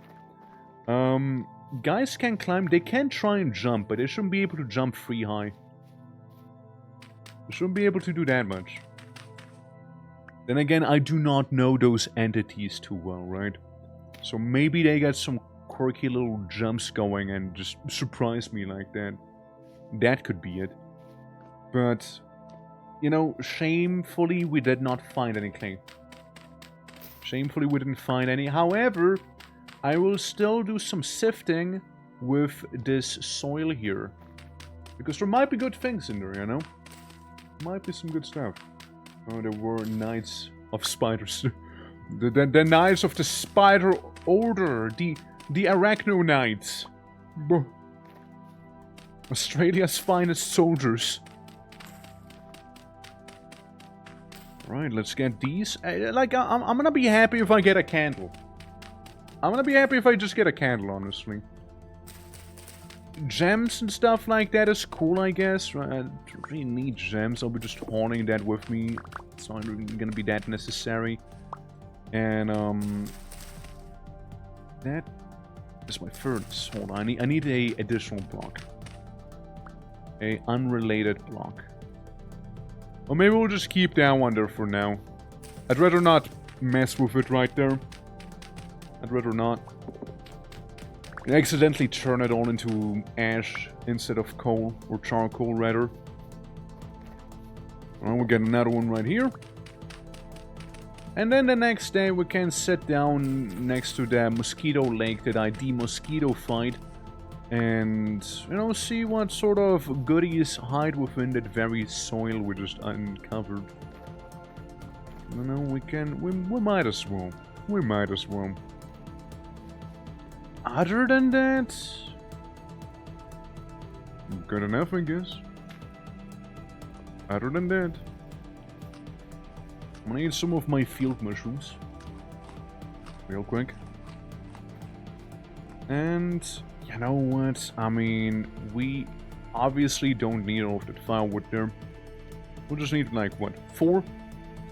Guys can climb. They can try and jump, but they shouldn't be able to jump free high. They shouldn't be able to do that much. Then again, I do not know those entities too well, right? So maybe they got some quirky little jumps going and just surprise me like that. That could be it. But, you know, shamefully we did not find anything. Shamefully we didn't find any. However, I will still do some sifting with this soil here. Because there might be good things in there, you know? Might be some good stuff. Oh, there were Knights of Spiders. The Knights of the Spider Order. The Arachno Knights. Australia's finest soldiers. Right, let's get these. Like, I'm gonna be happy if I get a candle. I'm gonna be happy if I just get a candle, honestly. Gems and stuff like that is cool, I guess. I don't really need gems. I'll be just hoarding that with me. It's not really gonna be that necessary. And, that is my furnace. Hold on, I need a additional block. A unrelated block. Or maybe we'll just keep that one there for now. I'd rather not mess with it right there. I'd rather not. And accidentally turn it all into ash instead of coal, or charcoal rather. Alright, we'll get another one right here. And then the next day we can sit down next to the mosquito lake that I de-mosquito-fied. And, you know, see what sort of goodies hide within that very soil we just uncovered. You know, we might as well. We might as well. Other than that, good enough, I guess. Other than that, I'm gonna eat some of my field mushrooms. Real quick. And, you know what? I mean, we obviously don't need all of that firewood there. We'll just need, like, what? 4?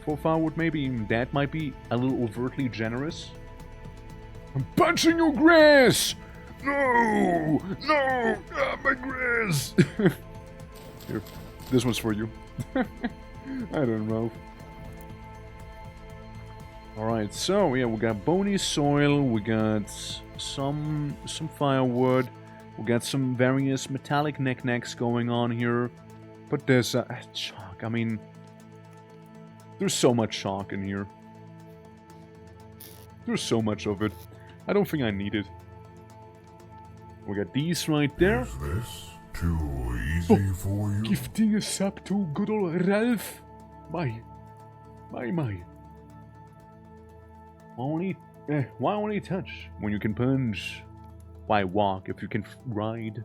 for firewood, maybe even that might be a little overtly generous. I'm punching your grass! No! No! Ah, my grass! Here, this one's for you. I don't know. Alright, so yeah, we got bony soil, we got some firewood, we got some various metallic knickknacks going on here. But there's chalk, I mean, there's so much chalk in here. There's so much of it. I don't think I need it. We got these right there. Is this too easy for you? Gifting us up to good old Ralph. My. Why only touch when you can punch? Why walk if you can ride?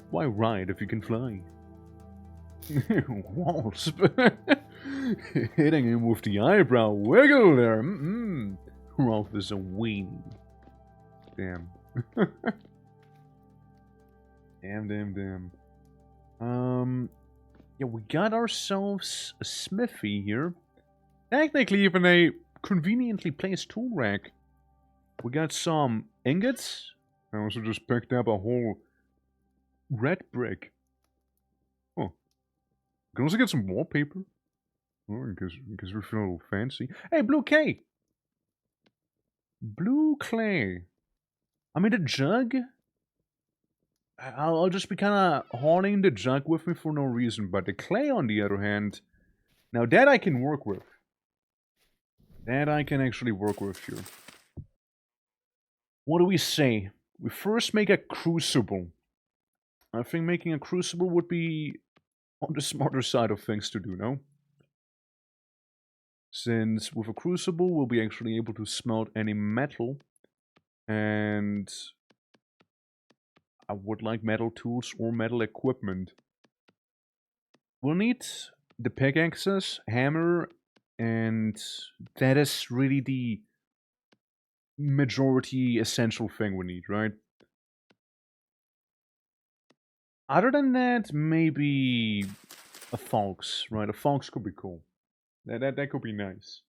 Why ride if you can fly? Wasp. Hitting him with the eyebrow wiggle there. Ralph is a wing. Damn. Damn. Yeah, we got ourselves a smithy here. Technically, even a conveniently placed tool rack. We got some ingots. I also just picked up a whole red brick. Oh. We can also get some wallpaper. Oh, because we feel a little fancy. Hey, blue clay! Blue clay. I mean, the jug? I'll just be kind of hoarding the jug with me for no reason, but the clay, on the other hand, now that I can work with. That I can actually work with here. What do we say? We first make a crucible. I think making a crucible would be on the smarter side of things to do, no? Since with a crucible, we'll be actually able to smelt any metal. And I would like metal tools or metal equipment. We'll need the pickaxes, hammer, and that is really the majority essential thing we need, right? Other than that, maybe a fox, right? A fox could be cool. That could be nice.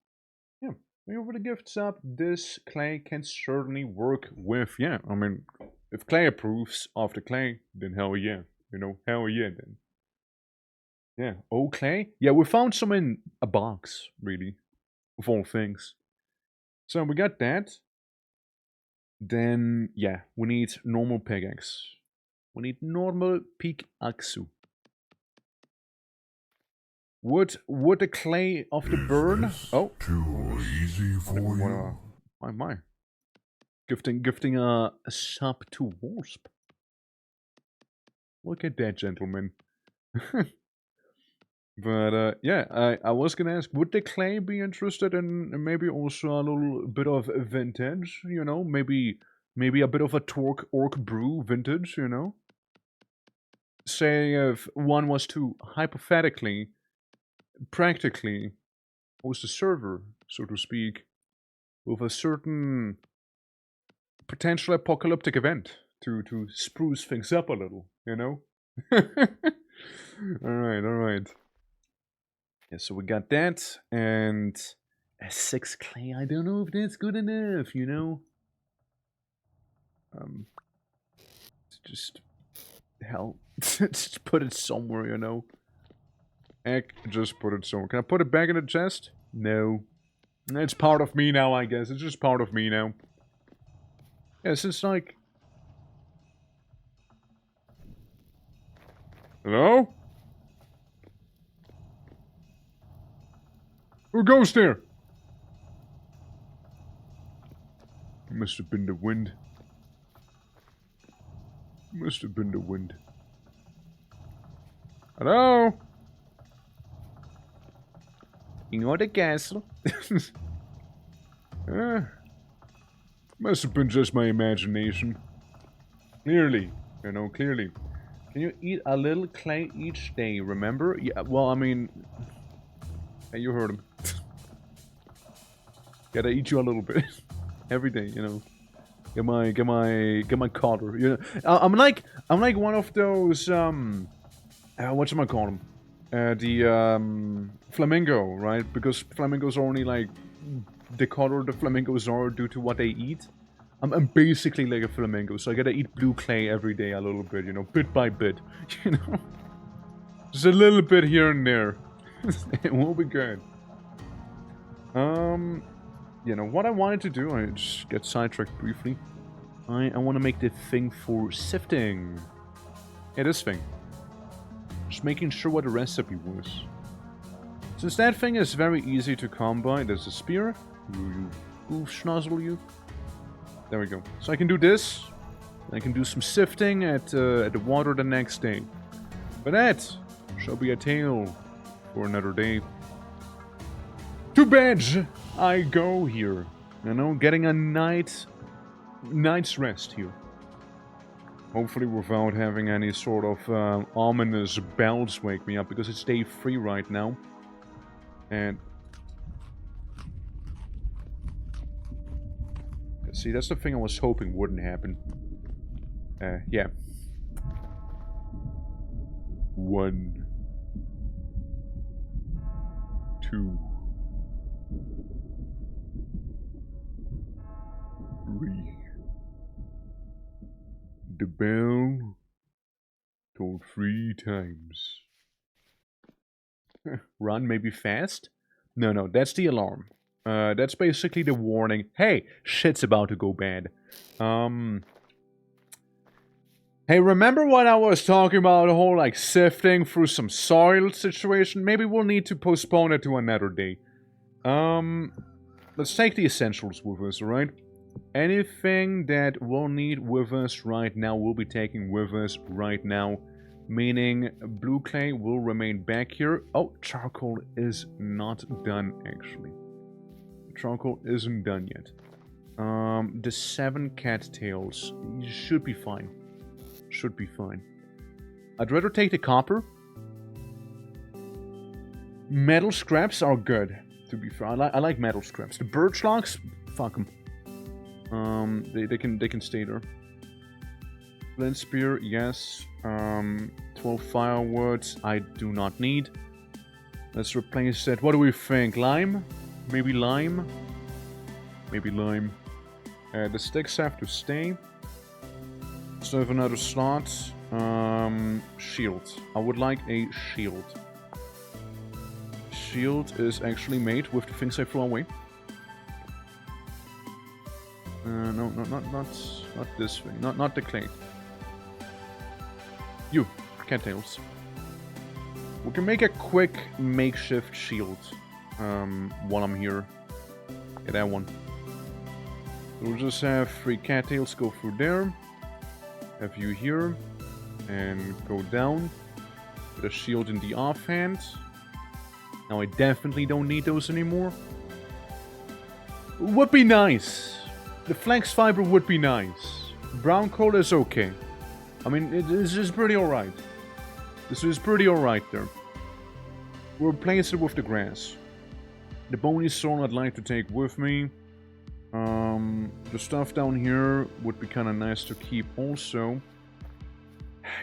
Yeah, over the gifts up, this clay can certainly work with, yeah, I mean, if clay approves of the clay, then hell yeah. You know, hell yeah then. Yeah, oh clay? Yeah, we found some in a box, really. Of all things. So we got that. Then, yeah, we need normal pickaxe. We need normal pickaxe. Would the clay of the burn? Oh, too easy for you? My. Gifting a sub to Wasp. Look at that, gentleman. But yeah, I was gonna ask, would the clay be interested in maybe also a little bit of vintage? You know, maybe a bit of a Torque Orc Brew vintage. You know, say if one was to hypothetically, practically, host a server, so to speak, with a certain potential apocalyptic event to spruce things up a little. You know. All right. Yeah, so we got that, and a 6 clay. I don't know if that's good enough, you know? Just, hell, just put it somewhere, you know? Heck, just put it somewhere. Can I put it back in the chest? No. It's part of me now, I guess. It's just part of me now. Yeah, since like... Hello? Who goes there? It must have been the wind. Must have been the wind. Hello? You know the castle? Must have been just my imagination. Clearly. You know, clearly. Can you eat a little clay each day, remember? Yeah, well, I mean... Hey, you heard him. Gotta eat you a little bit. Every day, you know. Get my cotter. You know, I'm like one of those whatchamacallit. flamingo, right? Because flamingos are only like the color the flamingos are due to what they eat. I'm basically like a flamingo, so I gotta eat blue clay every day a little bit, you know, bit by bit, you know? Just a little bit here and there. It will be good. You know, what I wanted to do, I just get sidetracked briefly. I want to make the thing for sifting. Yeah, this thing. Just making sure what the recipe was. Since that thing is very easy to come by, there's a spear. You goof schnozzle you. There we go. So I can do this. I can do some sifting at the water the next day. But that shall be a tale for another day. To bed I go here. You know, getting a night's rest here. Hopefully without having any sort of ominous bells wake me up, because it's day 3 right now. And see, that's the thing I was hoping wouldn't happen. Yeah. 1, 2, 3. The bell tolled 3 times. Run, maybe fast? No, that's the alarm. That's basically the warning. Hey, shit's about to go bad. Hey, remember when I was talking about the whole, like, sifting through some soil situation? Maybe we'll need to postpone it to another day. Let's take the essentials with us, alright? Anything that we'll need with us right now, we'll be taking with us right now. Meaning, blue clay will remain back here. Oh, charcoal is not done, actually. Charcoal isn't done yet. The 7 cattails should be fine. Should be fine. I'd rather take the copper. Metal scraps are good, to be fair. I like metal scraps. The birch logs, fuck them. They can stay there. Flint spear, yes. 12 firewood, I do not need. Let's replace that. What do we think? Lime? Maybe lime? Maybe lime. The sticks have to stay. So I have another slot. Shield. I would like a shield. Shield is actually made with the things I throw away. No, not this thing. Not the clay. You, cattails. We can make a quick makeshift shield while I'm here. Get that one. We'll just have 3 cattails go through there. Have you here. And go down. Put a shield in the offhand. Now I definitely don't need those anymore. Would be nice. The flax fiber would be nice. Brown coal is okay. I mean, this is pretty alright. This is pretty alright there. We'll replace it with the grass. The bony soil I'd like to take with me. The stuff down here would be kind of nice to keep also.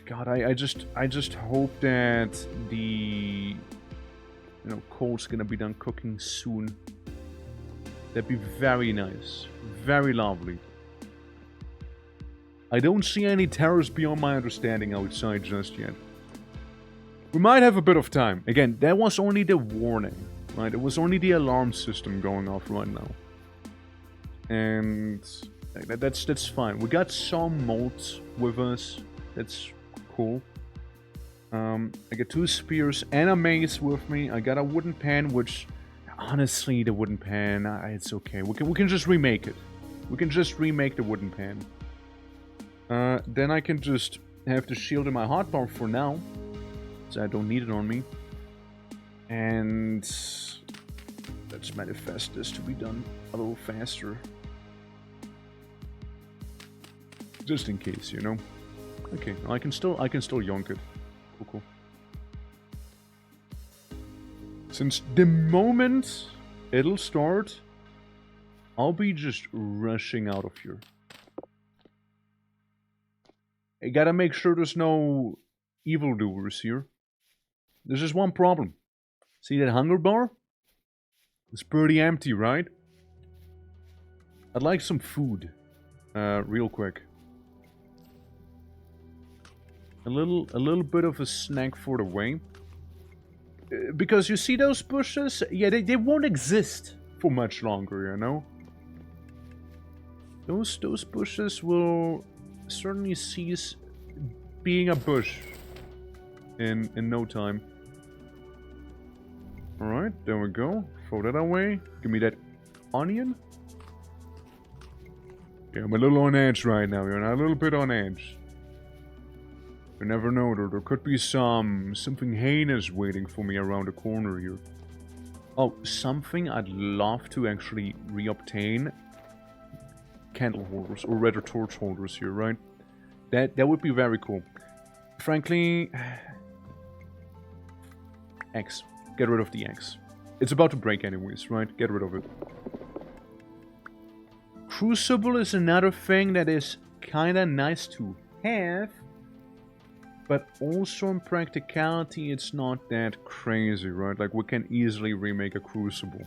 God, I just hope that the coal's gonna be done cooking soon. That'd be very nice. Very lovely. I don't see any terrors beyond my understanding outside just yet. We might have a bit of time. Again, that was only the warning, right? It was only the alarm system going off right now. And that's fine. We got some molds with us. That's cool. I got 2 spears and a mace with me. I got a wooden pan, which honestly, the wooden pan, it's okay. We can just remake it. We can just remake the wooden pan. Then I can just have the shield in my hotbar for now, so I don't need it on me. And let's manifest this to be done a little faster. Just in case, you know. Okay, I can still yonk it. Cool. Since the moment it'll start, I'll be just rushing out of here. I gotta make sure there's no evildoers here. there's just one problem. See that hunger bar? It's pretty empty, right? I'd like some food. Real quick. A little bit of a snack for the way. Because you see those bushes? Yeah, they won't exist for much longer, you know? Those bushes will certainly cease being a bush in no time. Alright, there we go. Throw that away. Give me that onion. Yeah, I'm a little on edge right now. You're a little bit on edge. You never know. There could be something heinous waiting for me around the corner here. Oh, something I'd love to actually reobtain. Candle holders, or rather torch holders here, right? That would be very cool. Frankly, X. Get rid of the X. It's about to break anyways, right? Get rid of it. Crucible is another thing that is kinda nice to have, but also in practicality it's not that crazy, right? Like, we can easily remake a Crucible.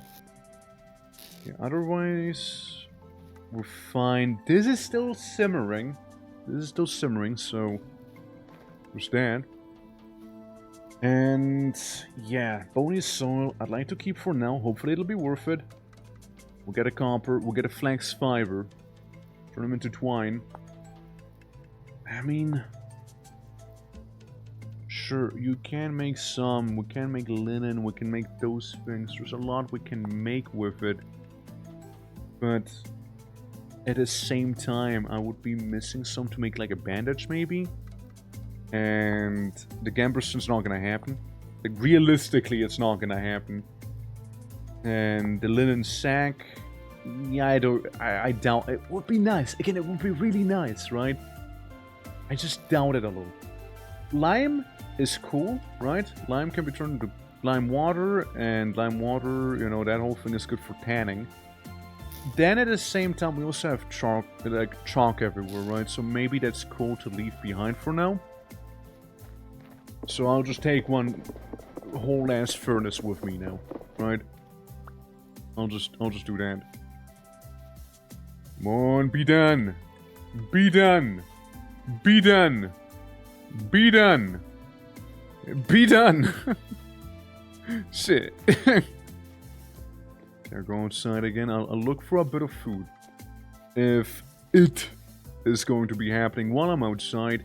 Yeah, otherwise, we're fine. This is still simmering. So there's that. And yeah, bony soil I'd like to keep for now. Hopefully it'll be worth it. We'll get a copper, we'll get a flax fiber. Turn them into twine. I mean, sure, you can make some. We can make linen, we can make those things. There's a lot we can make with it. But at the same time, I would be missing some to make like a bandage maybe. And the Gamberson's not gonna happen. Like, realistically, it's not gonna happen. And the linen sack, yeah, I doubt it. Would be nice. Again, it would be really nice, right? I just doubt it a little. Lime is cool, right? Lime can be turned into lime water, and lime water, you know, that whole thing is good for tanning. Then at the same time, we also have chalk everywhere, right? So maybe that's cool to leave behind for now. So I'll just take one whole ass furnace with me now, right? I'll just do that. Come on, be done. Be done. Be done. Be done. Be done. Shit. Okay, I'll go outside again. I'll look for a bit of food. If it is going to be happening while I'm outside,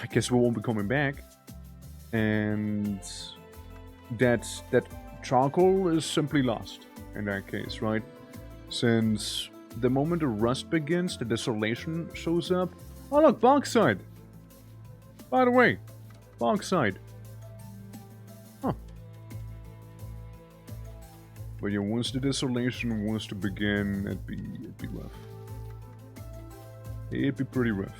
I guess we won't be coming back. And that charcoal is simply lost in that case, right? Since the moment the rust begins, the desolation shows up. Oh look, bauxite! By the way, bauxite. Huh. But yeah, once the desolation wants to begin, it'd be rough. It'd be pretty rough.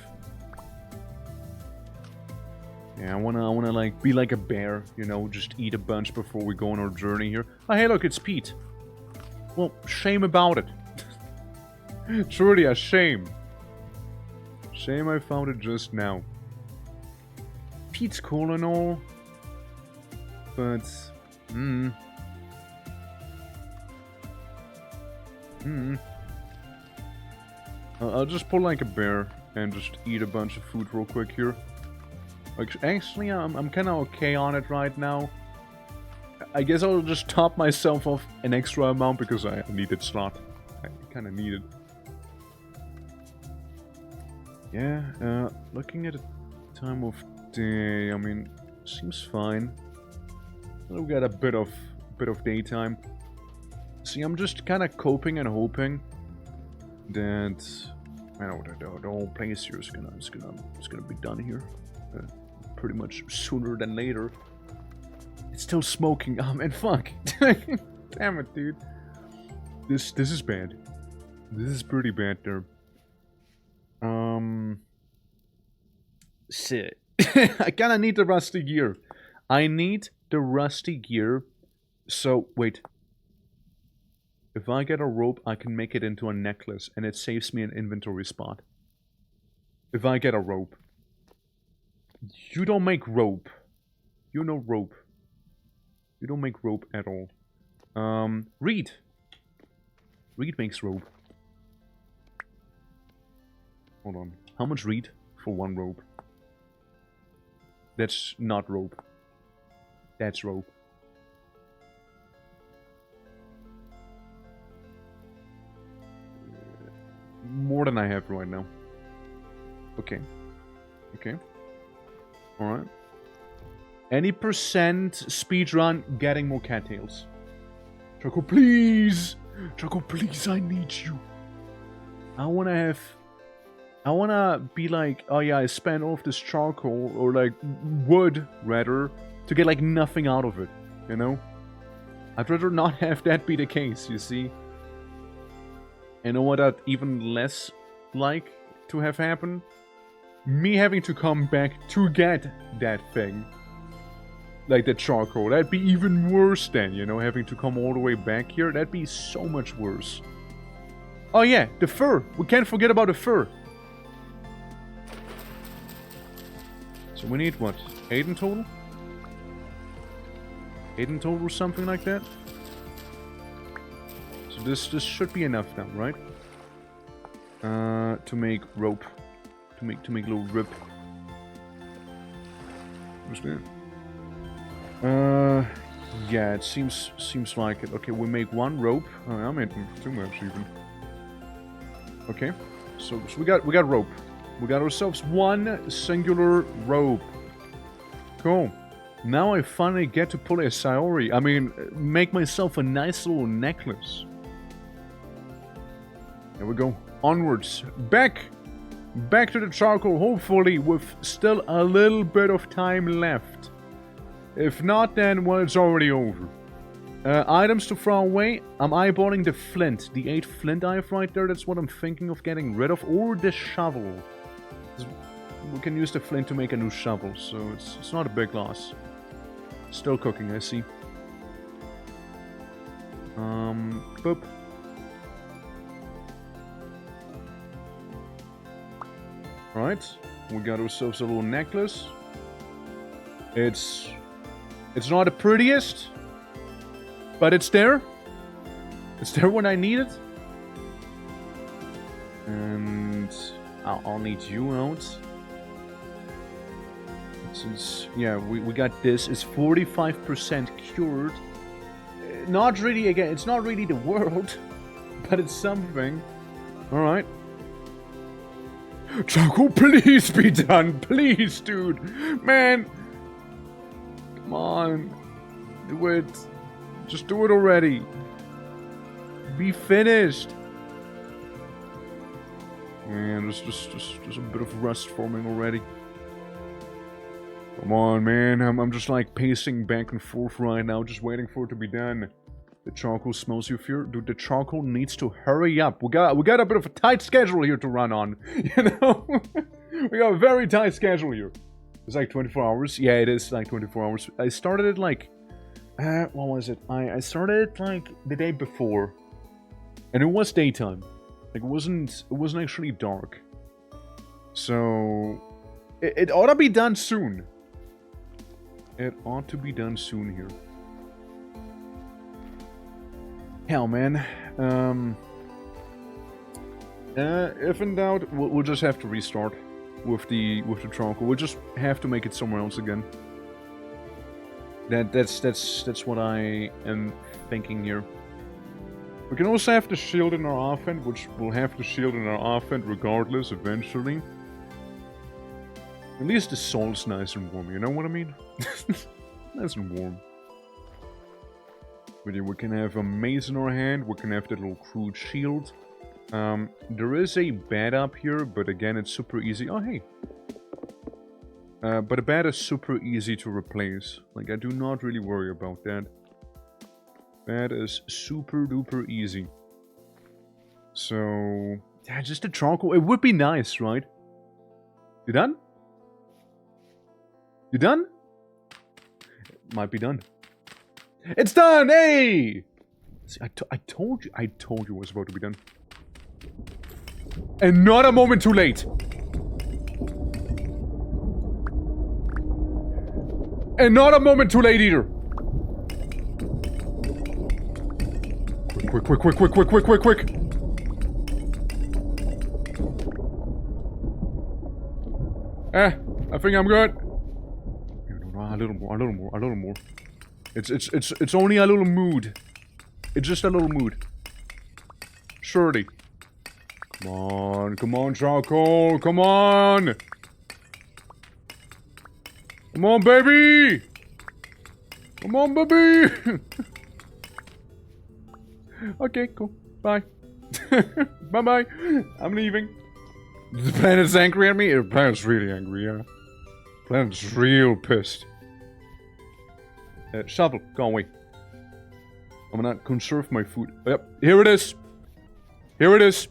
Yeah, I wanna like be like a bear, you know, just eat a bunch before we go on our journey here. Oh, hey, look, it's Pete. Well, shame about it. Truly a shame. Shame I found it just now. Pete's cool and all, but I'll just pull like a bear and just eat a bunch of food real quick here. Actually, I'm kind of okay on it right now. I guess I'll just top myself off an extra amount because I needed slot. I kind of needed. Yeah, looking at the time of day, I mean, seems fine. We got a bit of daytime. See, I'm just kind of coping and hoping that, I know, the whole place here is gonna be done here. Pretty much sooner than later. It's still smoking. Oh man, fuck. Damn it, dude. This is bad. This is pretty bad there. Shit. I kinda need the rusty gear. I need the rusty gear. So, wait. If I get a rope, I can make it into a necklace, and it saves me an inventory spot. If I get a rope. You don't make rope. You're no rope. You don't make rope at all. Reed. Reed makes rope. Hold on. How much reed for one rope? That's not rope. That's rope. More than I have right now. Okay. Okay. Alright. Any percent speedrun getting more cattails. Choco, please! Choco, please, I need you. I wanna be like, oh yeah, I spent all of this charcoal, or like, wood, rather, to get like nothing out of it, you know? I'd rather not have that be the case, you see? And know what I'd even less like to have happen? Me having to come back to get that thing. Like the charcoal. That'd be even worse then, you know, having to come all the way back here. That'd be so much worse. Oh yeah, the fur. We can't forget about the fur. So we need what? 8 in total? 8 in total or something like that? So this should be enough now, right? To make rope. To make little rope. What's that? Yeah, it seems like it. Okay, we make one rope. Oh, I made too much even. Okay, so we got rope. We got ourselves one singular rope. Cool. Now I finally get to pull a Sayori. I mean, make myself a nice little necklace. There we go. Onwards. Back to the charcoal, hopefully with still a little bit of time left. If not, then, well, it's already over. Items to throw away. I'm eyeballing the flint. The 8 flint I have right there, that's what I'm thinking of getting rid of. Or the shovel. We can use the flint to make a new shovel, so it's not a big loss. Still cooking, I see. Boop. Right, we got ourselves a little necklace. It's not the prettiest, but it's there. It's there when I need it. And I'll need you out. Since, yeah, we got this. It's 45% cured. Not really, again, it's not really the world, but it's something. Alright. Choco, please be done. Please, dude. Man. Come on. Do it. Just do it already. Be finished. Man, there's a bit of rust forming already. Come on, man. I'm just like pacing back and forth right now, just waiting for it to be done. The charcoal smells you fear. Dude, the charcoal needs to hurry up. We got a bit of a tight schedule here to run on. You know? We got a very tight schedule here. It's like 24 hours. Yeah, it is like 24 hours. I started it like... what was it? I started it like the day before. And it was daytime. Like, it wasn't actually dark. So... It ought to be done soon. It ought to be done soon here. Hell, man. If in doubt, we'll just have to restart with the charcoal. We'll just have to make it somewhere else again. That's what I am thinking here. We can also have the shield in our offhand, which we'll have the shield in our offhand regardless eventually. At least the soul's nice and warm, you know what I mean? Nice and warm. But yeah, we can have a mace in our hand, we can have that little crude shield. There is a bed up here, but again, it's super easy. Oh, hey! But a bed is super easy to replace. Like, I do not really worry about that. That is super duper easy. So... yeah, just the charcoal. It would be nice, right? You done? You done? It might be done. It's done! Hey! See, I told you it was about to be done. And not a moment too late! And not a moment too late either. Quick, quick, quick, quick, quick, quick, quick, quick. I think I'm good. A little more, a little more, a little more. It's only a little mood. It's just a little mood. Surely. Come on, charcoal, come on! Come on, baby! Come on, baby! Okay, cool. Bye. Bye-bye. I'm leaving. The planet's angry at me? The planet's really angry, yeah. The planet's real pissed. Shovel, go away. I'm gonna conserve my food. Yep, here it is. Here it is.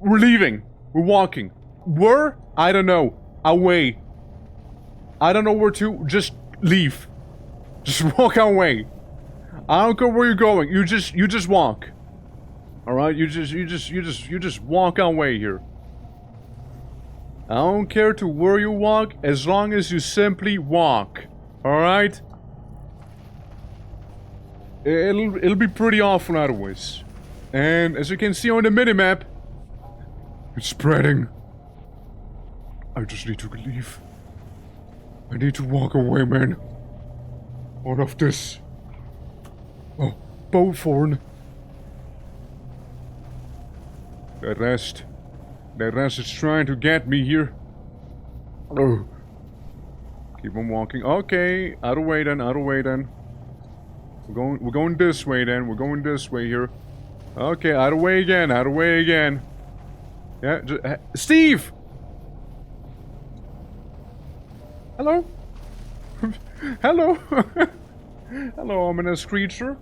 We're leaving. We're walking. Where? I don't know. Away. I don't know where to. Just leave. Just walk away. I don't care where you're going. You just walk. All right. You just walk away here. I don't care to where you walk as long as you simply walk. All right. It'll be pretty awful otherwise. And as you can see on the minimap, it's spreading. I just need to leave. I need to walk away, man. Out of this. Oh, bowthorn. That rest is trying to get me here. Oh. Keep on walking. Okay, out of the way then, out of the way then. We're going this way then. We're going this way here. Okay, out of the way again, out of the way again. Yeah, Steve! Hello? Hello? Hello, ominous creature.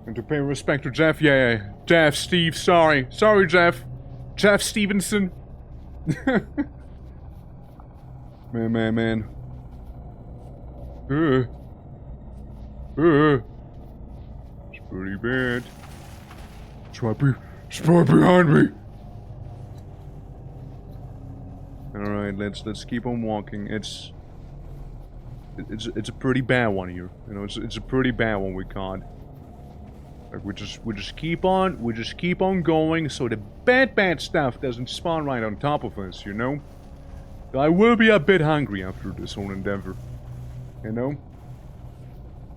And to pay respect to Jeff, yeah, Jeff, Steve, sorry. Sorry, Jeff. Jeff Stevenson. Man. It's pretty bad. It's right behind me. Alright, let's keep on walking. It's a pretty bad one here. You know, it's a pretty bad one we caught. Like we just keep on going so the bad stuff doesn't spawn right on top of us, you know? I will be a bit hungry after this whole endeavor. You know?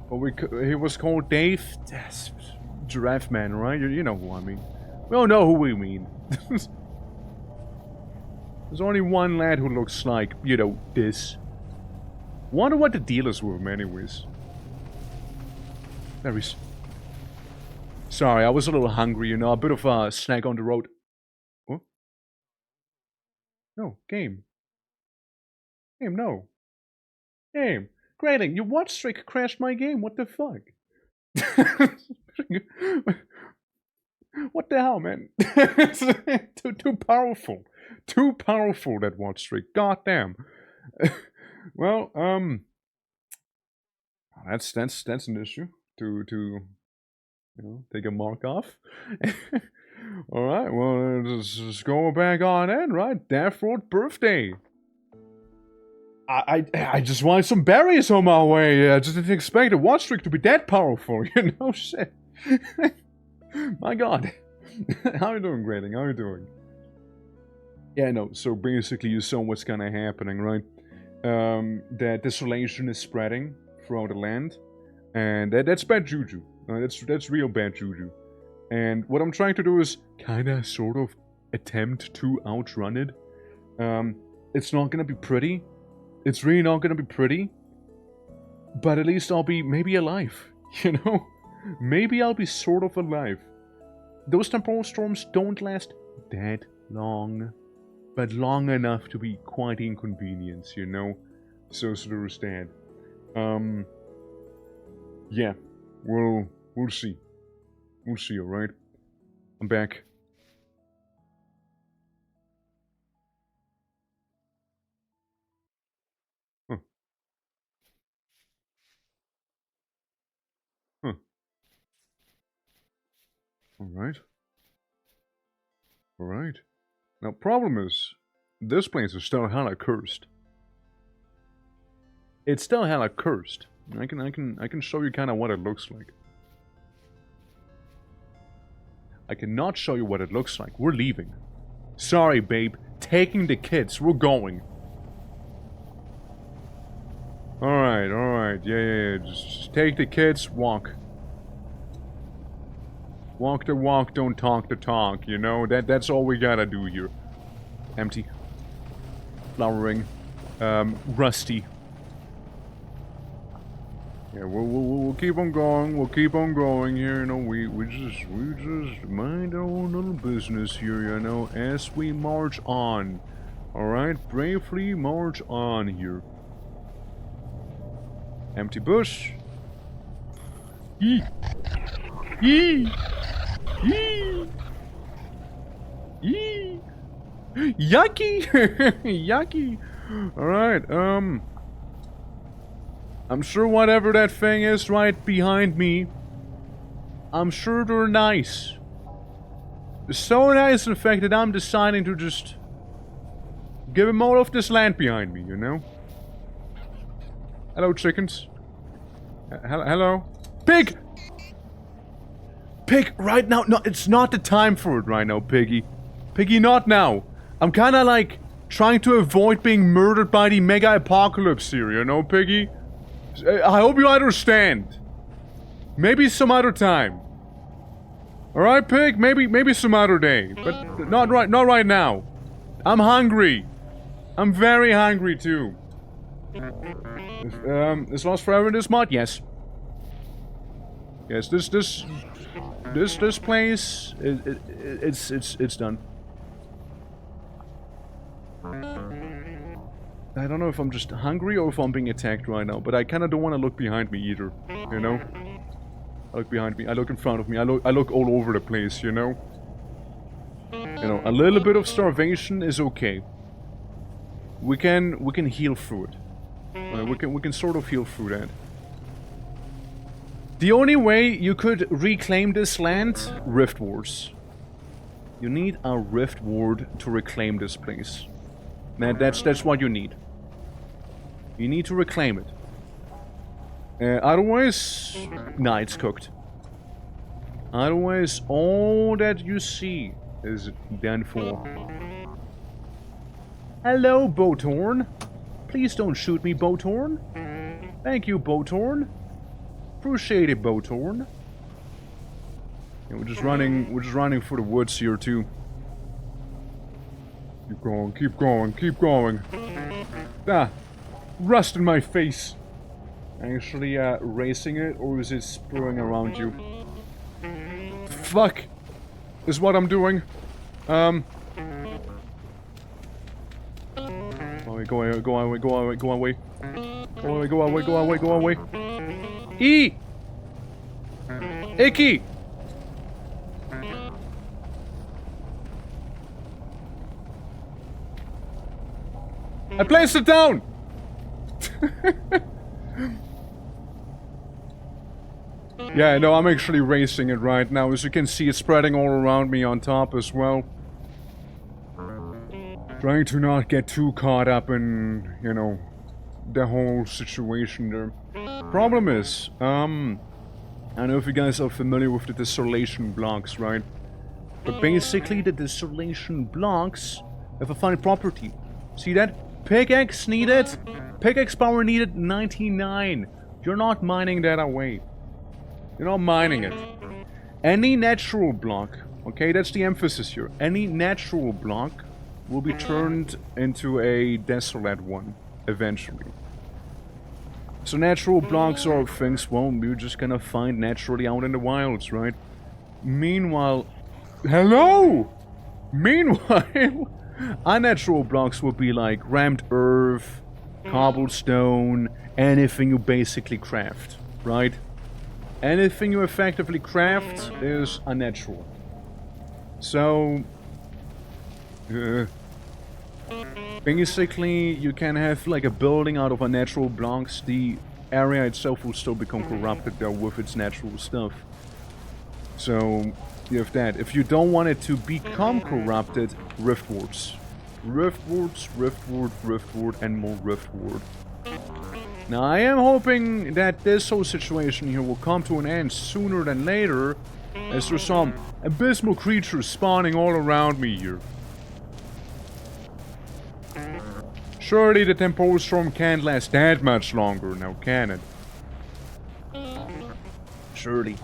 But he was called Dave Giraffe Man, right? You know who I mean. We all know who we mean. There's only one lad who looks like, you know, this. Wonder what the deal is with him anyways. There he's... Sorry, I was a little hungry, you know, a bit of a snack on the road. What? No, game. Game, no. Game. Grading, your watch streak crashed my game, what the fuck? What the hell, man? too powerful. Too powerful, that watch streak. God damn. Well, that's an issue to you know, take a mark off. All right, well, just go back on in, right? Death Road birthday. I just wanted some berries on my way. I just didn't expect a watch streak to be that powerful. You know, shit. My God. How are you doing, Grading? How are you doing? Yeah, no. So basically, you saw what's kind of happening, right? That desolation is spreading throughout the land, and that's bad juju. That's real bad juju. And what I'm trying to do is kind of, sort of, attempt to outrun it. It's not gonna be pretty. It's really not gonna be pretty. But at least I'll be maybe alive. You know, maybe I'll be sort of alive. Those temporal storms don't last that long, but long enough to be quite inconvenient, you know? So there's that. Yeah, we'll see. We'll see, alright? I'm back. Huh. Huh. Alright. Alright. Now, problem is, this place is still hella cursed. It's still hella cursed. I can show you kind of what it looks like. I cannot show you what it looks like. We're leaving. Sorry, babe. Taking the kids. We're going. Alright, alright. Yeah. Just take the kids, walk. Walk the walk, don't talk the talk, you know? That's all we gotta do here. Empty. Flowering. Rusty. Yeah, we'll keep on going. We'll keep on going here. You know, we just mind our own little business here. You know, as we march on. All right, bravely march on here. Empty bush. Yee. Yee. Yee. Yee. Yucky. Yucky. All right. I'm sure whatever that thing is right behind me, I'm sure they're nice. They're so nice, in fact, that I'm deciding to just give them all of this land behind me, you know? Hello, chickens. Hello? Pig! Pig, right now. No, it's not the time for it right now, Piggy. Piggy, not now. I'm kinda like trying to avoid being murdered by the mega apocalypse here, you know, Piggy? I hope you understand. Maybe some other time. Alright, Pig? Maybe some other day. But not right now. I'm hungry. I'm very hungry too. Is Lost Forever in this mod? Yes. Yes, this place it's done. I don't know if I'm just hungry or if I'm being attacked right now, but I kind of don't want to look behind me either, you know? I look behind me, I look in front of me, I look all over the place, you know? You know, a little bit of starvation is okay. We can heal through it. We can sort of heal through that. The only way you could reclaim this land, Rift Wards. You need a Rift Ward to reclaim this place. That's what you need. You need to reclaim it. Otherwise, nah, it's cooked. Otherwise, all that you see is done for. Hello, Boathorn. Please don't shoot me, Boathorn. Thank you, Boathorn. Appreciate it, Boathorn. Yeah, we're just running for the woods here too. Keep going, keep going, keep going. Ah, rust in my face. Actually, racing it, or is it spraying around you? Fuck! Is what I'm doing. Oh, go away, go away, go away, go away. Go away, go away, go away, go away. E! Icky! I placed it down! Yeah, no, I'm actually racing it right now. As you can see, it's spreading all around me on top as well. Trying to not get too caught up in, you know, the whole situation there. Problem is, I don't know if you guys are familiar with the desolation blocks, right? But basically, the desolation blocks have a funny property. See that? Pickaxe needed? Pickaxe power needed 99. You're not mining that away. You're not mining it. Any natural block, okay, that's the emphasis here. Any natural block will be turned into a desolate one, eventually. So natural blocks are things, well, you're just gonna find naturally out in the wilds, right? Meanwhile... Hello! Meanwhile, unnatural blocks will be like rammed earth, cobblestone, anything you basically craft, right? Anything you effectively craft is unnatural. So... basically, you can have like a building out of unnatural blocks. The area itself will still become corrupted though with its natural stuff. So, you have that. If you don't want it to become corrupted, Rift Wards. Rift Wards, Rift Ward, Rift Ward, and more Rift Ward. Now, I am hoping that this whole situation here will come to an end sooner than later, as there's some abysmal creatures spawning all around me here. Surely the temporal storm can't last that much longer now, can it? Surely.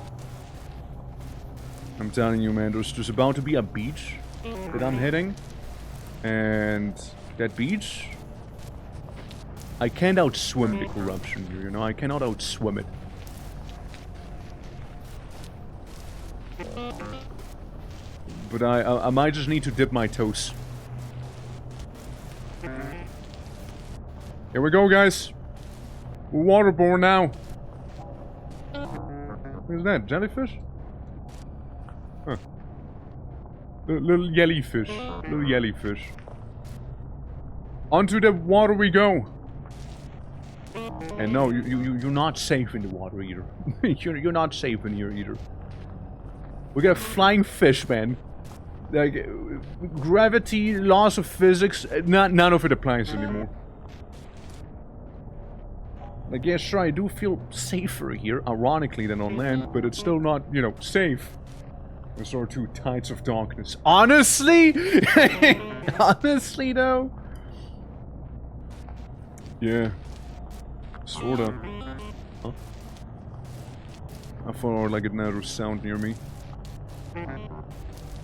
I'm telling you, man, there's about to be a beach that I'm hitting. And that beach, I can't outswim the corruption here, you know? I cannot outswim it. But I might just need to dip my toes. Here we go, guys. We're waterborne now. What is that? Jellyfish? Huh. Little jellyfish. Little jellyfish. Onto the water we go. And no, you're not safe in the water either. you're not safe in here either. We got flying fish, man. Like, gravity, laws of physics, none of it applies anymore. Like, yeah, sure, I do feel safer here, ironically, than on land, but it's still not, you know, safe. Those are two tides of darkness. Honestly? Honestly, though? Yeah. Sorta. Huh? I thought like another sound near me.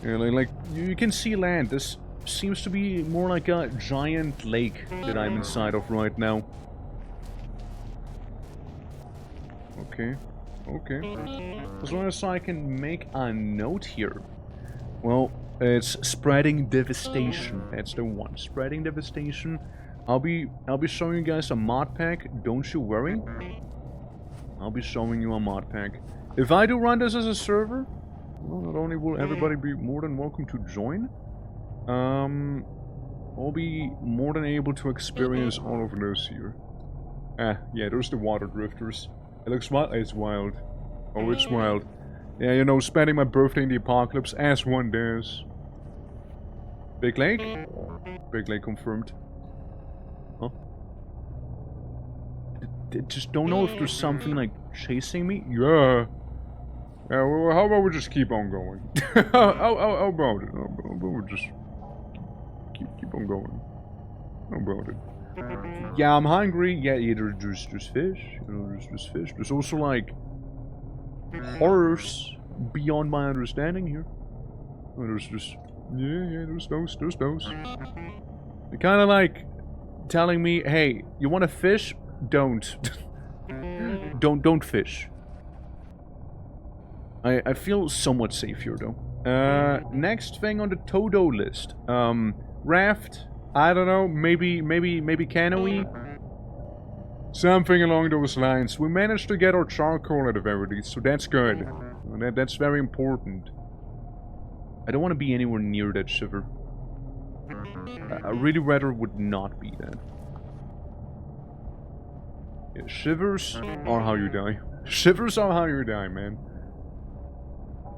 Yeah, like you can see land. This seems to be more like a giant lake that I'm inside of right now. Okay. Okay. As long as I can make a note here. Well, it's spreading devastation. That's the one. Spreading devastation. I'll be showing you guys a mod pack. Don't you worry. I'll be showing you a mod pack. If I do run this as a server, well, not only will everybody be more than welcome to join, I'll be more than able to experience all of this here. Ah, yeah, there's the water drifters. It looks wild. It's wild. Oh, it's wild. Yeah, you know, spending my birthday in the apocalypse, as one does. Big lake? Big lake confirmed. Huh? Just don't know if there's something like chasing me. Yeah. Yeah. Well, how about we just keep on going? how about it? How about we just keep on going? How about it? Yeah, I'm hungry. Yeah, there's fish. You know, there's fish. There's also like horrors beyond my understanding here. Oh, there's just there's those. They're kind of like telling me, hey, you want to fish? Don't. don't fish. I feel somewhat safe here though. Next thing on the Todo list. Raft. I don't know. Maybe canoe. Something along those lines. We managed to get our charcoal at the very least, so that's good. That's very important. I don't want to be anywhere near that shiver. I really rather would not be that. Yeah, shivers are how you die. Shivers are how you die, man.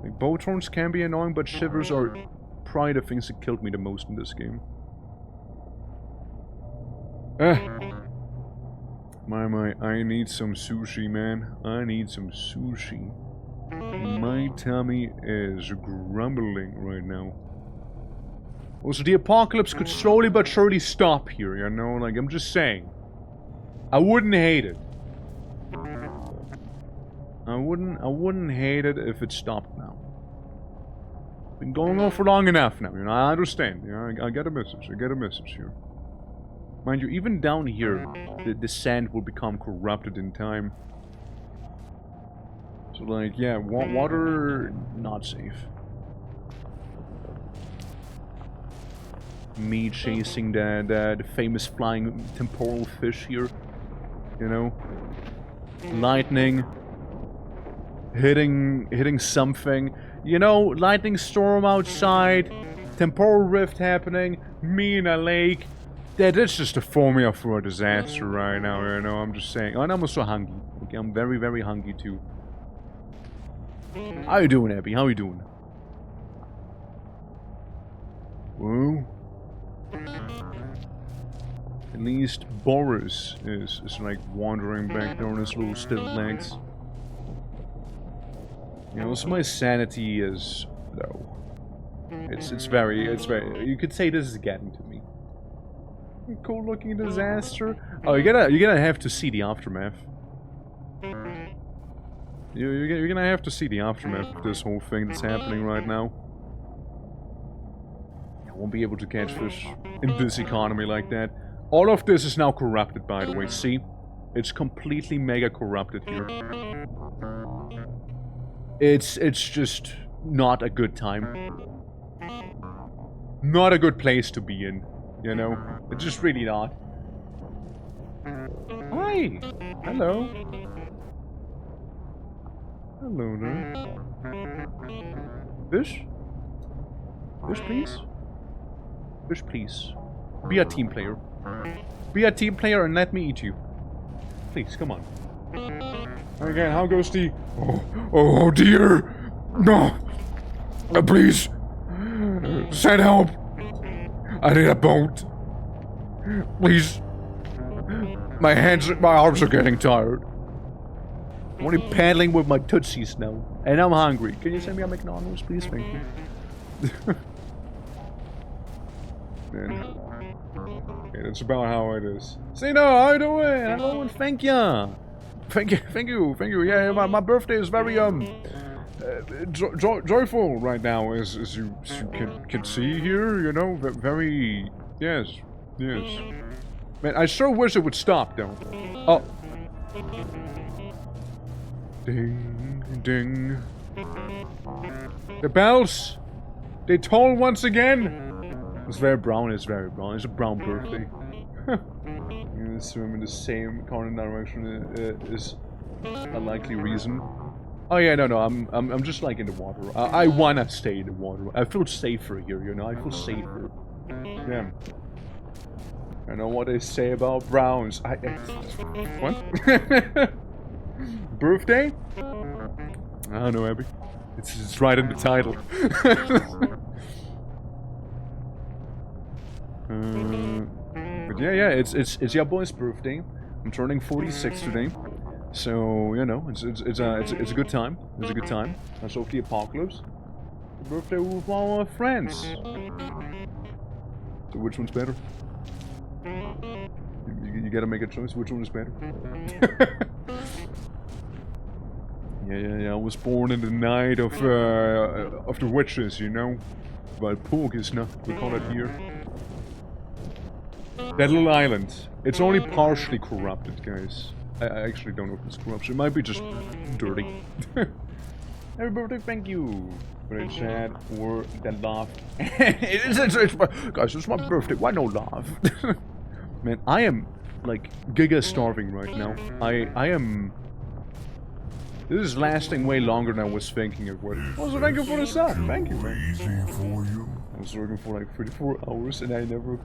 Like, bow thorns can be annoying, but shivers are probably the things that killed me the most in this game. My, I need some sushi, man. I need some sushi. My tummy is grumbling right now. Also, the apocalypse could slowly but surely stop here, you know? Like, I'm just saying. I wouldn't hate it. I wouldn't hate it if it stopped now. Been going on for long enough now, you know? I understand. You know, I get a message. I get a message here. Mind you, even down here, the sand will become corrupted in time. So, like, yeah, water, not safe. Me chasing the famous flying temporal fish here, you know? Lightning. Hitting something. You know, lightning storm outside, temporal rift happening, me in a lake. That's just a formula for a disaster right now, you know, I'm just saying. Oh, and I'm also hungry. Okay, I'm very, very hungry too. How you doing, Abby? How you doing? Whoa. At least Boris is like wandering back there on his little stiff legs. You know, so my sanity is low. It's very, you could say this is getting to me. Cool looking disaster. Oh, you're gonna have to see the aftermath. You're gonna have to see the aftermath of this whole thing that's happening right now. I won't be able to catch fish in this economy like that. All of this is now corrupted, by the way. See? It's completely mega corrupted here. It's just not a good time. Not a good place to be in, you know? It's just really not. Hi! Hello. Hello there. Fish? Fish, please? Fish, please. Be a team player. Be a team player and let me eat you. Please, come on. Again, how goes the... Oh dear! No! Please! Send help! I need a boat. Please. My arms are getting tired. I'm only paddling with my tootsies now. And I'm hungry. Can you send me a McDonald's, please? Thank you. Man. Okay, that's about how it is. Say no, how you doing? Hello and thank you. Thank you. Yeah, my birthday is very, joyful right now, as you can see here, you know, very, yes. Man, I sure wish it would stop, though. Oh. Ding, ding. The bells, they toll once again. It's very brown, it's a brown birthday. I'm gonna swim in the same cardinal direction is a likely reason. Oh yeah, no, I'm just like in the water. I wanna stay in the water. I feel safer here, you know. I feel safer. Yeah. I know what they say about browns. What? Birthday? I don't know, Abby. It's right in the title. But yeah, it's your boy's birthday. I'm turning 46 today. So, you know, it's a good time. It's a good time. Let's hope the apocalypse. The birthday with all our friends. So which one's better? You gotta make a choice. Which one is better? yeah. I was born in the night of the witches, you know. Valpurgisna, we call it here. That little island. It's only partially corrupted, guys. I actually don't know if it's corruption. It might be just dirty. Happy birthday, thank you for the chat or the laugh. Guys, it's my birthday. Why no laugh? Man, I am like giga starving right now. I am. This is lasting way longer than I was thinking it would. Also, thank you for the sub. Thank you, man. Easy for you. I was working for like 34 hours and I never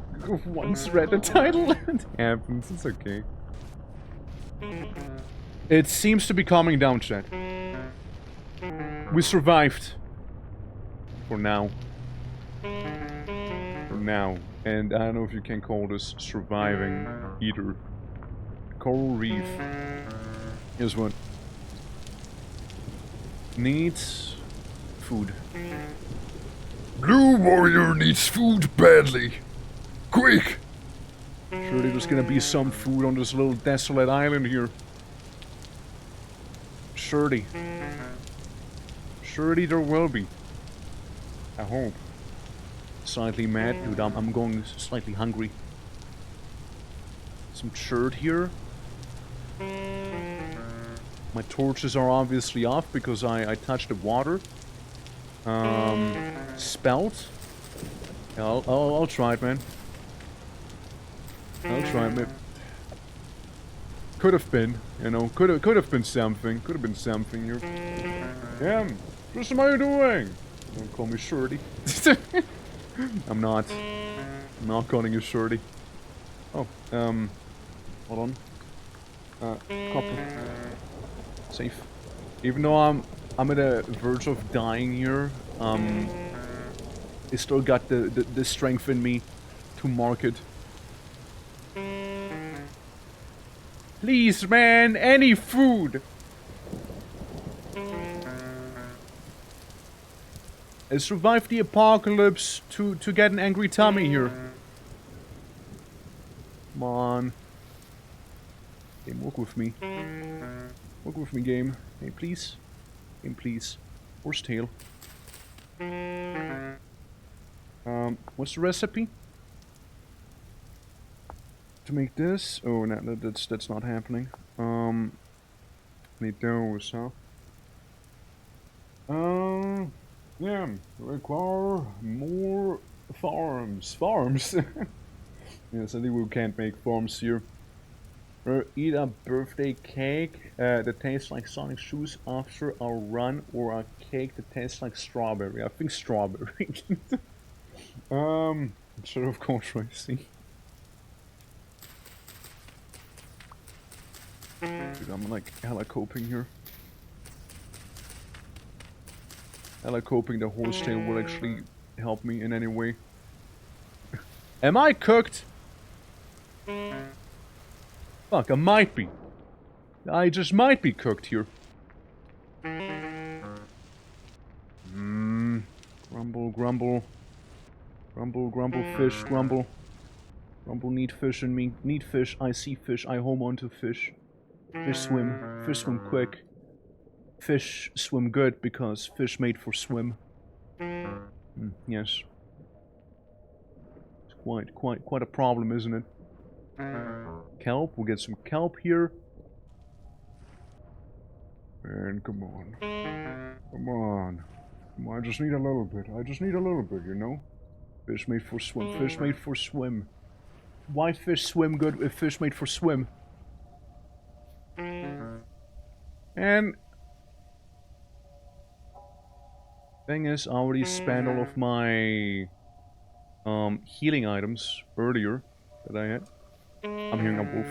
once read the title. It happens. It's okay. It seems to be calming down, chat. We survived. For now. And I don't know if you can call this surviving either. Coral reef. Here's what. Needs food. Blue Warrior needs food badly. Quick! Surely there's gonna be some food on this little desolate island here. Surely there will be. I hope. Slightly mad, dude. I'm going slightly hungry. Some chert here. My torches are obviously off because I touched the water. Spelt. Yeah, I'll try it, man. I'll try it, man. Could have been, you know, could have been something. Could have been something here. Yeah, Tristan, how are you doing? Don't call me Shorty. I'm not calling you Shorty. Oh, hold on. Copper. Safe. Even though I'm at the verge of dying here, I still got the strength in me to mark it. Please, man, any food. I survived the apocalypse to get an angry tummy here. Come on. Game, work with me. Work with me, game. Hey, please. Game, please. Horsetail. What's the recipe? To make this? Oh, no, that's not happening. Need those, huh? Yeah, require more farms. Farms? Yes, I think we can't make farms here. Or eat a birthday cake that tastes like Sonic shoes after a run, or a cake that tastes like strawberry. I think strawberry. Instead of course racing. Dude, I'm like hella coping here. Hella coping the horsetail will actually help me in any way. Am I cooked? Fuck, I might be. I just might be cooked here. Grumble, grumble. Grumble, grumble, fish, grumble. Grumble, need fish in me. Need fish, I see fish, I home onto fish. Fish swim quick. Fish swim good because fish made for swim. Yes. It's quite a problem, isn't it? Kelp, we'll get some kelp here. And come on. Come on. Come on, I just need a little bit. I just need a little bit, you know? Fish made for swim. Fish made for swim. Why fish swim good if fish made for swim? And thing is, I already spent all of my healing items earlier that I had. I'm hearing a wolf.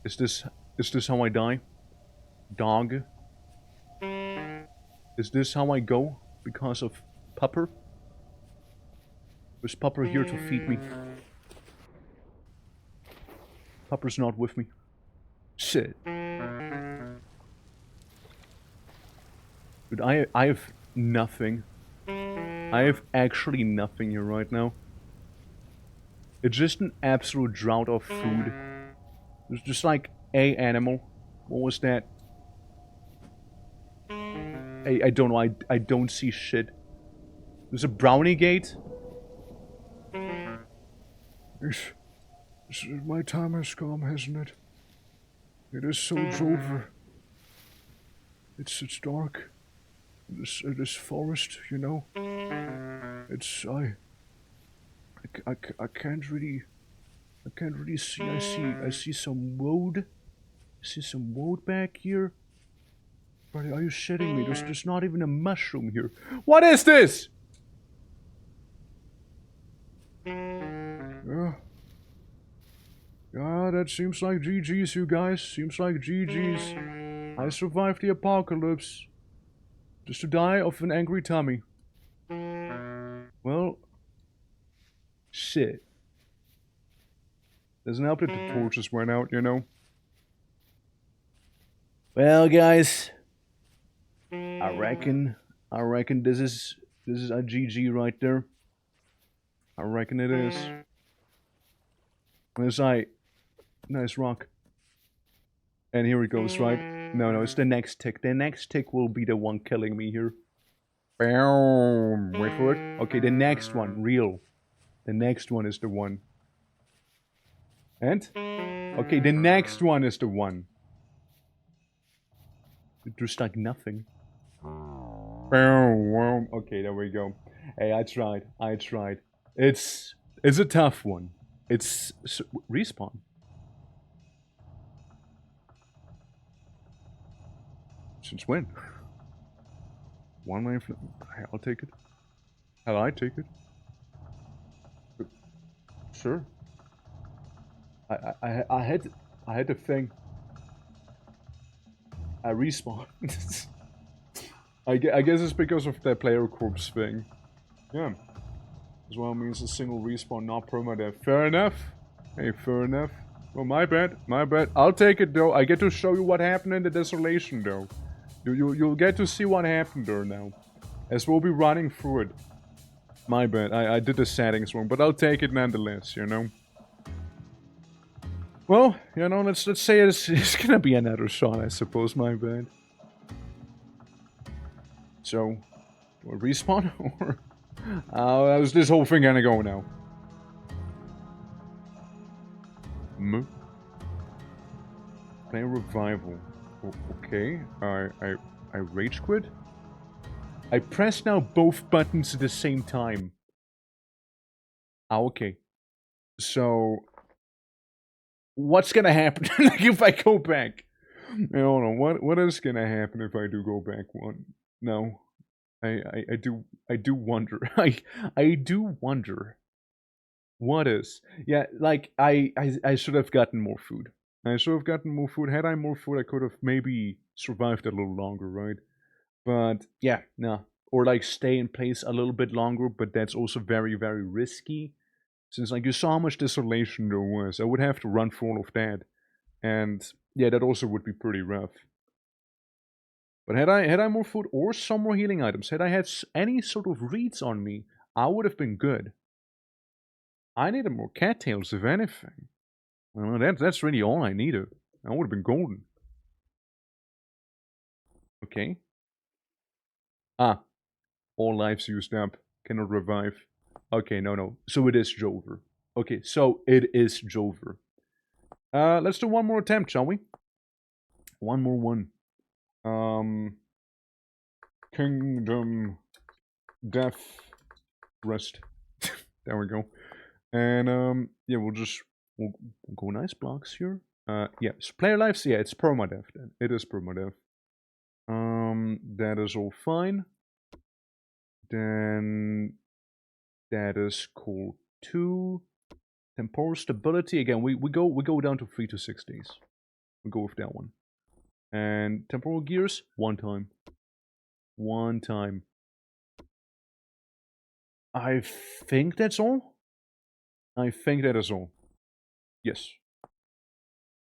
Is this how I die? Dog? Is this how I go because of Pupper? Is Pupper here to feed me? Pupper's not with me. Shit. Dude, I have nothing. I have actually nothing here right now. It's just an absolute drought of food. There's just like a animal. What was that? I don't know. I don't see shit. There's a brownie gate. My time has come, hasn't it? It is so it's over. It's dark. This forest, you know. It's I can't really see. I see some woad. I see some woad back here. But are you shitting me? There's not even a mushroom here. What is this? Yeah, that seems like GG's, you guys. Seems like GG's. I survived the apocalypse. Just to die of an angry tummy. Well, shit. Doesn't help that the torches went out, you know? Well, guys, I reckon this is a GG right there. I reckon it is. Nice rock. And here it goes, right? No, it's the next tick. The next tick will be the one killing me here. Boom. Wait for it. Okay, the next one, real. The next one is the one. And? Okay, the next one is the one. Just like nothing. Boom. Okay, there we go. Hey, I tried. It's a tough one. It's respawn. Since when? One lane flip. I'll take it. Hell, I take it. Sure. I had the thing. I respawn. I guess it's because of the player corpse thing. Yeah. As well means a single respawn, not permadeath. Fair enough. Hey, fair enough. Well, my bad, my bad. I'll take it though. I get to show you what happened in the desolation though. You'll get to see what happened there now, as we'll be running through it. My bad. I did the settings wrong, but I'll take it nonetheless. You know. Well, you know, let's say it's gonna be another shot, I suppose. My bad. So, do I respawn or how's this whole thing gonna go now? Play revival. Okay. I rage quit. I press now both buttons at the same time. Okay. So, what's gonna happen if I go back? I don't know. What is gonna happen if I do go back one? No. I do wonder. I do wonder. What is? Yeah, like I should have gotten more food. I should have gotten more food. Had I more food, I could have maybe survived a little longer, right? But yeah, no. Or like stay in place a little bit longer, but that's also very, very risky. Since like you saw how much desolation there was, I would have to run through all of that. And yeah, that also would be pretty rough. But had I more food or some more healing items, had I had any sort of reeds on me, I would have been good. I needed more cattails, if anything. Well, that's really all I needed. I would have been golden. Okay. Ah. All lives used up. Cannot revive. Okay, no. So it is Jover. Okay, so it is Jover. Let's do one more attempt, shall we? One more. Kingdom, Death, Rest. There we go. And, yeah, we'll go nice blocks here. Yeah, so player lives, yeah, it's permadeath then. It is permadeath. That is all fine. Then that is cool too. Temporal stability, again, we go down to 3 to 6 days. We go with that one. And temporal gears, one time. I think that's all. I think that is all. Yes.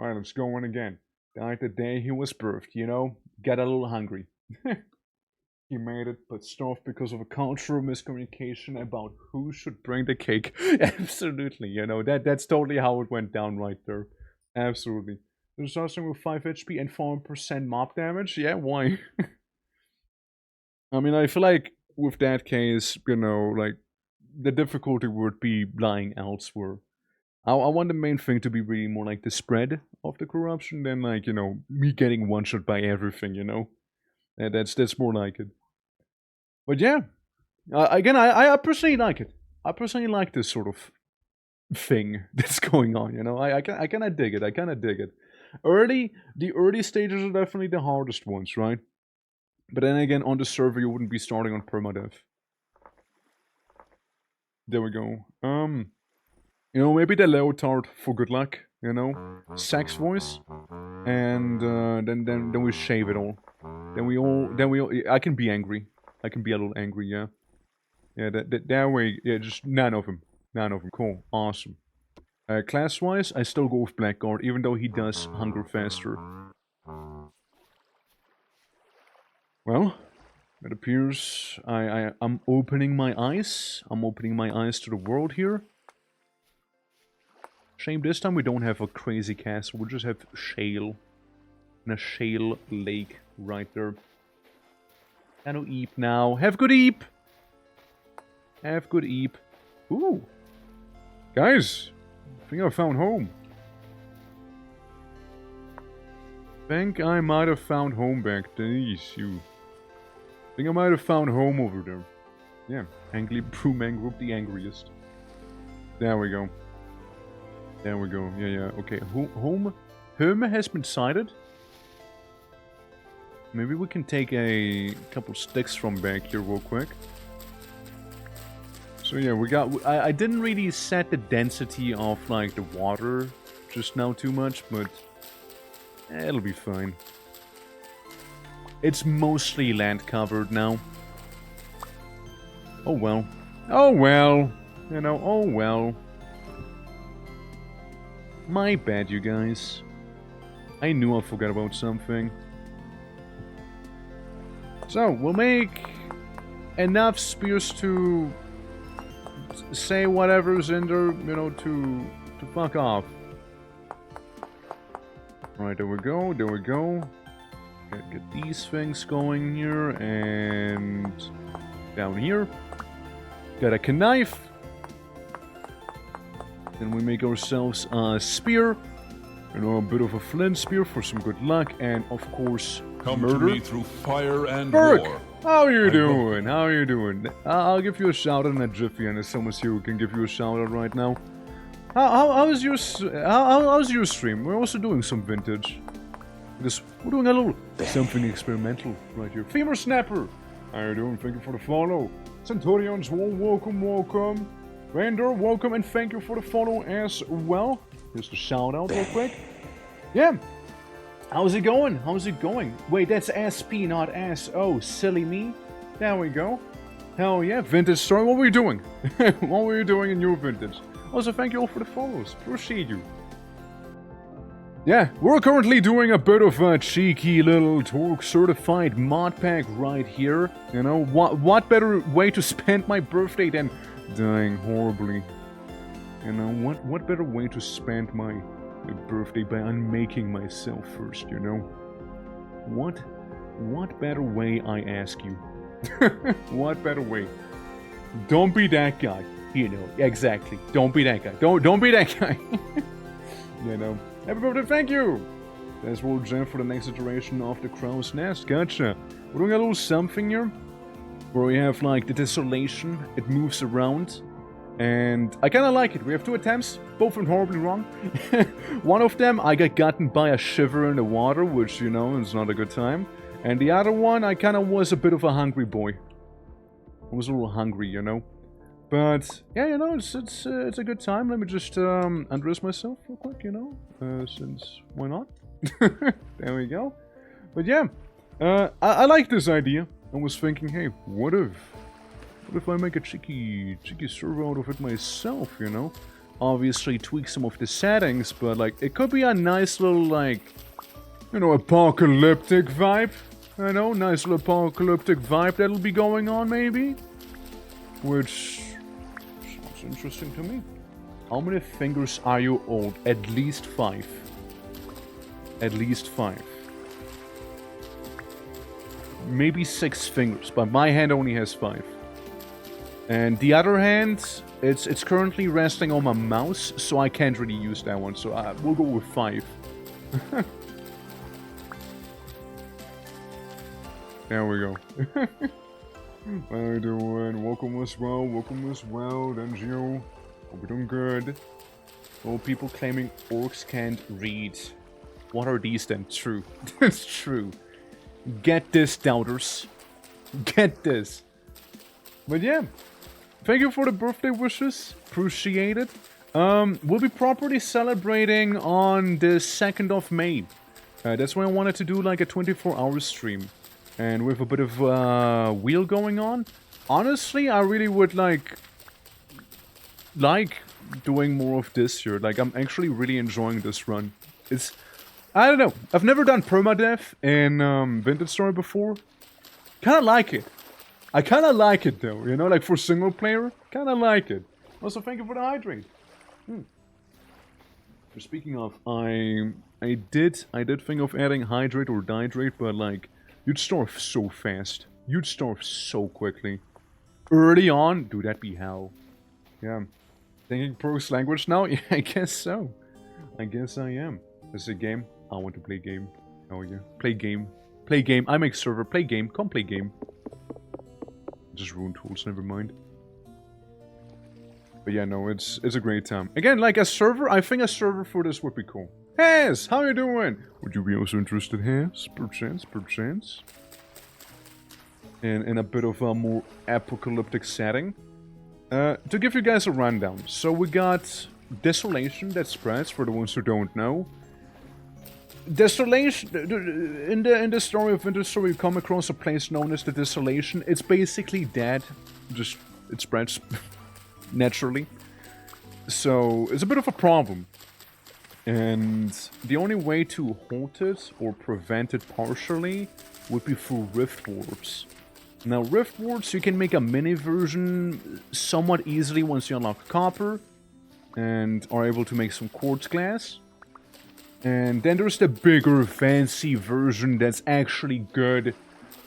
Alright, let's go on again. Died the day he was birthed, you know? Got a little hungry. He made it, but starved because of a cultural miscommunication about who should bring the cake. Absolutely, you know, that's totally how it went down right there. Absolutely. There's something with 5 HP and 4% mob damage? Yeah, why? I mean, I feel like with that case, you know, like, the difficulty would be lying elsewhere. I want the main thing to be really more like the spread of the corruption than like, you know, me getting one-shot by everything, you know? That's more like it. But yeah, again, I personally like it. I personally like this sort of thing that's going on, you know? I kind of dig it. The early stages are definitely the hardest ones, right? But then again, on the server, you wouldn't be starting on permadeath. There we go. You know, maybe the leotard for good luck, you know? Sax voice. And then we shave it all. Then we all I can be angry. I can be a little angry, yeah. Yeah, that way, yeah, just none of them. Cool, awesome. Class-wise, I still go with Blackguard, even though he does hunger faster. Well, it appears I'm opening my eyes. I'm opening my eyes to the world here. Shame this time we don't have a crazy castle, we just have shale. And a shale lake right there. Can we eep now? Have good eep! Ooh! Guys! I think I found home. Think I might have found home back there. You. Think I might have found home over there. Yeah. Angry Brew Man Group, the angriest. There we go. Yeah. Okay. Home has been sighted. Maybe we can take a couple sticks from back here real quick. So yeah, we got... I didn't really set the density of, like, the water just now too much, but... it'll be fine. It's mostly land covered now. Oh well. You know, oh well. My bad, you guys. I knew I forgot about something. So, we'll make enough spears to say whatever's in there, you know, to fuck off. Right, there we go, there we go. Get these things going here, and down here. Got a knife. Then we make ourselves a spear. You know, a bit of a flint spear for some good luck, and of course, Come murder. to me through fire and Burke, war. how are you doing? How are you doing? I'll give you a shout out in a jiffy, and as someone's here who can give you a shout out right now. How's your stream? We're also doing some vintage. Because we're doing a little something experimental right here. Femur Snapper, how you doing? Thank you for the follow. Centurions, welcome, welcome. Vander, welcome, and thank you for the follow as well. Just a shout out real quick. Yeah. How's it going? How's it going? Wait, that's SP, not SO. Silly me. There we go. Hell yeah. Vintage story. What were you doing? What were you doing in your vintage? Also, thank you all for the follows. Appreciate you. Yeah, we're currently doing a bit of a cheeky little Torque certified mod pack right here. You know, what better way to spend my birthday than dying horribly? You know, what better way to spend my birthday by unmaking myself first, you know? What better way, I ask you? What better way? Don't be that guy. You know, exactly. Don't be that guy. Don't be that guy. You know. Happy birthday, thank you! That's World Gem for the next iteration of the Crow's Nest. Gotcha. We're doing a little something here. Where we have, like, the desolation. It moves around. And I kinda like it. We have 2 attempts. Both went horribly wrong. One of them, I got gotten by a shiver in the water, which, you know, is not a good time. And the other one, I kinda was a bit of a hungry boy. I was a little hungry, you know. But, yeah, you know, it's a good time. Let me just undress myself real quick, you know. Since, why not? There we go. But yeah, I like this idea. I was thinking, hey, what if I make a cheeky server out of it myself, you know? Obviously tweak some of the settings, but, like, it could be a nice little, like, you know, apocalyptic vibe. I know, nice little apocalyptic vibe that'll be going on, maybe? Which sounds interesting to me. How many fingers are you old? At least 5. At least 5. Maybe 6 fingers, but my hand only has 5. And the other hand, it's currently resting on my mouse, so I can't really use that one. So we'll go with 5. There we go. How are you doing? Welcome as well. Welcome as well. Dangio. Hope you're doing good. Oh, people claiming orcs can't read. What are these then? True. It's true. Get this, doubters. Get this. But yeah. Thank you for the birthday wishes. Appreciate it. We'll be properly celebrating on the 2nd of May. That's why I wanted to do like a 24-hour stream. And with a bit of wheel going on. Honestly, I really would like doing more of this here. Like, I'm actually really enjoying this run. It's, I don't know. I've never done permadeath in Vintage Story before. Kinda like it. I kinda like it though, you know, like for single player. Kinda like it. Also, thank you for the hydrate. Speaking of, I did think of adding hydrate or dihydrate, but like, you'd starve so fast. You'd starve so quickly. Early on, dude, that'd be hell. Yeah. Thinking Pro's language now? Yeah, I guess so. I guess I am. This is a game. I want to play game. Oh yeah. Play game. Play game. I make server. Play game. Come play game. Just ruin tools, never mind. But yeah, no, it's a great time. Again, like a server, I think a server for this would be cool. Hez, how you doing? Would you be also interested, Hez? Perchance. In a bit of a more apocalyptic setting. To give you guys a rundown. So we got Desolation that spreads, for the ones who don't know. Desolation, in the story of Vintage Story, you come across a place known as the Desolation. It's basically dead. Just, it spreads naturally. So, it's a bit of a problem. And the only way to halt it or prevent it partially would be through rift warps. Now, rift warps, you can make a mini version somewhat easily once you unlock copper and are able to make some quartz glass. And then there's the bigger, fancy version that's actually good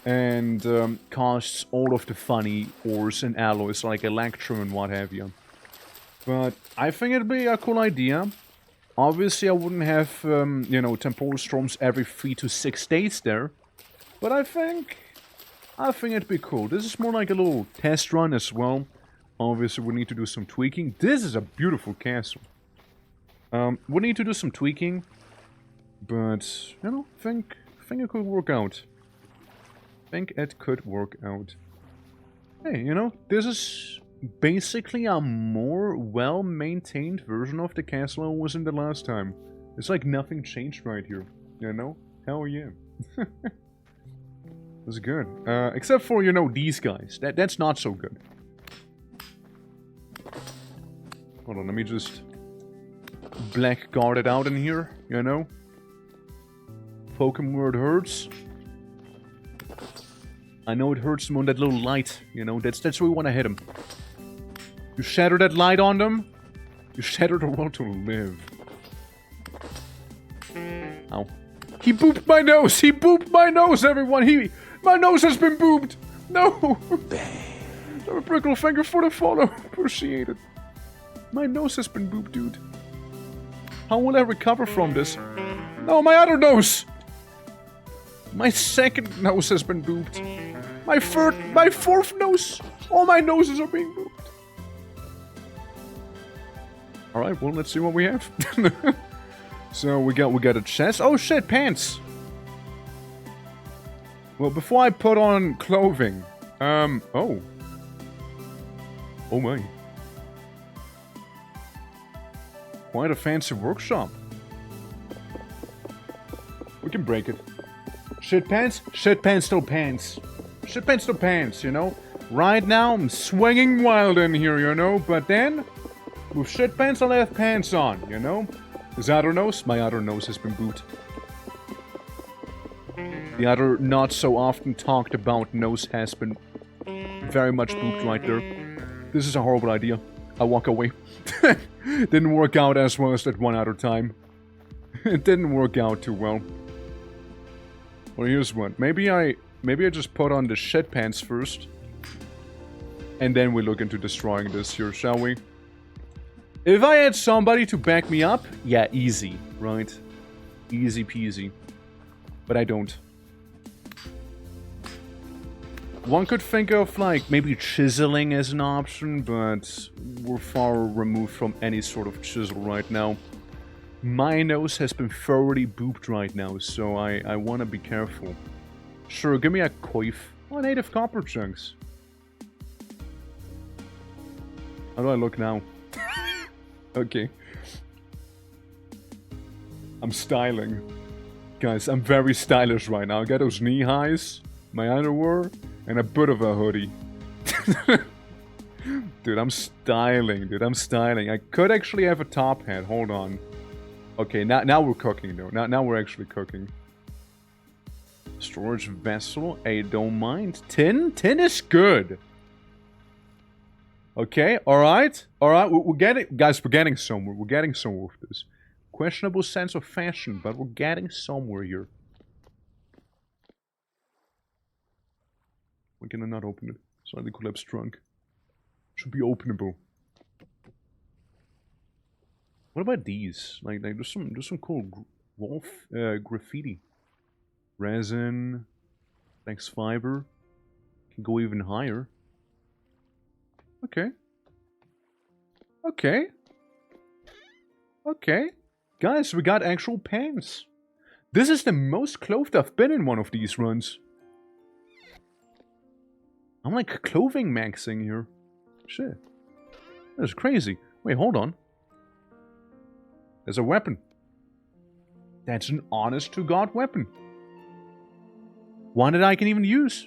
and costs all of the funny ores and alloys like electrum and what have you. But I think it'd be a cool idea. Obviously, I wouldn't have, you know, temporal storms every 3 to 6 days there. But I think it'd be cool. This is more like a little test run as well. Obviously, we need to do some tweaking. This is a beautiful castle. We need to do some tweaking. But, you know, think it could work out. Think it could work out. Hey, you know, this is basically a more well-maintained version of the castle I was in the last time. It's like nothing changed right here, you know? Hell yeah. That's good. Except for, you know, these guys. That's not so good. Hold on, let me just blackguard it out in here, you know? Poke him where it hurts. I know it hurts him on that little light, you know? That's where we want to hit him. You shatter that light on them, you shatter the world to live. Ow. He booped my nose! He booped my nose, everyone! My nose has been booped! No! A prickle finger for the follow. Appreciate it. My nose has been booped, dude. How will I recover from this? No, my other nose! My second nose has been booped. My fourth nose! All my noses are being booped. Alright, well, let's see what we have. So, we got a chest. Oh, shit, pants! Well, before I put on clothing, oh. Oh my. Quite a fancy workshop. We can break it. Shit pants? Shit pants, still pants. Shit pants, still pants, you know? Right now, I'm swinging wild in here, you know? But then, with shit pants, I'll have pants on, you know? His other nose? My other nose has been booped. The other not so often talked about nose has been very much booped right there. This is a horrible idea. I walk away. Didn't work out as well as that one other time. It didn't work out too well. Well, here's one. Maybe I just put on the shit pants first. And then we look into destroying this here, shall we? If I had somebody to back me up, yeah, easy, right? Easy peasy. But I don't. One could think of, like, maybe chiseling as an option, but we're far removed from any sort of chisel right now. My nose has been thoroughly booped right now, so I want to be careful. Sure, give me a coif. Oh, native copper chunks. How do I look now? Okay. I'm styling. Guys, I'm very stylish right now. I got those knee highs, my underwear, and a bit of a hoodie. Dude, I'm styling, dude. I'm styling. I could actually have a top hat. Hold on. Okay, now we're cooking, though. Now we're actually cooking. Storage vessel. I don't mind. Tin? Tin is good. Okay, alright. Alright, we're getting... Guys, we're getting somewhere. We're getting somewhere with this. Questionable sense of fashion, but we're getting somewhere here. Why can I not open it? Slightly collapsed trunk. Should be openable. What about these? Like there's some cool wolf graffiti. Resin, flex fiber. Can go even higher. Okay. Okay. Okay. Guys, we got actual pants. This is the most clothed I've been in one of these runs. I'm like clothing maxing here. Shit. That's crazy. Wait, hold on. There's a weapon. That's an honest-to-God weapon. One that I can even use.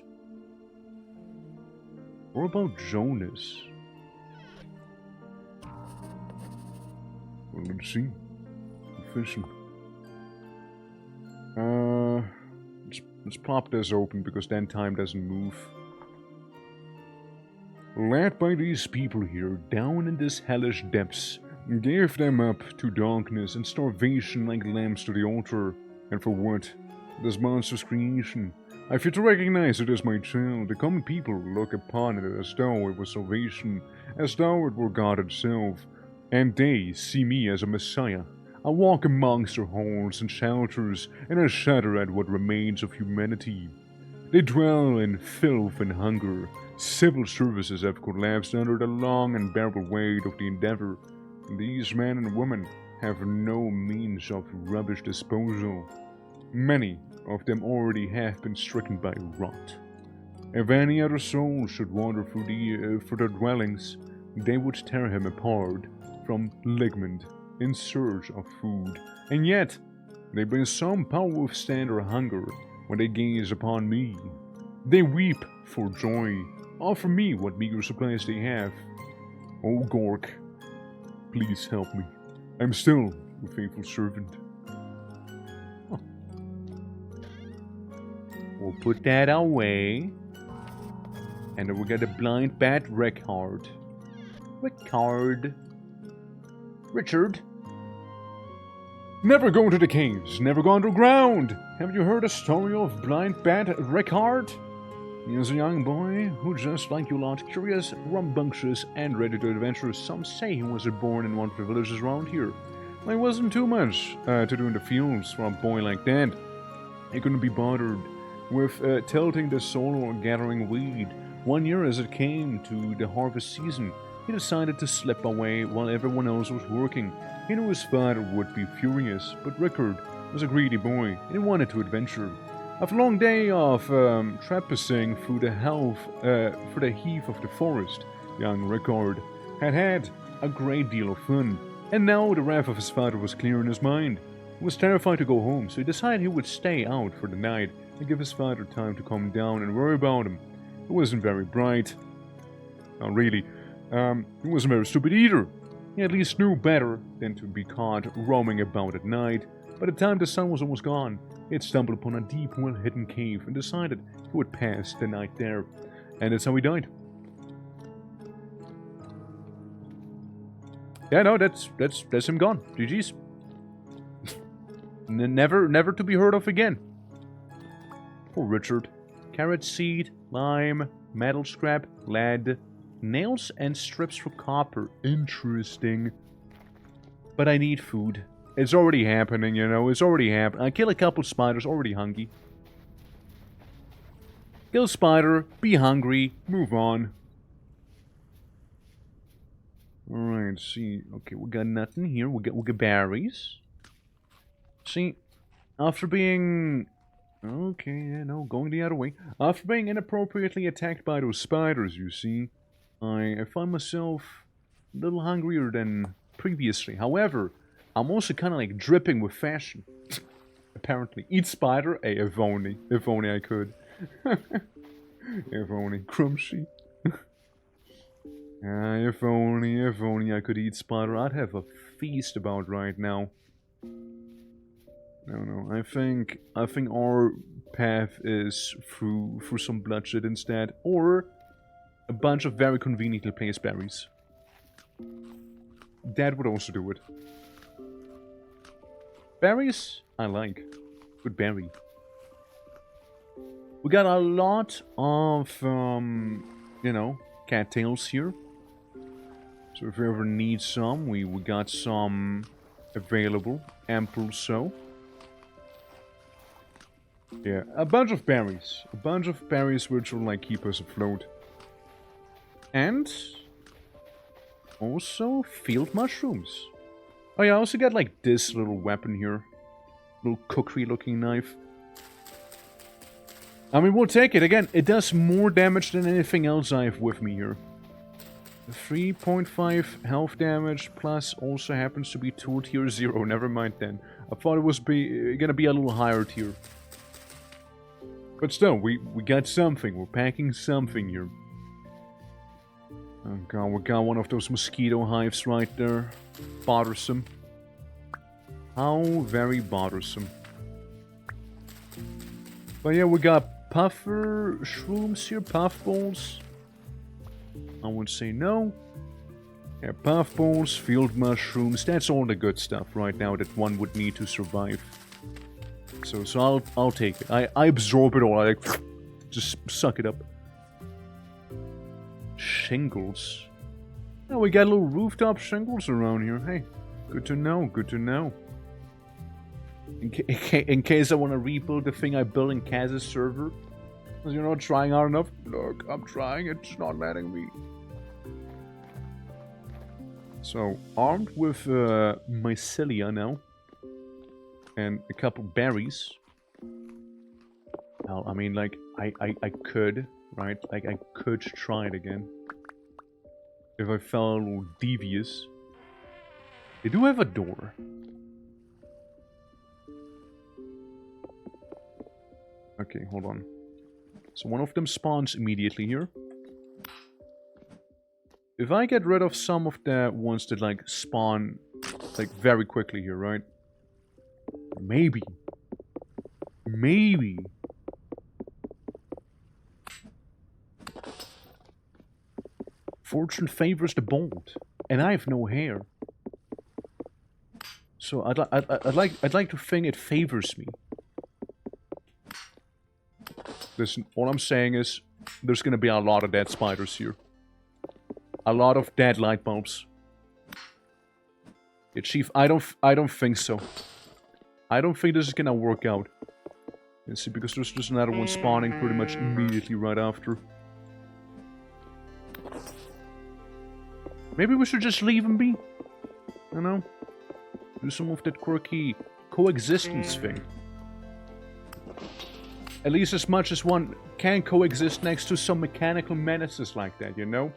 What about Jonas? Well, let's see. fishing. Let's pop this open because then time doesn't move. Led by these people here, down in this hellish depths, gave them up to darkness and starvation like lambs to the altar. And for what? This monstrous creation. I fear to recognize it as my child. The common people look upon it as though it was salvation, as though it were God itself, and they see me as a messiah. I walk amongst their halls and shelters, and I shudder at what remains of humanity. They dwell in filth and hunger. Civil services have collapsed under the long and bearable weight of the endeavor. These men and women have no means of rubbish disposal. Many of them already have been stricken by rot. If any other soul should wander through their dwellings, they would tear him apart from ligament in search of food. And yet, they bring some power to withstand their hunger when they gaze upon me. They weep for joy. Offer me what meager supplies they have. Oh Gork, please help me. I'm still your faithful servant. Oh. We'll put that away. And then we got a blind bat Rickard. Richard? Never go into the caves, never go underground. Have you heard the story of blind bat Rickard? He is a young boy who, just like you lot, curious, rambunctious, and ready to adventure. Some say he was born in one of the villages around here. There wasn't too much to do in the fields for a boy like that. He couldn't be bothered with tilting the soil or gathering weed. One year, as it came to the harvest season, he decided to slip away while everyone else was working. He knew his father would be furious, but Rickard was a greedy boy and he wanted to adventure. After a long day of traipsing through the heath of the forest, young Rickard had a great deal of fun, and now the wrath of his father was clear in his mind. He was terrified to go home, so he decided he would stay out for the night and give his father time to calm down and worry about him. He wasn't very bright. Not really. He wasn't very stupid either. He at least knew better than to be caught roaming about at night. By the time the sun was almost gone, he had stumbled upon a deep, well-hidden cave and decided he would pass the night there. And that's how he died. Yeah, no, that's him gone. GG's. Never to be heard of again. Poor Richard. Carrot seed, lime, metal scrap, lead, nails and strips for copper. Interesting. But I need food. It's already happening, you know. It's already happening. I kill a couple spiders, already hungry. Kill spider, be hungry, move on. Alright, see. Okay, we got nothing here. We got berries. See, after being... Okay, yeah, no, going the other way. After being inappropriately attacked by those spiders, you see, I find myself a little hungrier than previously. However, I'm also kind of like dripping with fashion. Apparently. Eat spider? Hey, if only I could. If only. Crunchy. If only I could eat spider. I'd have a feast about right now. No, I think our path is through some bloodshed instead, or a bunch of very conveniently placed berries. That would also do it. Berries, I like. Good berry. We got a lot of, you know, cattails here. So if you ever need some, we got some available, ample so. Yeah, a bunch of berries. A bunch of berries which will, like, keep us afloat. And also field mushrooms. Oh yeah, I also got, like, this little weapon here. Little cookery-looking knife. I mean, we'll take it. Again, it does more damage than anything else I have with me here. 3.5 health damage, plus also happens to be tool tier 0. Never mind then. I thought it was gonna be a little higher tier. But still, we got something. We're packing something here. Oh god, we got one of those mosquito hives right there. Bothersome. How very bothersome. But yeah, we got puffer shrooms here, puffballs. I would say no. Yeah, puffballs, field mushrooms, that's all the good stuff right now that one would need to survive. So I'll take it. I absorb it all. I like just suck it up. Shingles. Oh, we got little rooftop shingles around here. Hey, good to know. Good to know. In case I want to rebuild the thing I built in Kaz's server, because you're not trying hard enough. Look, I'm trying. It's not letting me. So armed with mycelia now. And a couple berries. Well, I mean, like, I could, right? Like, I could try it again. If I felt a little devious. They do have a door. Okay, hold on. So one of them spawns immediately here. If I get rid of some of the ones that, like, spawn, like, very quickly here, right? Maybe. Maybe. Fortune favors the bold, and I have no hair. So I'd like to think it favors me. Listen, all I'm saying is there's gonna be a lot of dead spiders here. A lot of dead light bulbs. Yeah, Chief, I don't think so. I don't think this is gonna work out. You see, because there's just another one spawning pretty much immediately right after. Maybe we should just leave him be. You know? Do some of that quirky coexistence thing. At least as much as one can coexist next to some mechanical menaces like that, you know?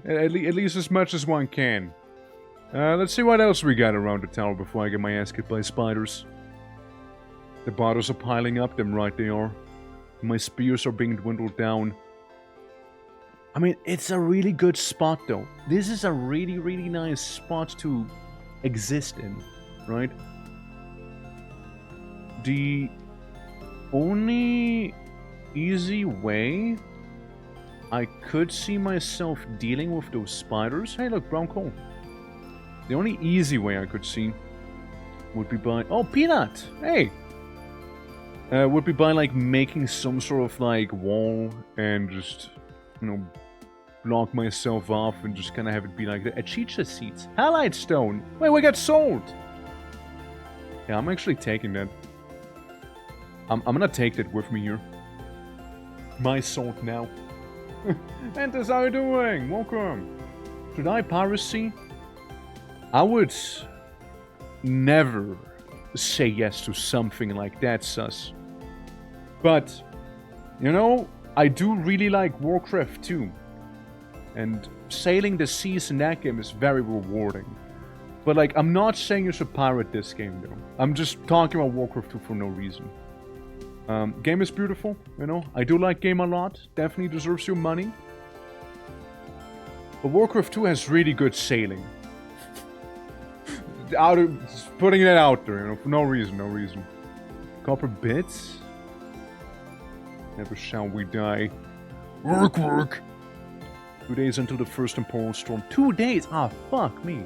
at least as much as one can. Let's see what else we got around the tower before I get my ass kicked by spiders. The bottles are piling up, them right they are. My spears are being dwindled down. I mean, it's a really good spot though. This is a really, really nice spot to exist in, right? The only easy way I could see myself dealing with those spiders... Hey look, brown coal. The only easy way I could see would be by... Oh, Peanut! Hey! Would be by, like, making some sort of, like, wall and just, you know, block myself off and just kind of have it be like that. A chicha seeds. Halite stone! Wait, we got sold! Yeah, I'm actually taking that. I'm gonna take that with me here. My salt now. Entes, how you doing? Welcome. Should I piracy? I would never say yes to something like that, sus. But, you know, I do really like Warcraft 2. And sailing the seas in that game is very rewarding. But, like, I'm not saying you should pirate this game, though. I'm just talking about Warcraft 2 for no reason. Game is beautiful, you know. I do like game a lot. Definitely deserves your money. But Warcraft 2 has really good sailing. Putting that out there, you know, for no reason, no reason. Copper bits? Never shall we die. Work, work! 2 days until the first temporal storm. 2 days? Ah, fuck me.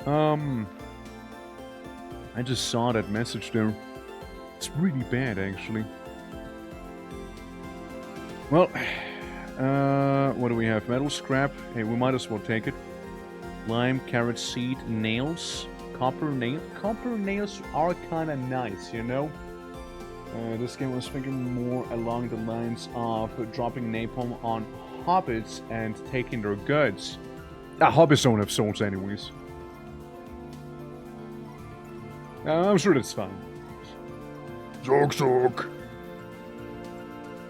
I just saw that message there. It's really bad, actually. Well, what do we have? Metal scrap. Hey, we might as well take it. Lime, carrot seed, nails. Copper nails are kind of nice, you know? This game was thinking more along the lines of dropping napalm on hobbits and taking their goods. Hobbits don't have souls anyways. I'm sure that's fine. Zog.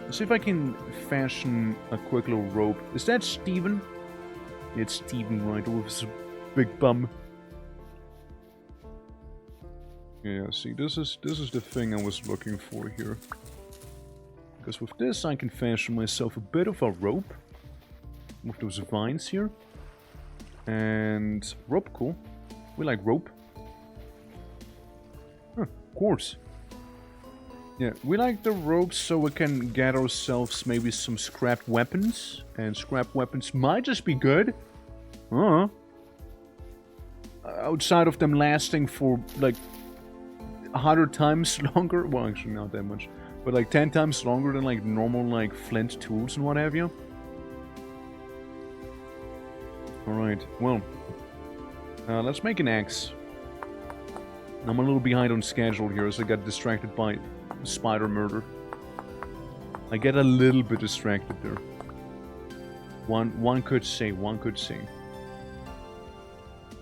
Let's see if I can fashion a quick little rope. Is that Steven? It's Steven, right? With his big bum. Yeah, see, this is the thing I was looking for here. Because with this, I can fashion myself a bit of a rope. With those vines here. And rope, cool. We like rope. course. Yeah, we like the ropes so we can get ourselves maybe some scrap weapons. And scrap weapons might just be good. Outside of them lasting for like 100 times longer. Well, actually not that much. But like 10 times longer than like normal like flint tools and what have you. Alright, well. Let's make an axe. I'm a little behind on schedule here as I got distracted by spider murder. I get a little bit distracted there. One could say.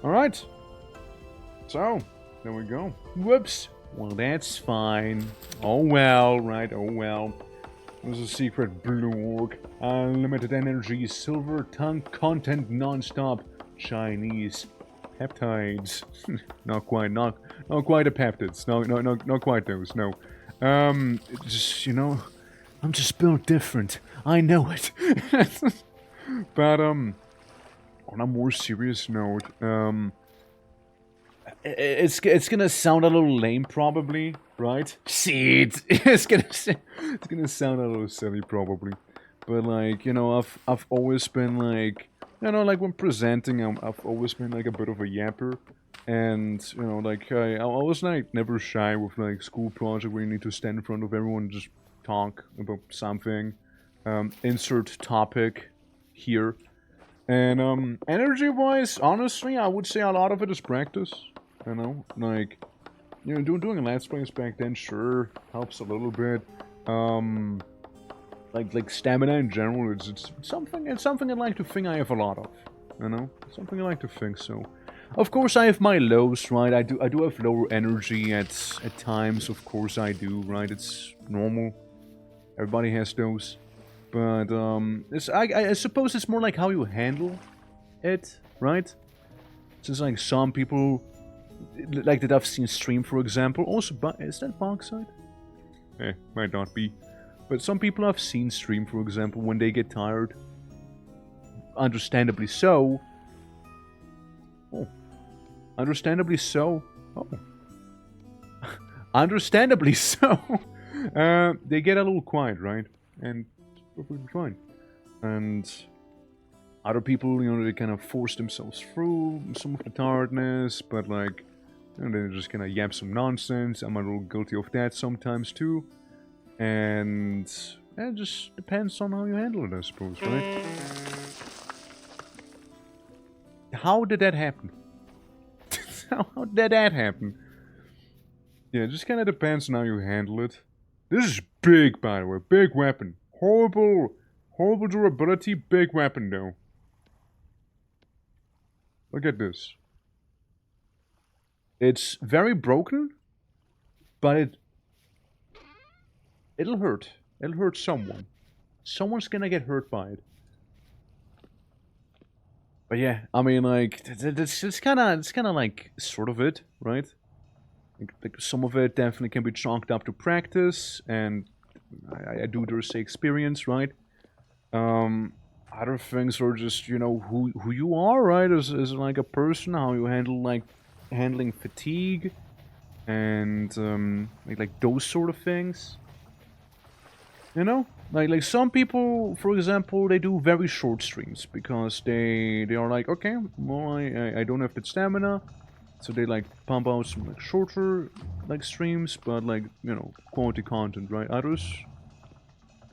Alright. So, there we go. Whoops. Well, that's fine. Oh well, right, oh well. There's a secret blue orc. Unlimited energy, silver tongue content non-stop. Chinese peptides. not quite the peptides. Not quite those, no. Just, you know, I'm just built different. I know it. But, on a more serious note, it's gonna sound a little lame, probably, right? Shit! it's gonna sound a little silly, probably. But, like, you know, I've always been, like, you know, like, when presenting, I've always been, like, a bit of a yapper. And, you know, like, I was, like, never shy with, like, school project where you need to stand in front of everyone and just talk about something. Insert topic here. And, energy-wise, honestly, I would say a lot of it is practice. You know, like, you know, doing Let's Plays back then, sure, helps a little bit. Like stamina in general, it's something I like to think I have a lot of. You know, something I like to think so. Of course, I have my lows, right? I do have lower energy at times. Of course, I do, right? It's normal. Everybody has those. But I suppose it's more like how you handle it, right? Since like some people, like that I've seen stream, for example. Also, is that bauxite? Might not be. But some people I've seen stream, for example, when they get tired. Understandably so. Oh. Understandably so. Oh. Understandably so. They get a little quiet, right? And perfectly fine. And other people, you know, they kind of force themselves through some of the tiredness, but like, you know, they just kind of yap some nonsense. I'm a little guilty of that sometimes too. And it just depends on how you handle it, I suppose, right? How did that happen? How did that happen? Yeah, it just kind of depends on how you handle it. This is big, by the way. Big weapon. Horrible durability. Big weapon, though. Look at this. It's very broken, but it'll hurt. It'll hurt someone. Someone's gonna get hurt by it. But yeah, I mean, like, it's kind of like sort of it, right? Like some of it definitely can be chalked up to practice, and I do dare say experience, right? Other things are just, you know, who you are, right? As like a person, how you handling fatigue, and like those sort of things. You know, like some people, for example, they do very short streams because they are like, okay, well, I don't have the stamina, so they like pump out some like shorter like streams, but like, you know, quality content, right? Others,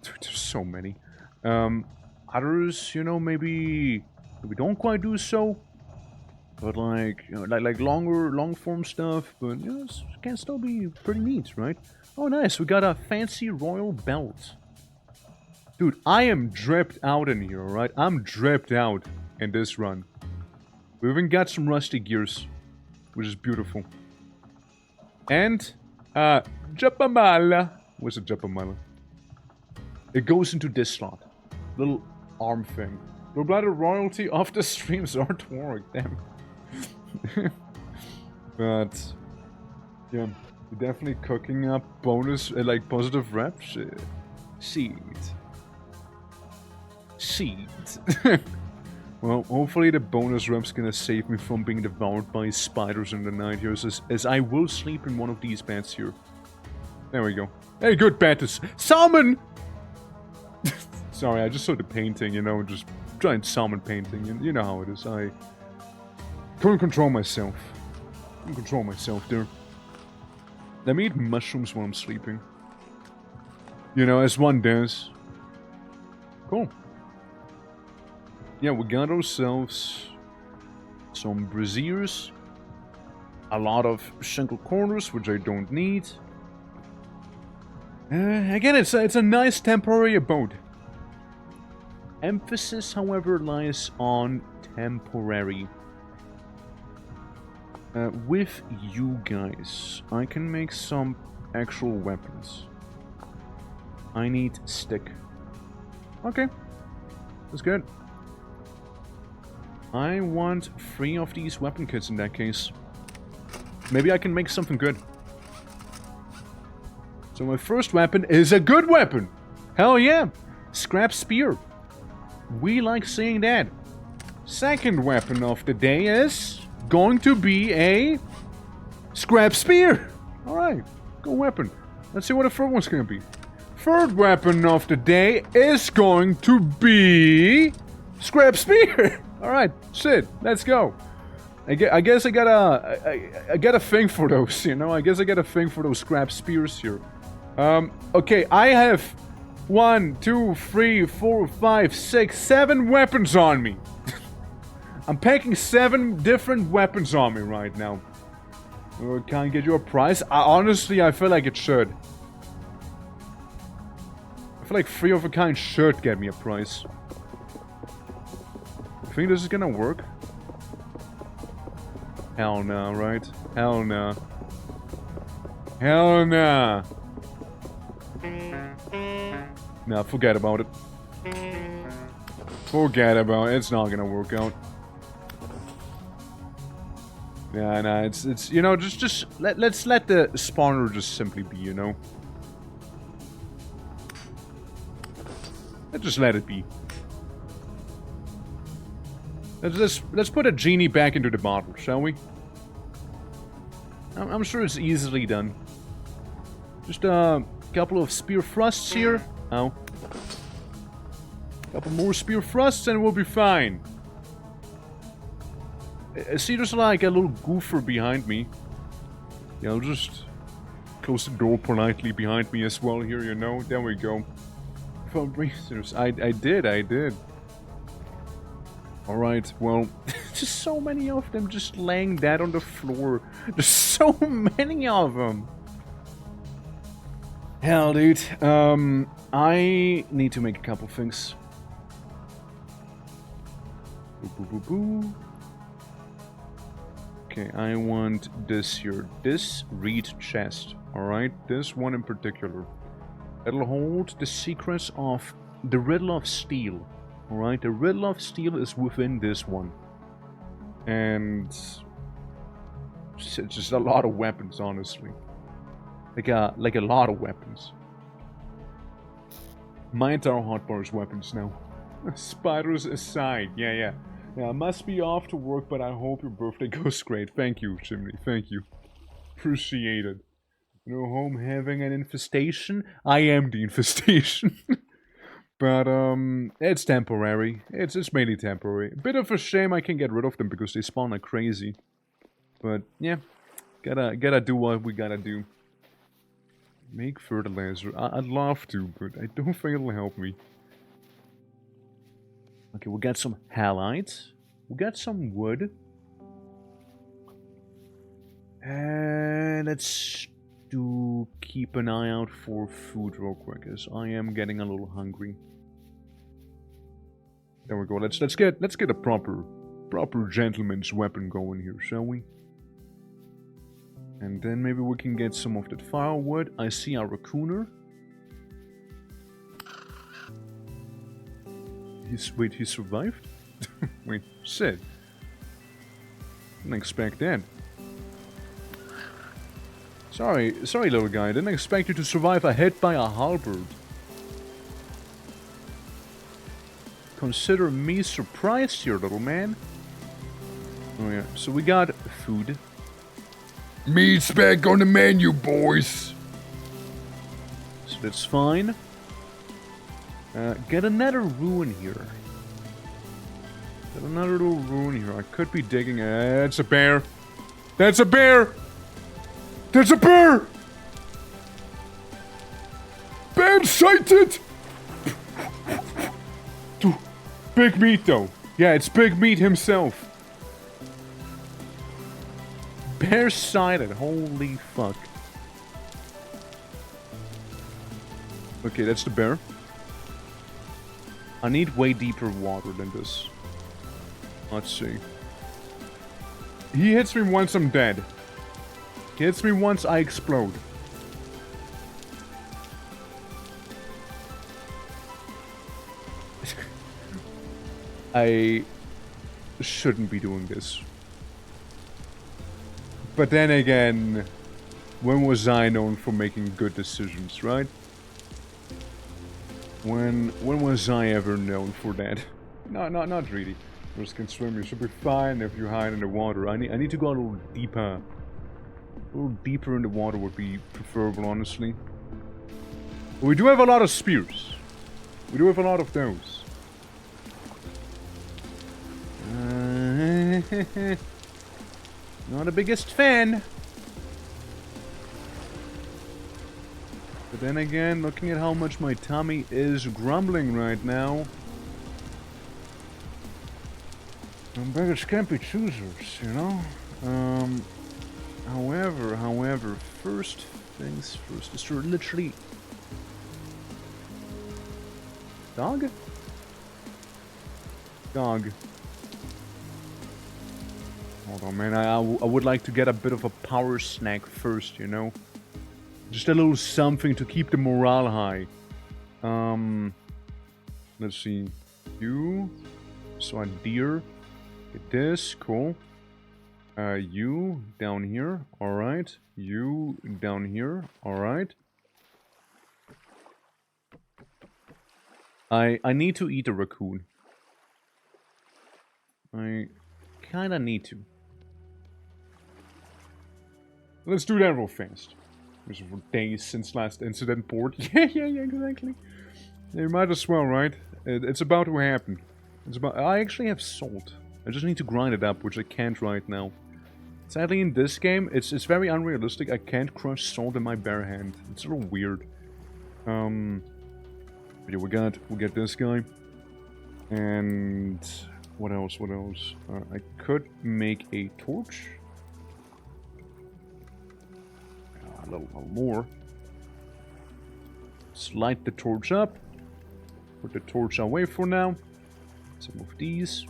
there's so many. Others, you know, maybe don't quite do so, but like, you know, like long form stuff, but you know, it can still be pretty neat, right? Oh, nice, we got a fancy royal belt. Dude, I am dripped out in here, alright? I'm dripped out in this run. We even got some rusty gears, which is beautiful. And, Japamala. What's a Japamala? It goes into this slot. Little arm thing. We're by the royalty of the stream's artwork, damn. But, yeah, we're definitely cooking up bonus, like, positive reps. Seed. Well, hopefully the bonus rep's gonna save me from being devoured by spiders in the night here, as I will sleep in one of these beds here. There we go. Hey, good bed to summon! Sorry, I just saw the painting, you know, just giant salmon painting, and you know how it is. I couldn't control myself. Couldn't control myself there. Let me eat mushrooms while I'm sleeping. You know, as one does. Cool. Yeah, we got ourselves some braziers. A lot of shingle corners, which I don't need. Again, it's a nice temporary abode. Emphasis, however, lies on temporary. With you guys, I can make some actual weapons. I need stick. Okay, that's good. I want 3 of these weapon kits in that case. Maybe I can make something good. So my first weapon is a good weapon! Hell yeah! Scrap spear. We like seeing that. Second weapon of the day is going to be a scrap spear. Alright, good weapon. Let's see what the third one's gonna be. Third weapon of the day is going to be scrap spear. Alright, shit, let's go. I guess I got a thing for those, you know? I guess I got a thing for those scrap spears here. Okay, I have 1, 2, 3, 4, 5, 6, 7 weapons on me. I'm packing 7 different weapons on me right now. Can I get you a prize? Honestly, I feel like it should. I feel like 3 of a kind should get me a prize. I think this is gonna work. Hell no, right? Hell no. Hell no. Nah, forget about it. Forget about it. It's not gonna work out. Yeah, nah, it's you know, let's let the spawner just simply be, you know. Let's just let it be. Let's put a genie back into the bottle, shall we? I'm sure it's easily done. Just a couple of spear thrusts here. Ow. Couple more spear thrusts and we'll be fine. I see there's like a little goofer behind me. Yeah, I'll just close the door politely behind me as well here, you know. There we go. Fundraisers. I did. Alright, well, just so many of them just laying dead on the floor. There's so many of them. Hell, dude. I need to make a couple things. Boo. Okay, I want this here. This reed chest. Alright, this one in particular. It'll hold the secrets of the Riddle of Steel. Alright, the Riddle of Steel is within this one. And it's just a lot of weapons, honestly. Like a lot of weapons. My entire hotbar is weapons now. Spiders aside, yeah. Yeah, I must be off to work, but I hope your birthday goes great. Thank you, Chimney, thank you. Appreciate it. No home having an infestation? I am the infestation. But, it's temporary. It's mainly temporary. A bit of a shame I can get rid of them because they spawn like crazy. But, yeah. Gotta do what we gotta do. Make fertilizer. I'd love to, but I don't think it'll help me. Okay, we got some halite. We got some wood. And let's keep an eye out for food real quick, as I am getting a little hungry. There we go. Let's get a proper gentleman's weapon going here, shall we? And then maybe we can get some of that firewood. I see a raccooner. Wait, he survived? Wait, shit. Didn't expect that. Sorry, little guy. Didn't expect you to survive a hit by a halberd. consider me surprised here, little man. Oh yeah, so we got food. Meat's back on the menu, boys. So that's fine. Get another ruin here. Get another little ruin here. I could be digging. That's a bear. That's a bear! There's a bear! Bam sighted! Dude, Big Meat though. Yeah, it's Big Meat himself. Bear sighted. Holy fuck. Okay, that's the bear. I need way deeper water than this. Let's see. He hits me once I'm dead. He hits me once I explode. I shouldn't be doing this. But then again, when was I known for making good decisions, right? When was I ever known for that? No, not really. Those can swim. You should be fine if you hide in the water. I need to go a little deeper. A little deeper in the water would be preferable, honestly. But we do have a lot of spears. We do have a lot of those. Not the biggest fan. But then again, looking at how much my tummy is grumbling right now. Beggars can't be choosers, you know? However, first things first. Is there literally... Dog? Dog. Hold on, man. I would like to get a bit of a power snack first, you know? Just a little something to keep the morale high. Let's see. You. So a deer. Get this. Cool. You down here. Alright. You down here. Alright. I need to eat a raccoon. I kinda need to. Let's do that real fast. There's for days since last incident port. yeah, exactly. You might as well, right? It's about to happen. It's about. I actually have salt. I just need to grind it up, which I can't right now. Sadly, in this game, it's very unrealistic. I can't crush salt in my bare hand. It's a little weird. But yeah, we got this guy, and what else? What else? I could make a torch. A little more. Let's light the torch up. Put the torch away for now. Some of these.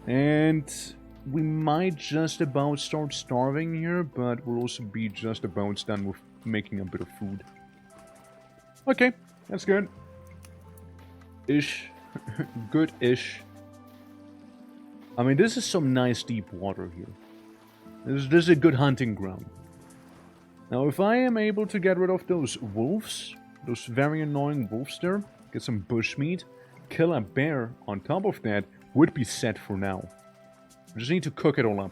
And we might just about start starving here, but we'll also be just about done with making a bit of food. Okay, that's good. Ish. Good-ish. I mean, this is some nice deep water here. This is a good hunting ground. Now, if I am able to get rid of those wolves, those very annoying wolves there, get some bushmeat, kill a bear on top of that, would be set for now. I just need to cook it all up.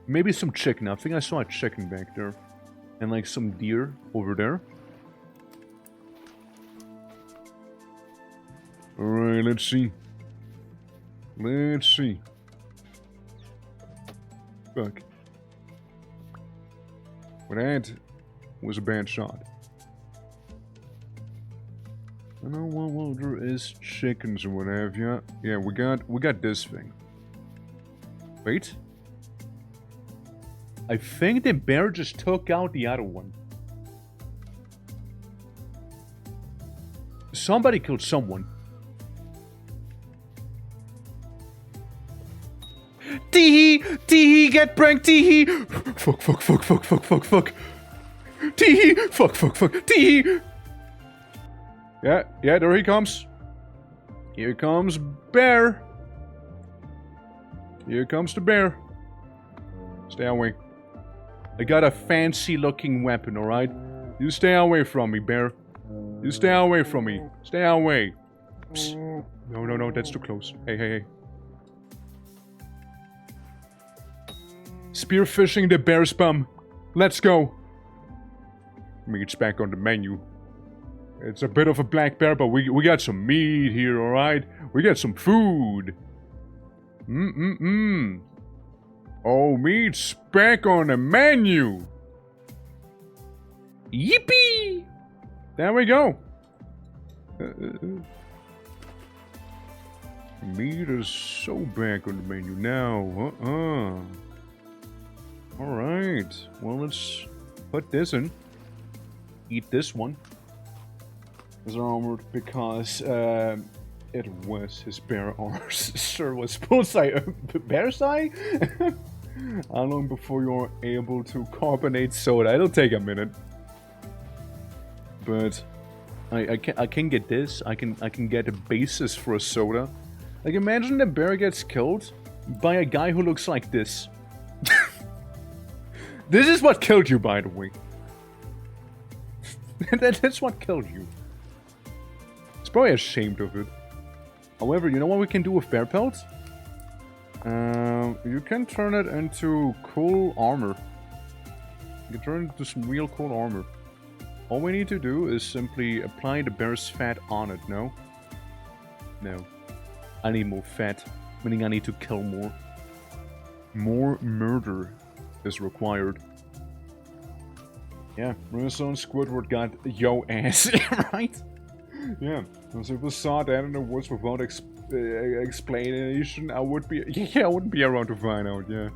Maybe some chicken. I think I saw a chicken back there. And like some deer over there. Alright, let's see. Let's see. Fuck. Well, that was a bad shot. I know, well, there is chickens or what have you. Yeah, we got this thing. Wait. I think the bear just took out the other one. Somebody killed someone. Teehee! Teehee! Get pranked! Teehee! Fuck! Teehee! Fuck! Teehee! Yeah, there he comes. Here comes bear. Here comes the bear. Stay away. I got a fancy looking weapon, alright? You stay away from me, bear. You stay away from me. Stay away. Psst. No, that's too close. Hey. Spearfishing the bear's bum. Let's go. Meat's back on the menu. It's a bit of a black bear, but we got some meat here, alright? We got some food. Oh, meat's back on the menu. Yippee! There we go. Meat is so back on the menu now. Alright. Well, let's put this in. Eat this one. Is armored because it was his bear armor. Sure was bullseye. Bear's eye? How long before you're able to carbonate soda? It'll take a minute. But I can get this. I can get a basis for a soda. Like, imagine the bear gets killed by a guy who looks like this. This is what killed you, by the way. That's what killed you. He's probably ashamed of it. However, you know what we can do with bear pelts? You can turn it into cool armor. You can turn it into some real cool armor. All we need to do is simply apply the bear's fat on it, no? No. I need more fat, meaning I need to kill more. More murder is required. Yeah, Marissa and Squidward got yo ass, right? Yeah, because if we saw that in the woods without explanation, I wouldn't be around to find out, yeah.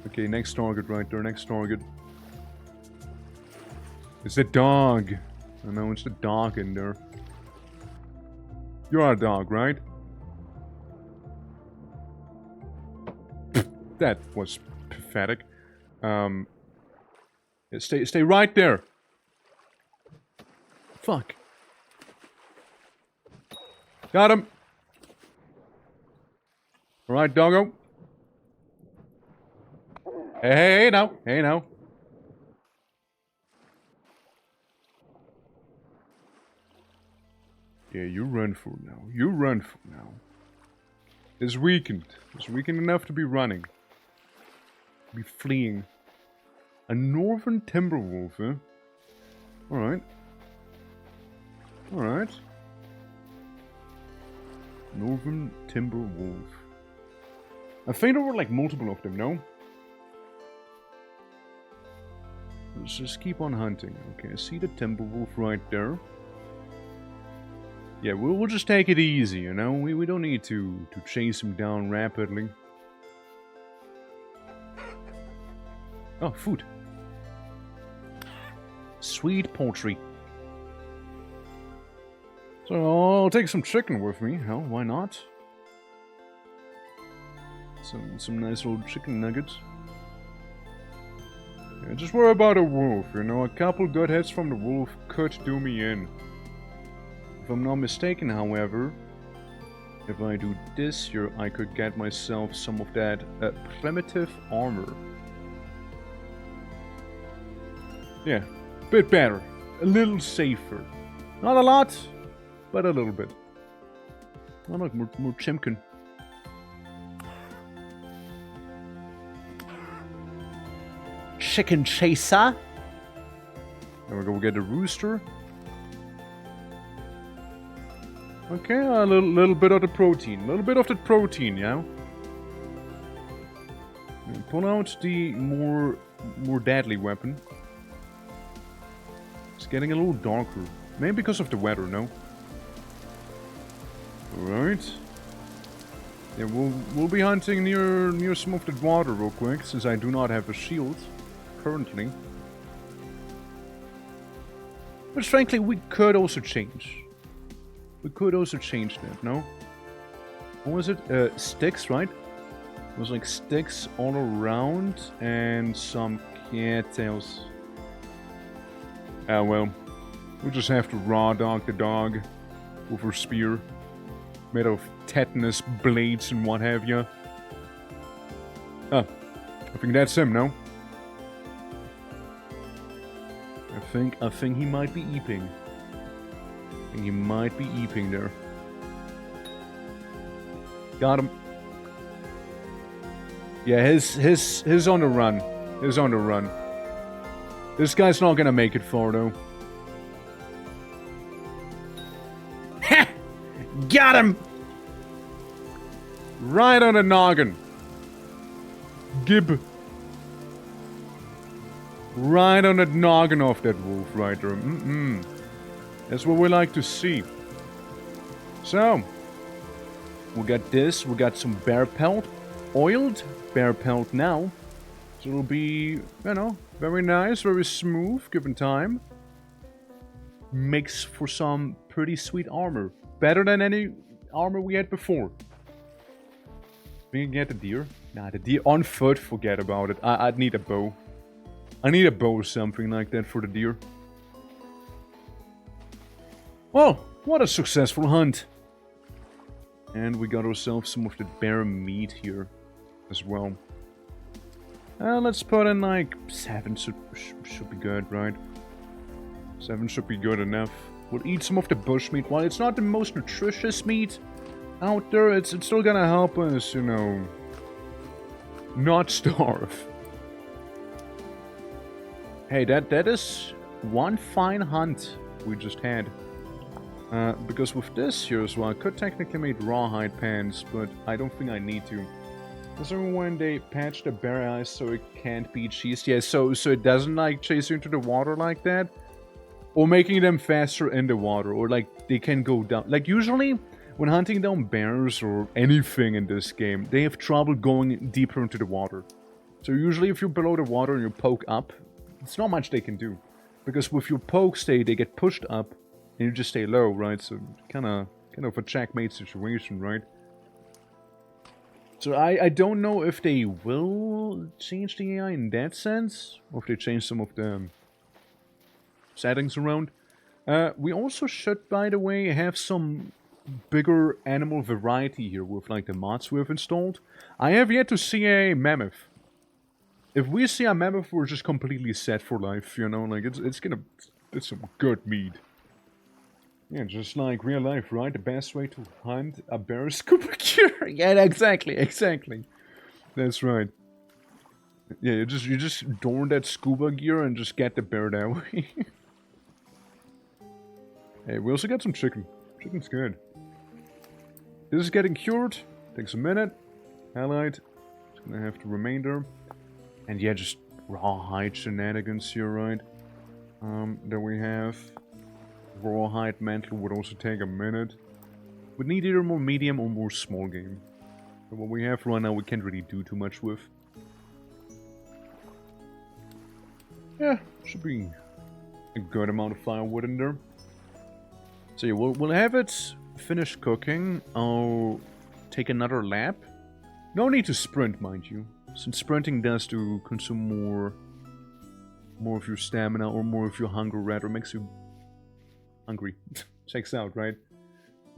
Okay, next target right there, next target. It's the dog. I know, it's the dog in there. You're a dog, right? That was pathetic. Yeah, stay right there. Fuck. Got him. All right, doggo. Hey now. Yeah, you run for now. It's weakened. It's weakened enough to be running. Be fleeing. A northern timber wolf, huh? Alright. Northern timber wolf. I think there were like multiple of them, no? Let's just keep on hunting. Okay, I see the timber wolf right there. Yeah, we'll just take it easy, you know? We don't need to chase him down rapidly. Oh, food. Sweet poultry. So I'll take some chicken with me. Hell, why not? Some nice little chicken nuggets. Yeah, just worry about a wolf, you know? A couple good hits from the wolf could do me in. If I'm not mistaken, however, if I do this here, I could get myself some of that primitive armor. Yeah, bit better. A little safer. Not a lot, but a little bit. I like more chimkin. Chicken chaser. There we go, we get a rooster. Okay, a little bit of the protein. A little bit of the protein, yeah? And pull out the more deadly weapon. It's getting a little darker. Maybe because of the weather, no? Alright. Yeah, we'll be hunting near some of the water real quick, since I do not have a shield currently. But frankly, we could also change. We could also change that, no? What was it? Sticks, right? It was like sticks all around and some cattails. Ah, well. We'll just have to raw dog the dog with her spear. Made of tetanus blades and what have you. Ah, I think that's him, no? I think he might be eeping. He might be eeping there. Got him. Yeah, his on the run. His on the run. This guy's not gonna make it far though. Ha! Got him! Right on the noggin. Gib. Right on the noggin of that wolf right there. That's what we like to see. So, we got this. We got some bear pelt. Oiled bear pelt now. So it'll be, you know, very nice, very smooth, given time. Makes for some pretty sweet armor. Better than any armor we had before. We can get the deer. Nah, the deer on foot, forget about it. I'd need a bow. I need a bow or something like that for the deer. Well, what a successful hunt. And we got ourselves some of the bear meat here as well. Let's put in like 7 should be good, right? 7 should be good enough. We'll eat some of the bush meat. While it's not the most nutritious meat out there, it's still gonna help us, you know, not starve. Hey, that is one fine hunt we just had. Because with this here as well, I could technically make rawhide pants, but I don't think I need to. Is there when they patch the bear eyes so it can't be chased? Yeah, so it doesn't like chase you into the water like that? Or making them faster in the water, or like they can go down. Like usually, when hunting down bears or anything in this game, they have trouble going deeper into the water. So usually if you're below the water and you poke up, it's not much they can do. Because with your pokes, they get pushed up, and you just stay low, right? So kind of a checkmate situation, right? So I don't know if they will change the AI in that sense, or if they change some of the settings around. We also should, by the way, have some bigger animal variety here with like the mods we have installed. I have yet to see a mammoth. If we see a mammoth, we're just completely set for life, you know, like it's some good meat. Yeah, just like real life, right? The best way to hunt a bear is scuba gear. Yeah, exactly. That's right. Yeah, you just don that scuba gear and just get the bear that way. Hey, we also got some chicken. Chicken's good. This is getting cured. Takes a minute. Highlight. It's gonna have the remainder. And yeah, just rawhide shenanigans here, right? Then we have rawhide mantle would also take a minute. We need either more medium or more small game. But what we have right now, we can't really do too much with. Yeah, should be a good amount of firewood in there. So yeah, we'll have it finished cooking. I'll take another lap. No need to sprint, mind you. Since sprinting does to consume more of your stamina or more of your hunger, rather makes you hungry. Checks out, right?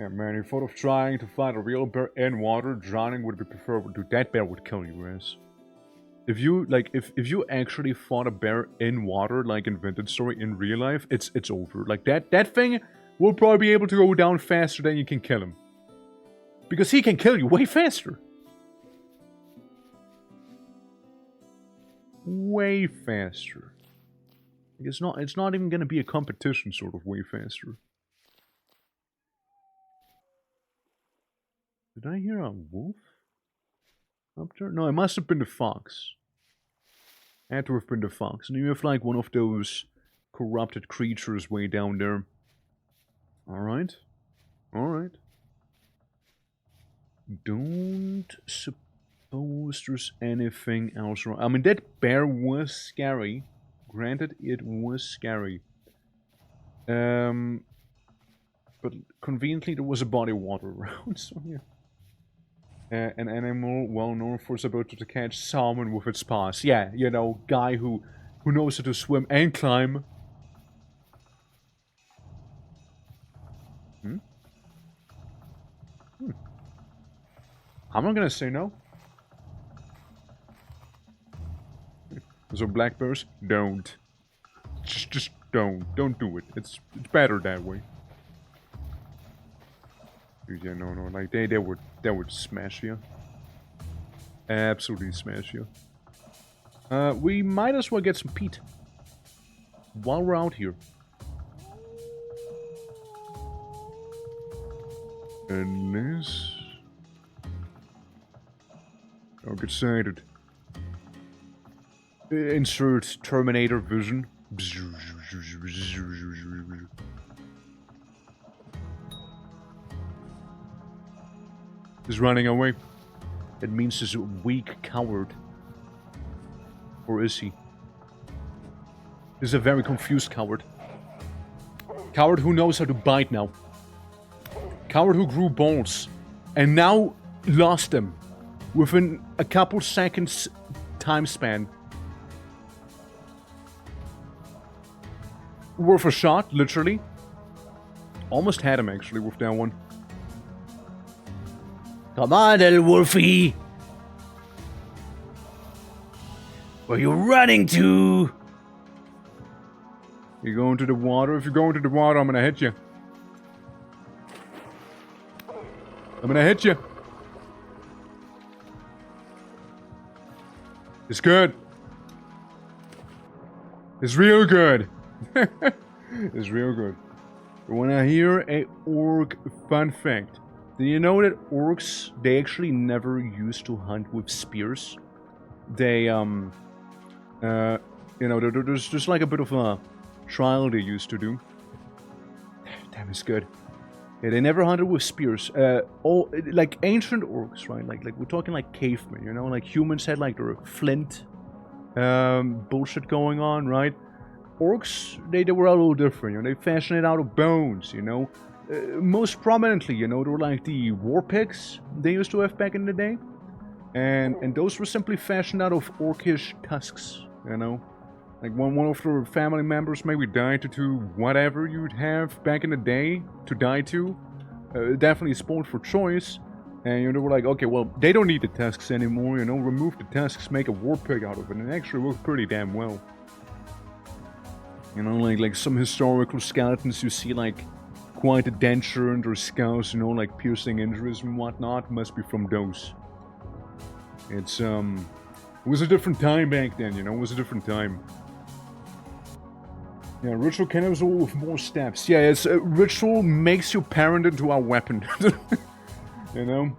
Yeah, man, you thought of trying to fight a real bear in water, drowning would be preferable. Dude, that bear would kill you, ass. If you, like, if you actually fought a bear in water, like in Vintage Story, in real life, it's over. Like, that thing will probably be able to go down faster than you can kill him. Because he can kill you way faster. Way faster. It's not even gonna be a competition sort of way faster. Did I hear a wolf up there? No, it must have been the fox. Had to have been the fox. And you have like one of those corrupted creatures way down there. Alright. Alright. Don't suppose there's anything else wrong. I mean, that bear was scary. Granted, it was scary. But conveniently, there was a body of water around, so yeah. An animal well known for its ability to catch salmon with its paws. Yeah, you know, guy who knows how to swim and climb. I'm not gonna say no. So black bears, don't. Just don't. Don't do it. It's better that way. Yeah, no, like they would smash you. Absolutely smash you. We might as well get some peat while we're out here. And this. Don't get excited. Insert Terminator vision. He's running away. It means he's a weak coward. Or is he? He's a very confused coward. Coward who knows how to bite now. Coward who grew balls. And now lost them. Within a couple seconds time span. Worth a shot, literally. Almost had him actually with that one. Come on, little Wolfie. Where you running to? You going to the water? If you're going to the water, I'm gonna hit you. I'm gonna hit you. It's good. It's real good. It's real good. When I hear a orc fun fact, do you know that orcs, they actually never used to hunt with spears? They, you know, there's just like a bit of a trial they used to do. Damn, it's good. Yeah, they never hunted with spears. All like ancient orcs, right? Like we're talking like cavemen, you know? Like humans had like their flint bullshit going on, right? Orcs, they were a little different, you know? They fashioned it out of bones, you know? Most prominently, you know, they were like the war pigs they used to have back in the day. And those were simply fashioned out of orcish tusks, you know? Like one of their family members maybe died to whatever you'd have back in the day to die to. Definitely sport for choice. And you know, they were like, okay, well, they don't need the tusks anymore, you know? Remove the tusks, make a war pig out of it. And it actually worked pretty damn well. You know, like some historical skeletons you see like quite a denture in their skulls, you know, like piercing injuries and whatnot, must be from those. It's, it was a different time back then, you know, it was a different time. Yeah, ritual cannons all with more steps. Yeah, it's, ritual makes you parent into a weapon. You know?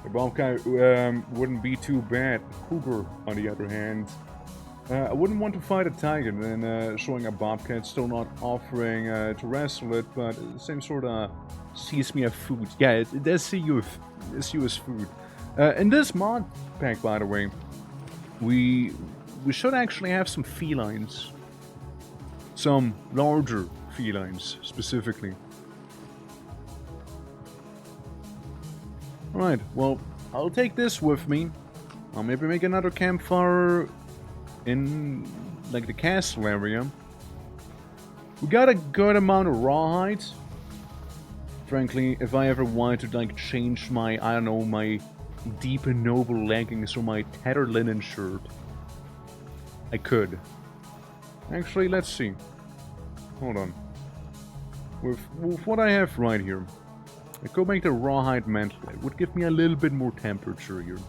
The Bobcat wouldn't be too bad. Cougar, on the other hand. I wouldn't want to fight a tiger and showing a bobcat, still not offering to wrestle it, but same sort of sees me as food. Yeah, it does see you as food. In this mod pack, by the way, we should actually have some felines. Some larger felines, specifically. Alright, well, I'll take this with me. I'll maybe make another campfire in, like, the castle area. We got a good amount of rawhide. Frankly, if I ever wanted to, like, change my, I don't know, my deep and noble leggings or my tattered linen shirt, I could. Actually, let's see. Hold on. With what I have right here, I could make the rawhide mantle. It would give me a little bit more temperature here.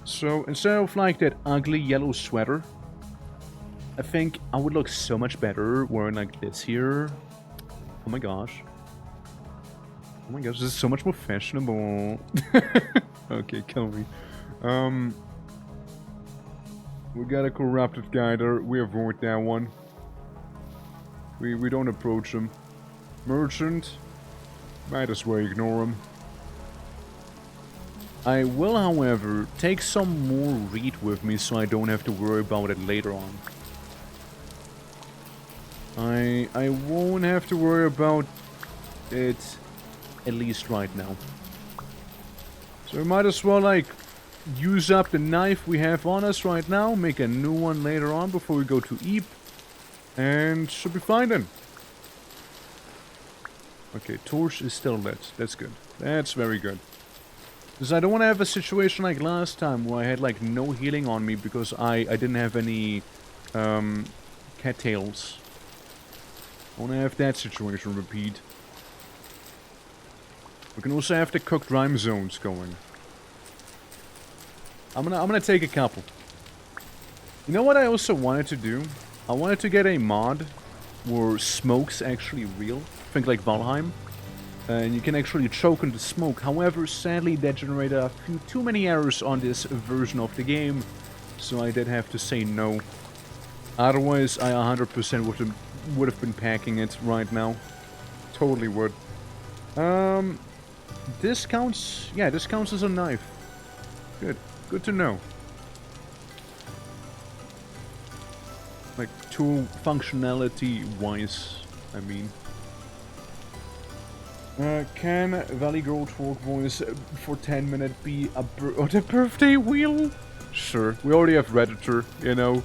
So, instead of like that ugly yellow sweater, I think I would look so much better wearing like this here. Oh my gosh. Oh my gosh, this is so much more fashionable. Okay, kill me. We got a corrupted guy there. We avoid that one. We don't approach him. Merchant. Might as well ignore him. I will, however, take some more reed with me so I don't have to worry about it later on. I won't have to worry about it, at least right now. So we might as well, like, use up the knife we have on us right now, make a new one later on before we go to eat, and should be fine then. Okay, torch is still lit. That's good. That's very good. Because I don't want to have a situation like last time where I had like no healing on me because I didn't have any cattails. I want to have that situation repeat. We can also have the cooked rhyme zones going. I'm gonna take a couple. You know what I also wanted to do? I wanted to get a mod where smoke's actually real. Think like Valheim. And you can actually choke on the smoke. However, sadly that generated a few too many errors on this version of the game. So I did have to say no. Otherwise, I 100% would have been packing it right now. Totally would. This counts... Yeah, this counts as a knife. Good. Good to know. Like, tool functionality-wise, I mean. Can Valley Girl Twerk Voice for 10 minutes be a the birthday wheel? Sure. We already have Redditor, you know.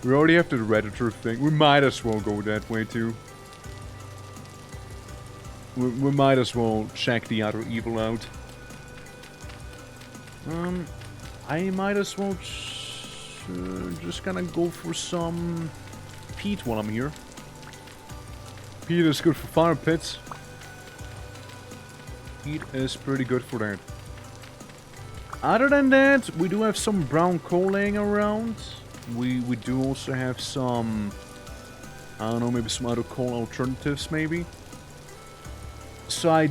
We already have the Redditor thing. We might as well go that way, too. We might as well check the other evil out. I might as well just gonna go for some peat while I'm here. Peat is good for fire pits. Peat is pretty good for that. Other than that, we do have some brown coal laying around. We do also have some, I don't know, maybe some other coal alternatives, maybe. So I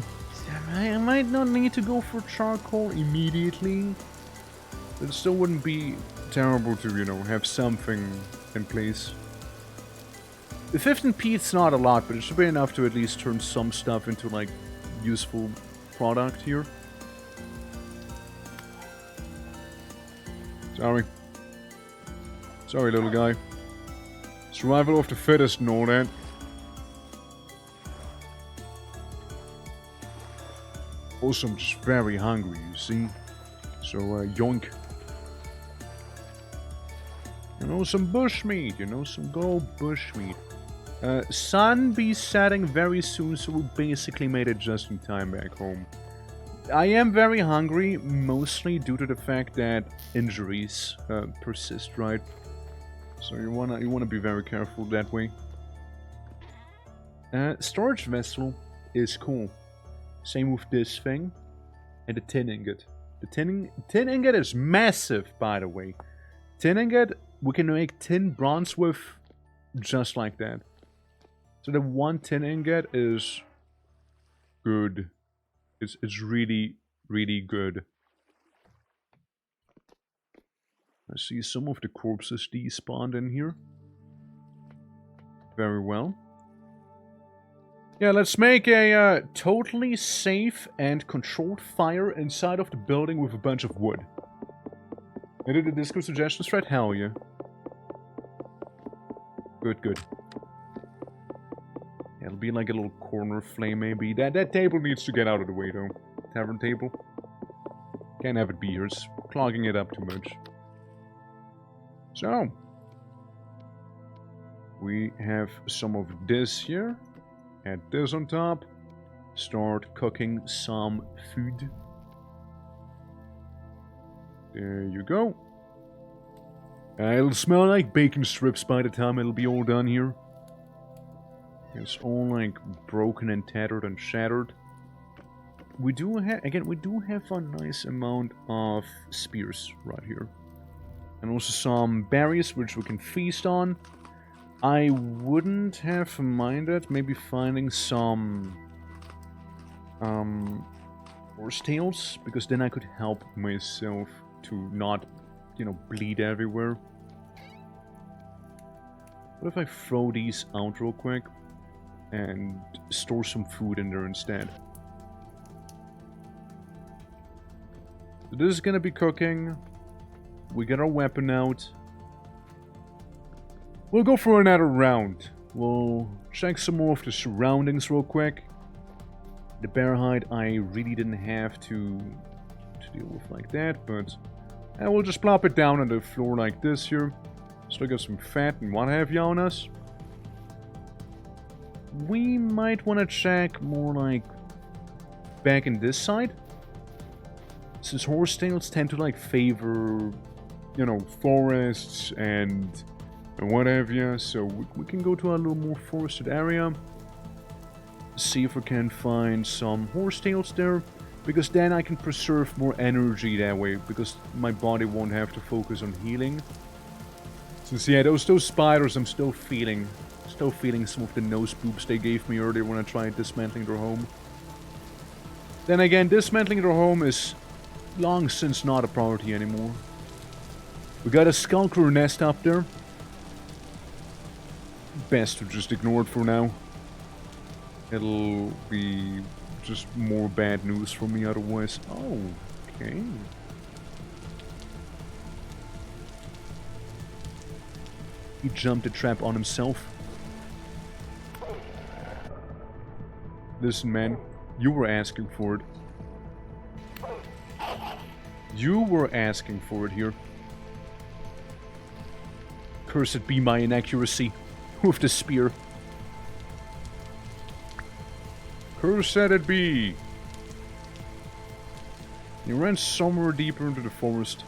might not need to go for charcoal immediately. But it still wouldn't be terrible to, you know, have something in place. The 15 peat's not a lot, but it should be enough to at least turn some stuff into, like, useful product here. Sorry. Sorry, little guy. Survival of the fittest and all that. Also, I'm just very hungry, you see? So, yoink. You know, some bushmeat. You know, some good old bushmeat. Sun be setting very soon, so we basically made it just in time back home. I am very hungry, mostly due to the fact that injuries persist, right? So you wanna be very careful that way. Storage vessel is cool. Same with this thing. And the tin ingot. The tin ingot is massive, by the way. Tin ingot, we can make tin bronze with just like that. So the one tin ingot is good. It's really, really good. I see some of the corpses despawned in here. Very well. Yeah, let's make a totally safe and controlled fire inside of the building with a bunch of wood. I did a Discord suggestions thread? Hell yeah. Good, good. Yeah, it'll be like a little corner flame maybe. That table needs to get out of the way though. Tavern table. Can't have it be here. It's clogging it up too much. So. We have some of this here. Add this on top. Start cooking some food. There you go. It'll smell like bacon strips by the time it'll be all done here. It's all like broken and tattered and shattered. We do have, again, we do have a nice amount of spears right here. And also some berries which we can feast on. I wouldn't have minded maybe finding some horse tails, because then I could help myself to not, you know, bleed everywhere. What if I throw these out real quick and store some food in there instead? So this is gonna be cooking. We get our weapon out. We'll go for another round. We'll check some more of the surroundings real quick. The bear hide I really didn't have to deal with like that, but we'll just plop it down on the floor like this here. Still got some fat and what have you on us. We might want to check more like back in this side. Since horsetails tend to like favor, you know, forests and what have you, so we can go to a little more forested area. see if we can find some horsetails there, because then I can preserve more energy that way, because my body won't have to focus on healing. Since yeah, those spiders, I'm still feeling some of the nose boobs they gave me earlier when I tried dismantling their home. Then again, dismantling their home is long since not a priority anymore. We got a skulker nest up there. Best to just ignore it for now. It'll be just more bad news for me otherwise. Oh, okay. He jumped the trap on himself. Listen, man. You were asking for it. You were asking for it here. Cursed be my inaccuracy with the spear. Cursed it be. He ran somewhere deeper into the forest.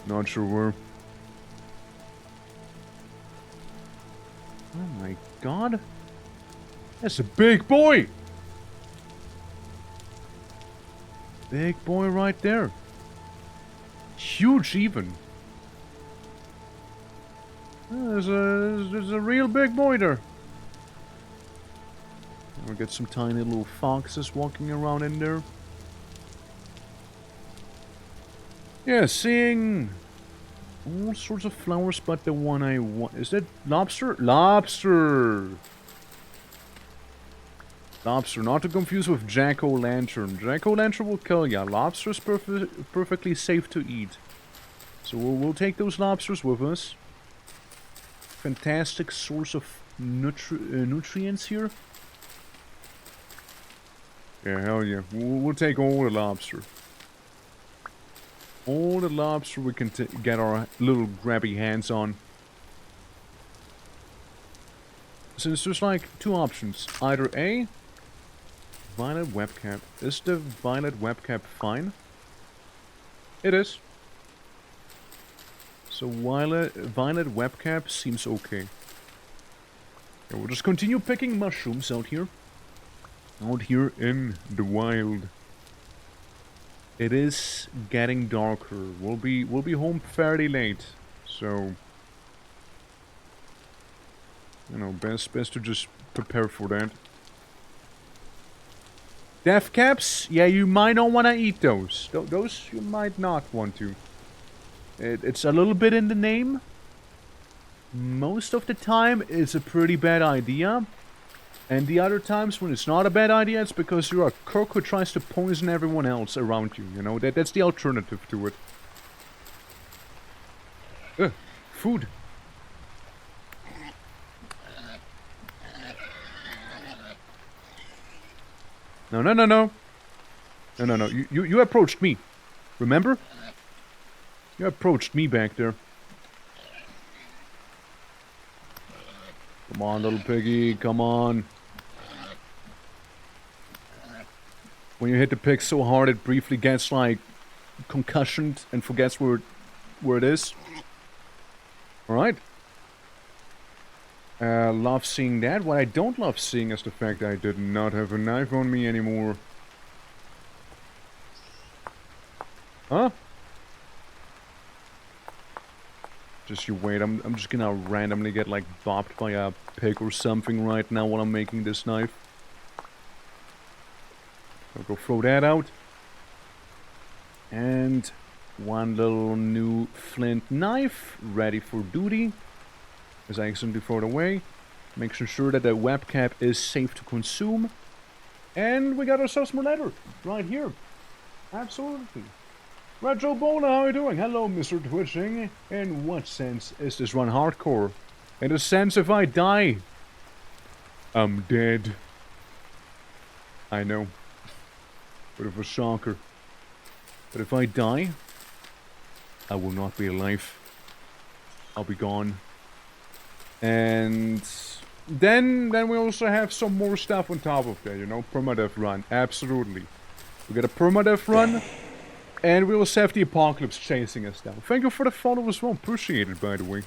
Not sure where. Oh my god. That's a big boy! Big boy right there. Huge even. There's a real big boy there. We'll get some tiny little foxes walking around in there. Yeah, seeing all sorts of flowers, but the one I want... Is that lobster? Lobster! Lobster, not to confuse with jack-o'-lantern. Jack-o'-lantern will kill ya. Lobster is perfectly safe to eat. So we'll take those lobsters with us. Fantastic source of nutrients here. Yeah, hell yeah. We'll take all the lobster. All the lobster we can get our little grabby hands on. Since there's like two options. Either A, violet webcap. Is the violet webcap fine? It is. So violet webcap seems okay. Yeah, we'll just continue picking mushrooms out here. Out here in the wild. It is getting darker. We'll be home fairly late. So you know, best to just prepare for that. Death caps? Yeah, you might not want to eat those. Those you might not want to. It's a little bit in the name. Most of the time, it's a pretty bad idea. And the other times when it's not a bad idea, it's because you're a cook who tries to poison everyone else around you. You know, that's the alternative to it. Food. No. No. You approached me. Remember? You approached me back there. Come on, little piggy. Come on. When you hit the pig so hard, it briefly gets, like, concussioned and forgets where it is. Alright. Love seeing that. What I don't love seeing is the fact that I did not have a knife on me anymore. Huh? Just you wait, I'm just gonna randomly get like bopped by a pig or something right now while I'm making this knife. I'll go throw that out. And one little new flint knife ready for duty. As I accidentally throw it away. Making sure that the web cap is safe to consume. And we got ourselves more leather right here. Absolutely. Retro Bola, how are you doing? Hello, Mr. Twitching. In what sense is this run hardcore? In the sense if I die, I'm dead. I know. Bit of a shocker. But if I die, I will not be alive. I'll be gone. And then we also have some more stuff on top of that, you know, permadeath run. Absolutely. We got a permadeath run. And we also have the apocalypse chasing us down. Thank you for the follow as well. Appreciate it, by the way.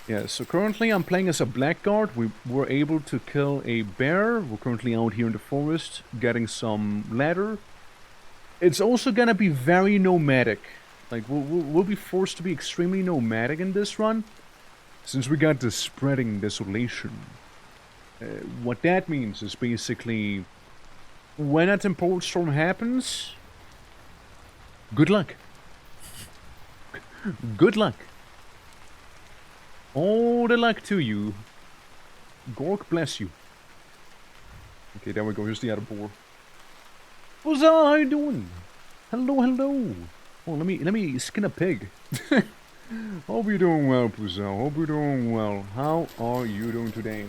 Yeah, so currently I'm playing as a blackguard. We were able to kill a bear. We're currently out here in the forest getting some leather. It's also gonna be very nomadic. Like, we'll be forced to be extremely nomadic in this run, since we got the spreading desolation. What that means is basically, when a temporal storm happens, good luck. Good luck. All the luck to you. Gork bless you. Okay, there we go. Here's the other boar. What's up? How you doing? Hello, hello. Oh, let me skin a pig. Hope you're doing well, Puzo. Hope you're doing well. How are you doing today?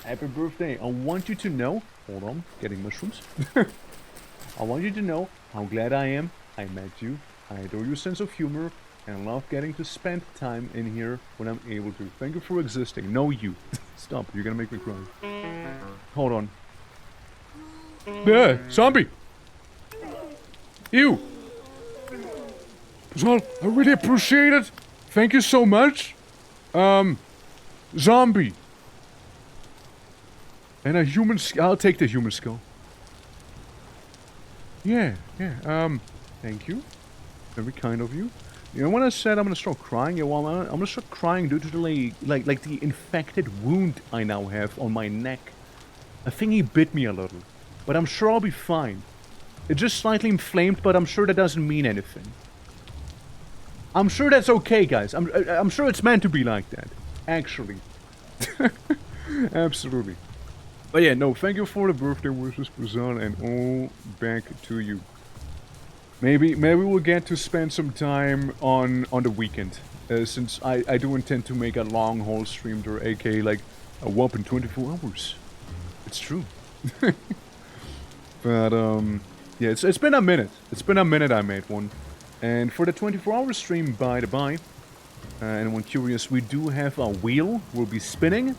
Happy birthday. I want you to know... Hold on, getting mushrooms. I want you to know how glad I am I met you. I adore your sense of humor. And I love getting to spend time in here when I'm able to. Thank you for existing. No, you. Stop. You're gonna make me cry. Hold on. Yeah, zombie! Ew! Well, I really appreciate it. Thank you so much. Zombie. And a human I'll take the human skull. Yeah. Thank you. Very kind of you. You know when I said I'm gonna start crying? Yeah, well, I'm gonna start crying due to the like the infected wound I now have on my neck. I think he bit me a little, but I'm sure I'll be fine. It's just slightly inflamed, but I'm sure that doesn't mean anything. I'm sure that's okay, guys. I'm sure it's meant to be like that, actually. Absolutely. But yeah, no, thank you for the birthday wishes, Puzan, and all back to you. Maybe we'll get to spend some time on the weekend, since I do intend to make a long haul stream there, aka like a whopping 24 hours. It's true. But yeah, it's been a minute. It's been a minute I made one, and for the 24-hour stream, by the by, anyone curious, we do have a wheel we'll be spinning,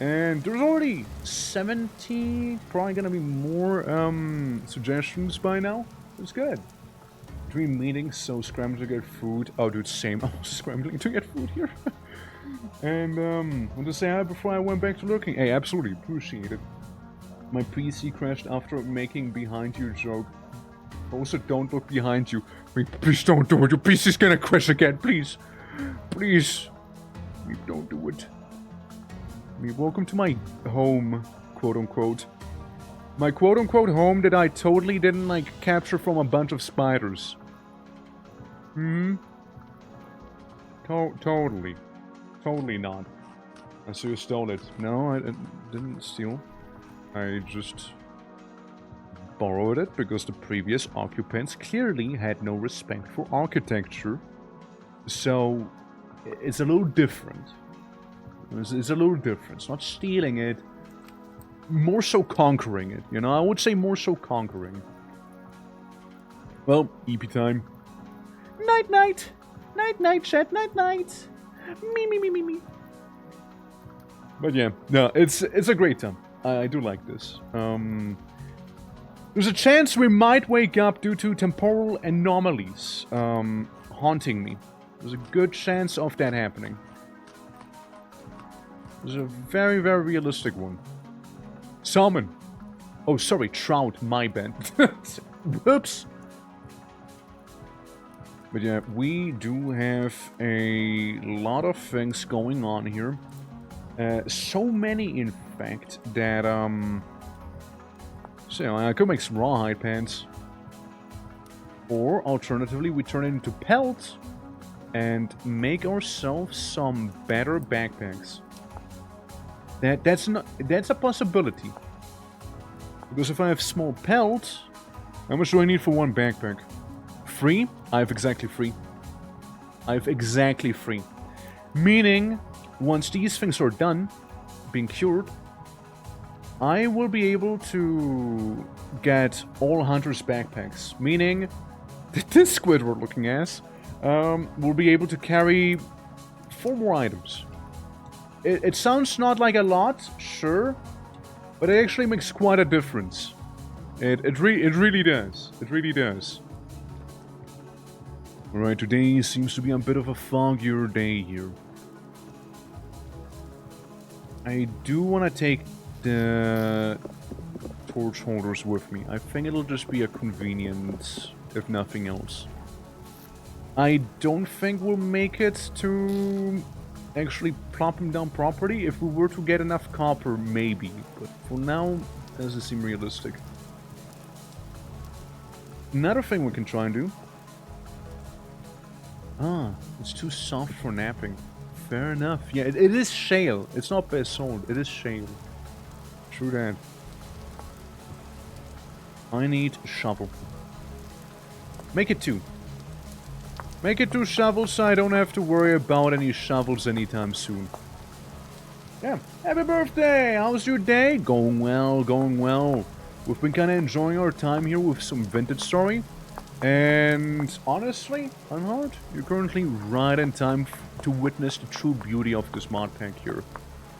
and there's already 70, probably gonna be more suggestions by now. It's good. Between meetings, so scrambling to get food. Oh, dude, same. I was scrambling to get food here. And, want to say hi before I went back to lurking. Hey, absolutely, appreciate it. My PC crashed after making behind you joke. Also, don't look behind you. Wait, please don't do it. Your PC's gonna crash again, please. Please. Please don't do it. Welcome to my home, quote-unquote. My quote-unquote home that I totally didn't, like, capture from a bunch of spiders. Totally. Totally not. So you stole it. No, I didn't steal. I just borrowed it because the previous occupants clearly had no respect for architecture. So, it's a little different. It's a little different. It's not stealing it. More so conquering it, you know? I would say more so conquering. Well, EP time. Night-night! Night-night, chat, night-night! Me. But yeah, no, it's a great time. I do like this. There's a chance we might wake up due to temporal anomalies haunting me. There's a good chance of that happening. There's a very, very realistic one. Salmon. Oh, sorry, trout, my bad. Whoops. But yeah, we do have a lot of things going on here. So many, in fact, that, so I could make some rawhide pants. Or, alternatively, we turn it into pelts and make ourselves some better backpacks. That's a possibility. Because if I have small pelts, how much do I need for one backpack? 3? I have exactly 3. I have exactly 3. Meaning, once these things are done, being cured, I will be able to get all hunters' backpacks. Meaning, that this Squidward looking ass will be able to carry 4 more items. It sounds not like a lot, sure, but it actually makes quite a difference. It really does. It really does. Alright, today seems to be a bit of a foggier day here. I do want to take the torch holders with me. I think it'll just be a convenience, if nothing else. I don't think we'll make it to actually plop them down properly. If we were to get enough copper, maybe. But for now, doesn't seem realistic. Another thing we can try and do. Ah, it's too soft for napping. Fair enough. Yeah, it is shale. It's not basalt. It is shale. True that. I need a shovel. Make it 2. Make it 2 shovels so I don't have to worry about any shovels anytime soon. Yeah. Happy birthday! How's your day? Going well, going well. We've been kind of enjoying our time here with some vintage story. And honestly, Unhard, you're currently right in time to witness the true beauty of this mod pack here.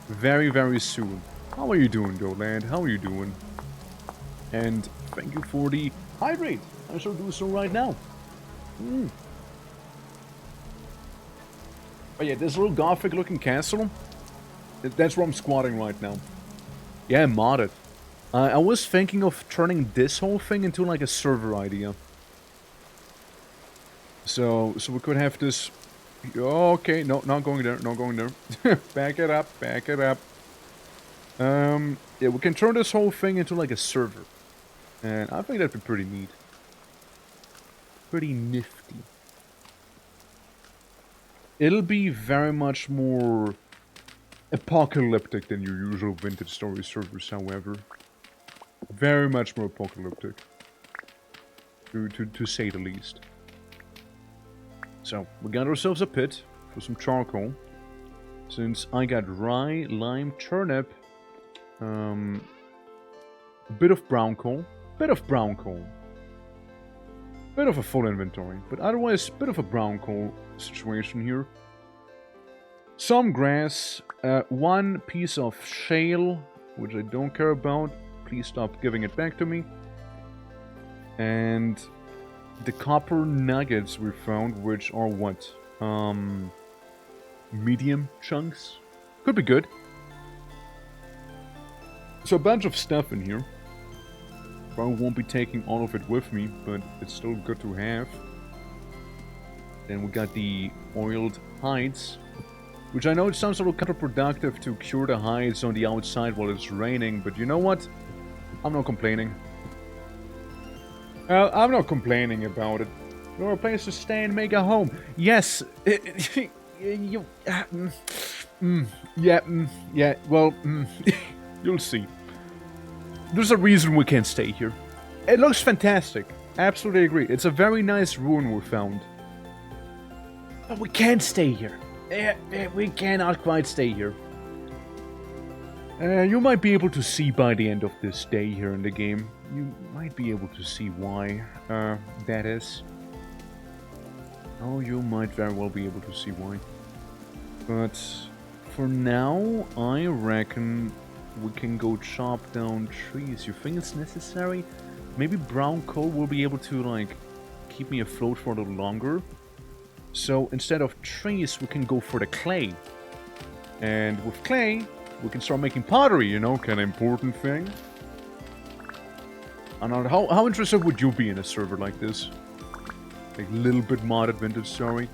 Very, very soon. How are you doing, though, lad? How are you doing? And thank you for the hydrate. I shall do so right now. Oh yeah, this little gothic-looking castle, that's where I'm squatting right now. Yeah, modded. I was thinking of turning this whole thing into like a server idea. So we could have this... Oh, okay, no, not going there, not going there. Back it up, back it up. Yeah, we can turn this whole thing into like a server. And I think that'd be pretty neat. Pretty nifty. It'll be very much more apocalyptic than your usual vintage story servers, however. Very much more apocalyptic. To say the least. So, we got ourselves a pit for some charcoal. Since I got rye, lime, turnip, a bit of brown coal, bit of a full inventory, but otherwise, bit of a brown coal situation here. Some grass, 1 piece of shale, which I don't care about. Please stop giving it back to me. And the copper nuggets we found, which are what? Medium chunks? Could be good. So a bunch of stuff in here. Probably won't be taking all of it with me, but it's still good to have. Then we got the oiled hides, which I know it sounds a little counterproductive to cure the hides on the outside while it's raining, but you know what? I'm not complaining. I'm not complaining about it. You're a place to stay and make a home. Yes, you'll see. There's a reason we can't stay here. It looks fantastic. Absolutely agree. It's a very nice ruin we found. But we can't stay here. We cannot quite stay here. You might be able to see by the end of this day here in the game. You might be able to see why that is. Oh, you might very well be able to see why. But for now, I reckon we can go chop down trees. You think it's necessary? Maybe brown coal will be able to, like, keep me afloat for a little longer. So instead of trees, we can go for the clay. And with clay, we can start making pottery, you know, kind of important thing. I don't know, how interested would you be in a server like this? Like, little bit modded vintage story.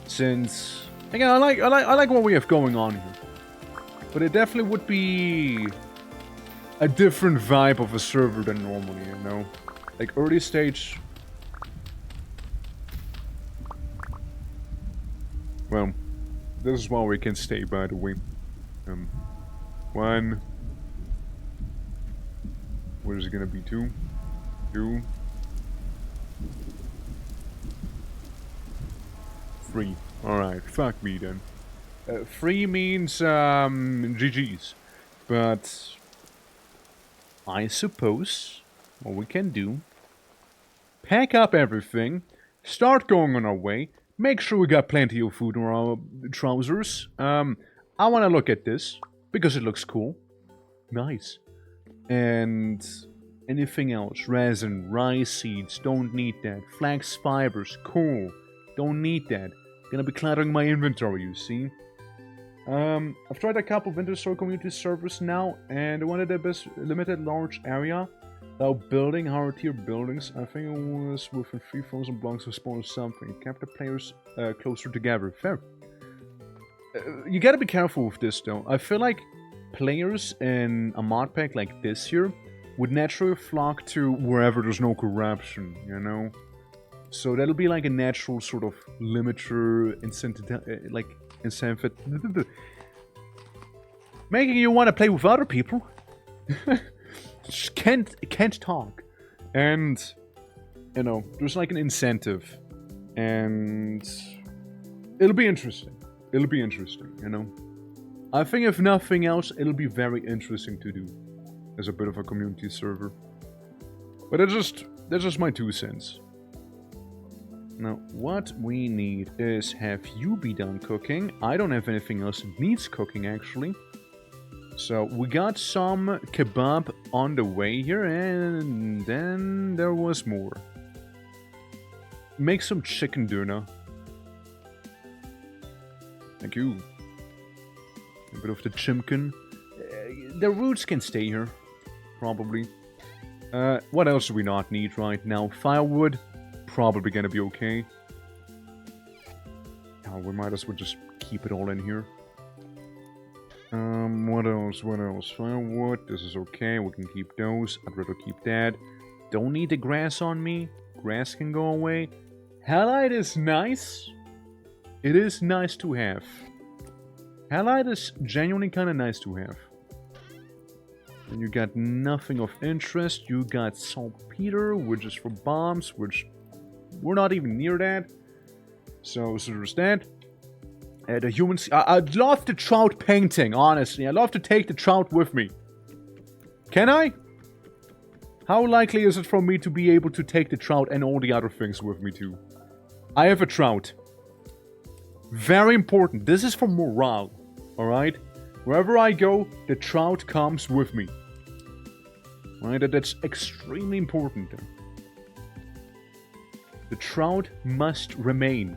Since, again, I like what we have going on here. But it definitely would be a different vibe of a server than normally, you know? Like, early stage... Well, this is why we can stay, by the way. 1... What is it gonna be? 2? 2... 3. Alright, fuck me then. 3 means, GG's. But... I suppose what we can do, pack up everything, start going on our way, make sure we got plenty of food in our trousers. I want to look at this, because it looks cool. Nice. And anything else, resin, rice seeds, don't need that. Flax fibers, cool. Don't need that. Gonna be cluttering my inventory, you see. I've tried a couple of Winter community servers now, and one of the best limited large area. Now building higher tier buildings. I think it was within 3,000 blocks of spawn or something. Kept the players closer together. Fair. You gotta be careful with this though. I feel like players in a mod pack like this here would naturally flock to wherever there's no corruption, you know? So that'll be like a natural sort of limiter, incentive, making you want to play with other people. Just can't talk. And, you know, there's like an incentive. And it'll be interesting. It'll be interesting, you know? I think if nothing else, it'll be very interesting to do as a bit of a community server. But that's just my 2 cents. Now, what we need is have you be done cooking. I don't have anything else that needs cooking, actually. So, we got some kebab on the way here, and then there was more. Make some chicken doner. Thank you. A bit of the chimkin. The roots can stay here, probably. What else do we not need right now? Firewood, probably gonna be okay. Oh, we might as well just keep it all in here. What else? What else? Firewood, this is okay. We can keep those. I'd rather keep that. Don't need the grass on me. Grass can go away. Halite is nice. It is nice to have. Halite is genuinely kind of nice to have. And you got nothing of interest. You got saltpeter, which is for bombs, which we're not even near that. So there's that. The humans... I'd love the trout painting, honestly. I'd love to take the trout with me. Can I? How likely is it for me to be able to take the trout and all the other things with me too? I have a trout. Very important. This is for morale. Alright? Wherever I go, the trout comes with me. Right? That's extremely important. The trout must remain.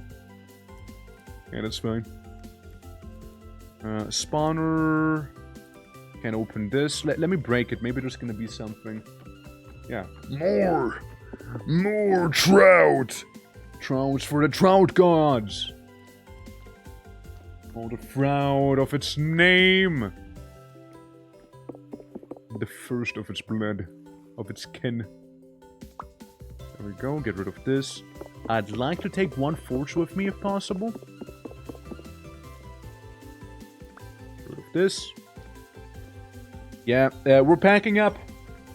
Yeah, that's fine. Spawner. Can open this. Let me break it. Maybe there's gonna be something. Yeah. More trout! Trouts for the trout gods. Oh, the proud of its name. The first of its blood. Of its kin. There we go. Get rid of this. I'd like to take one forge with me if possible. Get rid of this. Yeah, we're packing up.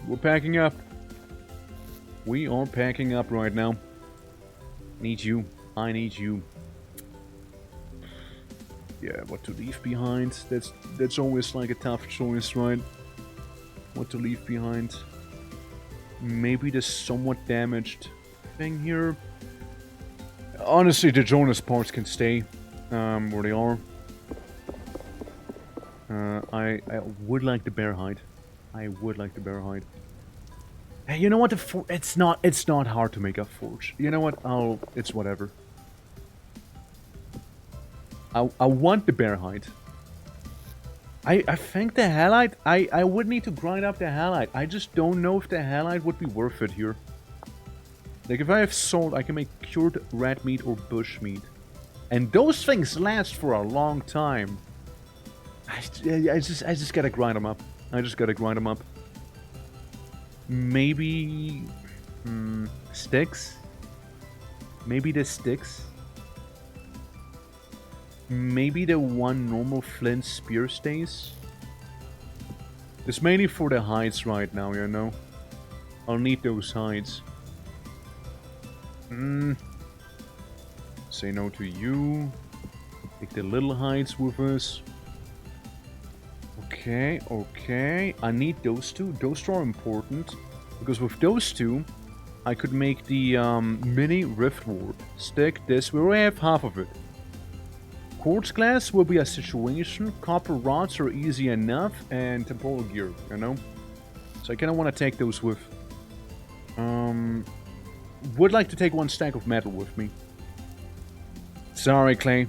We're packing up. We are packing up right now. Need you. I need you. Yeah, what to leave behind. That's always like a tough choice, right? What to leave behind. Maybe the somewhat damaged thing here. Honestly, the Jonas parts can stay where they are. I would like the bear hide. I would like the bear hide. Hey, you know what? It's not hard to make a forge. You know what? It's whatever. I want the bear hide. I think the halite, I would need to grind up the halite. I just don't know if the halite would be worth it here. Like, if I have salt, I can make cured rat meat or bush meat. And those things last for a long time. I just gotta grind them up. I just gotta grind them up. Maybe... sticks? Maybe the sticks? Maybe the one normal flint spear stays? It's mainly for the hides right now, you know? I'll need those hides. Say no to you. Take the little hides with us. Okay, okay. I need those two. Those two are important. Because with those two, I could make the mini rift ward. Stick this. We already have half of it. Quartz glass will be a situation. Copper rods are easy enough. And temporal gear, you know? So I kind of want to take those with. Would like to take one stack of metal with me. Sorry, Clay.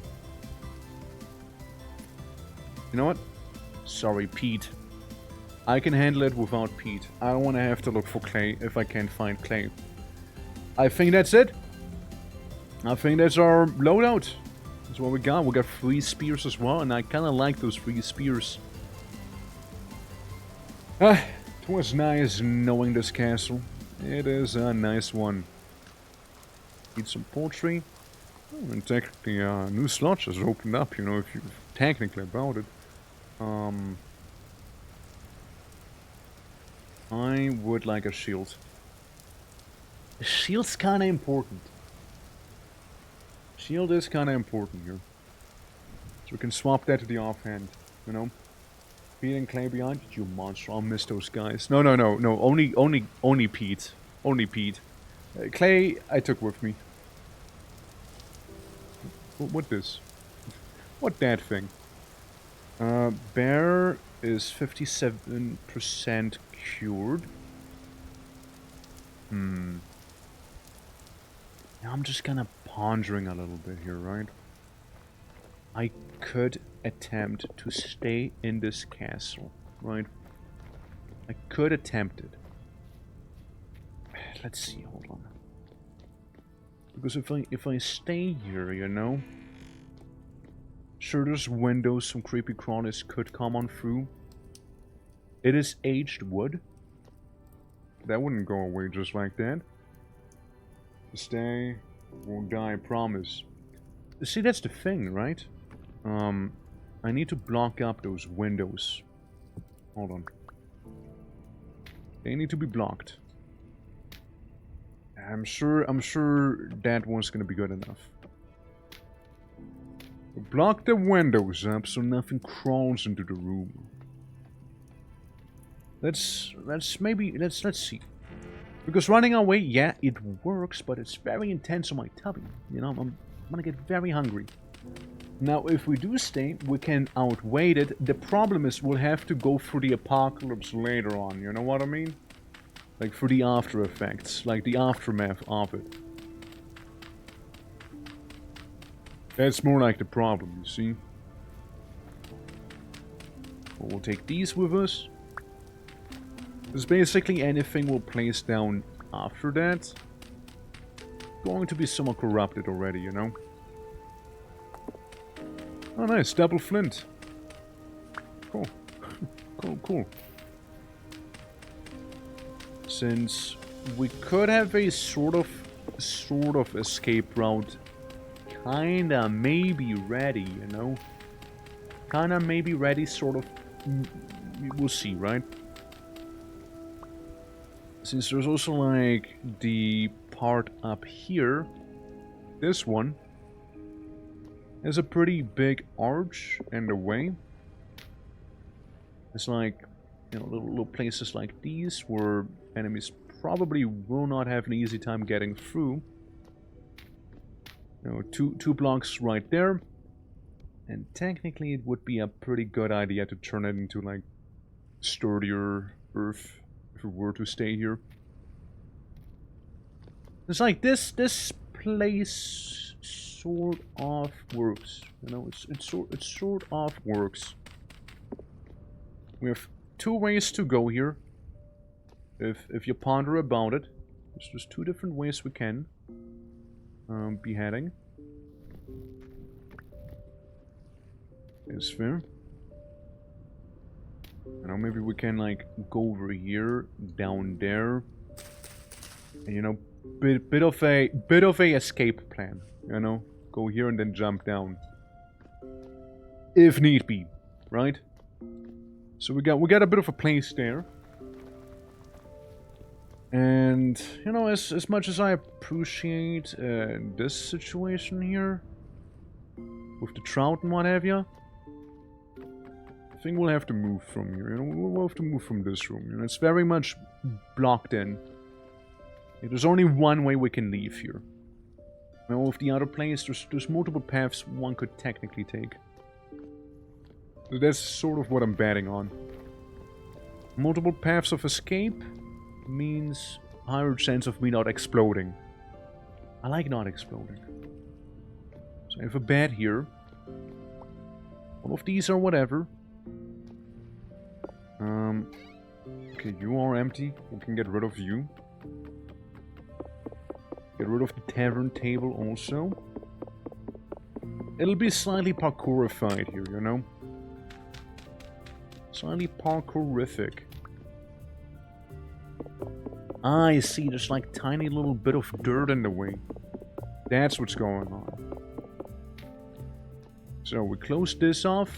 You know what? Sorry, Pete. I can handle it without Pete. I don't want to have to look for clay if I can't find clay. I think that's it. I think that's our loadout. That's what we got. We got 3 spears as well, and I kind of like those 3 spears. It was nice knowing this castle. It is a nice one. Eat some poultry. Oh, and technically, new slot just opened up, you know, if you're technically about it. I would like a shield. A shield's kind of important. Shield is kind of important here. So we can swap that to the offhand, you know. Pete and Clay behind you, monster. I'll miss those guys. No. Only Pete. Only Pete. Clay, I took with me. What this? What that thing? Bear is 57% cured. Now I'm just kind of pondering a little bit here, right? I could attempt to stay in this castle, right? I could attempt it. Let's see, hold on. Because if I stay here, you know, sure, there's windows some creepy crawlies could come on through. It is aged wood. That wouldn't go away just like that. Stay, won't die, I promise. See, that's the thing, right? I need to block up those windows. Hold on. They need to be blocked. I'm sure that one's gonna be good enough. Block the windows up so nothing crawls into the room. Let's see. Because running away, yeah, it works, but it's very intense on my tummy. You know, I'm gonna get very hungry. Now, if we do stay, we can outwait it. The problem is we'll have to go through the apocalypse later on, you know what I mean? Like for the after effects, like the aftermath of it. That's more like the problem, you see? We'll take these with us. Because basically anything we'll place down after that going to be somewhat corrupted already, you know? Oh nice, double flint. Cool. cool. Since we could have a sort of escape route kinda maybe ready, you know? Kinda maybe ready, sort of. We'll see, right? Since there's also like the part up here, this one has a pretty big arch in the way. It's like, you know, little places like these where enemies probably will not have an easy time getting through. You know, two blocks right there. And technically it would be a pretty good idea to turn it into like sturdier earth if we were to stay here. It's like this place sort of works. You know, it sort of works. We have 2 ways to go here. If you ponder about it, there's just 2 different ways we can be heading. Is fair. You know, maybe we can like go over here, down there, and you know, bit of a escape plan. You know, go here and then jump down, if need be, right? So we got a bit of a place there. And, you know, as much as I appreciate this situation here, with the trout and what have you, I think we'll have to move from here. You know, we'll have to move from this room. You know, it's very much blocked in. There's only one way we can leave here. You know, with the other place, there's multiple paths one could technically take. So that's sort of what I'm betting on. Multiple paths of escape means higher chance of me not exploding. I like not exploding. So I have a bed here. All of these are whatever. Okay, you are empty. We can get rid of you. Get rid of the tavern table also. It'll be slightly parkourified here, you know? Slightly parkourific. Ah, I see, there's like tiny little bit of dirt in the way. That's what's going on. So we close this off.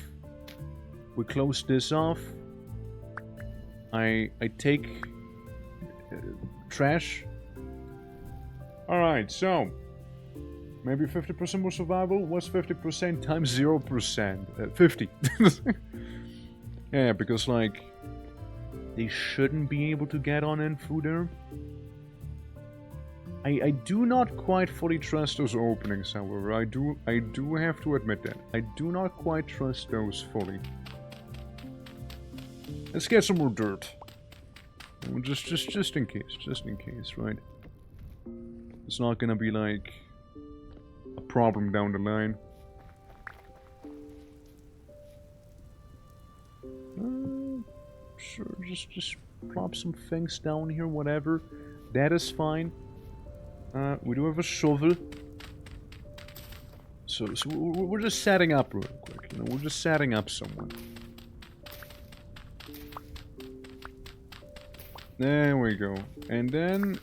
We close this off. I take trash. Alright, so maybe 50% more survival. What's 50% times 0%? 50. Yeah, because like they shouldn't be able to get on in through there. I do not quite fully trust those openings, however. I do have to admit that. I do not quite trust those fully. Let's get some more dirt. Just in case, right? It's not gonna be like a problem down the line. Sure, just plop some things down here, whatever. That is fine. We do have a shovel. So we're just setting up real quick, you know, we're just setting up someone. There we go. And then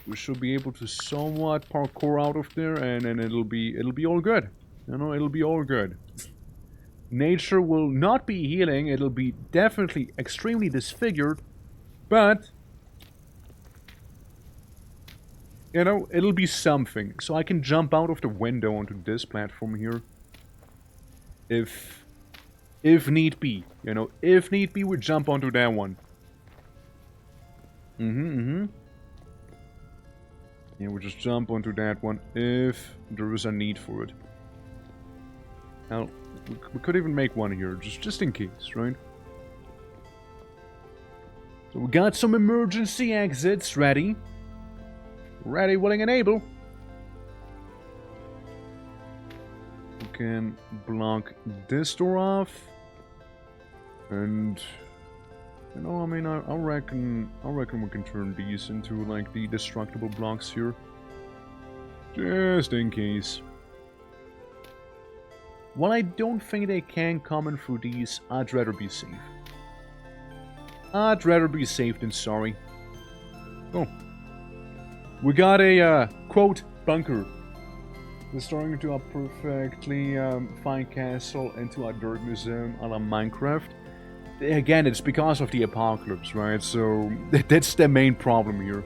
we should be able to somewhat parkour out of there, and then it'll be all good. You know, it'll be all good. Nature will not be healing, it'll be definitely extremely disfigured, but you know, it'll be something. So I can jump out of the window onto this platform here. If need be. You know, if need be, we jump onto that one. Yeah, we just jump onto that one if there is a need for it. Now, we could even make one here, just in case, right? So we got some emergency exits ready. Ready, willing, and able. We can block this door off. And you know, I mean, I reckon we can turn these into like the destructible blocks here. Just in case. While I don't think they can come in through these, I'd rather be safe. I'd rather be safe than sorry. Oh. We got a, quote, bunker. Restoring into a perfectly fine castle into a dirt museum a la Minecraft. Again, it's because of the apocalypse, right? So, that's the main problem here.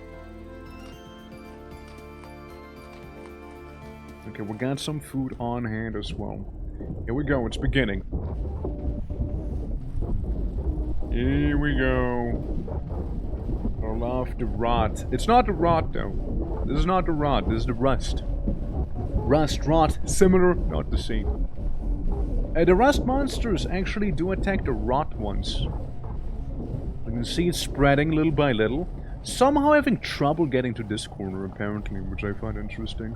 Okay, we got some food on hand as well. Here we go, it's beginning. Here we go. I love the rot. It's not the rot, though. This is not the rot, this is the rust. Rust, rot, similar, not the same. The rust monsters actually do attack the rot ones. You can see it spreading little by little. Somehow having trouble getting to this corner, apparently, which I find interesting.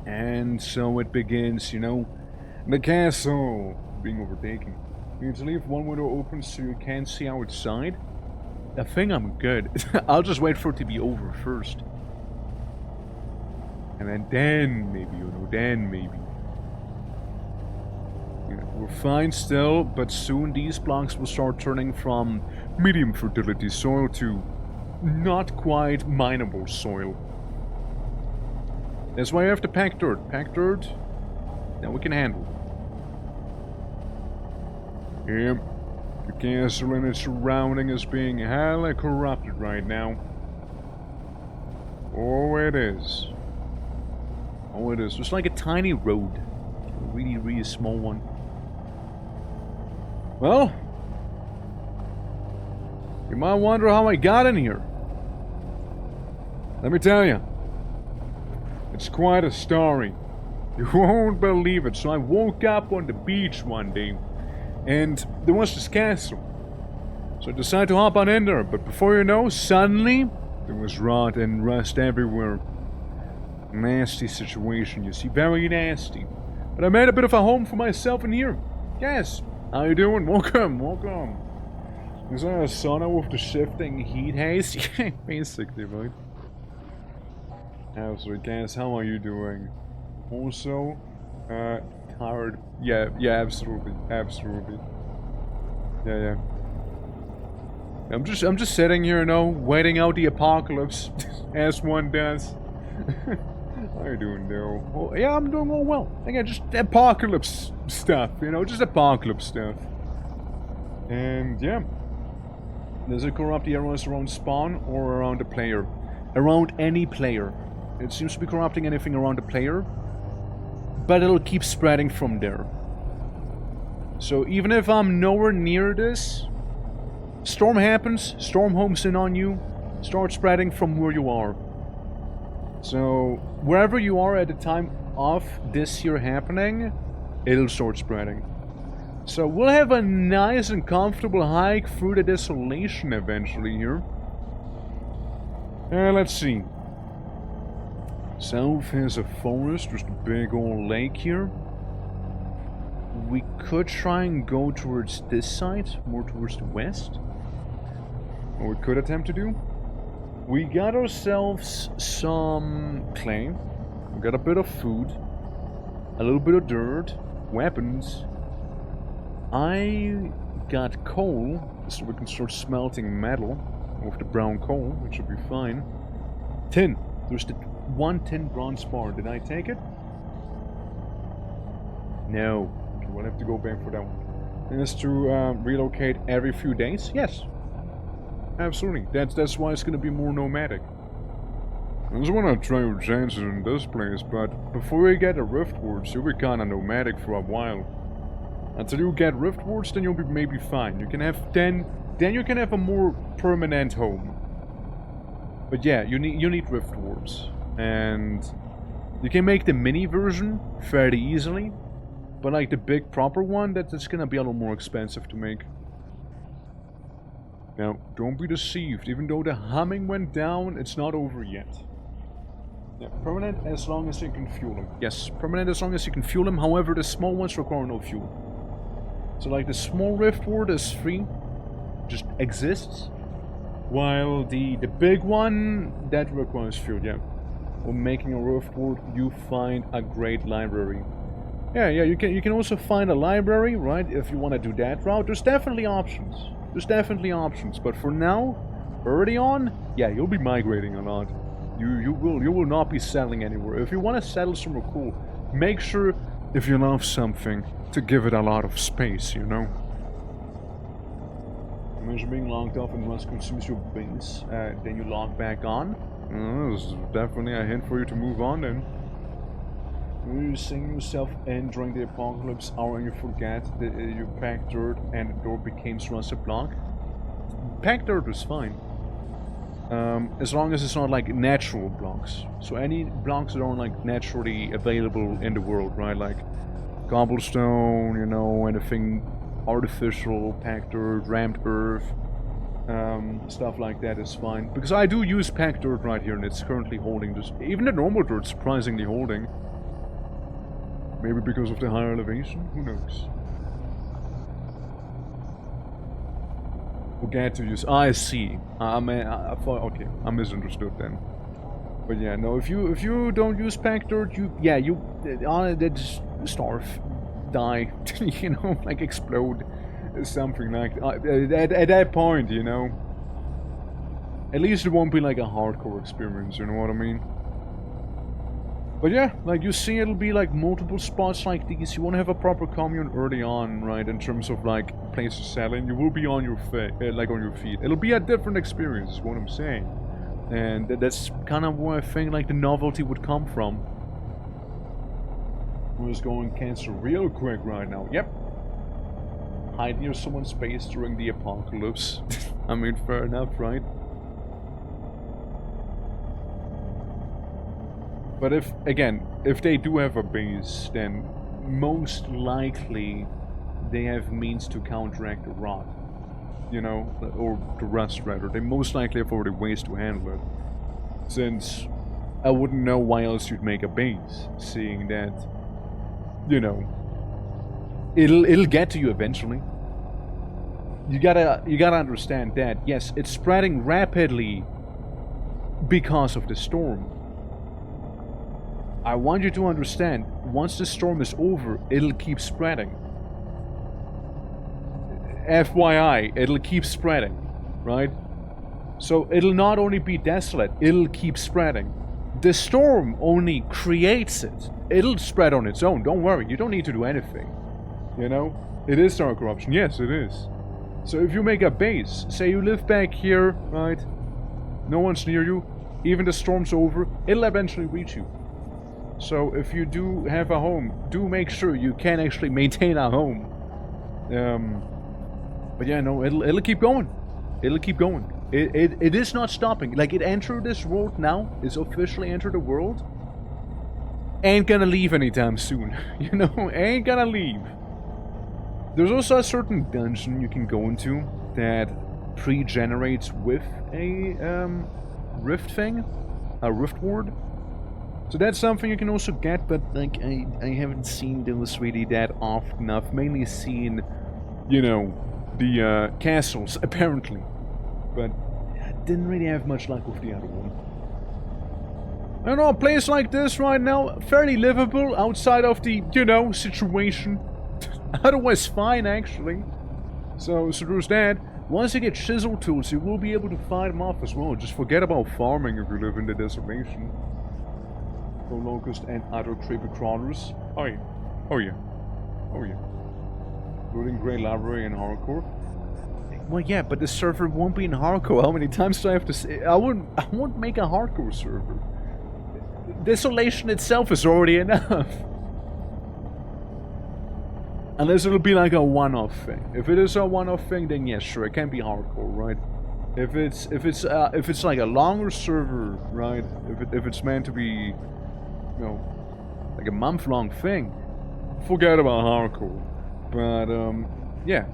And so it begins, you know, the castle being overtaken. You need to leave one window open so you can see outside. I think I'm good. I'll just wait for it to be over first. And then maybe, you know, then maybe. Yeah, we're fine still, but soon these blocks will start turning from medium fertility soil to not quite mineable soil. That's why I have to pack dirt. Pack dirt that we can handle. Yep. The castle and its surrounding is being hella corrupted right now. Oh, it is. Oh, it is. It's like a tiny road. A really, really small one. Well, you might wonder how I got in here. Let me tell you. It's quite a story. You won't believe it. So I woke up on the beach one day, and there was this castle. So I decided to hop on in there, but before you know, suddenly, there was rot and rust everywhere. Nasty situation, you see, very nasty. But I made a bit of a home for myself in here. Yes, How you doing? Welcome, welcome. Is that a sauna with the shifting heat haze? Yeah, basically, right? Absolutely, guys, how are you doing? Also, tired. Yeah, absolutely, absolutely. Yeah. I'm just sitting here, you know, waiting out the apocalypse, as one does. How you doing, though? Well, yeah, I'm doing all well. Again, just apocalypse stuff, you know, just apocalypse stuff. And yeah. Does it corrupt the arrows around spawn or around the player? Around any player. It seems to be corrupting anything around the player, but it'll keep spreading from there. So even if I'm nowhere near this, storm happens, storm homes in on you, start spreading from where you are. So wherever you are at the time of this here happening, it'll start spreading. So we'll have a nice and comfortable hike through the desolation eventually here. Let's see. South has a forest, just a big old lake here. We could try and go towards this side, more towards the west. Or we could attempt to do. We got ourselves some clay. We got a bit of food. A little bit of dirt. Weapons. I got coal, so we can start smelting metal with the brown coal, which should be fine. Tin. There's the 1 tin bronze bar. Did I take it? No. Okay, we'll have to go back for that one. And it's to relocate every few days? Yes. Absolutely. That's why it's going to be more nomadic. I just want to try your chances in this place, but before we get the riftwards, you'll be kind of nomadic for a while. Until you get riftwards, then you'll be maybe fine. You can have then you can have a more permanent home. But yeah, you need riftwards, and you can make the mini version fairly easily. But like the big proper one, that's gonna be a little more expensive to make. Now, don't be deceived. Even though the humming went down, it's not over yet. Yeah, permanent as long as you can fuel them. Yes, permanent as long as you can fuel them. However, the small ones require no fuel. So like the small riftward is free, just exists, while the big one, that requires fuel, yeah. When making a riftward, you find a great library. Yeah, you can also find a library, right, if you want to do that route. There's definitely options. But for now, early on, yeah, you'll be migrating a lot. You will not be settling anywhere. If you want to settle somewhere cool, make sure, if you love something, to give it a lot of space, you know? Imagine being logged off and once consumes your base, then you log back on. This is definitely a hint for you to move on then. You sing yourself in during the apocalypse hour and you forget that you packed dirt and the door became rusted block. Packed dirt is fine. As long as it's not like natural blocks. So any blocks that aren't like naturally available in the world, right? Like cobblestone, you know, anything artificial, packed dirt, rammed earth, stuff like that is fine. Because I do use packed dirt right here and it's currently holding this. Even the normal dirt surprisingly holding. Maybe because of the higher elevation? Who knows? Forget to use. I see. I thought. Okay, I misunderstood then. But yeah, no. If you don't use packed dirt, they just starve, die. You know, like explode, something like that. At that point, you know. At least it won't be like a hardcore experience. You know what I mean? But yeah, like you see, it'll be like multiple spots like these. You want to have a proper commune early on, right? In terms of like places to settle in, you will be on your feet, It'll be a different experience, is what I'm saying, and that's kind of where I think like the novelty would come from. We're just going cancel real quick right now. Yep. Hide near someone's space during the apocalypse. I mean, fair enough, right? But if they do have a base, then most likely they have means to counteract the rot. You know, or the rust rather. They most likely have already ways to handle it. Since I wouldn't know why else you'd make a base, seeing that, you know, it'll get to you eventually. You gotta understand that, yes, it's spreading rapidly because of the storm. I want you to understand, once the storm is over, it'll keep spreading. FYI, it'll keep spreading, right? So it'll not only be desolate, it'll keep spreading. The storm only creates it. It'll spread on its own, don't worry, you don't need to do anything. You know? It is dark corruption, yes it is. So if you make a base, say you live back here, right? No one's near you, even the storm's over, it'll eventually reach you. So if you do have a home, do make sure you can actually maintain a home. But yeah, no, it'll keep going. It'll keep going. It is not stopping. Like, it entered this world now. It's officially entered the world. Ain't gonna leave anytime soon. You know, ain't gonna leave. There's also a certain dungeon you can go into that pre-generates with a rift thing. A rift ward. So that's something you can also get, but like I haven't seen those really that often. I've mainly seen, you know, the castles, apparently. But I didn't really have much luck with the other one. I don't know, a place like this right now, fairly livable outside of the, you know, situation. Otherwise fine, actually. So there's that. Once you get chisel tools, you will be able to fight them off as well. Just forget about farming if you live in the desolation. For locust and other creepy crawlers. Oh yeah. Oh yeah. Oh yeah. Building Grey Library in hardcore. Well, yeah, but the server won't be in hardcore. How many times do I have to say? I won't make a hardcore server. Desolation itself is already enough. Unless it'll be like a one-off thing. If it is a one-off thing, then yes, sure, it can be hardcore, right? If it's like a longer server, right? If it's meant to be, you know, like a month-long thing, forget about hardcore. But yeah.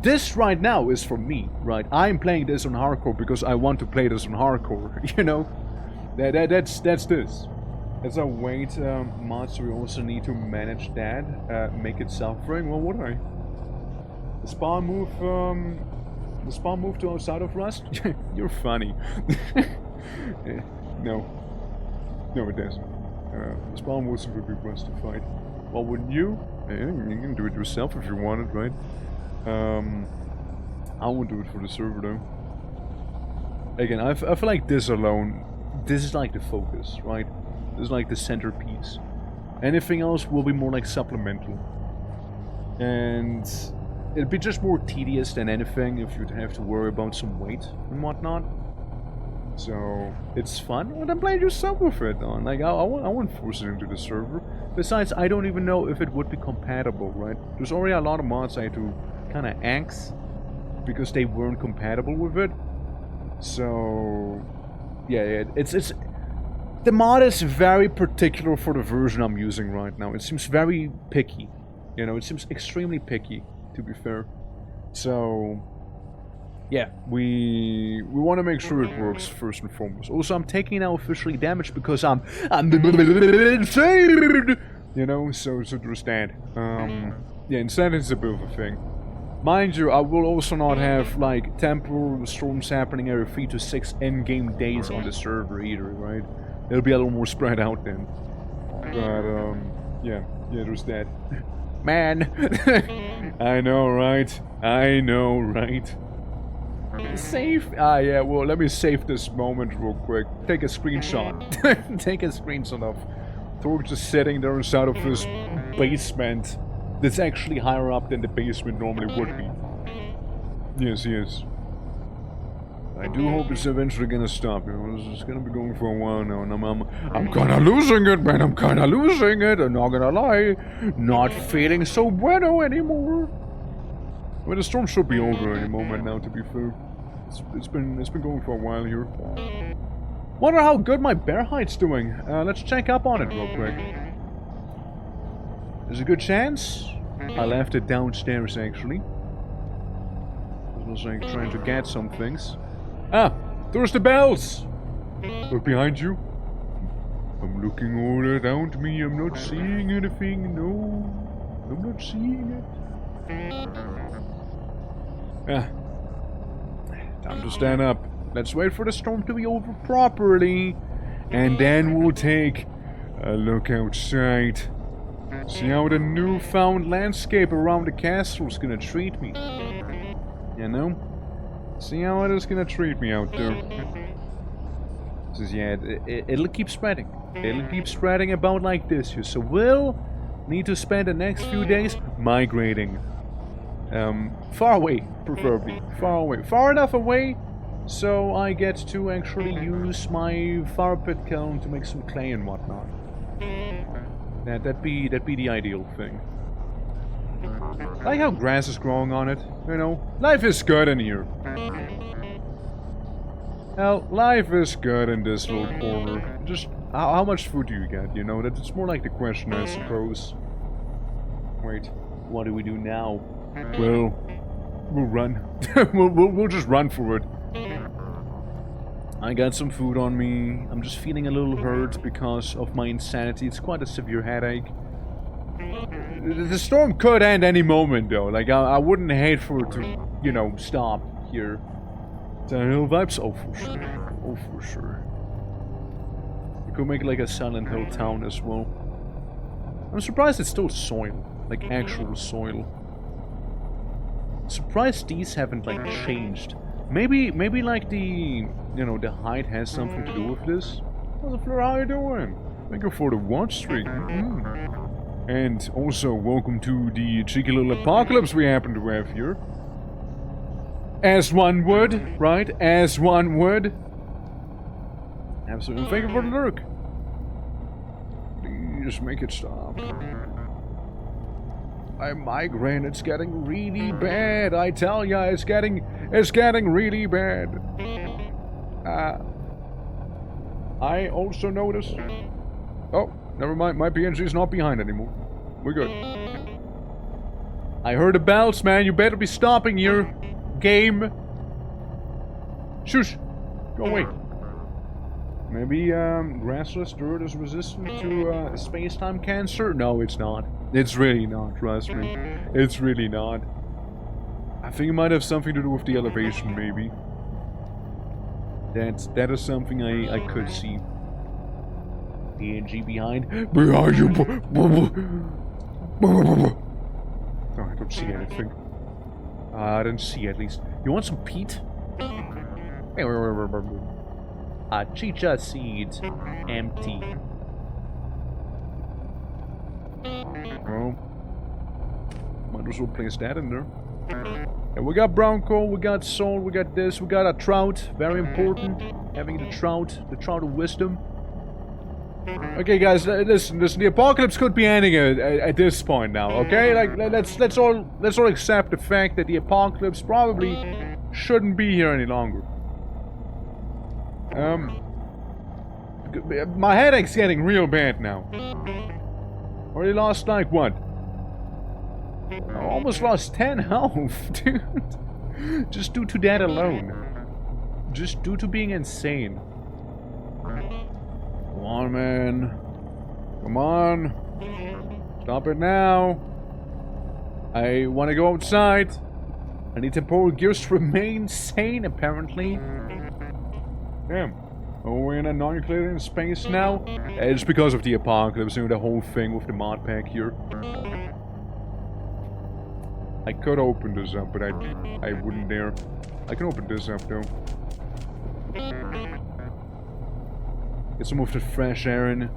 This right now is for me, right? I'm playing this on hardcore because I want to play this on hardcore, you know? That's this. As a weight mod, so we also need to manage that, make it suffering. Well, what I? The spawn move to outside of Rust? You're funny. No, it doesn't. The spawn moves would be Rust to fight. Well, wouldn't you? Yeah, you can do it yourself if you want it, right? I won't do it for the server though. Again, I feel like this alone, this is like the focus, right? This is like the centerpiece. Anything else will be more like supplemental. And it'd be just more tedious than anything if you'd have to worry about some weight and whatnot. So, it's fun, and then play yourself with it on. Like, I won't force it into the server. Besides, I don't even know if it would be compatible, right? There's already a lot of mods I had to kind of axe because they weren't compatible with it. So, yeah, it's the mod is very particular for the version I'm using right now. It seems very picky. You know, it seems extremely picky, to be fair. So, yeah, we want to make sure it works first and foremost. Also, I'm taking now officially damage because I'm insane. You know, so there's that. Yeah, insanity is a bit of a thing. Mind you, I will also not have like temporal storms happening every 3 to 6 endgame days on the server either, right? It'll be a little more spread out then. But yeah, there's that. Man, I know, right? I know, right? Save. Yeah, well, let me save this moment real quick. Take a screenshot. Take a screenshot of Thor just sitting there inside of this basement that's actually higher up than the basement normally would be. Yes, yes. I do hope it's eventually gonna stop, you know, this is gonna be going for a while now, and I'm kinda losing it, man, I'm kinda losing it, I'm not gonna lie. Not feeling so bueno anymore. Well, the storm should be over any moment now, to be fair. It's been going for a while here. Wonder how good my bear hide's doing. Let's check up on it real quick. There's a good chance. I left it downstairs, actually. I was like trying to get some things. Ah, there's the bells! Look behind you. I'm looking all around me, I'm not seeing anything, no. I'm not seeing it. Ah. Time to stand up. Let's wait for the storm to be over properly. And then we'll take a look outside. See how the newfound landscape around the castle is gonna treat me. You know? See how it is gonna treat me out there. Says, yeah, it'll keep spreading. It'll keep spreading about like this here. So we'll need to spend the next few days migrating. Far away, preferably. Far away. Far enough away so I get to actually use my fire pit kiln to make some clay and whatnot. That'd be the ideal thing. I like how grass is growing on it, you know. Life is good in here. Well, life is good in this little corner. Just, how much food do you get, you know? That's more like the question, I suppose. Wait, what do we do now? Well, we'll run. we'll just run for it. I got some food on me. I'm just feeling a little hurt because of my insanity. It's quite a severe headache. The storm could end any moment, though. Like, I wouldn't hate for it to, you know, stop here. Silent Hill vibes? Oh, for sure. Oh, for sure. You could make like a Silent Hill town as well. I'm surprised it's still soil. Like, actual soil. Surprised these haven't, like, changed. Maybe like the, you know, the height has something to do with this. What's up, Fleur? How you doing? Thank you for the watch streak. And also, welcome to the cheeky little apocalypse we happen to have here. As one would, right? As one would. Absolutely. Thank you for the lurk. Please make it stop. My migraine, it's getting really bad. I tell ya, it's getting really bad. I also noticed. Oh, never mind. My PNG is not behind anymore. We're good. I heard the bells, man. You better be stopping your game. Shush. Go away. Maybe grassless dirt is resistant to space-time cancer? No, it's not. It's really not, trust me. It's really not. I think it might have something to do with the elevation, maybe. That is something I could see. ENG behind. Behind you! Oh, I don't see anything. I didn't see at least. You want some peat? Chicha seeds. Empty. Well, might as well place that in there. And we got brown coal, we got salt, we got this, we got a trout. Very important. Having the trout of wisdom. Okay, guys, listen. The apocalypse could be ending at this point now. Okay, like let's all accept the fact that the apocalypse probably shouldn't be here any longer. My headache's getting real bad now. Already lost like what? I almost lost 10 health, dude. Just due to that alone. Just due to being insane. Come on, man. Come on. Stop it now. I want to go outside. I need temporal gears to remain sane, apparently. Damn. Oh, we're in a non-Euclidean space now? It's because of the apocalypse and the whole thing with the mod pack here. I could open this up, but I wouldn't dare. I can open this up, though. Get some of the fresh air in,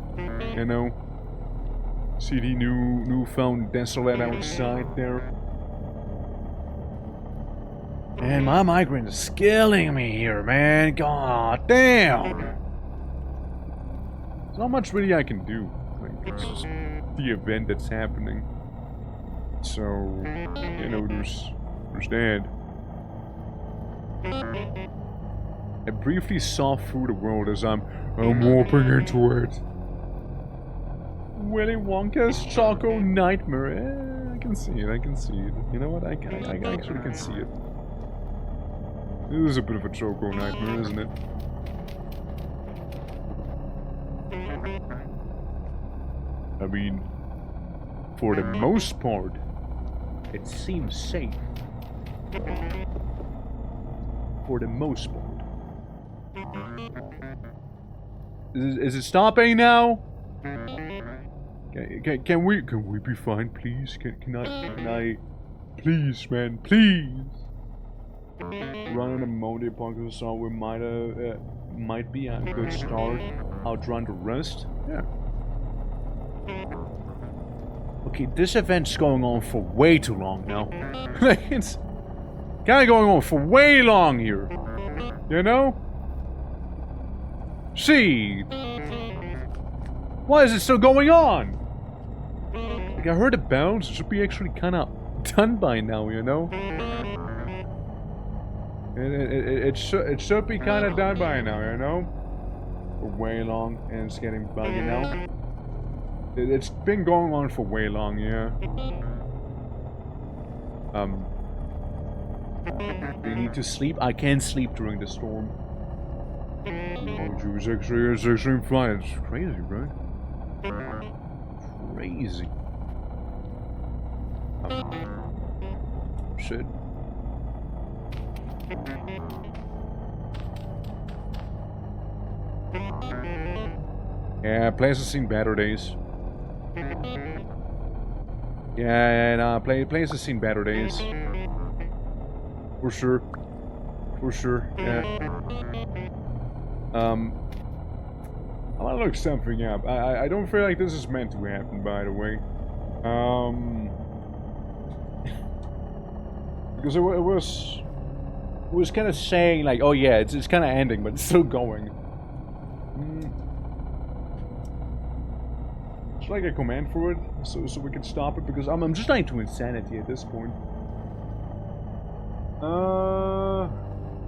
you know. See the newfound desolate outside there. And my migraine is killing me here, man. God damn. There's not much really I can do. Like, it's just the event that's happening. So, you know, there's that. I briefly saw through the world as I'm warping into it. Willy Wonka's Choco Nightmare. I can see it, I can see it. You know what, I actually can see it. This is a bit of a Choco Nightmare, isn't it? I mean, For the most part, it seems safe. For the most part. Is it stopping now? Can we be fine, please? Can I please, man, please? Running a Monday podcast song we might be a good start. Outrun the rest. Yeah. Okay, this event's going on for way too long now. Like, it's kind of going on for way long here. You know? See? Why is it still going on? Like, I heard the bells. It should be actually kind of done by now, you know? It should be kind of done by now, you know? For way long, and it's getting buggy now. It's been going on for way long, yeah. Do you need to sleep? I can't sleep during the storm. Oh, it's actually fine. It's crazy, right? Crazy. Shit. Yeah, place has seen better days. Yeah, no, place has seen better days. For sure. For sure, yeah. I wanna look something up. I don't feel like this is meant to happen, by the way. Because it was kind of saying like, oh yeah, it's kind of ending, but it's still going. It's like a command for it, so we can stop it, because I'm just like to insanity at this point.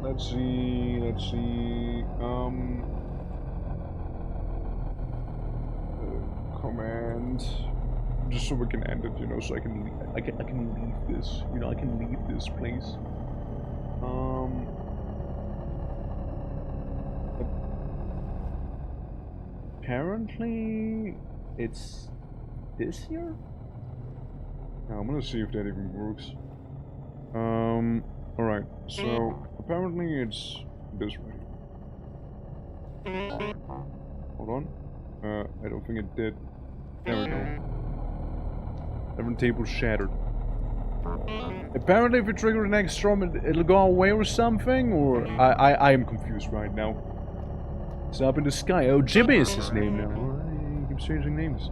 Let's see, command, just so we can end it, you know, so I can leave this, you know, I can leave this place. Apparently, it's this here? Now, I'm gonna see if that even works. Alright, so apparently it's this way. Hold on. I don't think it did. There we go. Every table shattered. Apparently if you trigger the next storm, it'll go away or something, or I am confused right now. It's up in the sky. Oh, Jimmy is his name now. He keeps changing names.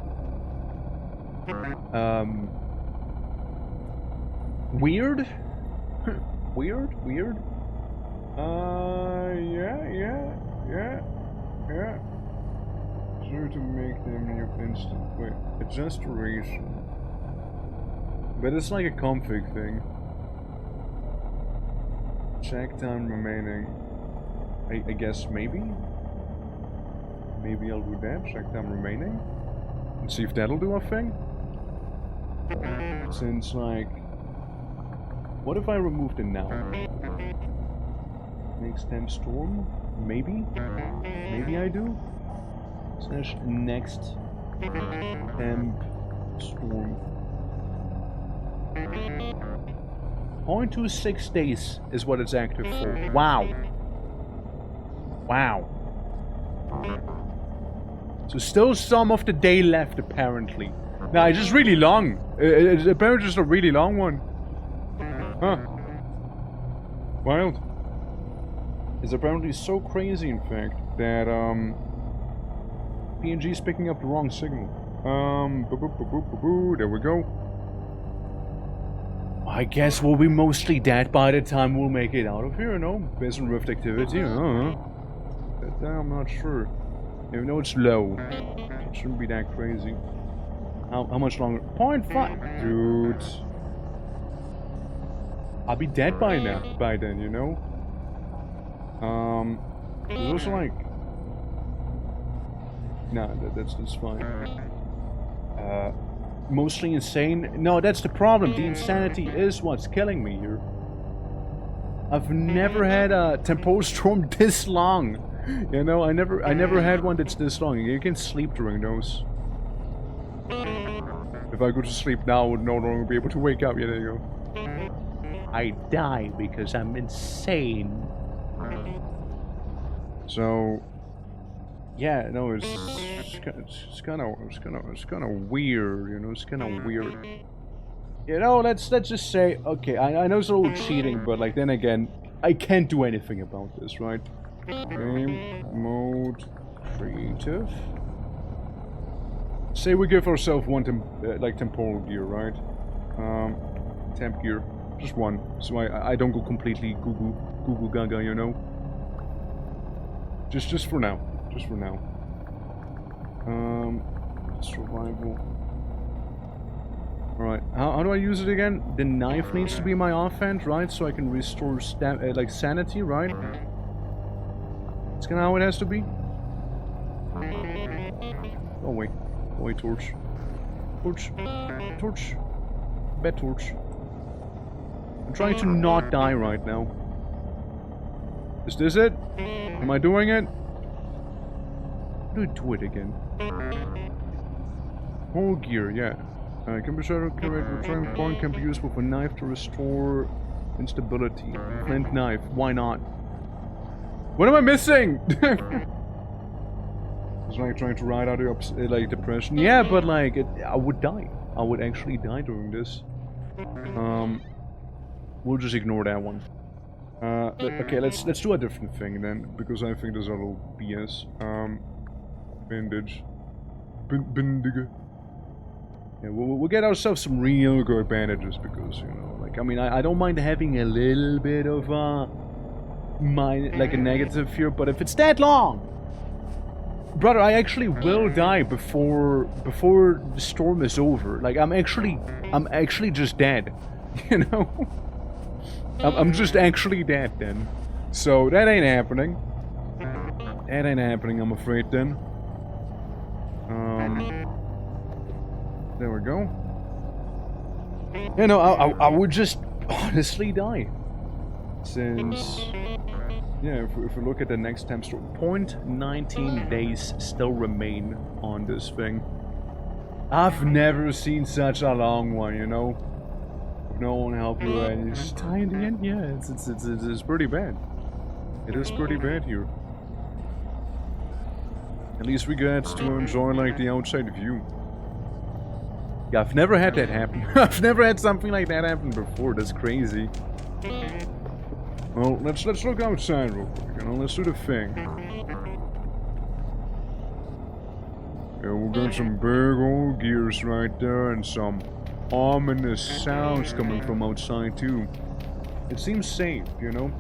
Weird? Weird? Yeah. Sure to make them new instant. Wait, adjust duration. But it's like a config thing. Check time remaining. I guess maybe? Maybe I'll do that. Check time remaining. And see if that'll do a thing. Since, like... What if I remove the now? Next temp storm? Maybe? Maybe I do? Slash next temp storm. 0.26 days is what it's active for. Wow. Wow. So still some of the day left, apparently. Nah, it's just really long. It's apparently just a really long one. Huh. Wild. It's apparently so crazy, in fact, that, PNG is picking up the wrong signal. There we go. I guess we'll be mostly dead by the time we'll make it out of here, no? Based on rift activity, That I'm not sure. Even though it's low, it shouldn't be that crazy. How much longer? 0.5? Dude. I'll be dead by then, you know? There's also like... Nah, that's fine. Mostly insane? No, that's the problem. The insanity is what's killing me here. I've never had a temporal storm this long. You know, I never had one that's this long. You can sleep during those. If I go to sleep now, I would no longer be able to wake up. Yeah, there you go. I die because I'm insane. So, yeah, no, it's kind of weird, you know. It's kind of weird. You know, let's just say, okay, I know it's a little cheating, but like then again, I can't do anything about this, right? Game mode creative. Say we give ourselves one temporal gear, right? Temp gear, just one, so I don't go completely goo gaga, you know. Just for now, survival. All right, how do I use it again? The knife needs to be my offhand, right? So I can restore like sanity, right? It's kind of how it has to be. Oh wait. Wait, torch. Bed torch. I'm trying to not die right now. Is this it? Am I doing it? How do I do it again? Whole gear, yeah. Can be return point can be used with a knife to restore instability. Flint knife, why not? What am I missing? It's like trying to ride out of like depression. Yeah, but like I would die. I would actually die doing this. We'll just ignore that one. Okay, let's do a different thing then, because I think there's a little BS. Bandage. Bindige. Yeah, we'll get ourselves some real good bandages because, you know, like, I mean, I don't mind having a little bit of like a negative fear, but if it's that long, brother, I actually will die before the storm is over. Like, I'm actually just dead, you know. I'm just actually dead then. So that ain't happening. That ain't happening, I'm afraid then. There we go. You know, I would just honestly die. Since, yeah, if we look at the next time store, 0.19 days still remain on this thing. I've never seen such a long one, you know. If no one help you and you just die in the end, yeah, it's pretty bad. It is pretty bad here. At least we get to enjoy like the outside view. Yeah, I've never had that happen. I've never had something like that happen before. That's crazy. Well, let's look outside real quick. You know, let's do the thing. Yeah, we got some big old gears right there, and some ominous sounds coming from outside too. It seems safe, you know.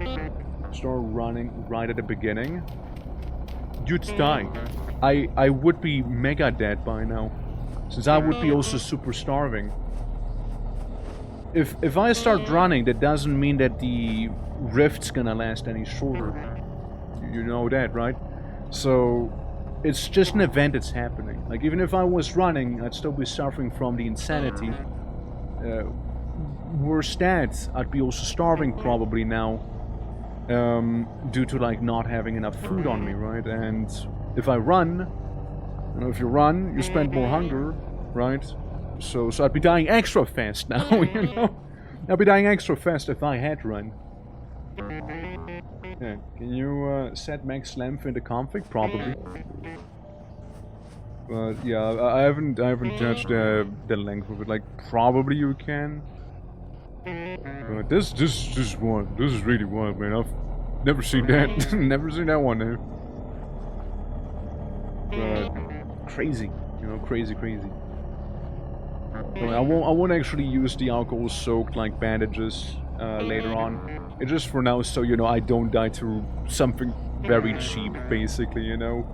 Start running right at the beginning. You'd die. I would be mega dead by now, since I would be also super starving. If I start running, that doesn't mean that the rift's gonna last any shorter. You know that, right? So it's just an event that's happening. Like, even if I was running, I'd still be suffering from the insanity. Worse that, I'd be also starving probably now, due to like not having enough food on me, right? And if I run, you know, if you run, you spend more hunger, right? So I'd be dying extra fast now, you know? I'd be dying extra fast if I had run. Yeah, can you set max length into config? Probably. But yeah, I haven't touched the length of it. Like, probably you can. But this is really wild, man. I've never seen that. Never seen that one there. But crazy, you know, crazy. So I won't actually use the alcohol-soaked like bandages later on. It's just for now, so you know I don't die to something very cheap, basically. You know.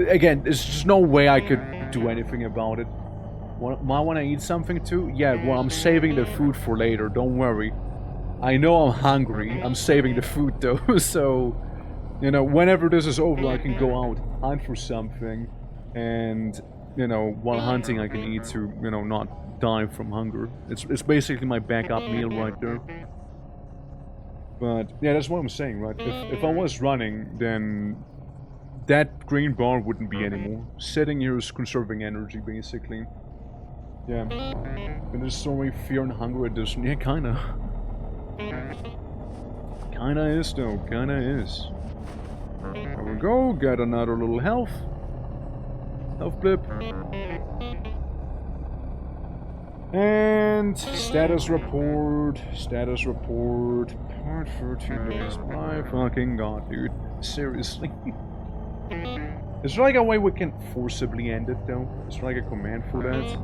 Again, there's just no way I could do anything about it. Might want to eat something too? Yeah, well, I'm saving the food for later, don't worry. I know I'm hungry, I'm saving the food though, so... You know, whenever this is over, I can go out, hunt for something, and, you know, while hunting I can eat to, you know, not die from hunger. It's basically my backup meal right there. But, yeah, that's what I'm saying, right? If I was running, then... that green bar wouldn't be anymore. Sitting here is conserving energy, basically. Yeah. And there's so many Fear and Hunger edition. Yeah, kinda. Kinda is though, kinda is. There we go, got another little health. Health blip. And status report. Status report. Part 13 days. My fucking god, dude. Seriously. Is there like a way we can forcibly end it though? Is there like a command for that?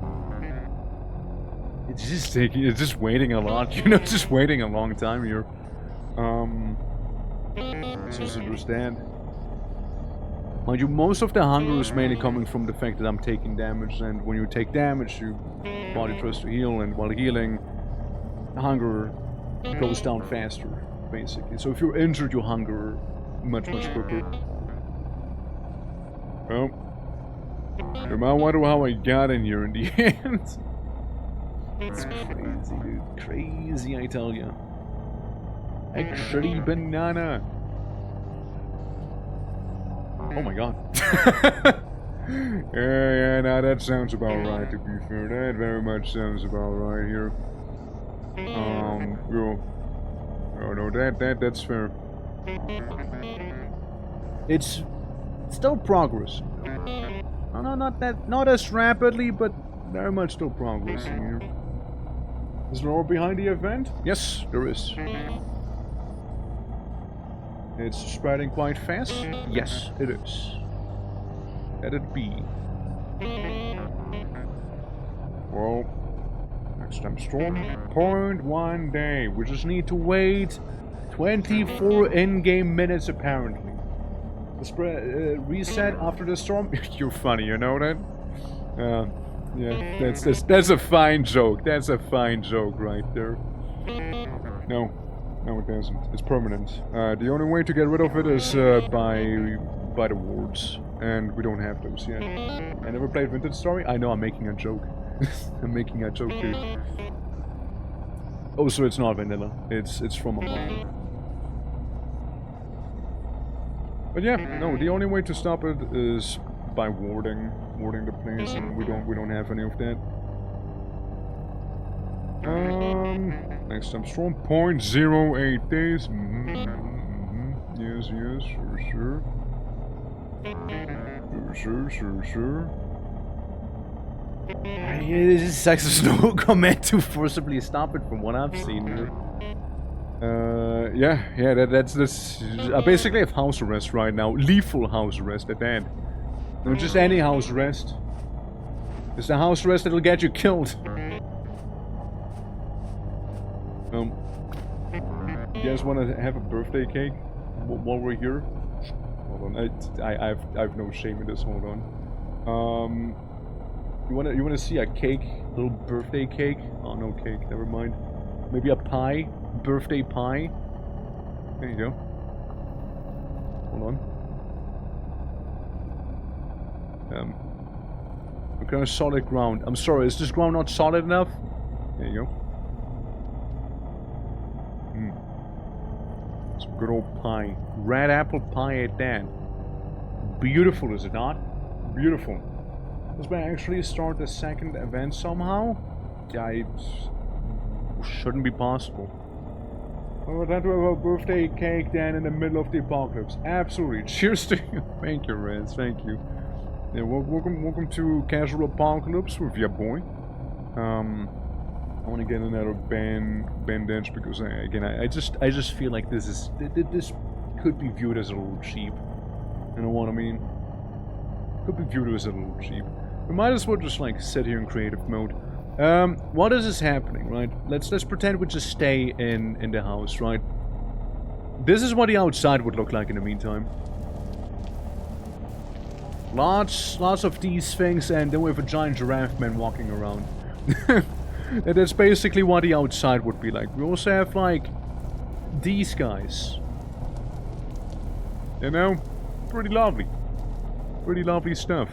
It's just taking, it's just waiting a lot, you know, it's just waiting a long time here. Just understand. Mind you, most of the hunger is mainly coming from the fact that I'm taking damage, and when you take damage, your body tries to heal, and while healing, the hunger goes down faster, basically. So if you're injured, you hunger much quicker. Well, you might wonder how I got in here in the end. It's crazy, dude. Crazy, I tell ya. Actually, banana. Oh my god. Yeah, no, that sounds about right, to be fair. That very much sounds about right here. Oh no, that's fair. It's still progress. No, not as rapidly, but very much still progressing here. Is there more behind the event? Yes, there is. It's spreading quite fast? Yes, it is. Let it be. Well, next time storm. 0.1 day. We just need to wait 24 in-game minutes apparently. The spread reset after the storm. You're funny, you know that? Yeah, that's a fine joke. That's a fine joke right there. No, it doesn't. It's permanent. The only way to get rid of it is by the wards, and we don't have those yet. I never played Vintage Story. I know I'm making a joke. I'm making a joke, dude. Oh, so it's not vanilla. It's from a mod. But yeah, no. The only way to stop it is by warding the place, and we don't have any of that. Next time storm 0.08 days. Yes, sure. This sucks. There's no command to forcibly stop it from what I've seen. Yeah, that's basically have house arrest right now. Lethal house arrest at that. Not just any house arrest. It's the house arrest that'll get you killed. You guys want to have a birthday cake while we're here? Hold on, I've no shame in this. Hold on. You wanna see a cake, little birthday cake? Oh, no cake. Never mind. Maybe a pie, birthday pie. There you go. Hold on. What kind of solid ground? I'm sorry, is this ground not solid enough? There you go. Some good old pie. Red apple pie at that. Beautiful, is it not? Beautiful. Does we actually start the second event somehow? Yeah, it shouldn't be possible. Well, that will have a birthday cake then in the middle of the apocalypse. Absolutely. Cheers to you. Thank you, Rez. Thank you. Yeah, welcome to Casual Apocalypse with your boy. I want to get another bandage because I just feel like this could be viewed as a little cheap. You know what I mean? Could be viewed as a little cheap. We might as well just like sit here in creative mode. What is happening, right? Let's pretend we just stay in the house, right? This is what the outside would look like in the meantime. Lots of these things, and then we have a giant giraffe man walking around. And that's basically what the outside would be like. We also have like these guys. You know, pretty lovely stuff.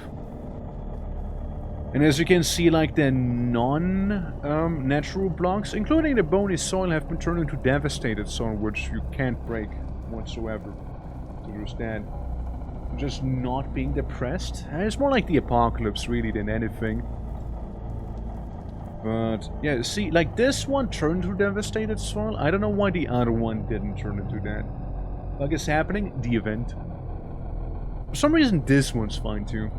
And as you can see, like the non-natural blocks, including the bony soil, have been turned into devastated soil, which you can't break whatsoever. To understand. Just not being depressed. And it's more like the apocalypse, really, than anything. But, yeah, see, like, this one turned to devastated soil. I don't know why the other one didn't turn into that. Like, it's happening, the event. For some reason, this one's fine, too.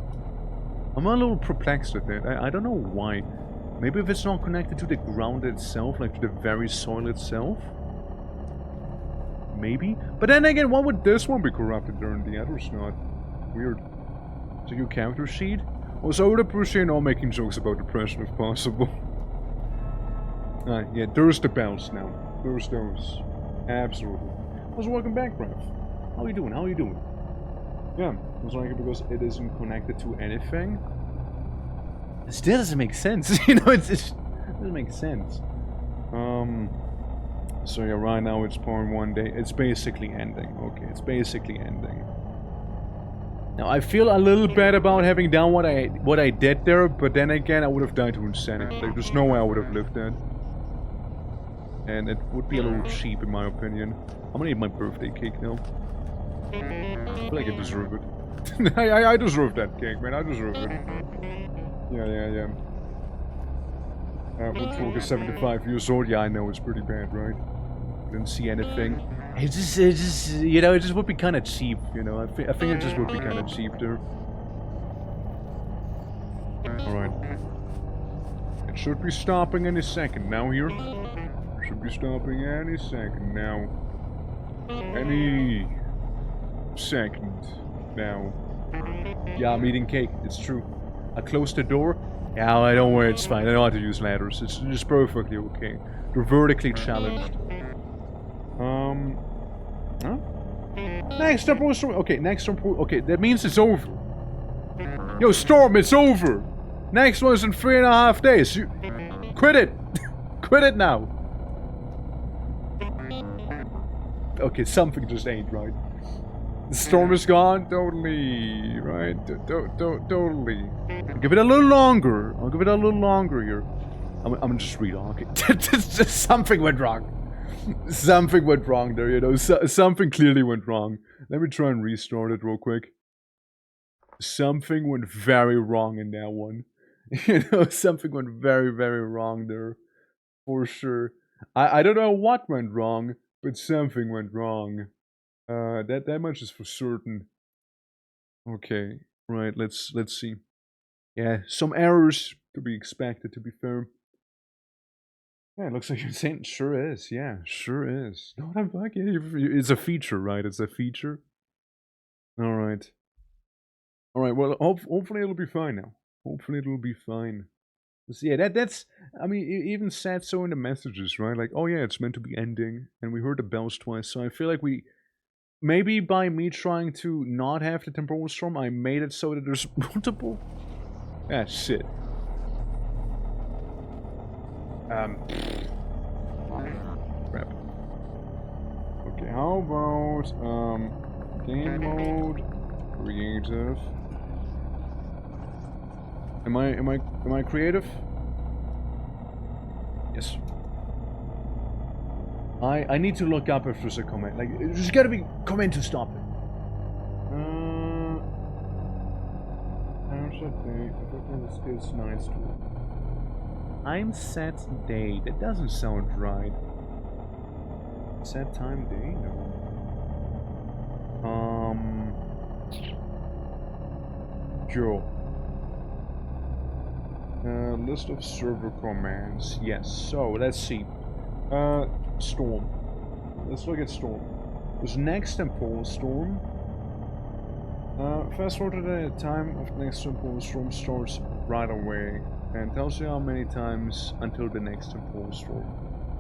I'm a little perplexed at that. I don't know why. Maybe if it's not connected to the ground itself, like to the very soil itself? Maybe? But then again, why would this one be corrupted there and the others not? Weird. So your character sheet? Also, I would appreciate not making jokes about depression if possible. Yeah, there's the bells now. There's those. Absolutely. Also, welcome back, Raph. How are you doing? How are you doing? Yeah, I was like, because it isn't connected to anything. It still doesn't make sense. You know, it doesn't make sense. So yeah, right now it's pouring one day. It's basically ending. Okay, it's basically ending. Now I feel a little bad about having done what I did there, but then again I would have died to insanity. Like, there's no way I would have lived that. And it would be a little cheap in my opinion. I'm gonna eat my birthday cake now. I feel like I deserve it. I deserve that cake, man. I deserve it. Yeah. Woodfolk is 75 years old. Yeah, I know, it's pretty bad, right? Didn't see anything. It just, you know, it just would be kind of cheap, you know. I think it just would be kind of cheap there. Alright. It should be stopping any second now here. It should be stopping any second now. Any second now. Yeah, I'm eating cake. It's true. I closed the door. Yeah, I don't worry, it's fine. I know how to use ladders. It's just perfectly okay. They're vertically challenged. Huh? Next temporal storm. Okay, next temporal. Okay, that means it's over. Yo, Storm, it's over. Next one's in 3.5 days. You quit it. Quit it now. Okay, something just ain't right. The storm is gone. Totally, right? Totally. I'll give it a little longer. I'll give it a little longer here. I'm gonna just read on. Okay, something went wrong. Something went wrong there, you know. Something clearly went wrong. Let me try and restart it real quick. Something went very wrong in that one. You know, something went very, very wrong there. For sure. I don't know what went wrong, but something went wrong. That much is for certain. Okay, right, let's see. Yeah, some errors to be expected, to be fair. Yeah, it looks like you're saying sure is. Yeah, sure is. No, I'm like, it's a feature, right? It's a feature. All right. All right. Well, hopefully it'll be fine now. Hopefully it'll be fine. Yeah, that's. I mean, even said so in the messages, right? Like, oh yeah, it's meant to be ending, and we heard the bells twice. So I feel like we, maybe by me trying to not have the temporal storm, I made it so that there's multiple. Ah, shit. Crap. Okay, how about, game mode, creative. Am I creative? Yes. I need to look up if there's a comment. Like, there's gotta be comment to stop it. This is nice too. I'm set day. That doesn't sound right. Set time day? No. Joe. List of server commands. Yes. So let's see. Storm. Let's look at storm. There's next temporal storm. Fast forward to the time of the next temporal storm starts right away, and tells you how many times until the next temporal storm.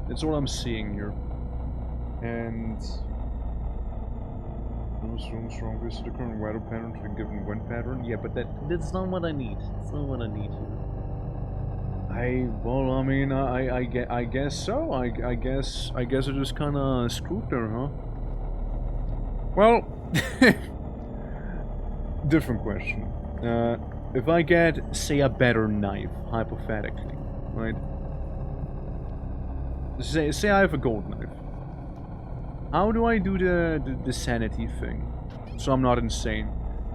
That's all I'm seeing here. And storm strongest to the current weather pattern to the given wind pattern. Yeah, but that's not what I need. That's not what I need here. Well, I mean, I guess so. I guess I just kind of screwed there, huh? Well, different question. If I get, say, a better knife, hypothetically, right? Say I have a gold knife. How do I do the sanity thing, so I'm not insane?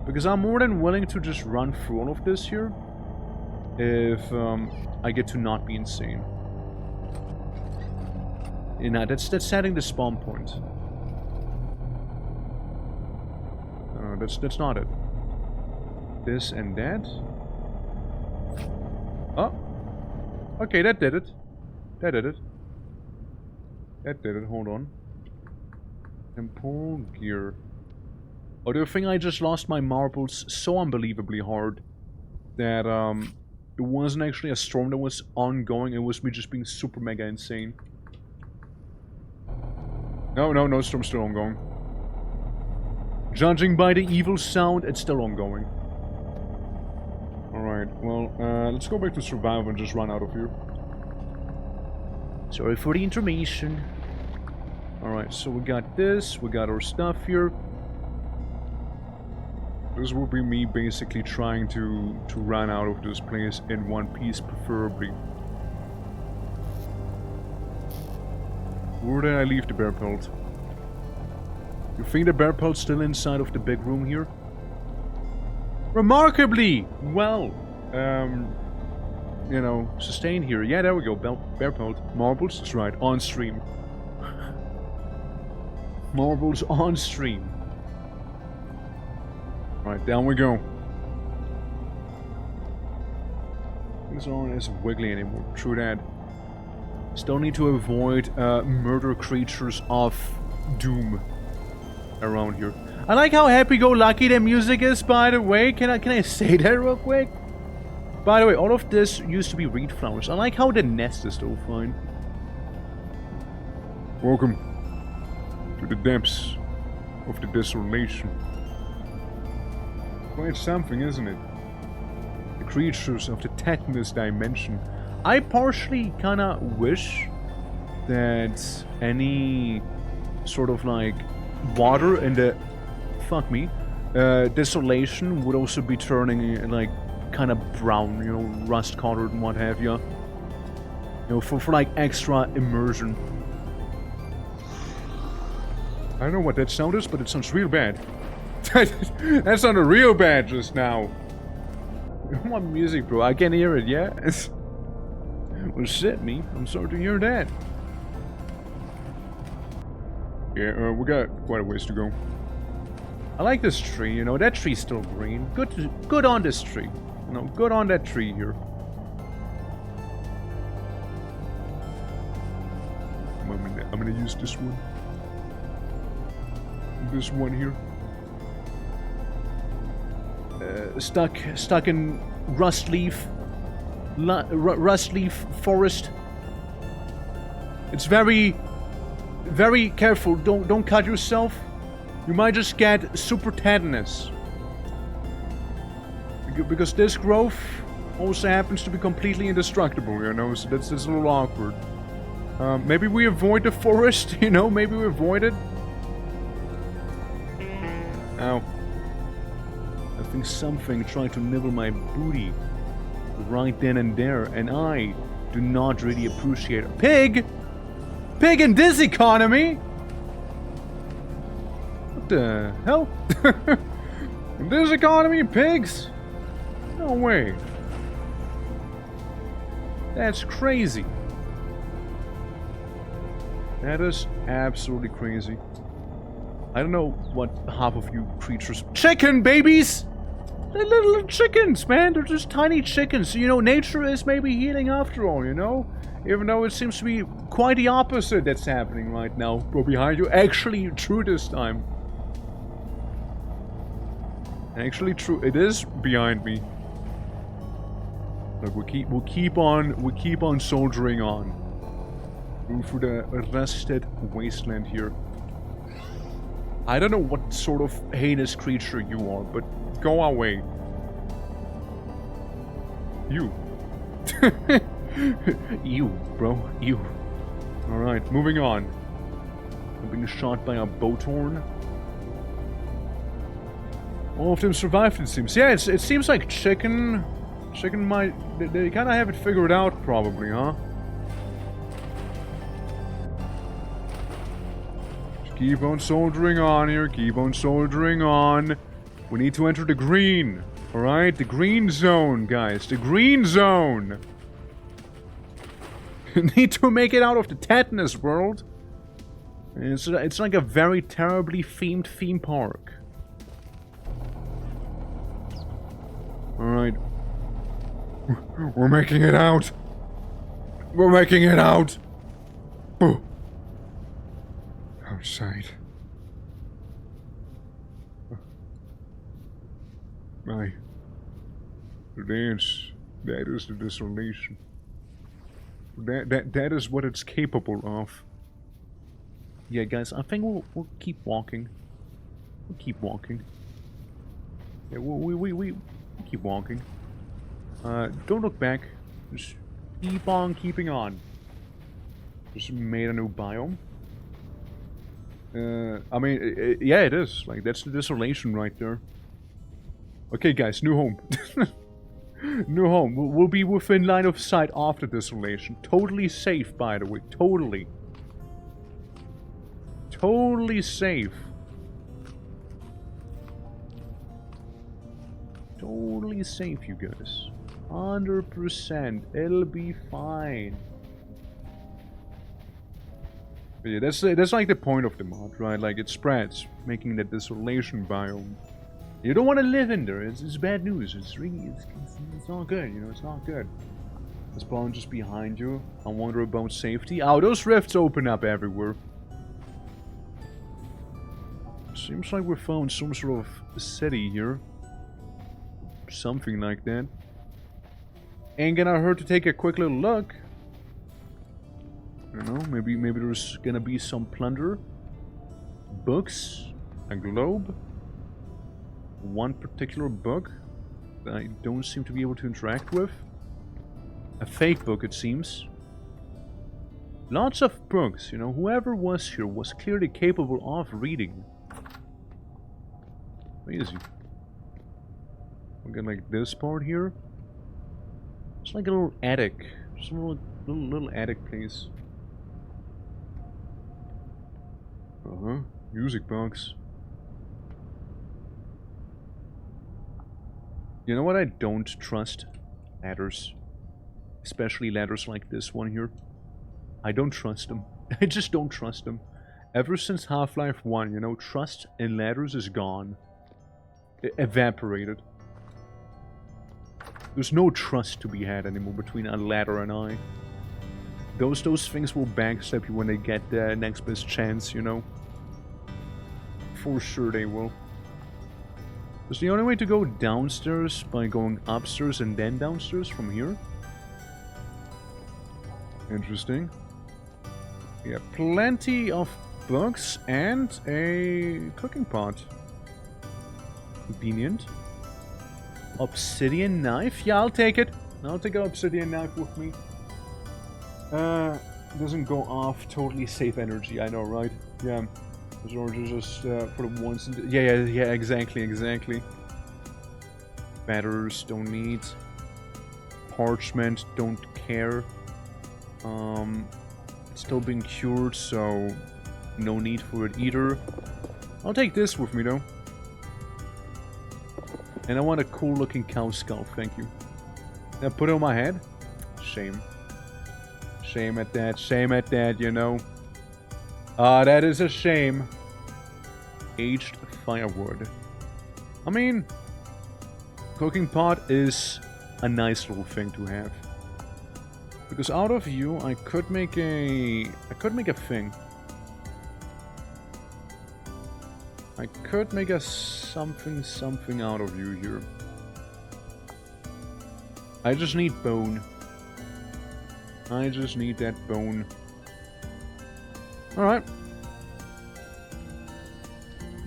Because I'm more than willing to just run through all of this here. if I get to not be insane. And that's setting the spawn point. That's not it. This and that. Oh. Okay, that did it. That did it. That did it. Hold on. Temple gear. Oh, the thing, I just lost my marbles so unbelievably hard that it wasn't actually a storm that was ongoing. It was me just being super mega insane. No storm's still ongoing. Judging by the evil sound, it's still ongoing. Alright, well, let's go back to survival and just run out of here. Sorry for the intermission. Alright, so we got this, we got our stuff here. This will be me basically trying to run out of this place in one piece, preferably. Where did I leave the bear pelt? You think the bear pelt's still inside of the big room here? Remarkably well, you know, sustained here. Yeah, there we go. Bear pelt. Marbles. That's right. On stream. Marbles on stream. Right, down we go. Things aren't as wiggly anymore. True that. Still need to avoid murder creatures of doom around here. I like how happy-go-lucky the music is, by the way. Can I say that real quick? By the way, all of this used to be reed flowers. I like how the nest is still fine. Welcome to the depths of the desolation. Quite something, isn't it? The creatures of the tetanus dimension. I partially kinda wish that any sort of like water in the desolation would also be turning like kind of brown, you know, rust colored and what have you. You know, for like extra immersion. I don't know what that sound is, but it sounds real bad. That sounded real bad just now. What music, bro? I can hear it, yeah? Well, shit, me. I'm sorry to hear that. Yeah, we got quite a ways to go. I like this tree, you know, that tree's still green. Good on this tree. You know, good on that tree here. I'm gonna use this one. This one here. Stuck in rust leaf forest. It's very careful. Don't cut yourself. You might just get super tetanus. Because this growth also happens to be completely indestructible, you know, so that's a little awkward. Maybe we avoid the forest, you know, maybe we avoid it. Ow. I think something tried to nibble my booty right then and there, and I do not really appreciate it. Pig! Pig in this economy! What the hell? In this economy, pigs? No way. That's crazy. That is absolutely crazy. I don't know what half of you creatures... Chicken babies! They're little chickens, man. They're just tiny chickens. You know, nature is maybe healing after all, you know? Even though it seems to be quite the opposite that's happening right now. Bro, behind you. Actually true this time. Actually true. It is behind me. Look, we'll keep on soldiering on. Through the rusted wasteland here. I don't know what sort of heinous creature you are, but go away. You. You, bro. You. Alright, moving on. I'm being shot by a boathorn. All of them survived, it seems. Yeah, it seems like chicken might... They kind of have it figured out, probably, huh? Just keep on soldiering on here. Keep on soldiering on. We need to enter the green. Alright, the green zone, guys. The green zone! Need to make it out of the tetanus world. It's like a very terribly themed theme park. Alright. We're making it out! We're making it out! Boo! Outside. My. That is the desolation. That is what it's capable of. Yeah, guys, I think we'll keep walking. We'll keep walking. Yeah, we keep walking. Don't look back. Just keep on keeping on. Just made a new biome. I mean, yeah, it is. Like, that's the desolation right there. Okay, guys, new home. New home. We'll be within line of sight after desolation. Totally safe, by the way. Totally. Totally safe. Totally safe, you guys. 100%. It'll be fine. But yeah, that's like the point of the mod, right? Like, it spreads, making the desolation biome. You don't want to live in there. It's bad news. It's really, it's not good, you know, it's not good. The spawn just behind you. I wonder about safety. Oh, those rifts open up everywhere. Seems like we found some sort of city here. Something like that. Ain't gonna hurt to take a quick little look. I don't know, maybe there's gonna be some plunder. Books. A globe. One particular book that I don't seem to be able to interact with. A fake book, it seems. Lots of books, you know, whoever was here was clearly capable of reading. Where is he? We got like this part here. It's like a little attic. Some little attic place. Uh-huh. Music box. You know what I don't trust? Ladders. Especially ladders like this one here. I don't trust them. I just don't trust them. Ever since Half-Life 1, you know, trust in ladders is gone. Evaporated. There's no trust to be had anymore between a ladder and I. Those things will backstab you when they get the next best chance, you know. For sure they will. Is the only way to go downstairs by going upstairs and then downstairs from here? Interesting. Yeah, plenty of books and a cooking pot. Convenient. Obsidian knife? Yeah, I'll take it. I'll take an obsidian knife with me. Doesn't go off. Totally safe energy, I know, right? Yeah. Or just put it once. Yeah, exactly. Batters, don't need. Parchment, don't care. It's still being cured, so no need for it either. I'll take this with me though. And I want a cool looking cow skull, thank you. Now put it on my head? Shame. Shame at that, you know. That is a shame. Aged firewood. I mean, cooking pot is a nice little thing to have. Because out of you, I could make a thing. I could make a something out of you here. I just need bone. I just need that bone. Alright.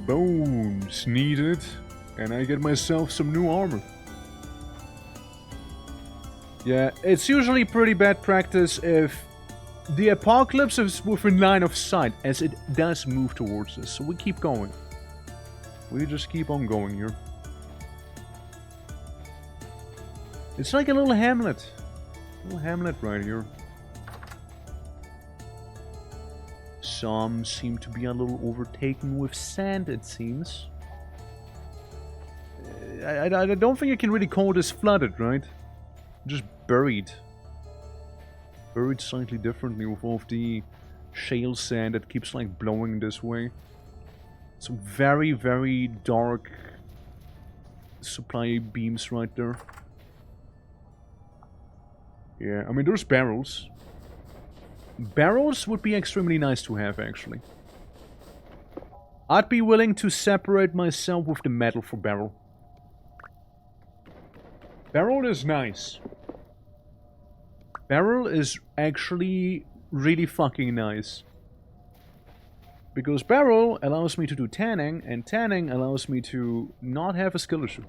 Bones needed. And I get myself some new armor. Yeah, it's usually pretty bad practice if the apocalypse is within line of sight, as it does move towards us. So we keep going. We just keep on going here. It's like a little hamlet. A little hamlet right here. Some seem to be a little overtaken with sand, it seems. I don't think you can really call this flooded, right? Just buried. Buried slightly differently with all of the shale sand that keeps like blowing this way. Some very, very dark supply beams right there. Yeah, I mean, there's barrels. Barrels would be extremely nice to have, actually. I'd be willing to separate myself with the metal for barrel. Barrel is nice. Barrel is actually really fucking nice. Because barrel allows me to do tanning, and tanning allows me to not have a skill issue.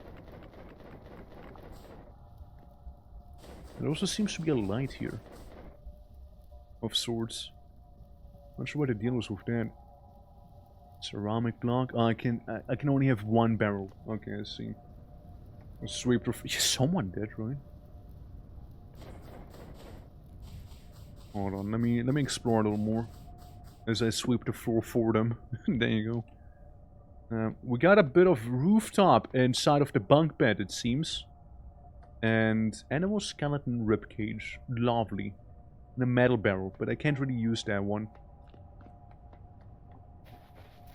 There also seems to be a light here. Of sorts. Not sure what the deal is with that. Ceramic block. Oh, I can only have one barrel. Okay, I see. Sweep the... Someone did, right? Hold on, let me explore a little more. As I sweep the floor for them. There you go. We got a bit of rooftop inside of the bunk bed, it seems. And animal skeleton ribcage. Lovely. And a metal barrel, but I can't really use that one.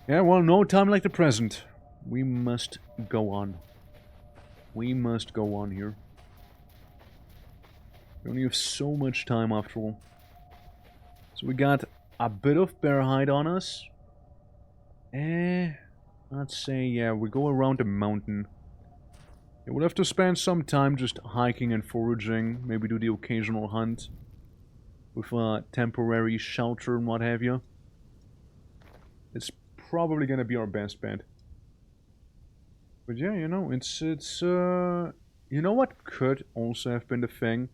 Yeah, well, no time like the present. We must go on. We must go on here. We only have so much time after all. So we got a bit of bear hide on us. Let's say, yeah, we go around the mountain. Yeah, we'll have to spend some time just hiking and foraging. Maybe do the occasional hunt. With a temporary shelter and what have you. It's probably gonna be our best bet. But yeah, you know, you know what could also have been the thing?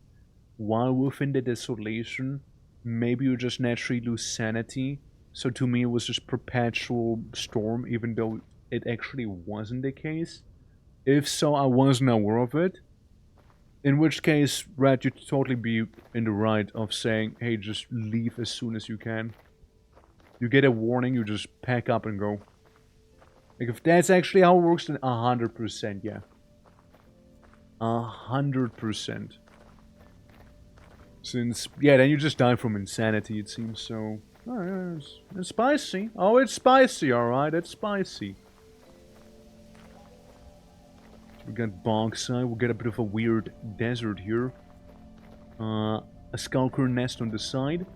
While within the desolation, maybe you just naturally lose sanity. So to me it was just perpetual storm, even though it actually wasn't the case. If so, I wasn't aware of it. In which case, Red, you'd totally be in the right of saying, hey, just leave as soon as you can. You get a warning, you just pack up and go. Like, if that's actually how it works, then 100%, yeah. 100%. Since, yeah, then you just die from insanity, it seems, so... Oh, yeah, it's spicy. Oh, it's spicy, alright, it's spicy. We got bauxite, we get a bit of a weird desert here. A skulker nest on the side.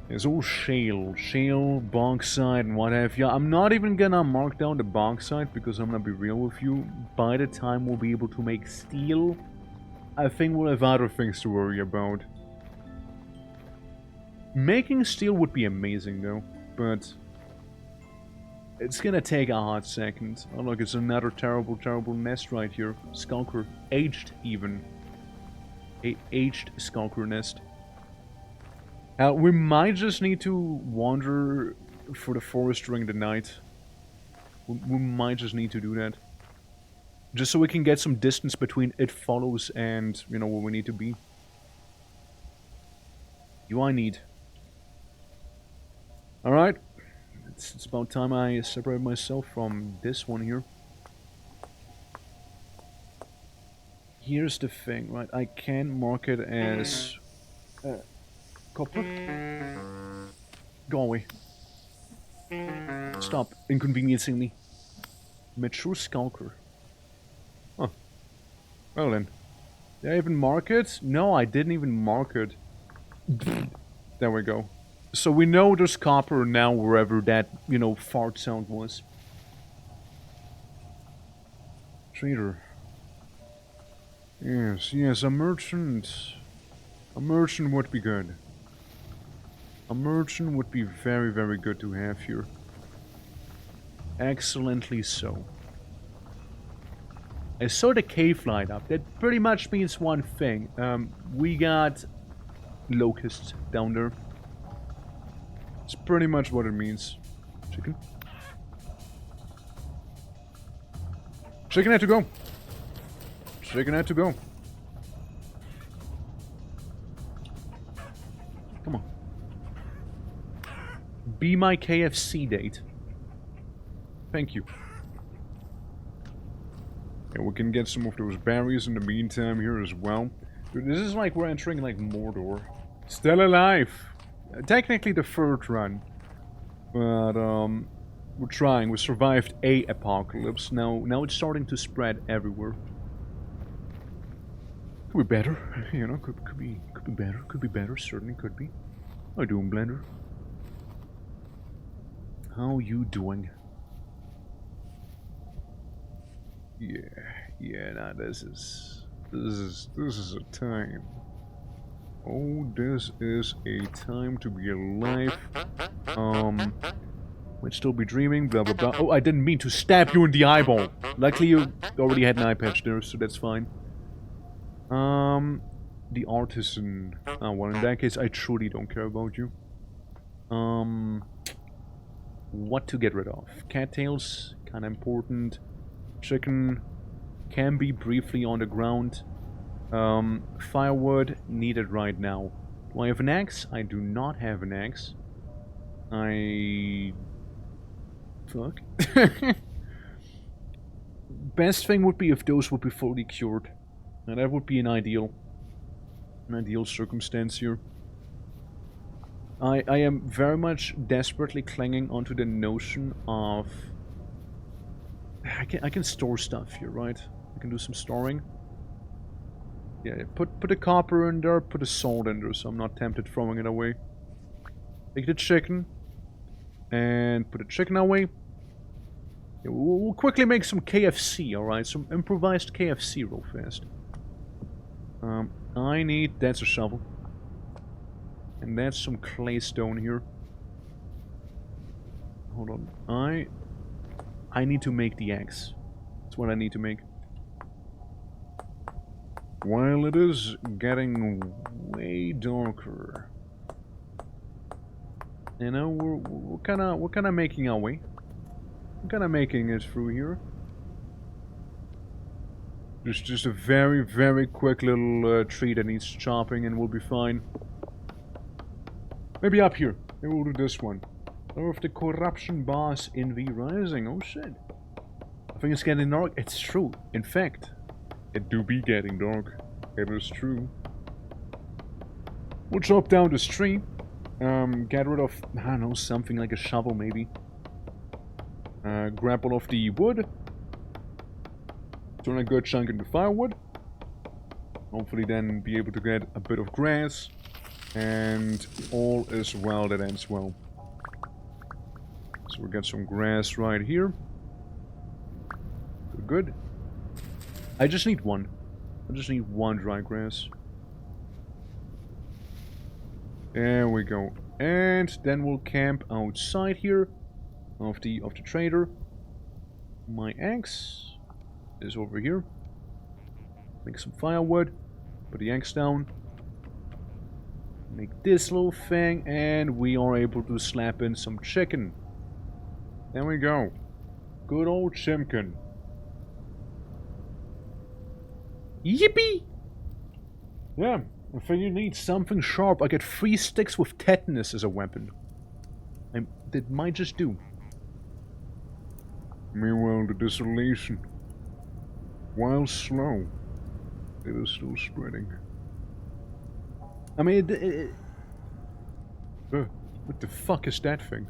It's all shale, bauxite and what have you. I'm not even gonna mark down the bauxite because I'm gonna be real with you. By the time we'll be able to make steel, I think we'll have other things to worry about. Making steel would be amazing though, but... it's gonna take a hot second. Oh look, it's another terrible, terrible nest right here. Skulker. Aged, even. A aged skulker nest. We might just need to wander for the forest during the night. We might just need to do that. Just so we can get some distance between it follows and, you know, where we need to be. You I need. Alright. It's about time I separate myself from this one here. Here's the thing, right? I can mark it as copper. Go away. Stop inconveniencing me. Mature skulker. Huh. Well then. Did I even mark it? No, I didn't even mark it. There we go. So we know there's copper now wherever that, you know, fart sound was. Trader. Yes, a merchant. A merchant would be good. A merchant would be very, very good to have here. Excellently so. I saw the cave light up. That pretty much means one thing. We got locusts down there. It's pretty much what it means. Chicken? Chicken had to go. Chicken had to go. Come on. Be my KFC date. Thank you. And we can get some of those berries in the meantime here as well. Dude, this is like we're entering like Mordor. Still alive. Technically the third run. But we're trying. We survived a apocalypse. Now it's starting to spread everywhere. Could be better, you know, could be better, certainly could be. How you doing, Blender? How you doing? Yeah, nah, this is a time. Oh, this is a time to be alive. Might still be dreaming, blah blah blah. Oh, I didn't mean to stab you in the eyeball. Luckily you already had an eye patch there, so that's fine. The artisan. Oh, well, in that case, I truly don't care about you. What to get rid of? Cattails, kinda important. Chicken, can be briefly on the ground. Firewood, needed right now. Do I have an axe? I do not have an axe. Fuck. Best thing would be if those would be fully cured. And that would be an ideal circumstance here. I am very much desperately clinging onto the notion of... I can store stuff here, right? I can do some storing. Yeah, put the copper in there, put the salt in there, so I'm not tempted throwing it away. Take the chicken. And put the chicken away. Yeah, we'll quickly make some KFC, alright? Some improvised KFC real fast. I need... That's a shovel. And that's some clay stone here. Hold on. I need to make the axe. That's what I need to make. While it is getting way darker. You know, we're kinda making our way. We're kinda making it through here. Just a very, very quick little tree that needs chopping and we'll be fine. Maybe up here. Maybe we'll do this one. Or of the corruption boss in the rising. Oh shit. I think it's getting dark. It's true. In fact, it do be getting dark. It is true. We'll chop down this tree. Get rid of, I don't know, something like a shovel maybe. Grab all of the wood. Turn a good chunk into firewood. Hopefully then be able to get a bit of grass. And all is well that ends well. So we got some grass right here. Good. I just need one. I just need one dry grass. There we go. And then we'll camp outside here of the trader. My axe is over here. Make some firewood. Put the axe down. Make this little thing, and we are able to slap in some chicken. There we go. Good old chimkin. Yippee! Yeah, I think you need something sharp. I get 3 sticks with tetanus as a weapon. That might just do. Meanwhile, the desolation, while slow, it is still spreading. I mean, what the fuck is that thing?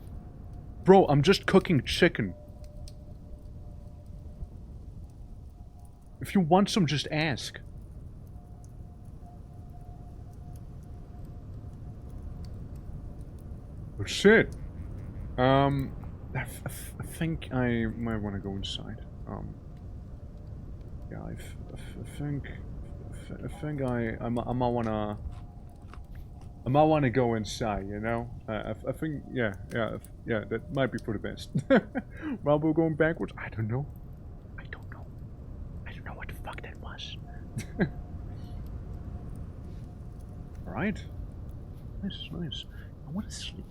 Bro, I'm just cooking chicken. If you want some, just ask. Oh shit! I think I might want to go inside. Yeah, I think I might wanna. I might want to go inside, you know? I think, yeah, that might be for the best. While we're going backwards, I don't know. I don't know what the fuck that was. Alright. Nice. I want to sleep.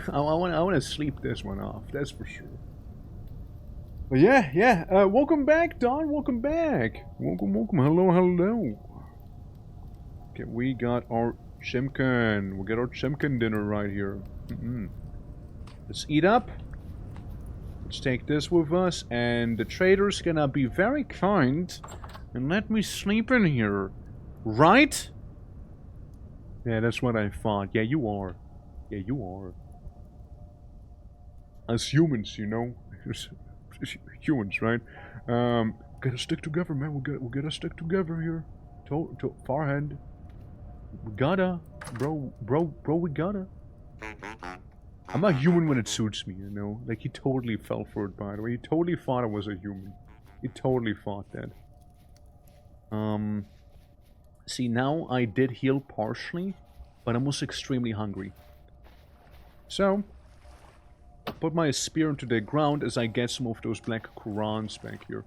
I want to sleep this one off, that's for sure. But yeah. Welcome back, Don. Welcome back. Welcome. Hello. Okay, we got our chimkin. We'll get our chimkin dinner right here. Let's eat up. Let's take this with us, and the trader's gonna be very kind and let me sleep in here. Right? Yeah, that's what I thought. Yeah, you are. Yeah, you are. As humans, you know. Humans, right? Gotta stick together, man. We gotta stick together here. Farhand. We gotta. Bro, we gotta. I'm a human when it suits me, you know? Like, he totally fell for it, by the way. He totally thought I was a human. He totally thought that. See, now I did heal partially, but I'm also extremely hungry. So, I'll put my spear into the ground as I get some of those black Qurans back here.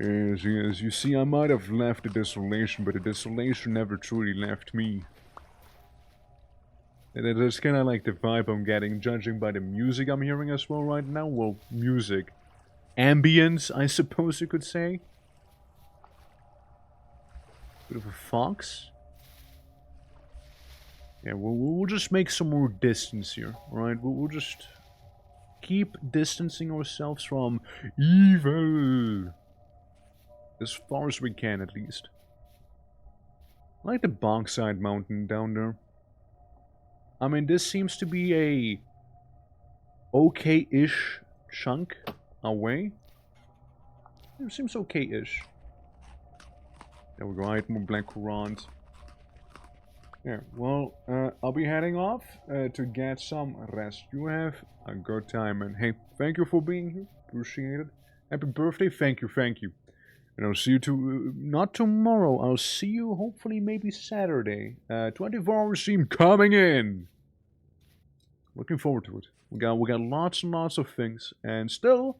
Yes, you see, I might have left the desolation, but the desolation never truly left me. And that's kind of like the vibe I'm getting, judging by the music I'm hearing as well right now. Well, music. Ambience, I suppose you could say. Bit of a fox. Yeah, we'll just make some more distance here, alright? We'll just keep distancing ourselves from evil. As far as we can, at least. I like the Bonkside Mountain down there. I mean, this seems to be a okay-ish chunk away. It seems okay-ish. There we go, I had more black Qurans. Yeah, well, I'll be heading off to get some rest. You have a good time, and hey, thank you for being here. Appreciate it. Happy birthday, thank you. And I'll see you not tomorrow, I'll see you hopefully maybe Saturday. 24 hour stream coming in. Looking forward to it. We got lots and lots of things, and still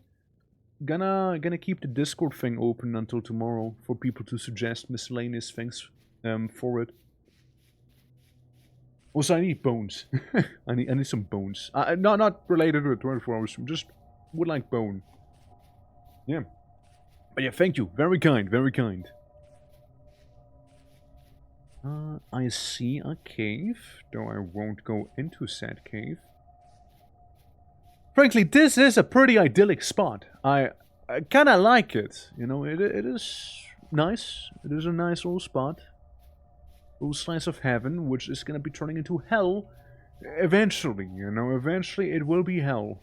gonna keep the Discord thing open until tomorrow for people to suggest miscellaneous things for it. Also, I need bones. I need some bones. Not related to the 24 hours stream, just would like bone. Yeah. But yeah, thank you. Very kind, very kind. I see a cave, though I won't go into said cave. Frankly, this is a pretty idyllic spot. I kinda like it. You know, it is nice. It is a nice little spot. A little slice of heaven, which is gonna be turning into hell eventually, you know. Eventually it will be hell.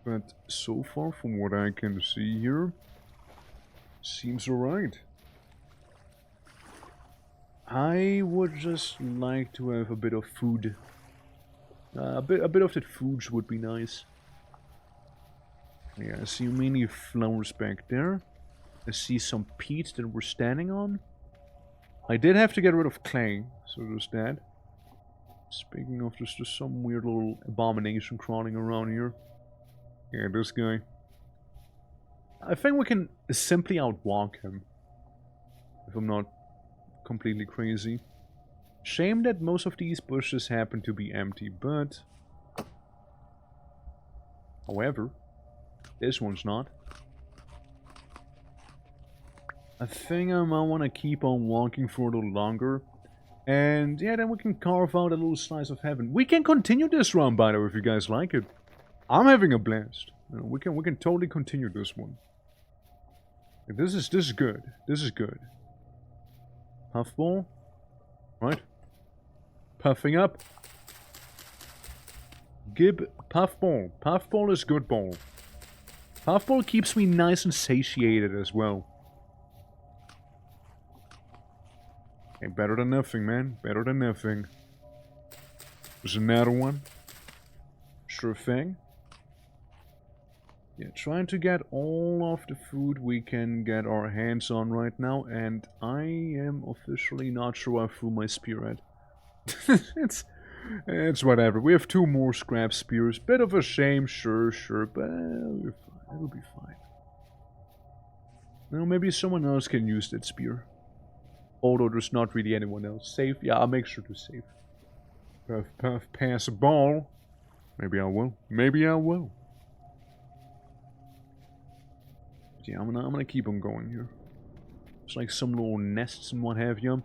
But so far, from what I can see here, seems alright. I would just like to have a bit of food. A bit of that foods would be nice. Yeah, I see many flowers back there. I see some peat that we're standing on. I did have to get rid of clay, so there's that. Speaking of, there's just some weird little abomination crawling around here. Yeah, this guy. I think we can simply outwalk him. If I'm not completely crazy. Shame that most of these bushes happen to be empty, but... However, this one's not. I think I might want to keep on walking for a little longer. And yeah, then we can carve out a little slice of heaven. We can continue this run, by the way, if you guys like it. I'm having a blast. You know, we can totally continue this one. This is good. This is good. Puffball. Right. Puffing up. Gib puffball. Puffball is good ball. Puffball keeps me nice and satiated as well. Hey, better than nothing, man. Better than nothing. There's another one. Sure thing. Yeah, trying to get all of the food we can get our hands on right now, and I am officially not sure I threw my spear at. It's whatever. We have 2 more scrap spears. Bit of a shame, sure, but it'll be fine. Now maybe someone else can use that spear. Although there's not really anyone else. Save? Yeah, I'll make sure to save. Puff, pass a ball. Maybe I will. Maybe I will. Yeah, I'm gonna keep on going here. It's like some little nests and what have you.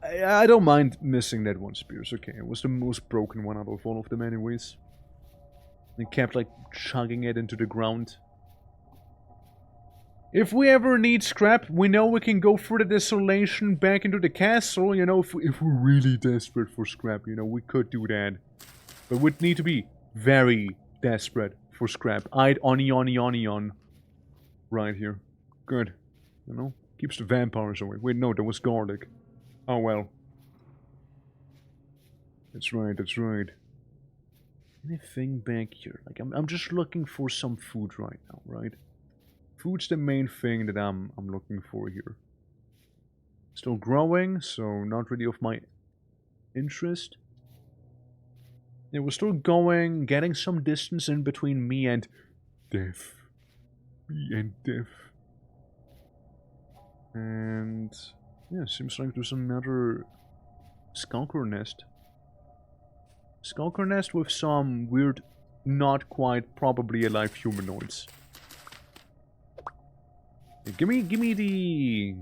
I don't mind missing that one spear. It's okay. It was the most broken one out of all of them anyways. And kept like chugging it into the ground. If we ever need scrap, we know we can go through the desolation back into the castle. You know, if we're really desperate for scrap, you know, we could do that. But we'd need to be very desperate for scrap. I'd on. Right here. Good. You know, keeps the vampires away. Wait, no, that was garlic. Oh well. That's right, that's right. Anything back here? Like, I'm just looking for some food right now, right? Food's the main thing that I'm looking for here. Still growing, so not really of my interest. Yeah, we're still going, getting some distance in between me and death. Me and death. And yeah, seems like there's another skulker nest. Skulker nest with some weird, not quite probably alive humanoids. Yeah, give me the.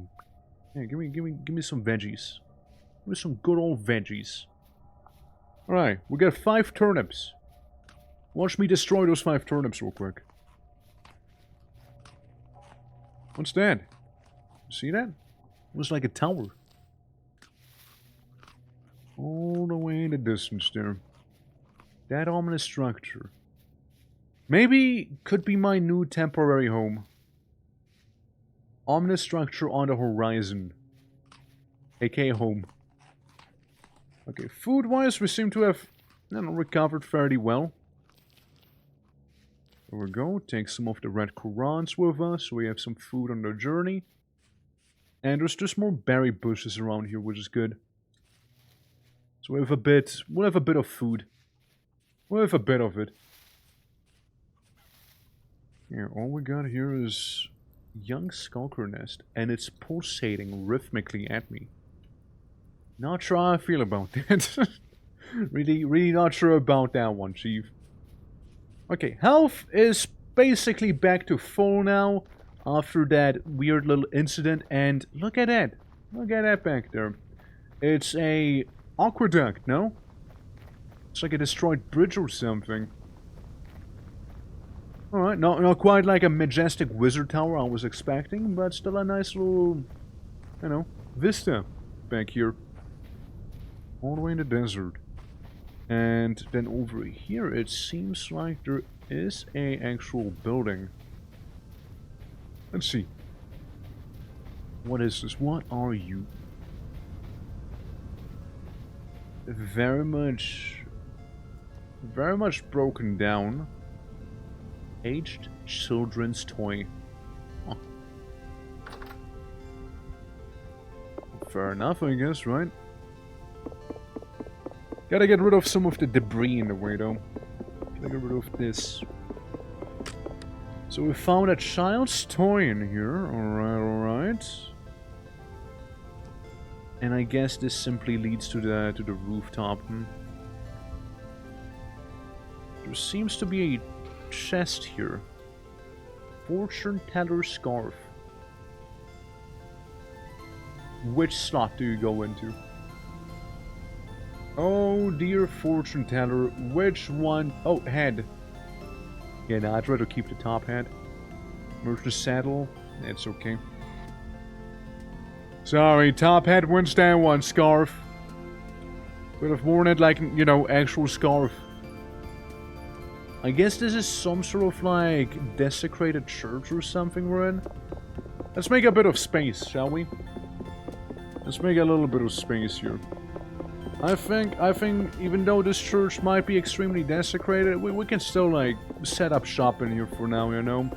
Yeah, give me some veggies. Give me some good old veggies. Alright, we got 5 turnips. Watch me destroy those 5 turnips real quick. What's that? You see that? It was like a tower. All the way in the distance there. That ominous structure. Maybe could be my new temporary home. Ominous structure on the horizon. aka home. Okay, food-wise we seem to have, you know, recovered fairly well. There we go, take some of the red Qurans with us, so we have some food on the journey. And there's just more berry bushes around here, which is good. So we'll have a bit of food. We'll have a bit of it. Yeah, all we got here is young skulker nest, and it's pulsating rhythmically at me. Not sure how I feel about that. really not sure about that one, Chief. Okay, health is basically back to full now after that weird little incident, and look at that. Look at that back there. It's a aqueduct, no? It's like a destroyed bridge or something. Alright, not quite like a majestic wizard tower I was expecting, but still a nice little, you know, vista back here. All the way in the desert. And then over here it seems like there is a actual building. Let's see. What is this? What are you? Very much broken down. Aged children's toy. Huh. Fair enough, I guess, right? Gotta get rid of some of the debris in the way, though. Gotta get rid of this. So we found a child's toy in here. Alright. And I guess this simply leads to the rooftop. There seems to be a chest here. Fortune teller scarf. Which slot do you go into? Oh dear fortune teller, which one? Oh, head. Yeah, no, I'd rather keep the top head. Merchant saddle, that's okay. Sorry, top head wins that one, scarf. Would have worn it like, you know, actual scarf. I guess this is some sort of like desecrated church or something we're in. Let's make a bit of space, shall we? Let's make a little bit of space here. I think even though this church might be extremely desecrated, we can still like set up shop in here for now, you know.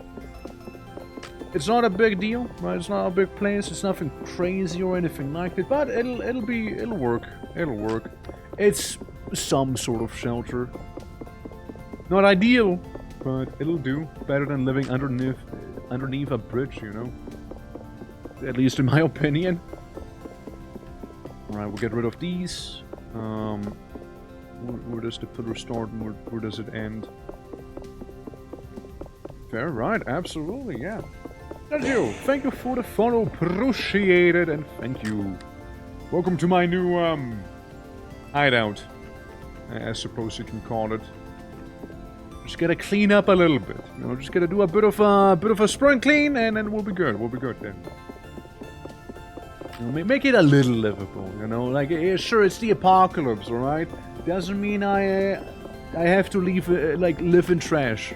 It's not a big deal, right? It's not a big place. It's nothing crazy or anything like that, but it'll work. It'll work. It's some sort of shelter. Not ideal, but it'll do. Better than living underneath a bridge, you know. At least in my opinion. Alright, we'll get rid of these. Where does the pillar start and where does it end? Fair, right, absolutely, yeah. Thank you for the follow, appreciate it, and thank you. Welcome to my new, hideout. I suppose you can call it. Just gotta clean up a little bit. You know, just gotta do a bit of a spring clean, and then we'll be good. We'll be good then. You know, make it a little livable. You know, like sure, it's the apocalypse, all right. Doesn't mean I have to leave live in trash.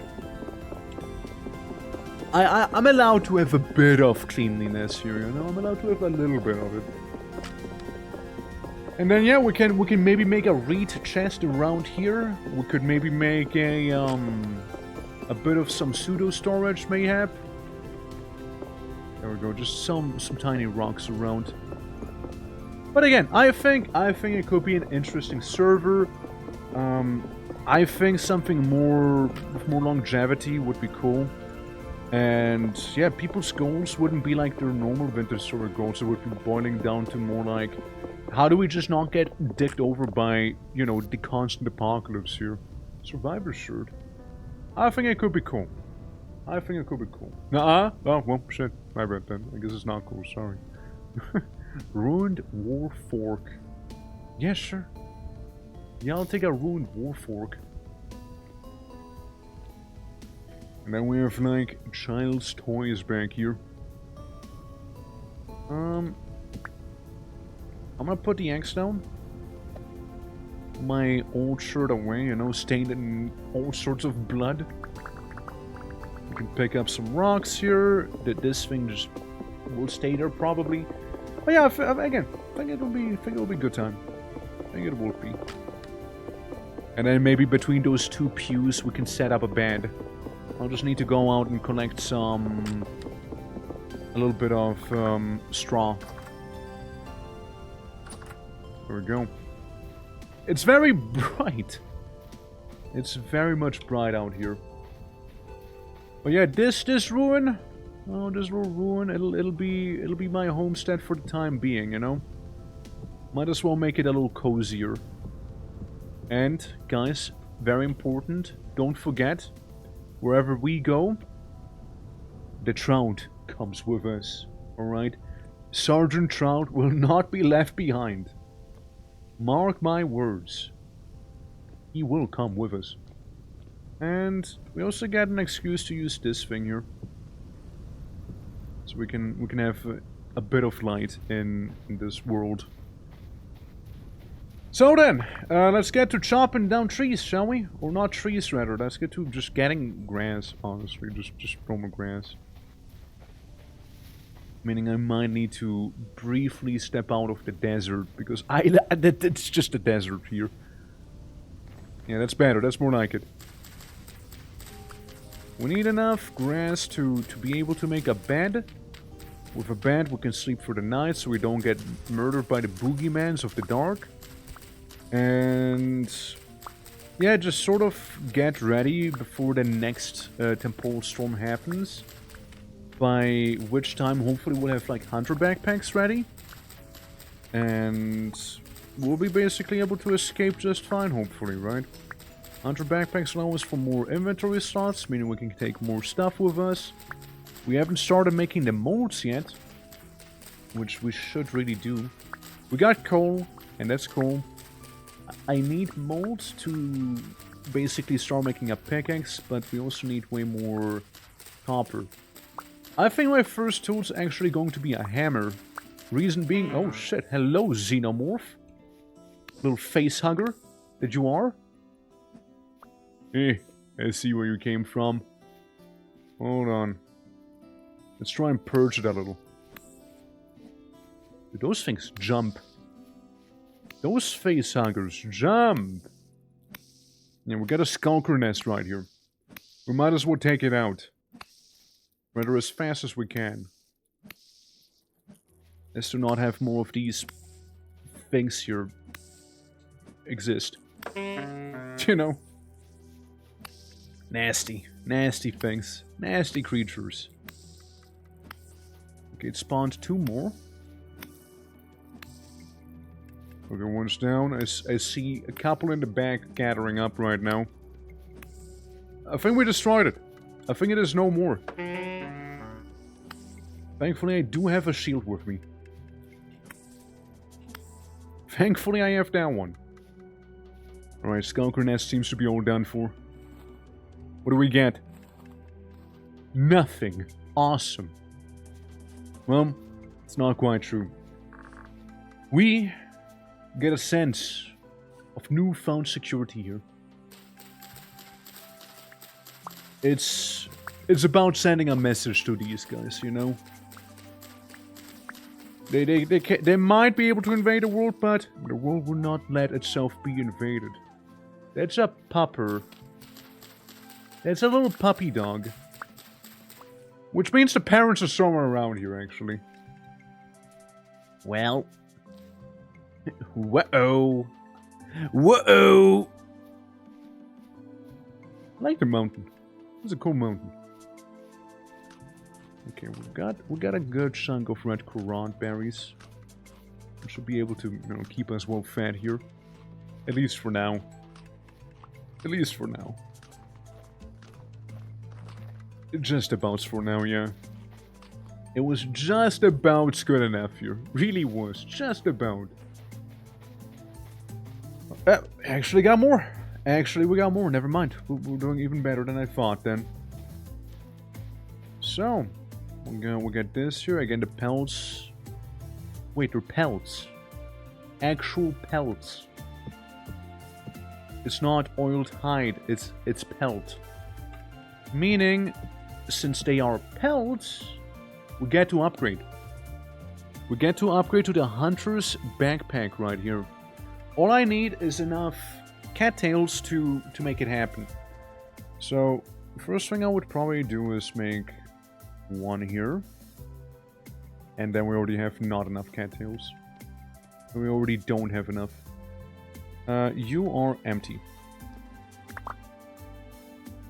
I'm allowed to have a bit of cleanliness here. You know, I'm allowed to have a little bit of it. And then yeah, we can maybe make a reed chest around here. We could maybe make a bit of some pseudo storage mayhap. There we go, just some tiny rocks around. But again, I think it could be an interesting server. I think something with more longevity would be cool. And yeah, people's goals wouldn't be like their normal vintage server goals. It would be boiling down to more like, how do we just not get dicked over by, you know, the constant apocalypse here? Survivor's shirt. I think it could be cool. I think it could be cool. Nuh-uh? Oh, well, shit. My bad then. I guess it's not cool, sorry. Ruined war fork. Yeah, sure. Yeah, I'll take a ruined war fork. And then we have, like, child's toys back here. I'm gonna put the axe down. My old shirt away, you know, stained in all sorts of blood. We can pick up some rocks here. This thing just will stay there probably. But yeah, again, I think it'll be a good time. I think it will be. And then maybe between those two pews we can set up a bed. I'll just need to go out and collect a little bit of straw. There we go. It's very bright. It's very much bright out here. But yeah, this ruin, oh, this little ruin, it'll be my homestead for the time being, you know. Might as well make it a little cozier. And guys, very important, don't forget, wherever we go, the Trout comes with us. All right, Sergeant Trout will not be left behind. Mark my words. He will come with us. And we also get an excuse to use this thing here. So we can have a bit of light in this world. So then, let's get to chopping down trees, shall we? Or not trees, rather. Let's get to just getting grass, honestly. Just normal grass. Meaning I might need to briefly step out of the desert, because it's just a desert here. Yeah, that's better. That's more like it. We need enough grass to be able to make a bed. With a bed, we can sleep for the night, so we don't get murdered by the boogeymans of the dark. And yeah, just sort of get ready before the next temporal storm happens. By which time, hopefully, we'll have like hunter backpacks ready. And we'll be basically able to escape just fine, hopefully, right? Hunter backpacks allow us for more inventory slots, meaning we can take more stuff with us. We haven't started making the molds yet, which we should really do. We got coal, and that's cool. I need molds to basically start making a pickaxe, but we also need way more copper. I think my first tool's actually going to be a hammer. Reason being, oh shit, hello xenomorph. Little face hugger that you are. Hey, I see where you came from. Hold on. Let's try and purge it a little. Do those things jump? Those face huggers jump! Yeah, we got a skulker nest right here. We might as well take it out. Rather as fast as we can. As to not have more of these things here exist. You know? Nasty. Nasty things. Nasty creatures. Okay, it spawned 2 more. Okay, one's down. I see a couple in the back gathering up right now. I think we destroyed it. I think it is no more. Thankfully, I do have a shield with me. Thankfully, I have that one. Alright, Skulker Nest seems to be all done for. What do we get? Nothing. Awesome. Well, it's not quite true. We get a sense of newfound security here. It's about sending a message to these guys, you know? They might be able to invade the world, but the world will not let itself be invaded. That's a pupper. That's a little puppy dog. Which means the parents are somewhere around here, actually. Well. Whoa. Whoa. I like the mountain. It's a cool mountain. Okay, we got a good chunk of red currant berries. We should be able to, you know, keep us well fed here. At least for now. At least for now. Just about for now, yeah. It was just about good enough here. Really was. Just about. Actually got more. Actually, we got more. Never mind. We're doing even better than I thought then. So, we'll get this here. Again, the pelts. Wait, they're pelts. Actual pelts. It's not oiled hide. It's pelt. Meaning, since they are pelts, we get to upgrade. We get to upgrade to the Hunter's Backpack right here. All I need is enough cattails to make it happen. So, first thing I would probably do is make one here. And then we already have not enough cattails. We already don't have enough. You are empty.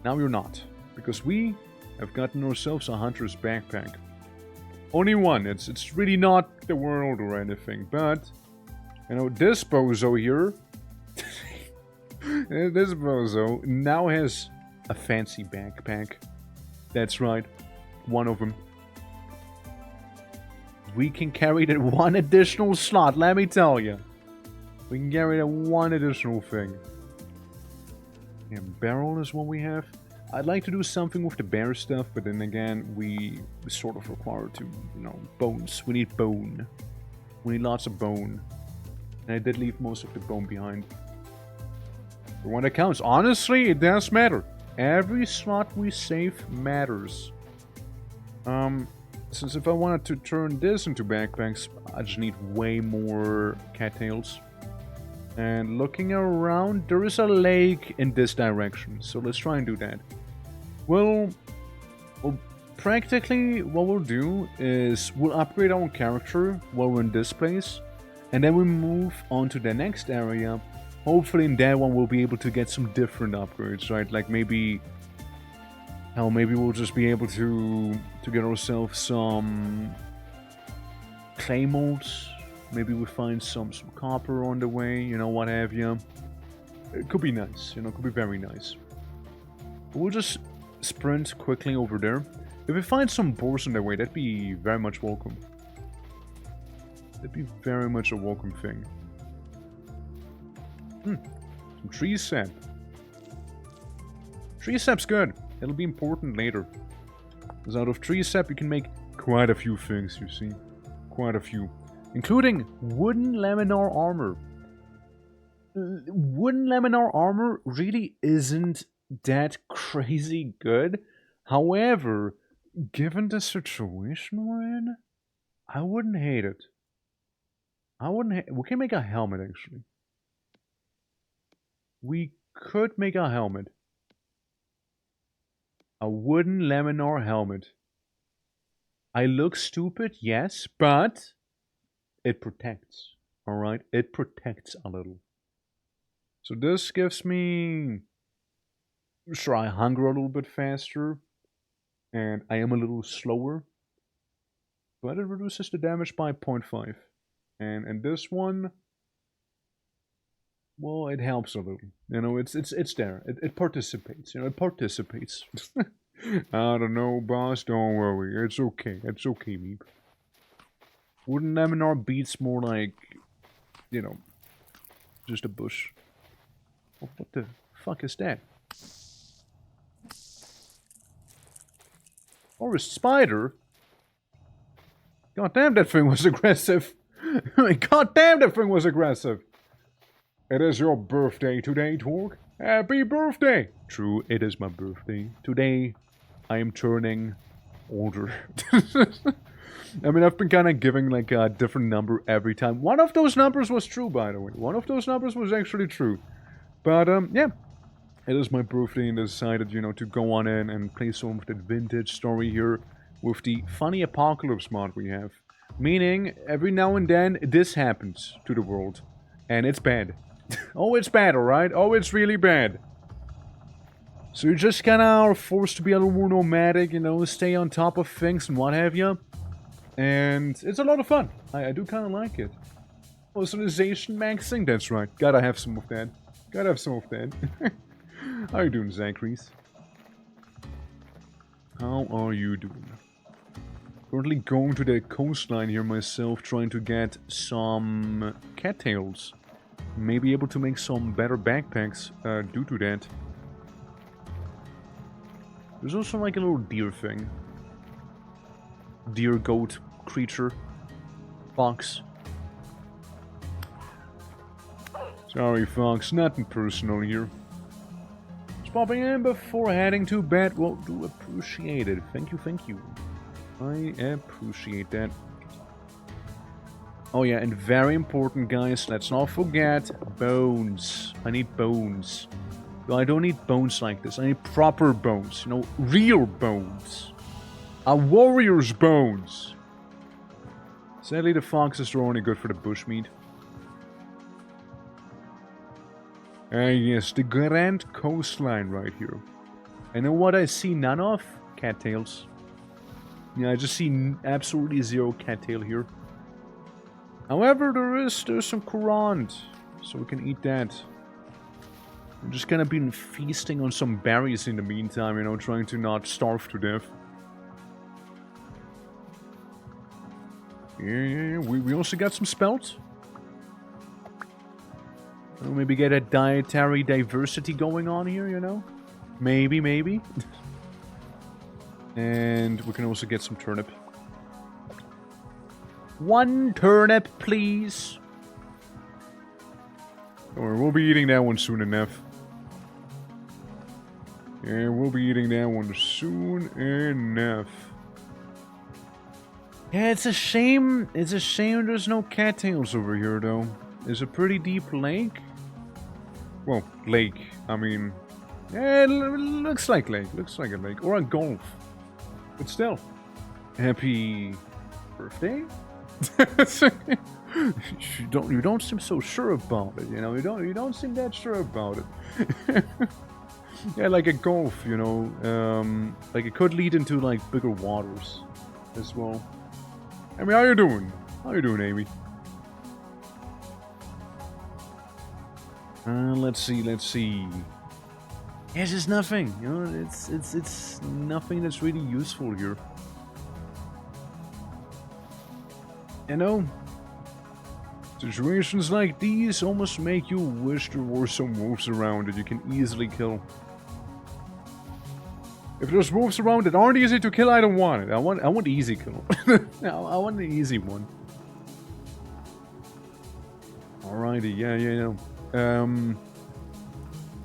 Now you're not. Because we have gotten ourselves a Hunter's Backpack. Only one. It's really not the world or anything. But, you know, this bozo here... this bozo now has a fancy backpack. That's right. One of them. We can carry that one additional slot, let me tell you. We can carry that one additional thing. And barrel is what we have. I'd like to do something with the bear stuff, but then again, we sort of require to, you know, bones. We need bone. We need lots of bone. And I did leave most of the bone behind. For when it counts, honestly, it does matter. Every slot we save matters. Since if I wanted to turn this into backpacks, I just need way more cattails. And looking around, there is a lake in this direction, so let's try and do that. Well, practically what we'll do is we'll upgrade our character while we're in this place, and then we move on to the next area. Hopefully in that one we'll be able to get some different upgrades, right? Like maybe... hell, maybe we'll just be able to get ourselves some clay molds. Maybe we find some copper on the way, you know, what have you. It could be nice, you know, it could be very nice. We'll just sprint quickly over there. If we find some boars on the way, that'd be very much welcome. That'd be very much a welcome thing. Some tree sap. Tree sap's good. It'll be important later. Because out of tree sap you can make quite a few things, you see. Quite a few. Including wooden laminar armor. Wooden laminar armor really isn't that crazy good. However, given the situation we're in, I wouldn't hate it. We can make a helmet, actually. We could make a helmet. A wooden laminar helmet. I look stupid, yes, but it protects. Alright? It protects a little. So this gives me... sure, I hunger a little bit faster. And I am a little slower. But it reduces the damage by 0.5. And this one... well, it helps a little. You know, it's there. It participates. You know, it participates. I don't know, boss. Don't worry. It's okay. It's okay, Meep. Wooden laminar beats more like, you know, Just a bush. Oh, what the fuck is that? Or a spider? God damn, that thing was aggressive. God damn, that thing was aggressive. It is your birthday today, Torg. Happy birthday! True, it is my birthday. Today, I am turning older. I mean, I've been kind of giving like a different number every time. One of those numbers was true, by the way. One of those numbers was actually true. But, yeah. It is my birthday and I decided, you know, to go on in and play some of that vintage story here with the funny apocalypse mod we have. Meaning, every now and then, this happens to the world. And it's bad. Oh, it's bad, alright? Oh, it's really bad. So you just kinda are forced to be a little more nomadic, you know, stay on top of things and what have you. And it's a lot of fun. I do kinda like it. Personalization maxing? That's right. Gotta have some of that. Gotta have some of that. How you doing, Zacharias? How are you doing? Currently going to the coastline here myself, trying to get some cattails. Maybe able to make some better backpacks due to that. There's also like a little deer thing. Deer, goat, creature, fox. Sorry, fox, nothing personal here. Just popping in before heading to bed. Well, do appreciate it. Thank you, thank you. I appreciate that. Oh yeah, and very important, guys, let's not forget bones. I need bones. I don't need bones like this. I need proper bones. You know, real bones. A warrior's bones. Sadly, the foxes are only good for the bushmeat. Yes, the grand coastline right here. And know what I see none of? Cattails. Yeah, I just see absolutely zero cattail here. However, there's some currant, so we can eat that. I'm just gonna be feasting on some berries in the meantime, you know, trying to not starve to death. Yeah, we also got some spelt. We'll maybe get a dietary diversity going on here, you know? Maybe. And we can also get some turnip. One turnip, please. Don't worry, we'll be eating that one soon enough. Yeah, we'll be eating that one soon enough. Yeah, it's a shame. It's a shame there's no cattails over here, though. It's a pretty deep lake. Well, lake. I mean, yeah, it looks like lake. Looks like a lake or a gulf. But still, happy birthday. you don't seem so sure about it. You know, you don't seem that sure about it. Yeah, like a gulf. You know, like it could lead into like bigger waters as well. I mean, how you doing? How you doing, Amy? Let's see. Yes, it's nothing. You know, it's nothing that's really useful here. You know, situations like these almost make you wish there were some wolves around that you can easily kill. If there's wolves around that aren't easy to kill, I don't want it. I want easy kill. I want the easy one. Alrighty, yeah, you know.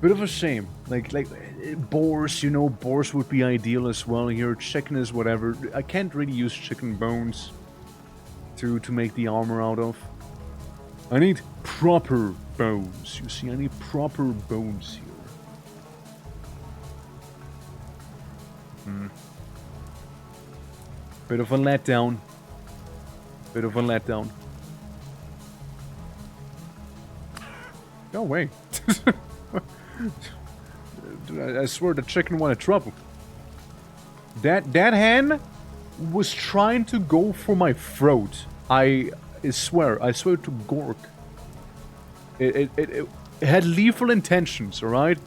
Bit of a shame. Like boars, you know, boars would be ideal as well here. Chicken is whatever. I can't really use chicken bones to make the armor out of. I need proper bones. You see, I need proper bones here. Bit of a letdown. No way. I swear the chicken wanted trouble. That hen was trying to go for my throat. I swear to Gork. It had lethal intentions, alright?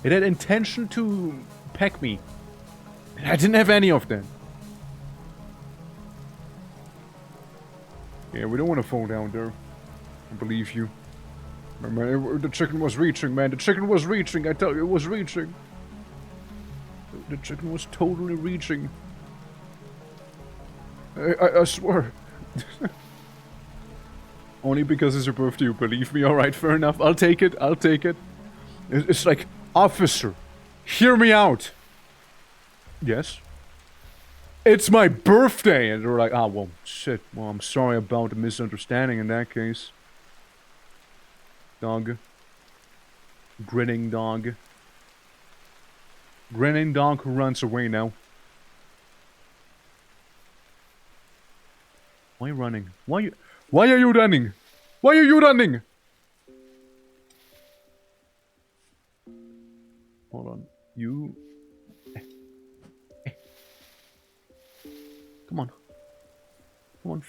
It had intention to peck me. And I didn't have any of them. Yeah, we don't want to fall down there. I believe you. Man, the chicken was reaching, man. The chicken was reaching. I tell you, it was reaching. The chicken was totally reaching. I swear. Only because it's your birthday, you believe me. Alright, fair enough. I'll take it. I'll take it. It's like, officer, hear me out. Yes? It's my birthday! And they're like, ah, well, shit. Well, I'm sorry about the misunderstanding in that case. Dog. Grinning dog. Grinning dog who runs away now. Why are you running? Why are you running? Why are you running? Hold on. You... Come on. Come on,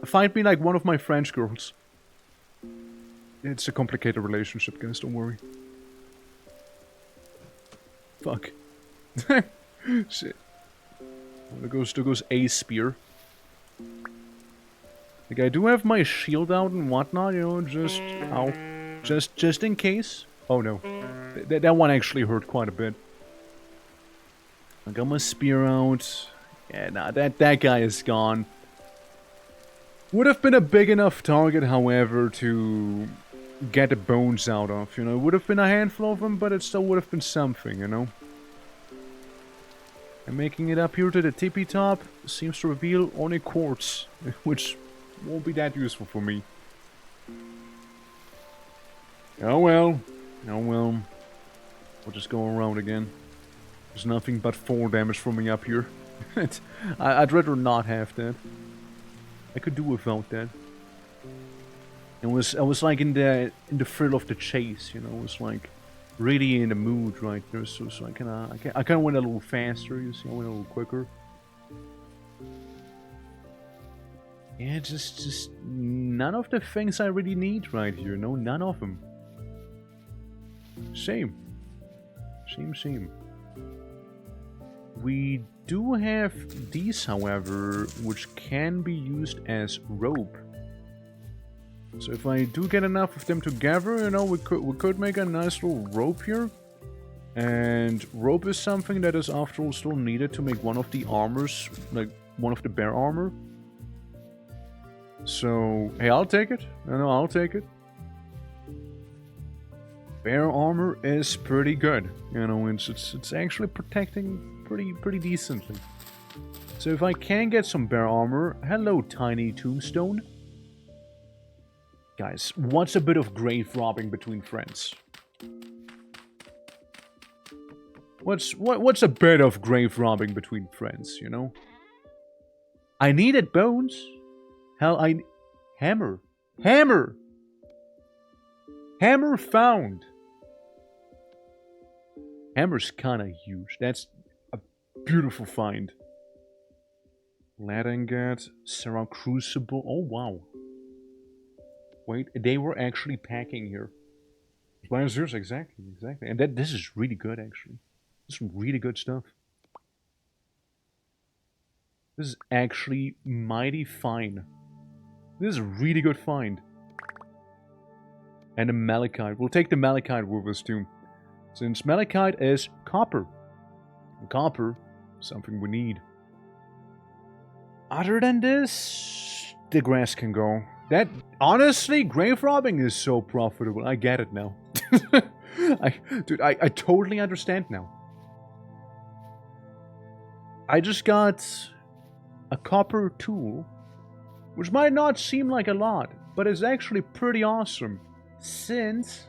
find me like one of my French girls. It's a complicated relationship, guys, don't worry. Fuck. Shit. There goes a spear. Like, I do have my shield out and whatnot, you know, just... Ow. Just in case. Oh no. That one actually hurt quite a bit. I got my spear out. Yeah, nah, that guy is gone. Would have been a big enough target, however, to get the bones out of, you know. It would have been a handful of them, but it still would have been something, you know. And making it up here to the tippy top seems to reveal only quartz, which won't be that useful for me. Oh well. Oh well. We'll just go around again. There's nothing but 4 damage from me up here. I'd rather not have that. I could do without that. I was like in the thrill of the chase, you know. I was like really in the mood right there, so I kinda went a little faster. You see, I went a little quicker. Yeah, just none of the things I really need right here. No, none of them. Same. We do have these, however, which can be used as rope. So if I do get enough of them together, you know, we could make a nice little rope here. And rope is something that is, after all, still needed to make one of the armors, like one of the bear armor. So, hey, I'll take it. No, I'll take it. Bear armor is pretty good. You know, it's actually protecting pretty decently. So if I can get some bear armor, hello, tiny tombstone. Guys, what's a bit of grave robbing between friends? What's a bit of grave robbing between friends, you know? I needed bones. Hell, hammer. Hammer found. Hammer's kinda huge. That's a beautiful find. Lead ingot, Sarah crucible. Oh wow. Wait, they were actually packing here. Yours, exactly. And this is really good, actually. This is some really good stuff. This is actually mighty fine. This is a really good find. And a malachite. We'll take the malachite with us too. Since malachite is copper. And copper, something we need. Other than this, the grass can go. That, honestly, grave robbing is so profitable. I get it now. Dude, I totally understand now. I just got a copper tool, which might not seem like a lot, but is actually pretty awesome. Since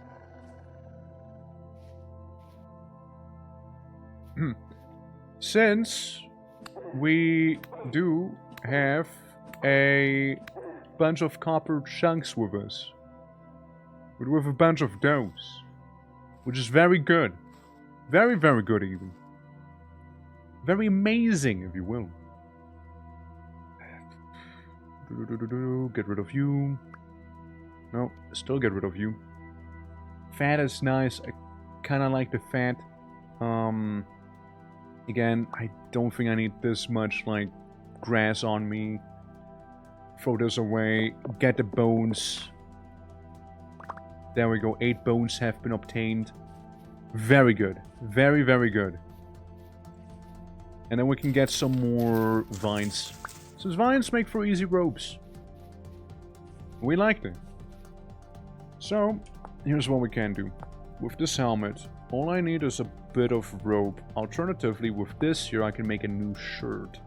we do have a bunch of copper chunks with us. But with a bunch of those. Which is very good. Very, very good even. Very amazing, if you will. Get rid of you. No, still get rid of you. Fat is nice. I kind of like the fat. Again, I don't think I need this much, like, grass on me. Throw this away. Get the bones. There we go. 8 bones have been obtained. Very good. Very, very good. And then we can get some more vines. Since vines make for easy ropes. We like them. So, here's what we can do. With this helmet, all I need is a bit of rope. Alternatively, with this here, I can make a new shirt.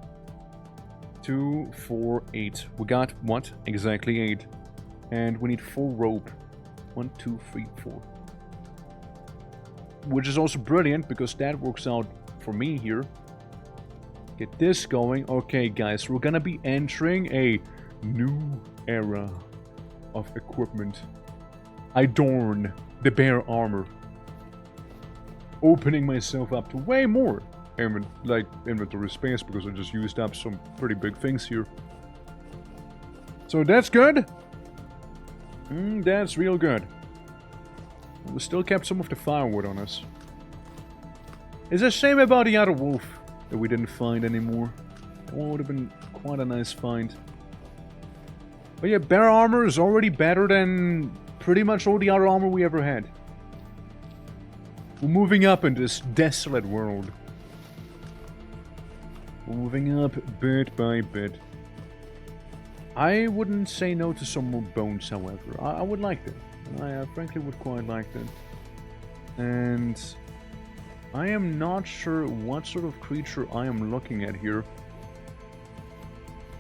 2, 4, 8. We got, what? Exactly 8. And we need 4 rope. 1, 2, 3, 4. Which is also brilliant, because that works out for me here. Get this going. Okay, guys, we're gonna be entering a new era of equipment. Adorn the bear armor. Opening myself up to way more inventory space, because I just used up some pretty big things here. So that's good. That's real good. We still kept some of the firewood on us. It's a shame about the other wolf that we didn't find anymore. That would have been quite a nice find. But yeah, bear armor is already better than pretty much all the other armor we ever had. We're moving up in this desolate world. We're moving up bit by bit. I wouldn't say no to some more bones, however. I would like them. I frankly would quite like them. And I am not sure what sort of creature I am looking at here.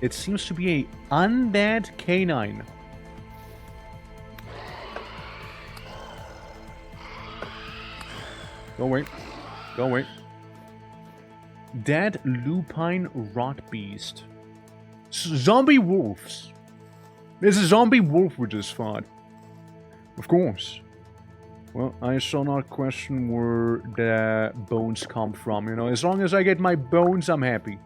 It seems to be a undead canine. Go away. Go away. Dead lupine rot beast. Zombie wolves. There's a zombie wolf we just fought. Of course. Well, I shall not question where the bones come from, you know. As long as I get my bones, I'm happy.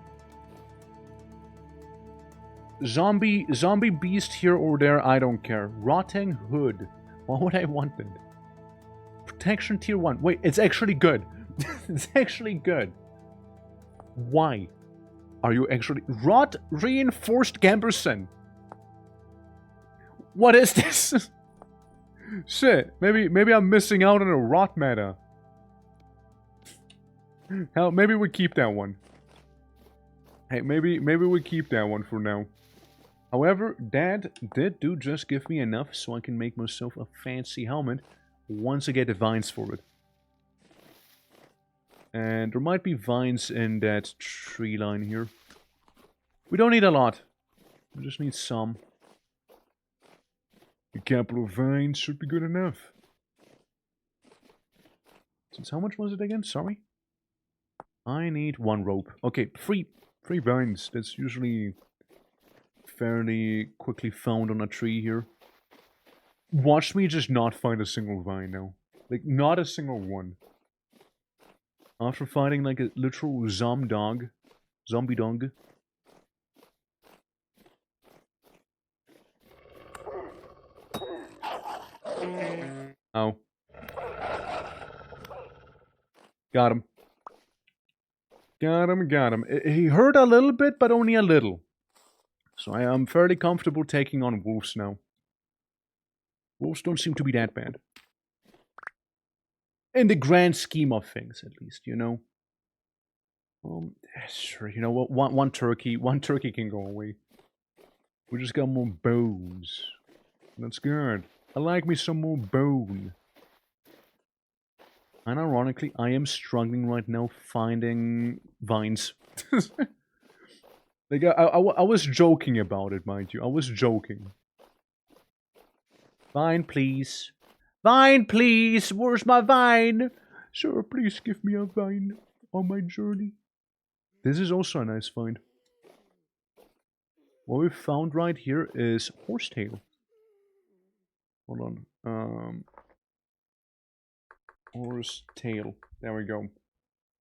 Zombie beast here or there, I don't care. Rotting hood. Why would I want that? Protection tier 1. Wait, it's actually good. It's actually good. Why? Are you actually... Rot reinforced Gamberson. What is this? Shit, maybe I'm missing out on a rot meta. Hell, maybe we keep that one. Hey, maybe we keep that one for now. However, that did just give me enough so I can make myself a fancy helmet once I get the vines for it. And there might be vines in that tree line here. We don't need a lot. We just need some. A couple of vines should be good enough. Since how much was it again? Sorry. I need 1 rope. Okay, 3 vines. That's usually fairly quickly found on a tree here. Watch me just not find a single vine now. Like, not a single one. After fighting like a literal zombie dog. Oh. Got him. Got him. He hurt a little bit, but only a little. So I am fairly comfortable taking on wolves now. Wolves don't seem to be that bad. In the grand scheme of things, at least, you know. Sure, you know what? One turkey can go away. We just got more bones. That's good. I like me some more bone. And ironically, I am struggling right now finding vines. Like, I was joking about it, mind you. I was joking. Vine, please. Vine, please! Where's my vine? Sir, please give me a vine on my journey. This is also a nice find. What we found right here is horsetail. Hold on. Horsetail. There we go.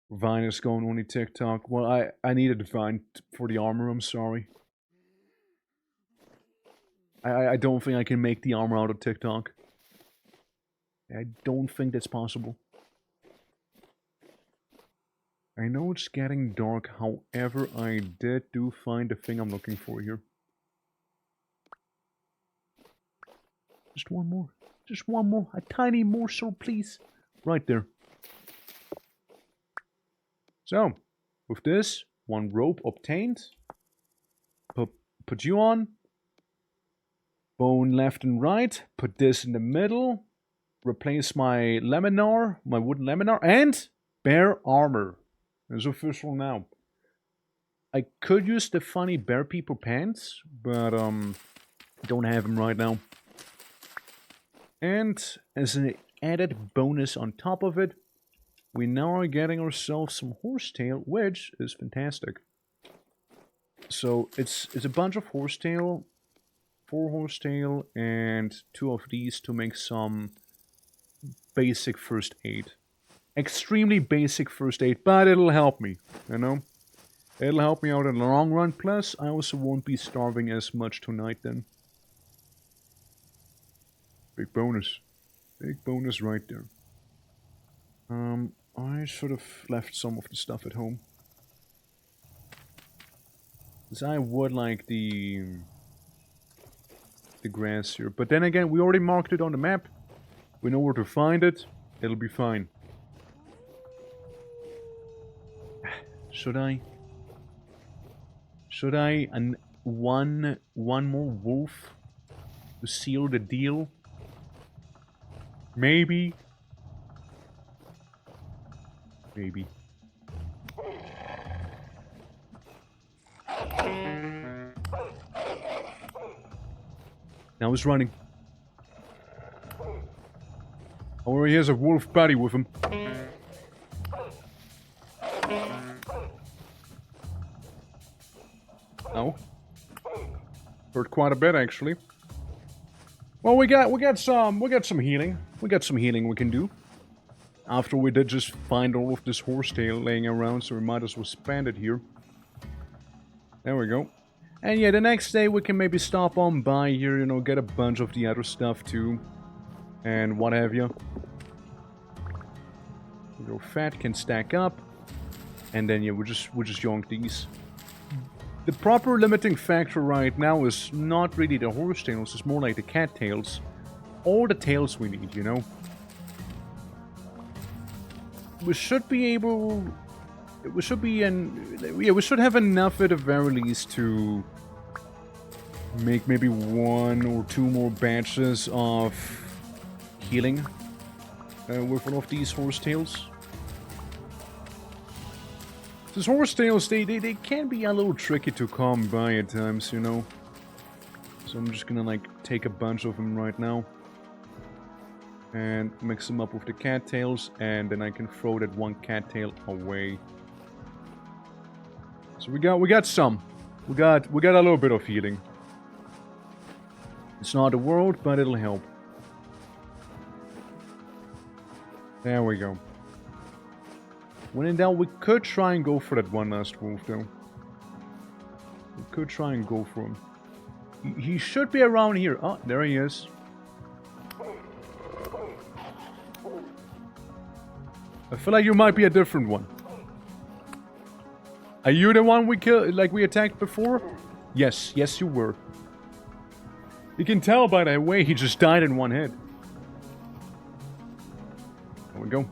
Vine is going only TikTok. Well, I needed Vine for the armor, I'm sorry. I don't think I can make the armor out of TikTok. I don't think that's possible. I know it's getting dark, however, I do find the thing I'm looking for here. Just one more. Just one more. A tiny morsel, please. Right there. So, with this, one rope obtained. Put you on. Bone left and right. Put this in the middle. Replace my laminar, my wooden laminar, and bear armor. It's official now. I could use the funny bear people pants, but don't have them right now. And as an added bonus on top of it, we now are getting ourselves some horsetail, which is fantastic. So it's a bunch of horsetail, 4 horsetail, and 2 of these to make some basic first aid. Extremely basic first aid, but it'll help me, you know? It'll help me out in the long run, plus I also won't be starving as much tonight then. Big bonus. Big bonus right there. I should have left some of the stuff at home. Because I would like the grass here. But then again, we already marked it on the map. We know where to find it. It'll be fine. Should I? Should I? And one more wolf to seal the deal? Maybe. Maybe. Now he's running. Oh, he has a wolf buddy with him. Oh. Hurt quite a bit actually. Well, we got some healing. We got some healing we can do. After we did just find all of this horsetail laying around, so we might as well spend it here. There we go. And yeah, the next day we can maybe stop on by here, you know, get a bunch of the other stuff too. And what have you. Your fat can stack up. And then yeah, we'll just yonk these. The proper limiting factor right now is not really the horsetails, it's more like the cattails. All the tails we need, you know. We should be able... We should be yeah, we should have enough at the very least to make maybe 1 or 2 more batches of healing with one of these horsetails. These horsetails, they can be a little tricky to come by at times, you know. So I'm just gonna like take a bunch of them right now. And mix them up with the cattails, and then I can throw that one cattail away. So we got some. We got a little bit of healing. It's not the world, but it'll help. There we go. When in doubt, we could try and go for that one last wolf, though. We could try and go for him. He should be around here. Oh, there he is. I feel like you might be a different one. Are you the one we killed, like we attacked before? Yes, yes you were. You can tell by the way he just died in one hit. There we go.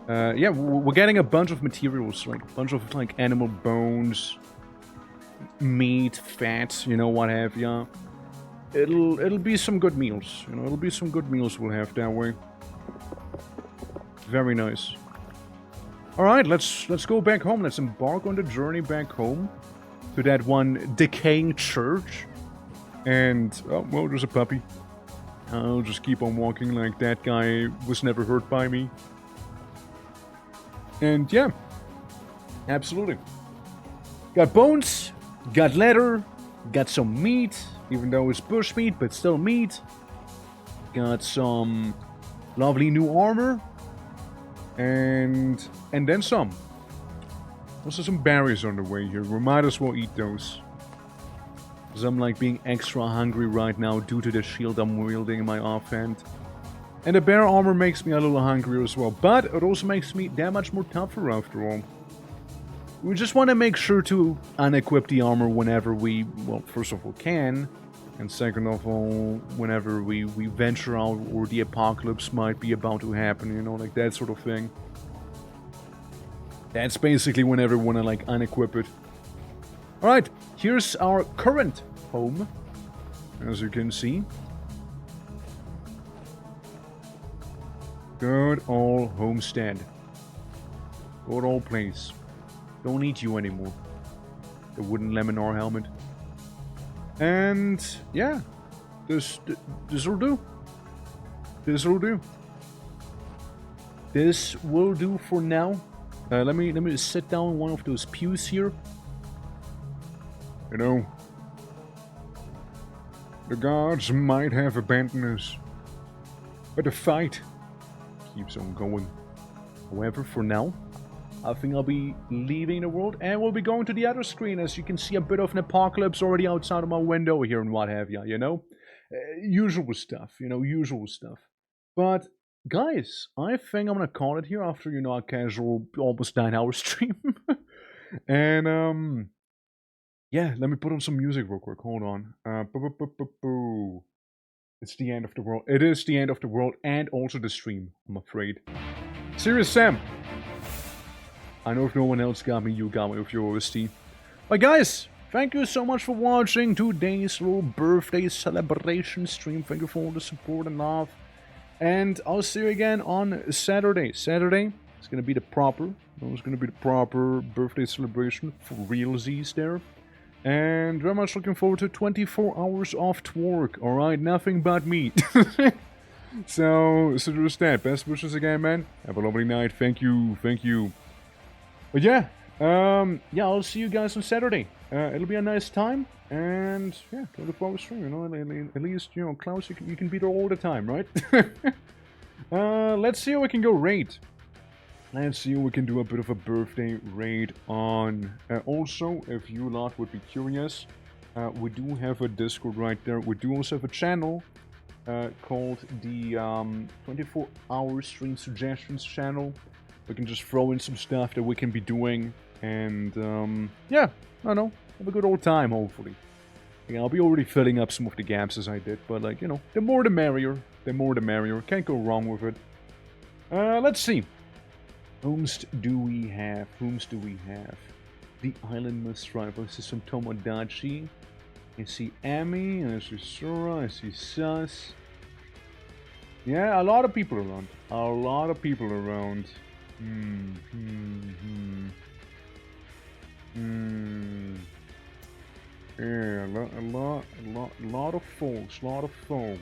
Yeah, we're getting a bunch of materials, like a bunch of like animal bones, meat, fat, you know, what have ya. It'll be some good meals, you know. It'll be some good meals we'll have that way. Very nice. All right, let's go back home. Let's embark on the journey back home to that one decaying church. And oh well, there's a puppy. I'll just keep on walking like that guy was never hurt by me. And yeah, absolutely. Got bones, got leather, got some meat, even though it's bush meat, but still meat. Got some lovely new armor, and then some. Also some berries on the way here. We might as well eat those. Because I'm like being extra hungry right now due to the shield I'm wielding in my offhand. And the bear armor makes me a little hungrier as well, but it also makes me that much more tougher after all. We just want to make sure to unequip the armor whenever we, well, first of all can, And second of all, whenever we venture out or the apocalypse might be about to happen, you know, like that sort of thing. That's basically whenever we want to like unequip it. Alright, here's our current home, as you can see. Good old homestead. Good old place. Don't need you anymore. The wooden Laminar helmet. And yeah, this'll do. This'll do. This will do for now. Let me sit down in one of those pews here. You know, the gods might have abandoned us, but the fight keeps on going. However, for now, I think I'll be leaving the world and we'll be going to the other screen. As you can see, a bit of an apocalypse already outside of my window here and what have you know? Usual stuff, you know, usual stuff. But, guys, I think I'm gonna call it here after, you know, a casual, almost 9-hour stream. And, yeah, let me put on some music real quick. Hold on. It's the end of the world. It is the end of the world and also the stream, I'm afraid. Serious Sam. I know if no one else got me, you got me with your OST. But guys, thank you so much for watching today's little birthday celebration stream. Thank you for all the support and love. And I'll see you again on Saturday. Saturday is going to be the proper, birthday celebration for realsies there. And very much looking forward to 24 hours off work. Alright, nothing but me. So there's that. Best wishes again, man. Have a lovely night. Thank you. But yeah, I'll see you guys on Saturday. It'll be a nice time, and yeah, 24-hour stream, you know, at least, you know, Klaus, you can be there all the time, right? Let's see how we can go raid. Let's see if we can do a bit of a birthday raid on. Also, if you lot would be curious, we do have a Discord right there. We do also have a channel called the 24-hour stream suggestions channel. We can just throw in some stuff that we can be doing, and yeah, I don't know, have a good old time, hopefully. Yeah, I'll be already filling up some of the gaps as I did, but like, you know, the more the merrier. The more the merrier. Can't go wrong with it. Let's see. Whomst do we have? The Island Must Strive. I see some Tomodachi. I see Ami. I see Sura. I see Sus. Yeah, a lot of people around. Yeah, a lot of folks.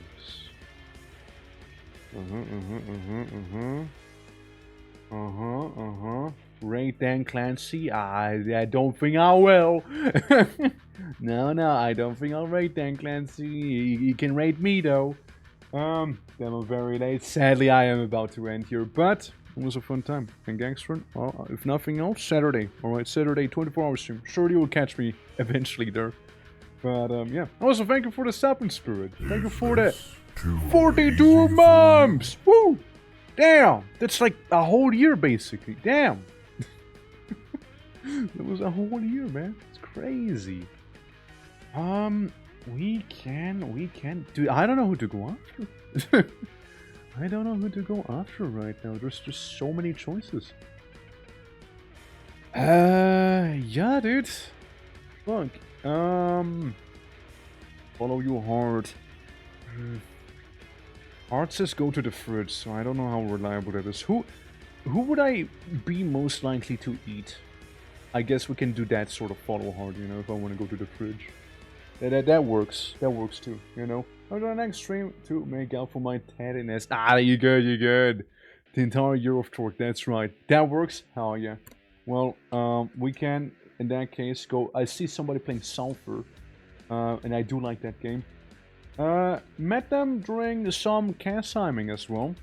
Raid Dan Clancy? I don't think I will. No, I don't think I'll raid Dan Clancy. He can raid me though. Then I'm very late. Sadly, I am about to end here, but it was a fun time. And Gangster, well, if nothing else, Saturday. Alright, Saturday, 24-hour stream. Surely you'll catch me eventually there. But, yeah. Also, thank you for the Sapling Spirit. Thank you for the 42 months! Woo! Damn! That's like a whole year, basically. Damn! That was a whole year, man. It's crazy. We can... Dude, I don't know who to go after. I don't know who to go after right now. There's just so many choices. Yeah, dude. Look, follow your heart. Heart says go to the fridge, so I don't know how reliable that is. Who would I be most likely to eat? I guess we can do that sort of follow heart, you know, if I want to go to the fridge. That works. That works too, you know. I'll do the next stream to make up for my tardiness. You're good. The entire year of torque, that's right. That works? Hell yeah. Well, we can, in that case, go... I see somebody playing Sulfur, and I do like that game. Met them during some Kassiming as well.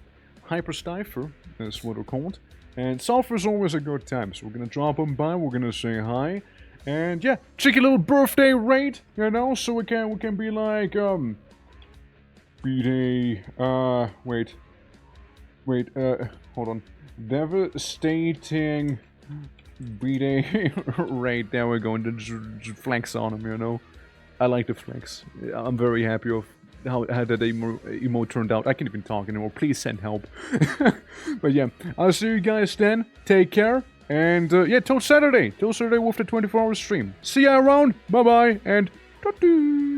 Hyperstifer is what they're called. And Sulfur is always a good time, so we're gonna drop them by, we're gonna say hi. And yeah, cheeky little birthday raid, you know, so we can be like, B-Day, wait, hold on. Devastating B-Day raid. There we go, and just flex on him, you know. I like the flex. I'm very happy of how that emote turned out. I can't even talk anymore. Please send help. But yeah, I'll see you guys then. Take care. And yeah, till Saturday. Till Saturday with the 24-hour stream. See ya around. Bye-bye. And ta-doo.